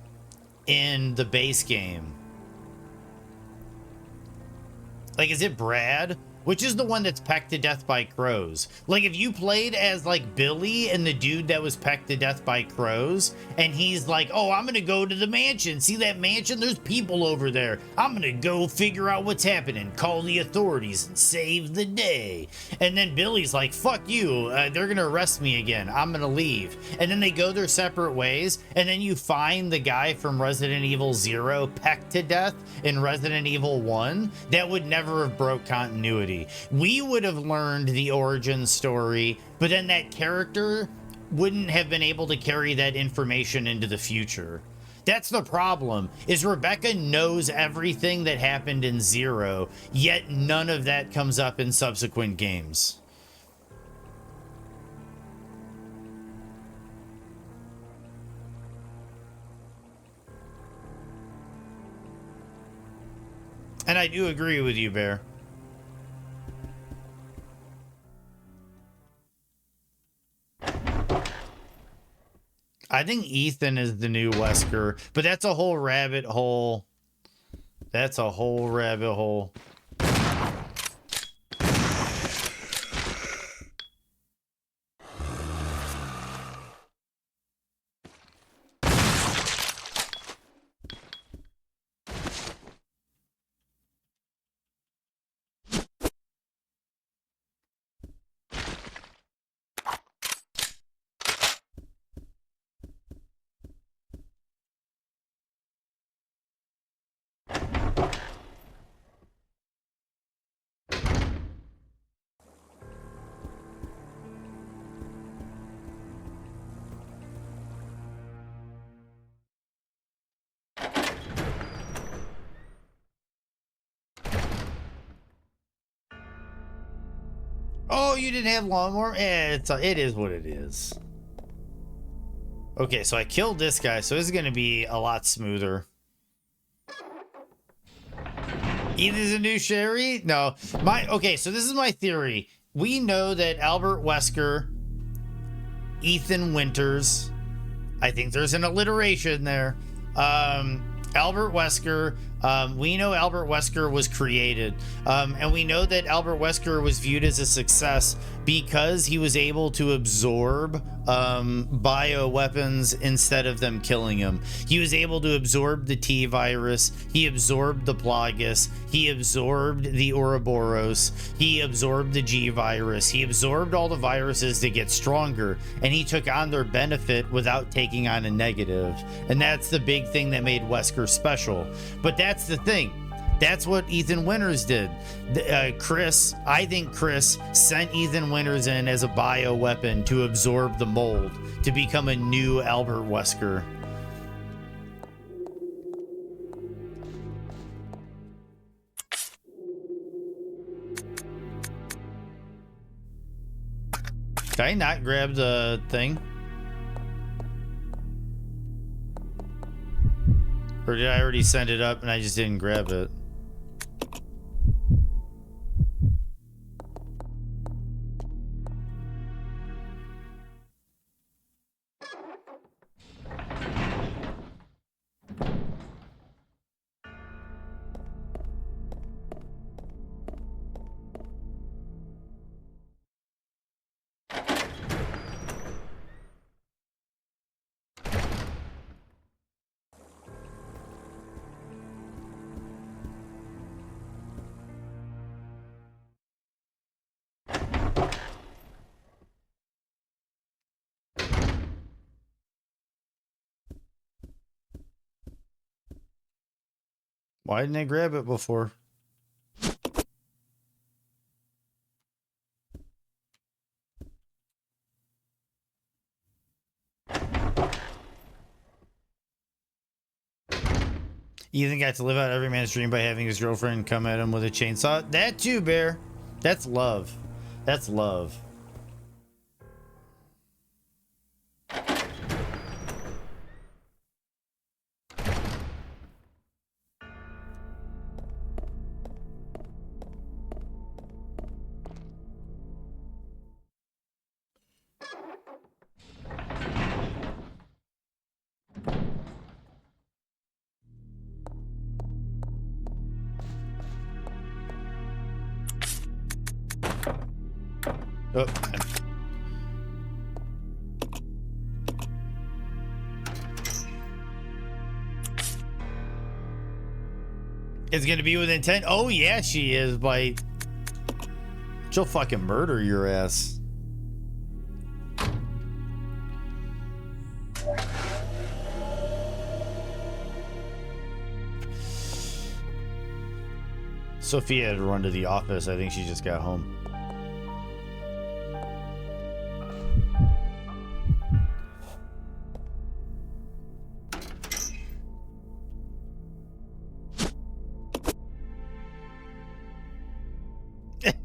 in the base game. Like, is it Brad? Which is the one that's pecked to death by crows? Like, if you played as, like, Billy and the dude that was pecked to death by crows, and he's like, oh, I'm gonna go to the mansion. See that mansion? There's people over there. I'm gonna go figure out what's happening, call the authorities, and save the day. And then Billy's like, fuck you. They're gonna arrest me again. I'm gonna leave. And then they go their separate ways, and then you find the guy from Resident Evil 0 pecked to death in Resident Evil 1. That would never have broke continuity. We would have learned the origin story, but then that character wouldn't have been able to carry that information into the future. That's the problem, is Rebecca knows everything that happened in 0, yet none of that comes up in subsequent games. And I do agree with you, Bear. I think Ethan is the new Wesker, but that's a whole rabbit hole. That's a whole rabbit hole. Oh, you didn't have lawnmower? It is what it is. Okay, so I killed this guy, so this is going to be a lot smoother. Ethan's a new Sherry? No. Okay, so this is my theory. We know that Albert Wesker, Ethan Winters, I think there's an alliteration there. Albert Wesker, we know Albert Wesker was created. And we know that Albert Wesker was viewed as a success because he was able to absorb bioweapons instead of them killing him. He was able to absorb the T virus. He absorbed the Plagas. He absorbed the Ouroboros. He absorbed the G virus. He absorbed all the viruses to get stronger, and he took on their benefit without taking on a negative. And that's the big thing that made Wesker special. But that's the thing. That's what Ethan Winters did. I think Chris sent Ethan Winters in as a bioweapon to absorb the mold, to become a new Albert Wesker. Did I not grab the thing? Or did I already send it up and I just didn't grab it? Why didn't I grab it before? Ethan got to live out every man's dream by having his girlfriend come at him with a chainsaw. That too, Bear. That's love. That's love. Oh. It's gonna be with intent. Oh yeah, she is. By she'll fucking murder your ass. Sophia had to run to the office. I think she just got home.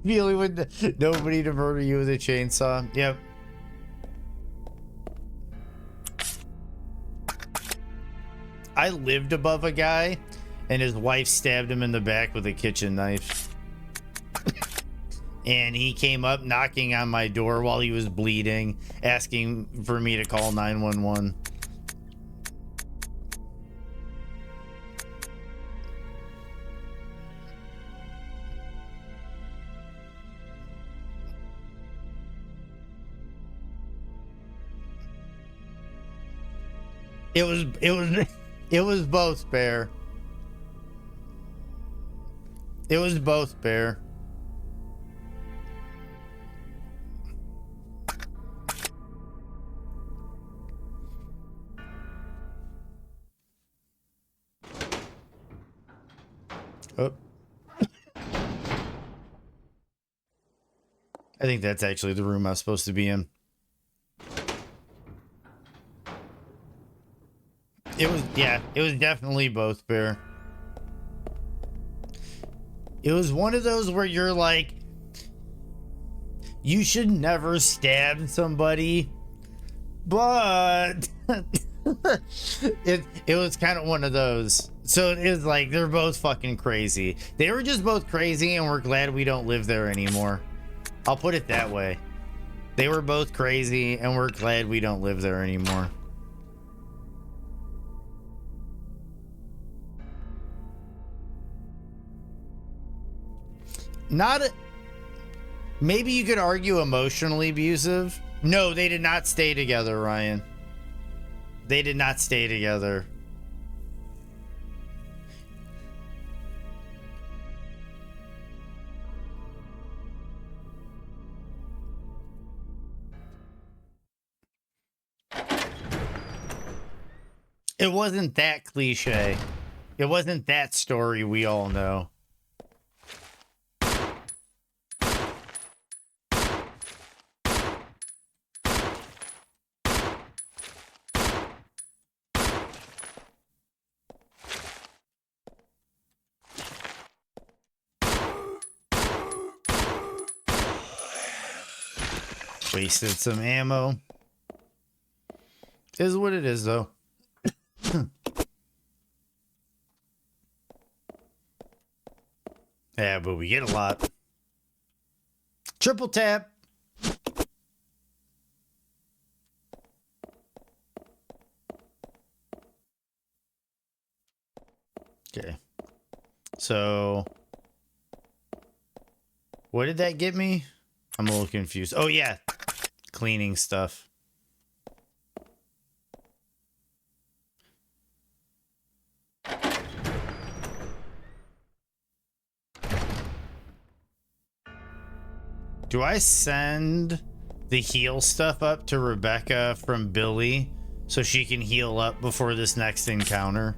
Feeling with nobody to murder you with a chainsaw. Yep. I lived above a guy and his wife stabbed him in the back with a kitchen knife. And he came up knocking on my door while he was bleeding, asking for me to call 911. It was both, Bear. It was both, Bear. Oh. I think that's actually the room I was supposed to be in. It was definitely both, Bear. It was one of those where you're like, you should never stab somebody, but it was kind of one of those. So it was like they're both fucking crazy. They were just both crazy, and we're glad we don't live there anymore. I'll put it that way. They were both crazy, and we're glad we don't live there anymore. Not a, maybe you could argue emotionally abusive. No, they did not stay together, Ryan. They did not stay together. It wasn't that cliche. It wasn't that story we all know. Wasted some ammo. Is what it is, though. Yeah, but we get a lot. Triple tap. Okay. So, what did that get me? I'm a little confused. Oh, yeah. Cleaning stuff. Do I send the heal stuff up to Rebecca from Billy so she can heal up before this next encounter?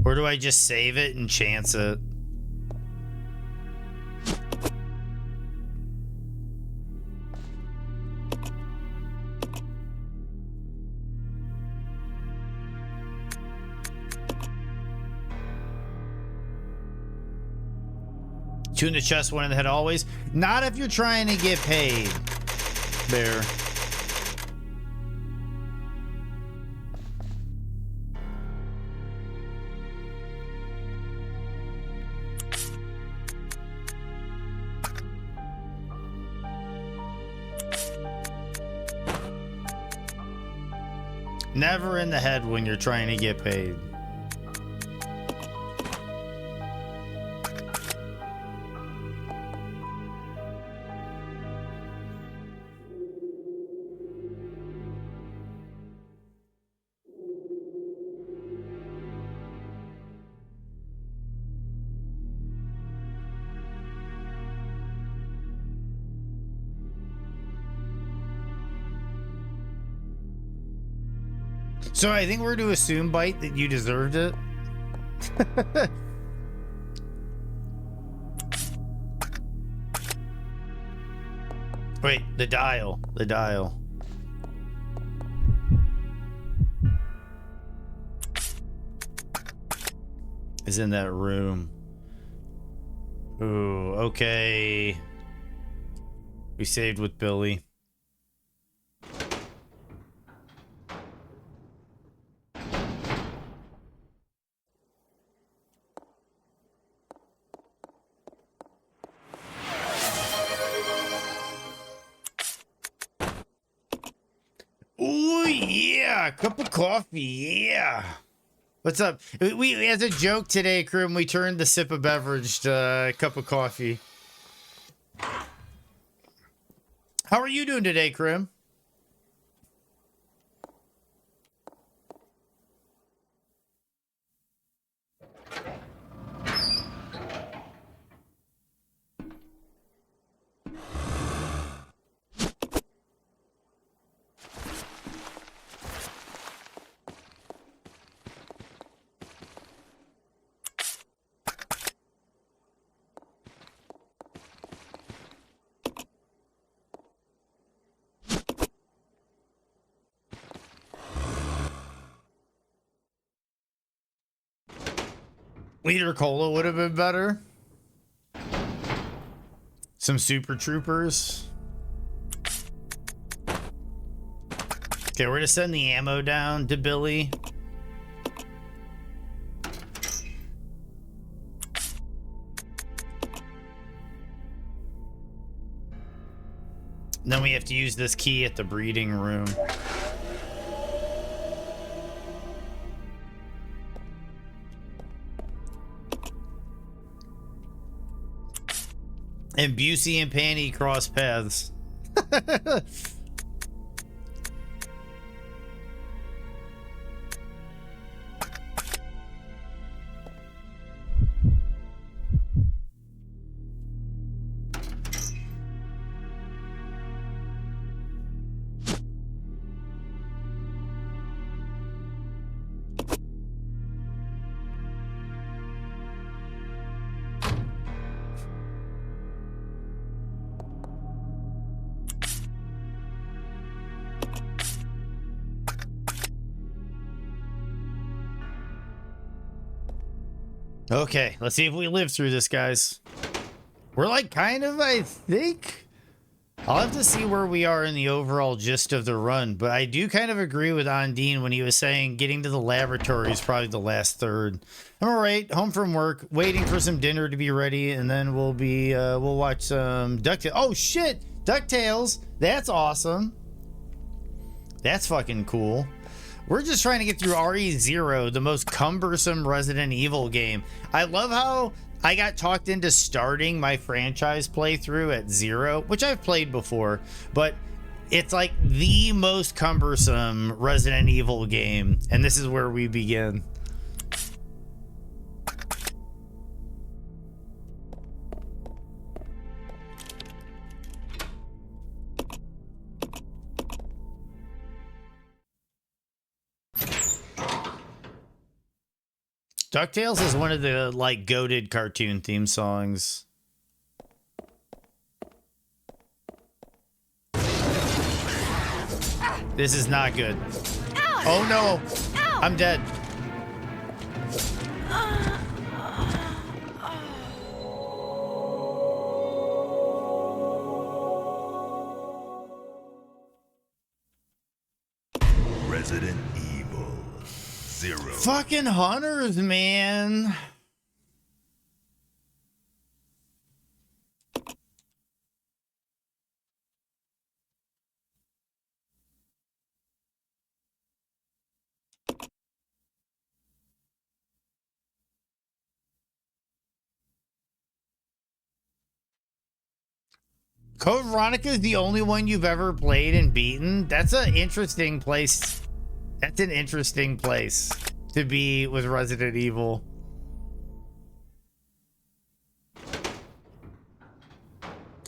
Or do I just save it and chance it? Two in the chest, one in the head always. Not if you're trying to get paid, Bear. Never in the head when you're trying to get paid. So I think we're to assume, Bite, that you deserved it. Wait, the dial. The dial. Is in that room. Ooh, okay. We saved with Billy. Oh yeah, cup of coffee, yeah. What's up? We as a joke today, Krim, we turned the sip of beverage to a cup of coffee. How are you doing today, Krim? Leader Cola would have been better. Some Super Troopers. Okay, we're gonna send the ammo down to Billy. Then we have to use this key at the breeding room. And Busey and Panty cross paths. Okay, let's see if we live through this, guys. We're like kind of, I think. I'll have to see where we are in the overall gist of the run, but I do kind of agree with Ondine when he was saying getting to the laboratory is probably the last third. I'm all right, home from work, waiting for some dinner to be ready, and then we'll watch some DuckTales. Oh shit, DuckTales. That's awesome. That's fucking cool. We're just trying to get through RE0, the most cumbersome Resident Evil game. I love how I got talked into starting my franchise playthrough at 0, which I've played before, but it's like the most cumbersome Resident Evil game, and this is where we begin. DuckTales is one of the, like, goated cartoon theme songs. This is not good. Oh no! I'm dead. Resident Evil 0. Fucking hunters, man. Code Veronica is the only one you've ever played and beaten. That's an interesting place. That's an interesting place to be with Resident Evil.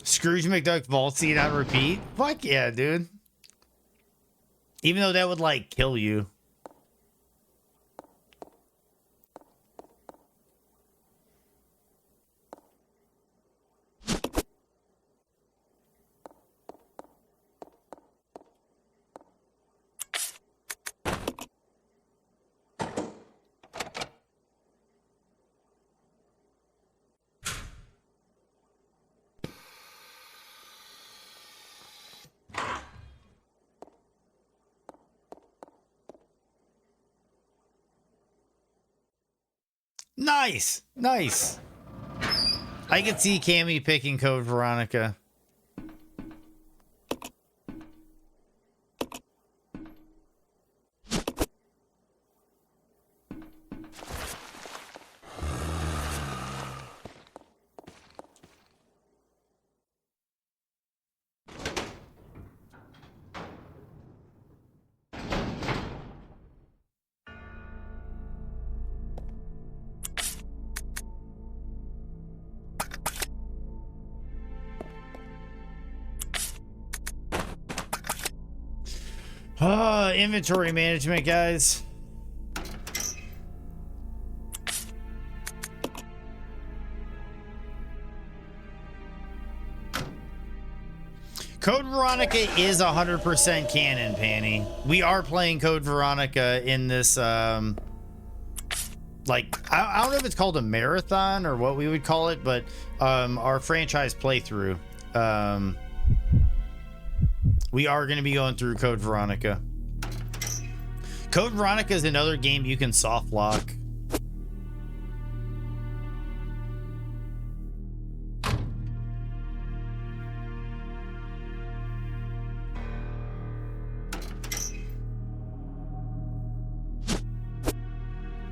Scrooge McDuck vault scene on repeat? Fuck yeah, dude. Even though that would, like, kill you. Nice, nice. I could see Cammy picking Code Veronica. Inventory management, guys. Code Veronica is 100% canon, Panny. We are playing Code Veronica in this like, I don't know if it's called a marathon or what we would call it, but our franchise playthrough. We are going to be going through Code Veronica. Code Veronica is another game you can soft lock.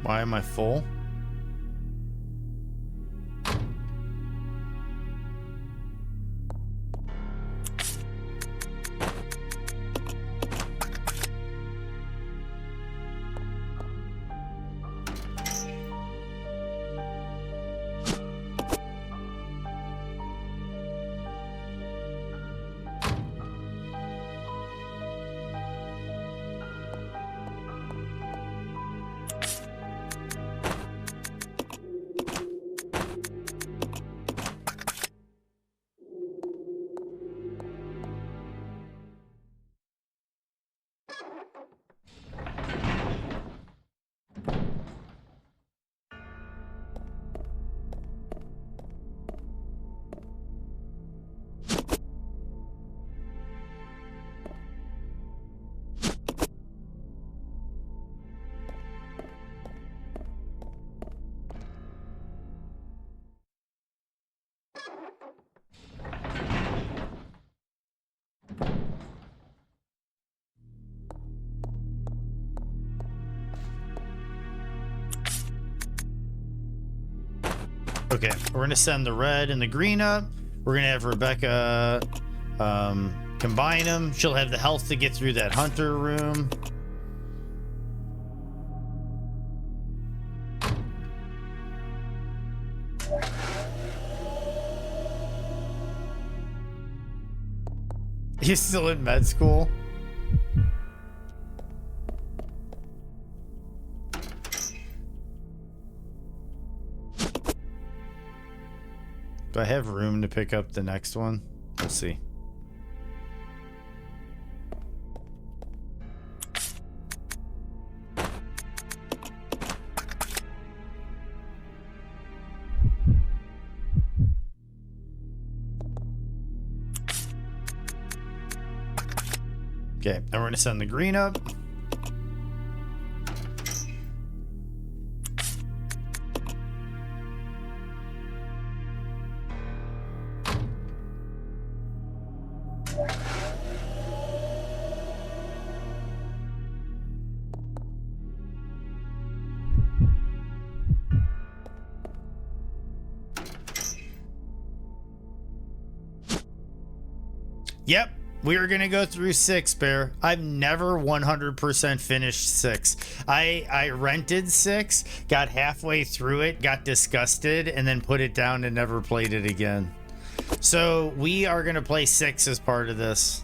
Why am I full? Okay, we're gonna send the red and the green up. We're gonna have Rebecca combine them. She'll have the health to get through that hunter room. He's still in med school. Do I have room to pick up the next one? We'll see. Okay, now we're going to send the green up. Yep, we are gonna go through 6, Bear. I've never 100% finished 6. I rented 6, got halfway through it, got disgusted, and then put it down and never played it again. So we are gonna play 6 as part of this.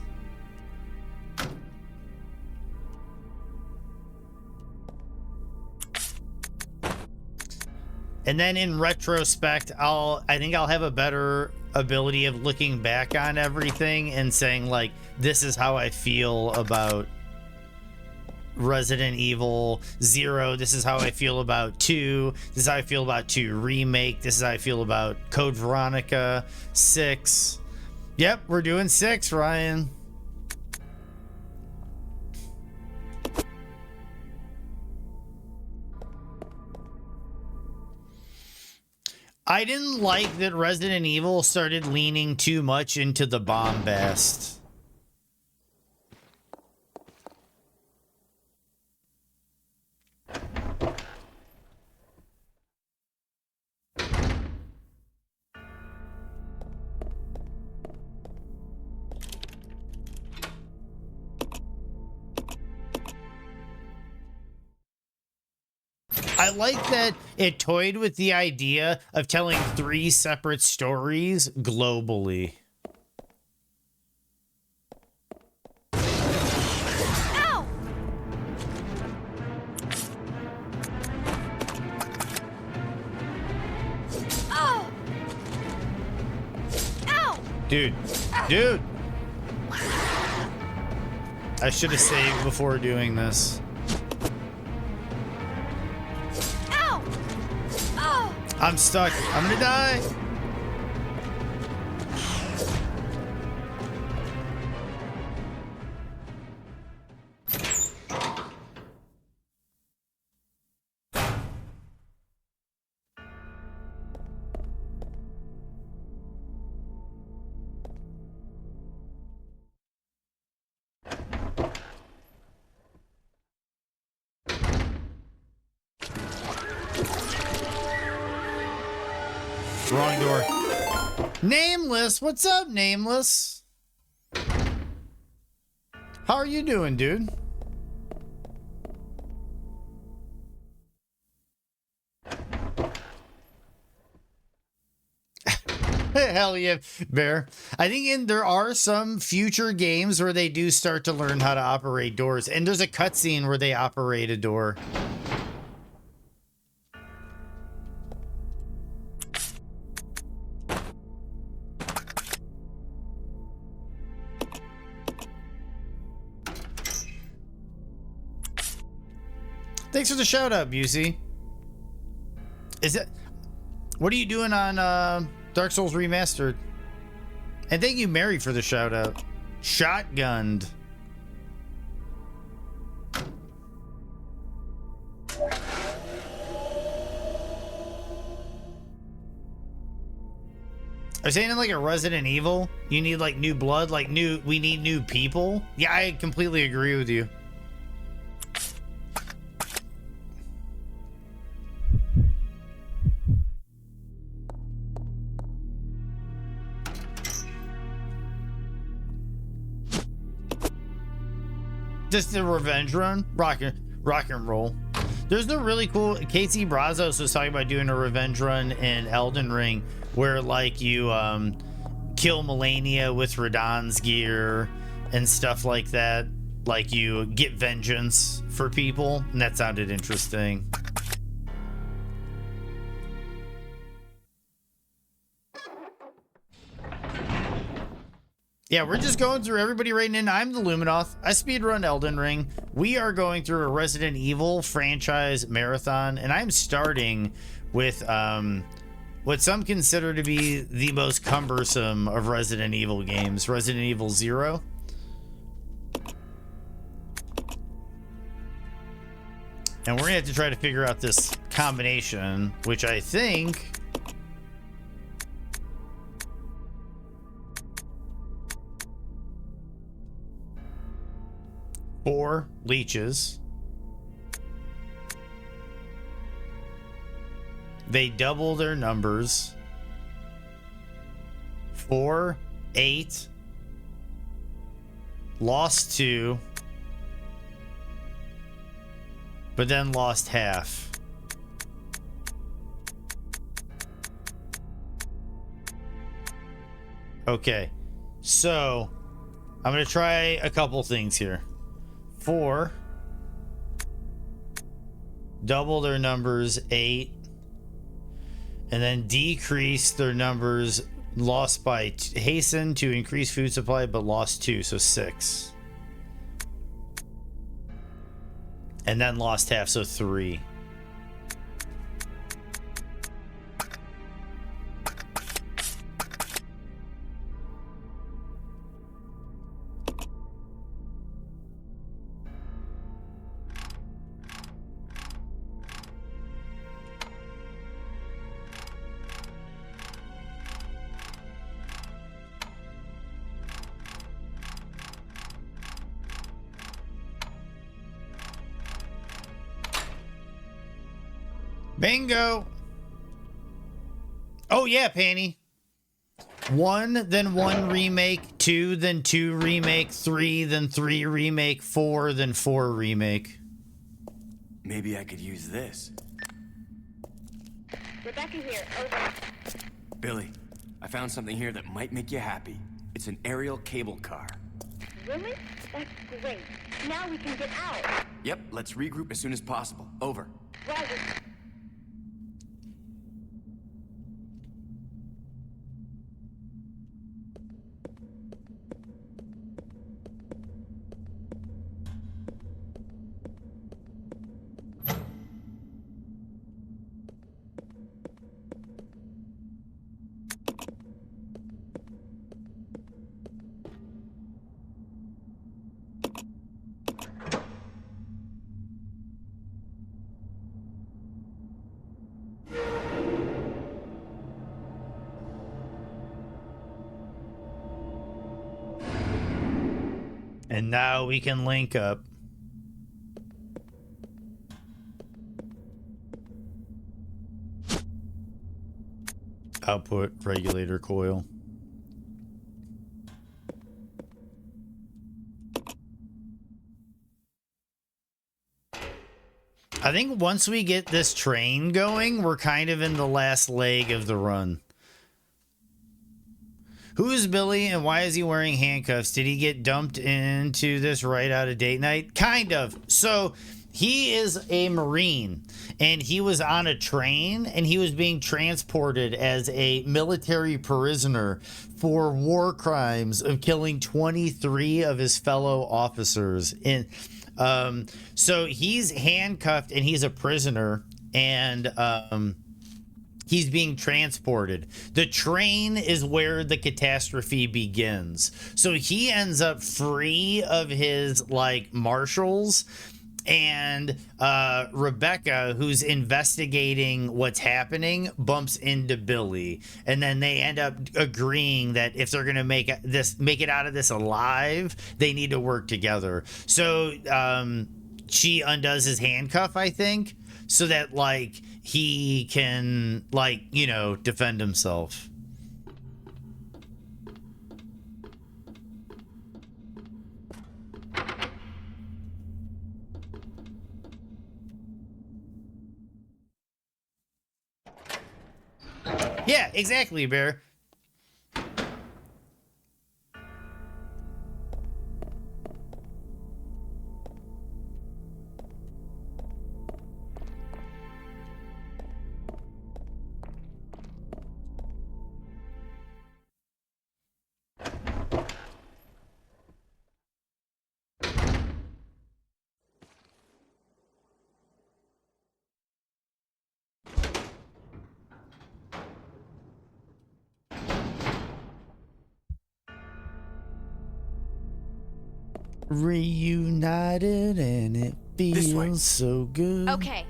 And then in retrospect, I think I'll have a better ability of looking back on everything and saying, like, this is how I feel about Resident Evil 0. This is how I feel about 2. This is how I feel about 2 Remake. This is how I feel about Code Veronica 6. Yep, we're doing 6, Ryan. I didn't like that Resident Evil started leaning too much into the bombast. I like that it toyed with the idea of telling 3 separate stories globally. Ow! Oh! Ow! Dude. I should have saved before doing this. Ow! I'm stuck. I'm gonna die. Wrong door. Nameless, what's up, Nameless? How are you doing, dude? Hell yeah, Bear. I think there are some future games where they do start to learn how to operate doors, and there's a cutscene where they operate a door. Thanks for the shout out, Busey. Is it? What are you doing on Dark Souls Remastered? And thank you, Mary, for the shout out. Shotgunned. Are you saying in like a Resident Evil, you need like new blood, like we need new people? Yeah, I completely agree with you. Just a revenge run, rock and roll. There's the really cool. Casey Brazos was talking about doing a revenge run in Elden Ring, where like you kill Melania with Radahn's gear and stuff like that. Like you get vengeance for people, and that sounded interesting. Yeah, we're just going through everybody right in. I'm the Luminoth. I speedrun Elden Ring. We are going through a Resident Evil franchise marathon, and I'm starting with what some consider to be the most cumbersome of Resident Evil games, Resident Evil 0. And we're gonna have to try to figure out this combination, which I think... 4 leeches. They double their numbers. 4, 8. Lost 2. But then lost half. Okay. So, I'm going to try a couple things here. 4, double their numbers, 8, and then decrease their numbers lost by hasten to increase food supply, but lost 2, so 6, and then lost half, so 3. Bingo. Oh yeah, Panty. 1, then 1 remake, 2, then 2 remake, 3, then 3 remake, 4, then 4 remake. Maybe I could use this. Rebecca here, over. Billy, I found something here that might make you happy. It's an aerial cable car. Really? That's great. Now we can get out. Yep, let's regroup as soon as possible. Over. Roger. And now we can link up. Output regulator coil. I think once we get this train going, we're kind of in the last leg of the run. Who is Billy and why is he wearing handcuffs? Did he get dumped into this right out of date night? Kind of. So he is a Marine and he was on a train and he was being transported as a military prisoner for war crimes of killing 23 of his fellow officers. And so he's handcuffed and he's a prisoner and he's being transported. The train is where the catastrophe begins. So he ends up free of his like marshals, and Rebecca, who's investigating what's happening, bumps into Billy, and then they end up agreeing that if they're gonna make it out of this alive, they need to work together. So she undoes his handcuff, I think, so that like he can like, you know, defend himself. Yeah, exactly, Bear. Reunited and it feels so good. Okay.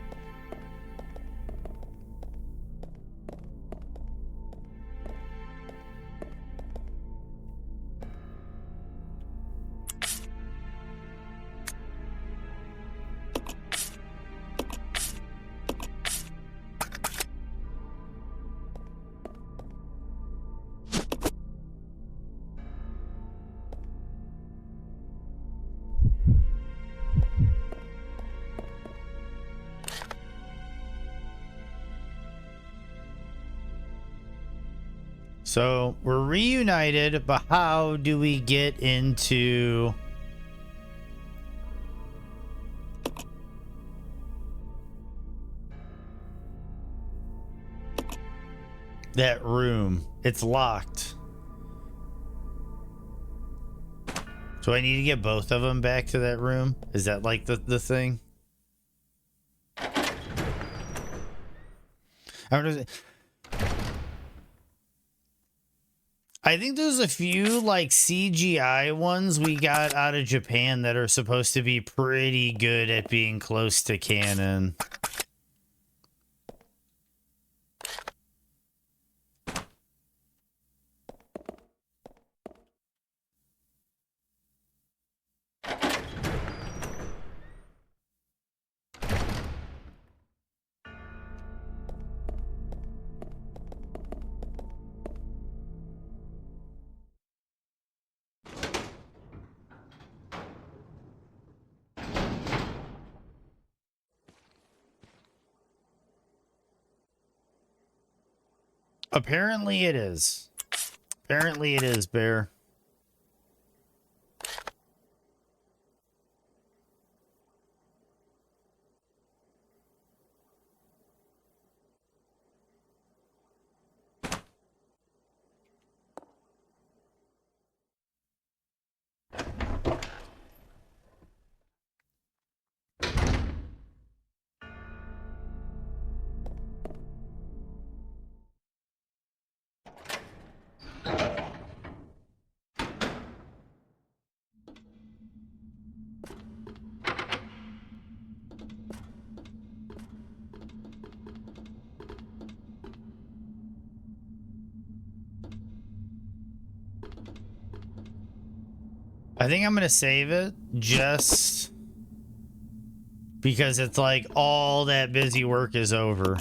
So we're reunited, but how do we get into that room? It's locked. So I need to get both of them back to that room? Is that like the thing? I think there's a few like CGI ones we got out of Japan that are supposed to be pretty good at being close to canon. Apparently it is. Apparently it is, Bear. I think I'm gonna save it just because it's like all that busy work is over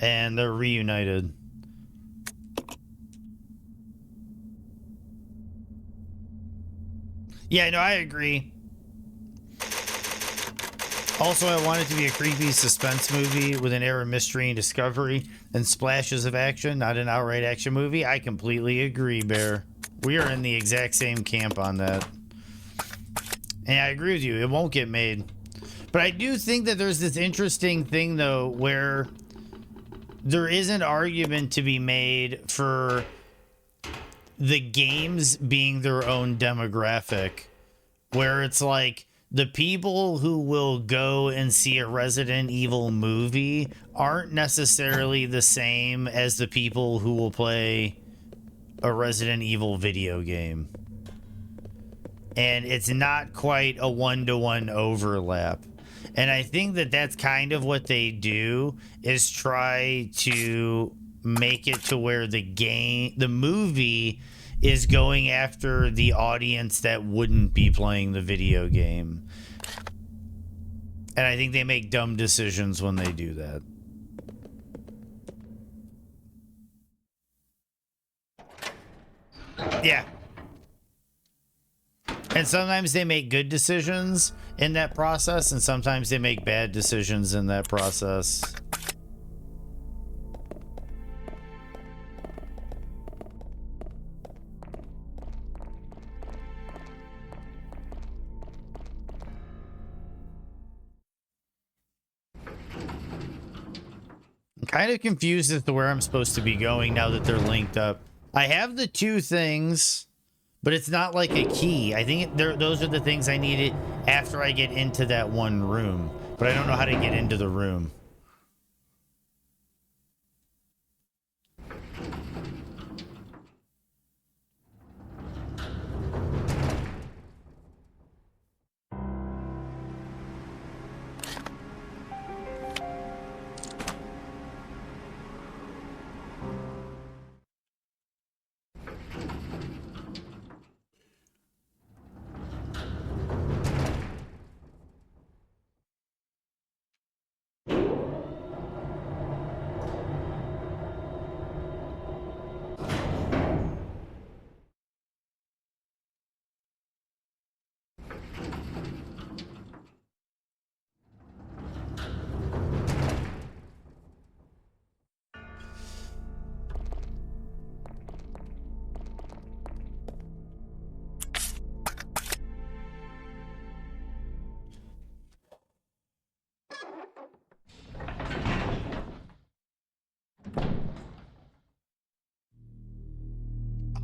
and they're reunited. Yeah, no, I agree. Also, I want it to be a creepy suspense movie with an air of mystery and discovery and splashes of action, not an outright action movie. I completely agree, Bear. We are in the exact same camp on that. And I agree with you, it won't get made. But I do think that there's this interesting thing, though, where there is an argument to be made for the games being their own demographic, where it's like the people who will go and see a Resident Evil movie aren't necessarily the same as the people who will play a Resident Evil video game. And it's not quite a one-to-one overlap. And I think that that's kind of what they do, is try to make it to where the movie is going after the audience that wouldn't be playing the video game. And I think they make dumb decisions when they do that. Yeah. And sometimes they make good decisions in that process, and sometimes they make bad decisions in that process. I'm kind of confused as to where I'm supposed to be going now that they're linked up. I have the two things, but it's not like a key. I think those are the things I needed after I get into that one room, but I don't know how to get into the room.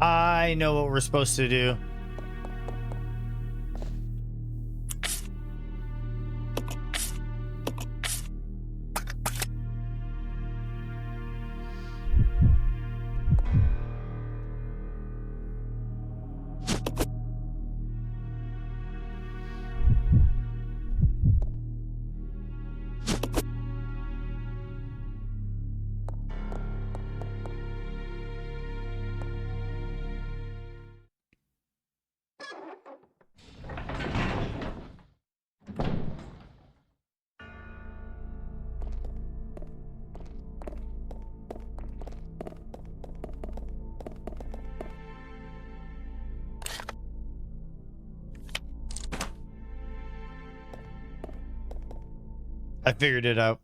I know what we're supposed to do. I figured it out.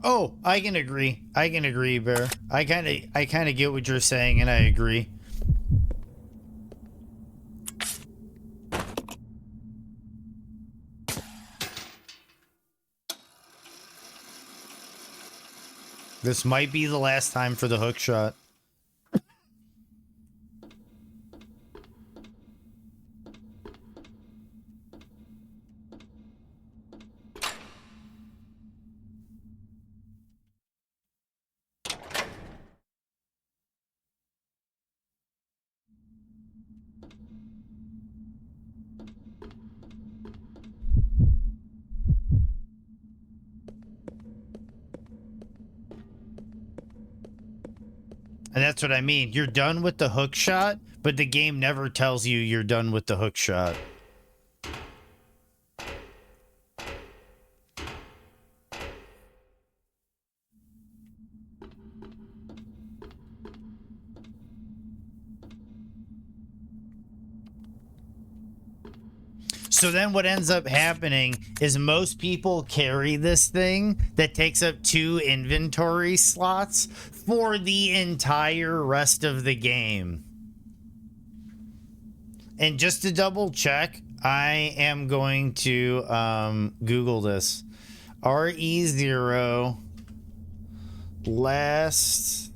Oh, I can agree. I can agree, Bear. I kind of get what you're saying, and I agree. This might be the last time for the hook shot. And that's what I mean. You're done with the hook shot, but the game never tells you you're done with the hook shot. So then what ends up happening is most people carry this thing that takes up 2 inventory slots for the entire rest of the game. And just to double check, I am going to Google this. RE0 last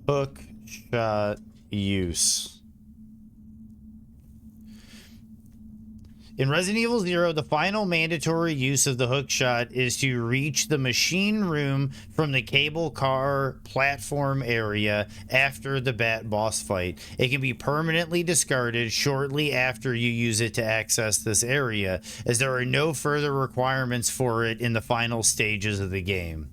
hook shot use. In Resident Evil 0, the final mandatory use of the hookshot is to reach the machine room from the cable car platform area after the Bat boss fight. It can be permanently discarded shortly after you use it to access this area, as there are no further requirements for it in the final stages of the game.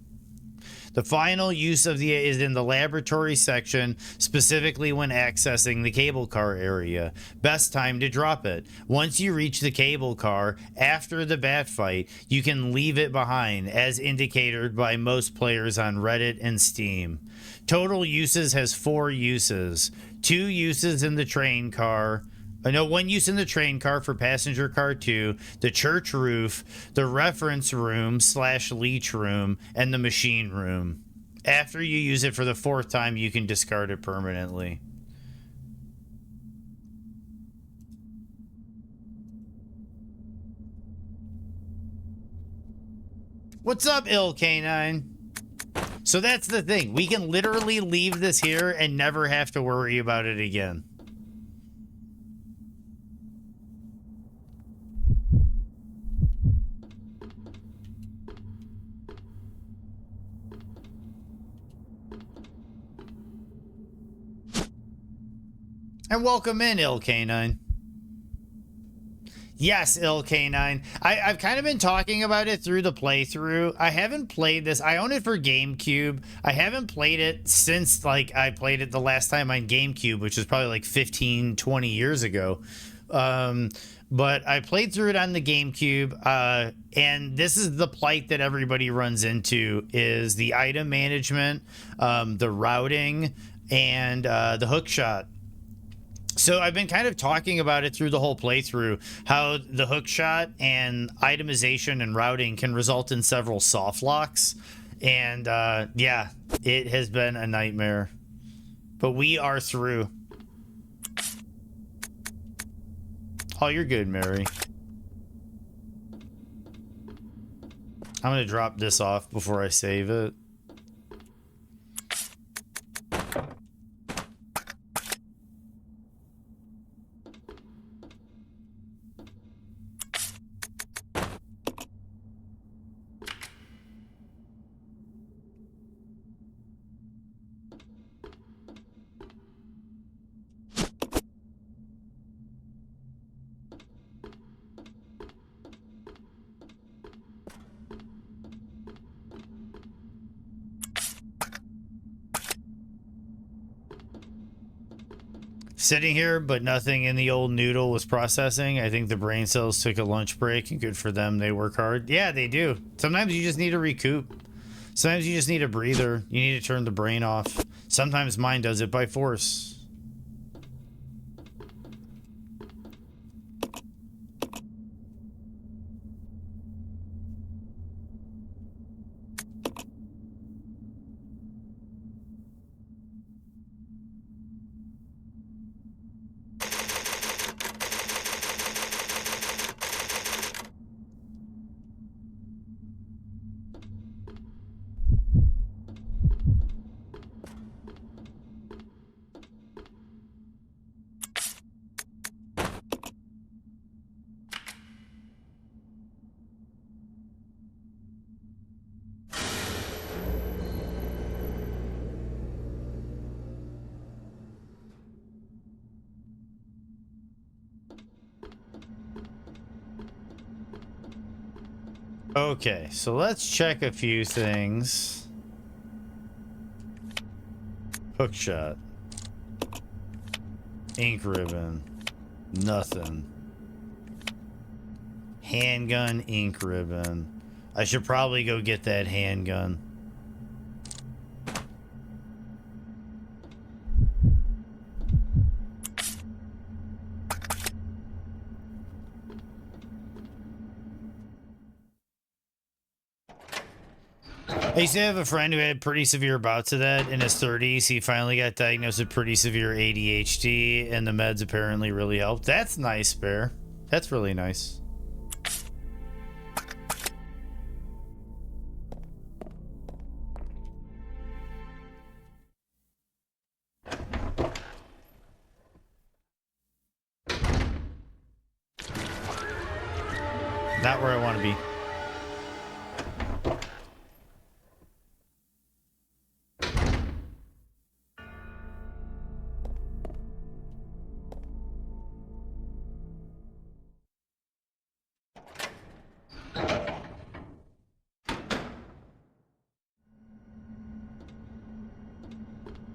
The final use of the is in the laboratory section, specifically when accessing the cable car area. Best time to drop it. Once you reach the cable car, after the bat fight, you can leave it behind, as indicated by most players on Reddit and Steam. Total uses has 4 uses. 2 uses in the train car. No, 1 use in the train car for passenger car 2, the church roof, the reference room / leech room, and the machine room. After you use it for the 4th time, you can discard it permanently. What's up, Ill Canine? So that's the thing. We can literally leave this here and never have to worry about it again. And welcome in, Ill Canine. Yes, Ill Canine. I've kind of been talking about it through the playthrough. I haven't played this. I own it for GameCube. I haven't played it since, like, I played it the last time on GameCube, which was probably like 15, 20 years ago. But I played through it on the GameCube, and this is the plight that everybody runs into, is the item management, the routing, and the hookshot. So I've been kind of talking about it through the whole playthrough, how the hookshot and itemization and routing can result in several soft locks. And yeah, it has been a nightmare. But we are through. Oh, you're good, Mary. I'm going to drop this off before I save it. Sitting here, but nothing in the old noodle was processing. I think the brain cells took a lunch break, and good for them. They work hard. Yeah, they do. Sometimes you just need to recoup. Sometimes you just need a breather. You need to turn the brain off. Sometimes mine does it by force. Okay, so let's check a few things. Hook shot. Ink ribbon. Nothing. Handgun, ink ribbon. I should probably go get that handgun. I used to have a friend who had pretty severe bouts of that in his 30s. He finally got diagnosed with pretty severe ADHD, and the meds apparently really helped. That's nice, Bear. That's really nice. Not where I want to be.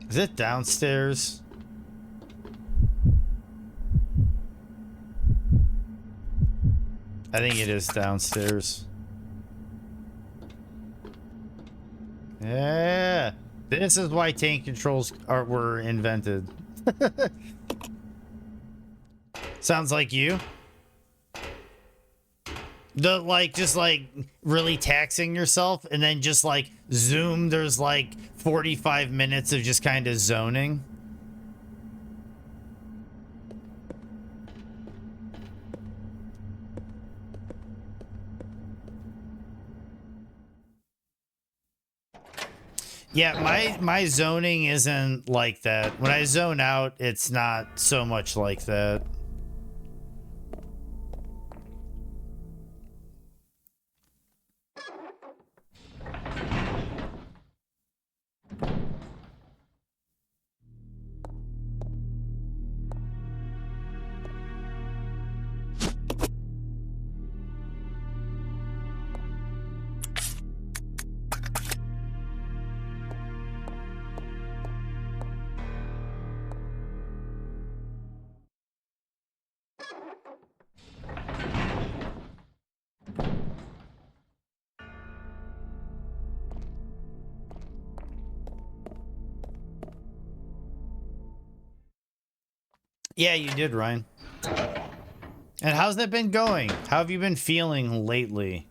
Is it downstairs? I think it is downstairs. Yeah. This is why tank controls were invented. Sounds like you. The just really taxing yourself and then just like zoom, there's like 45 minutes of just kind of zoning. Yeah, my zoning isn't like that. When I zone out, it's not so much like that. Yeah, you did, Ryan. And how's that been going? How have you been feeling lately?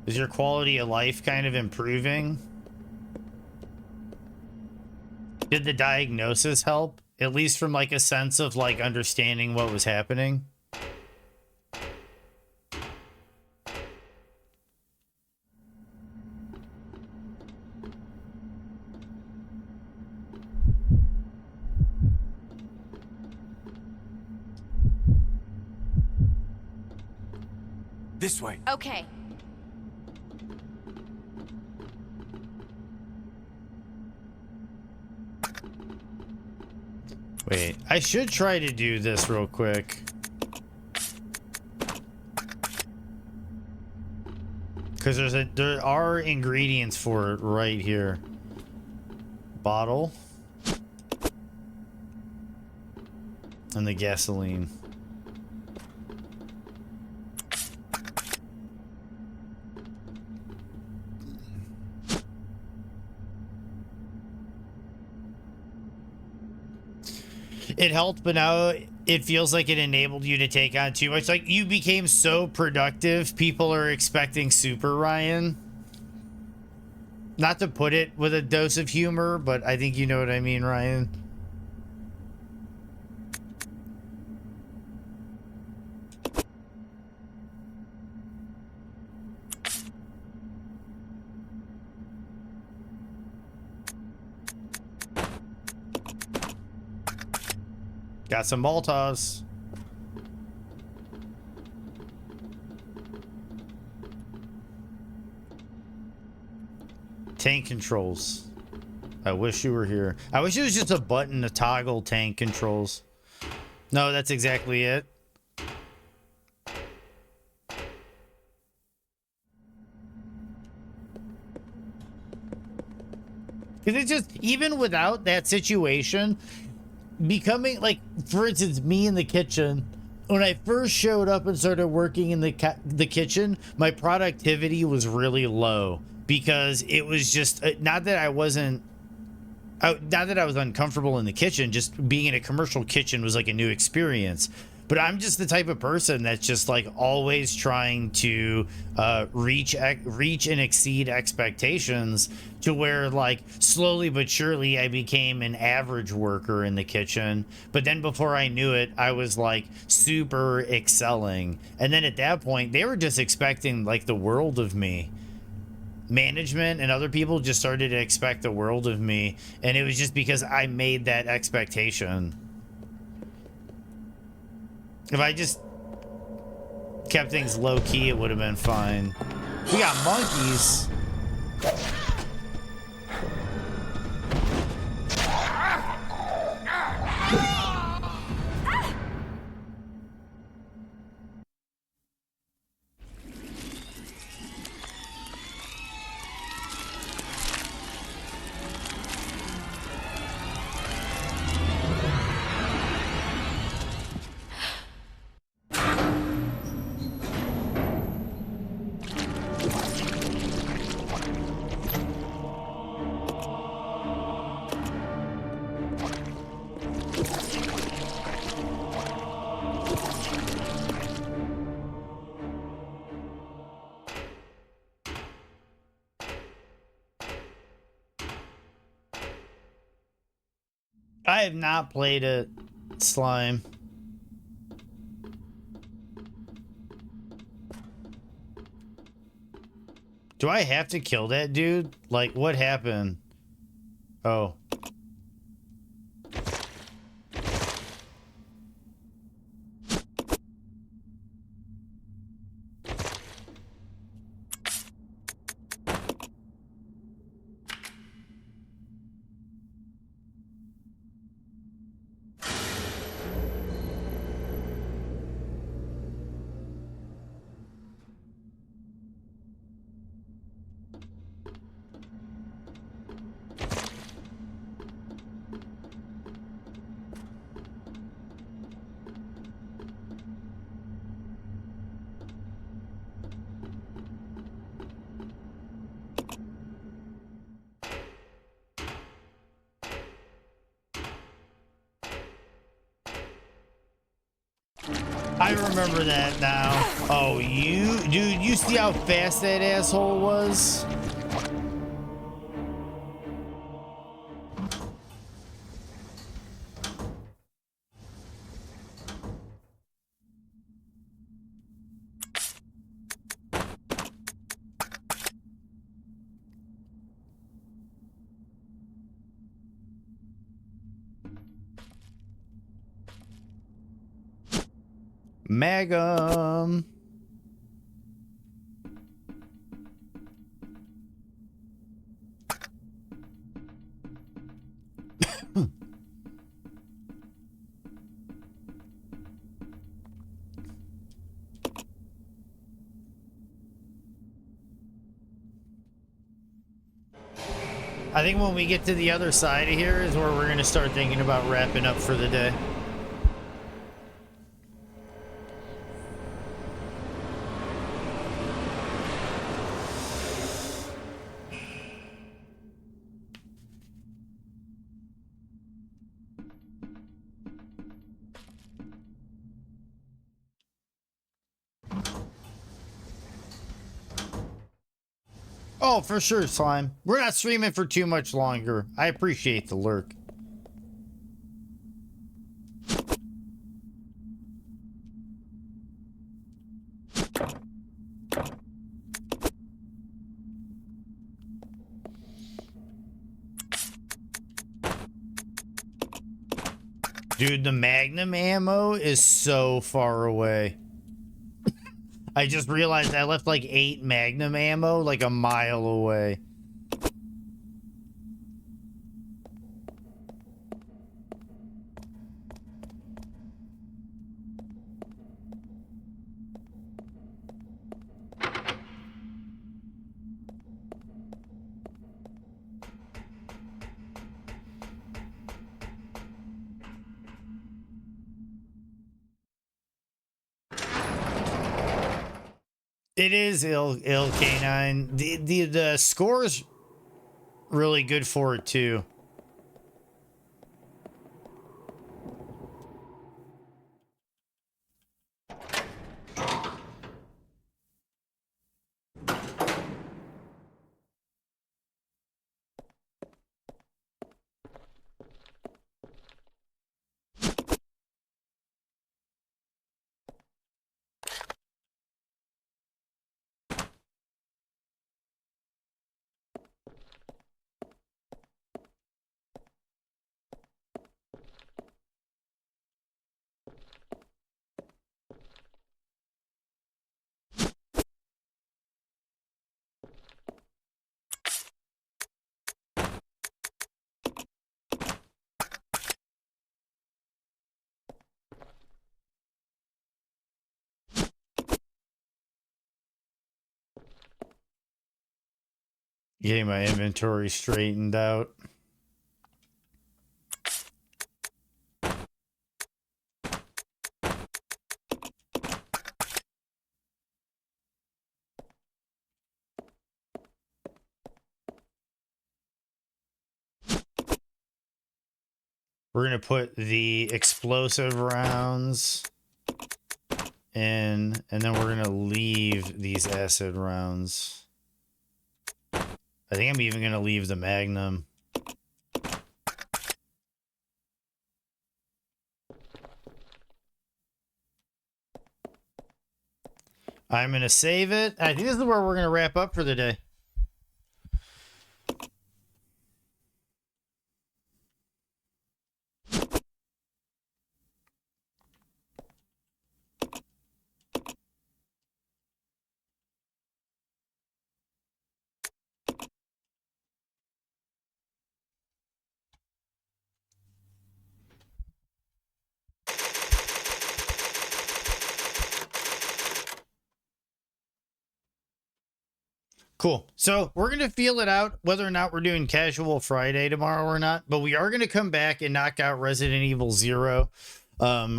Is your quality of life kind of improving? Did the diagnosis help? At least from like a sense of like understanding what was happening? This way. Okay. Wait, I should try to do this real quick. Because there are ingredients for it right here. Bottle. And the gasoline. It helped, but now it feels like it enabled you to take on too much. Like, you became so productive, people are expecting Super Ryan. Not to put it with a dose of humor, but I think you know what I mean, Ryan. Got some Maltas. Tank controls. I wish you were here. I wish it was just a button to toggle tank controls. No, that's exactly it. Because it's just, even without that situation, becoming, like, for instance, me in the kitchen, when I first showed up and started working in the kitchen, my productivity was really low because it was just, not that I wasn't, not that I was uncomfortable in the kitchen, just being in a commercial kitchen was like a new experience. But I'm just the type of person that's just like always trying to reach and exceed expectations, to where like slowly but surely I became an average worker in the kitchen. But then before I knew it, I was like super excelling. And then at that point, they were just expecting like the world of me. Management and other people just started to expect the world of me. And it was just because I made that expectation. If I just kept things low key, it would have been fine. We got monkeys. I have not played it, Slime. Do I have to kill that dude? Like, what happened? Oh. I remember that now. Oh, dude, you see how fast that asshole was? Magum. I think when we get to the other side of here is where we're going to start thinking about wrapping up for the day. Oh, for sure, Slime. We're not streaming for too much longer. I appreciate the lurk. Dude, the Magnum ammo is so far away. I just realized I left like 8 Magnum ammo like a mile away. It is ill canine. The score's really good for it too. Getting my inventory straightened out. We're going to put the explosive rounds in, and then we're going to leave these acid rounds. I think I'm even going to leave the Magnum. I'm going to save it. I think this is where we're going to wrap up for the day. Cool. So we're going to feel it out whether or not we're doing Casual Friday tomorrow or not, but we are going to come back and knock out Resident Evil 0.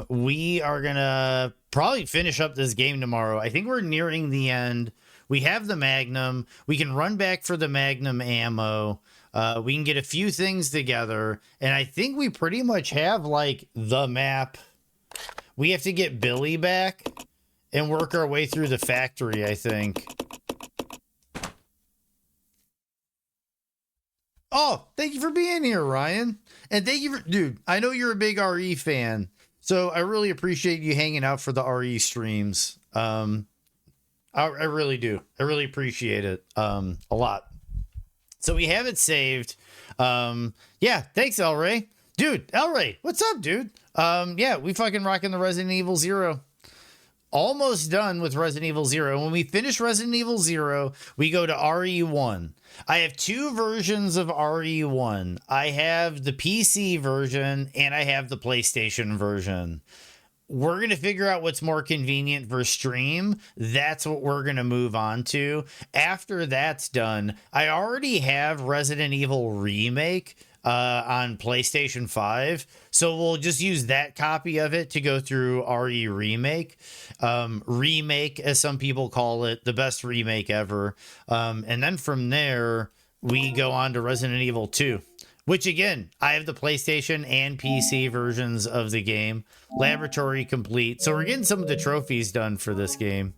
We are going to probably finish up this game tomorrow. I think we're nearing the end. We have the Magnum. We can run back for the Magnum ammo. We can get a few things together. And I think we pretty much have like the map. We have to get Billy back and work our way through the factory, I think. Oh, thank you for being here, Ryan. And thank you for, dude, I know you're a big RE fan, so I really appreciate you hanging out for the RE streams. I really do. I really appreciate it a lot. So we have it saved. Yeah, thanks, El Ray. Dude, El Ray, what's up, dude? Yeah, we fucking rocking the Resident Evil 0. Almost done with Resident Evil 0. When we finish Resident Evil 0, we go to RE1. I have two versions of RE1. I have the PC version and I have the PlayStation version. We're going to figure out what's more convenient for stream. That's what we're going to move on to. After that's done, I already have Resident Evil Remake on PlayStation 5. So we'll just use that copy of it to go through RE Remake. Remake, as some people call it, the best remake ever. And then from there, we go on to Resident Evil 2. Which, again, I have the PlayStation and PC versions of the game. Laboratory complete. So we're getting some of the trophies done for this game.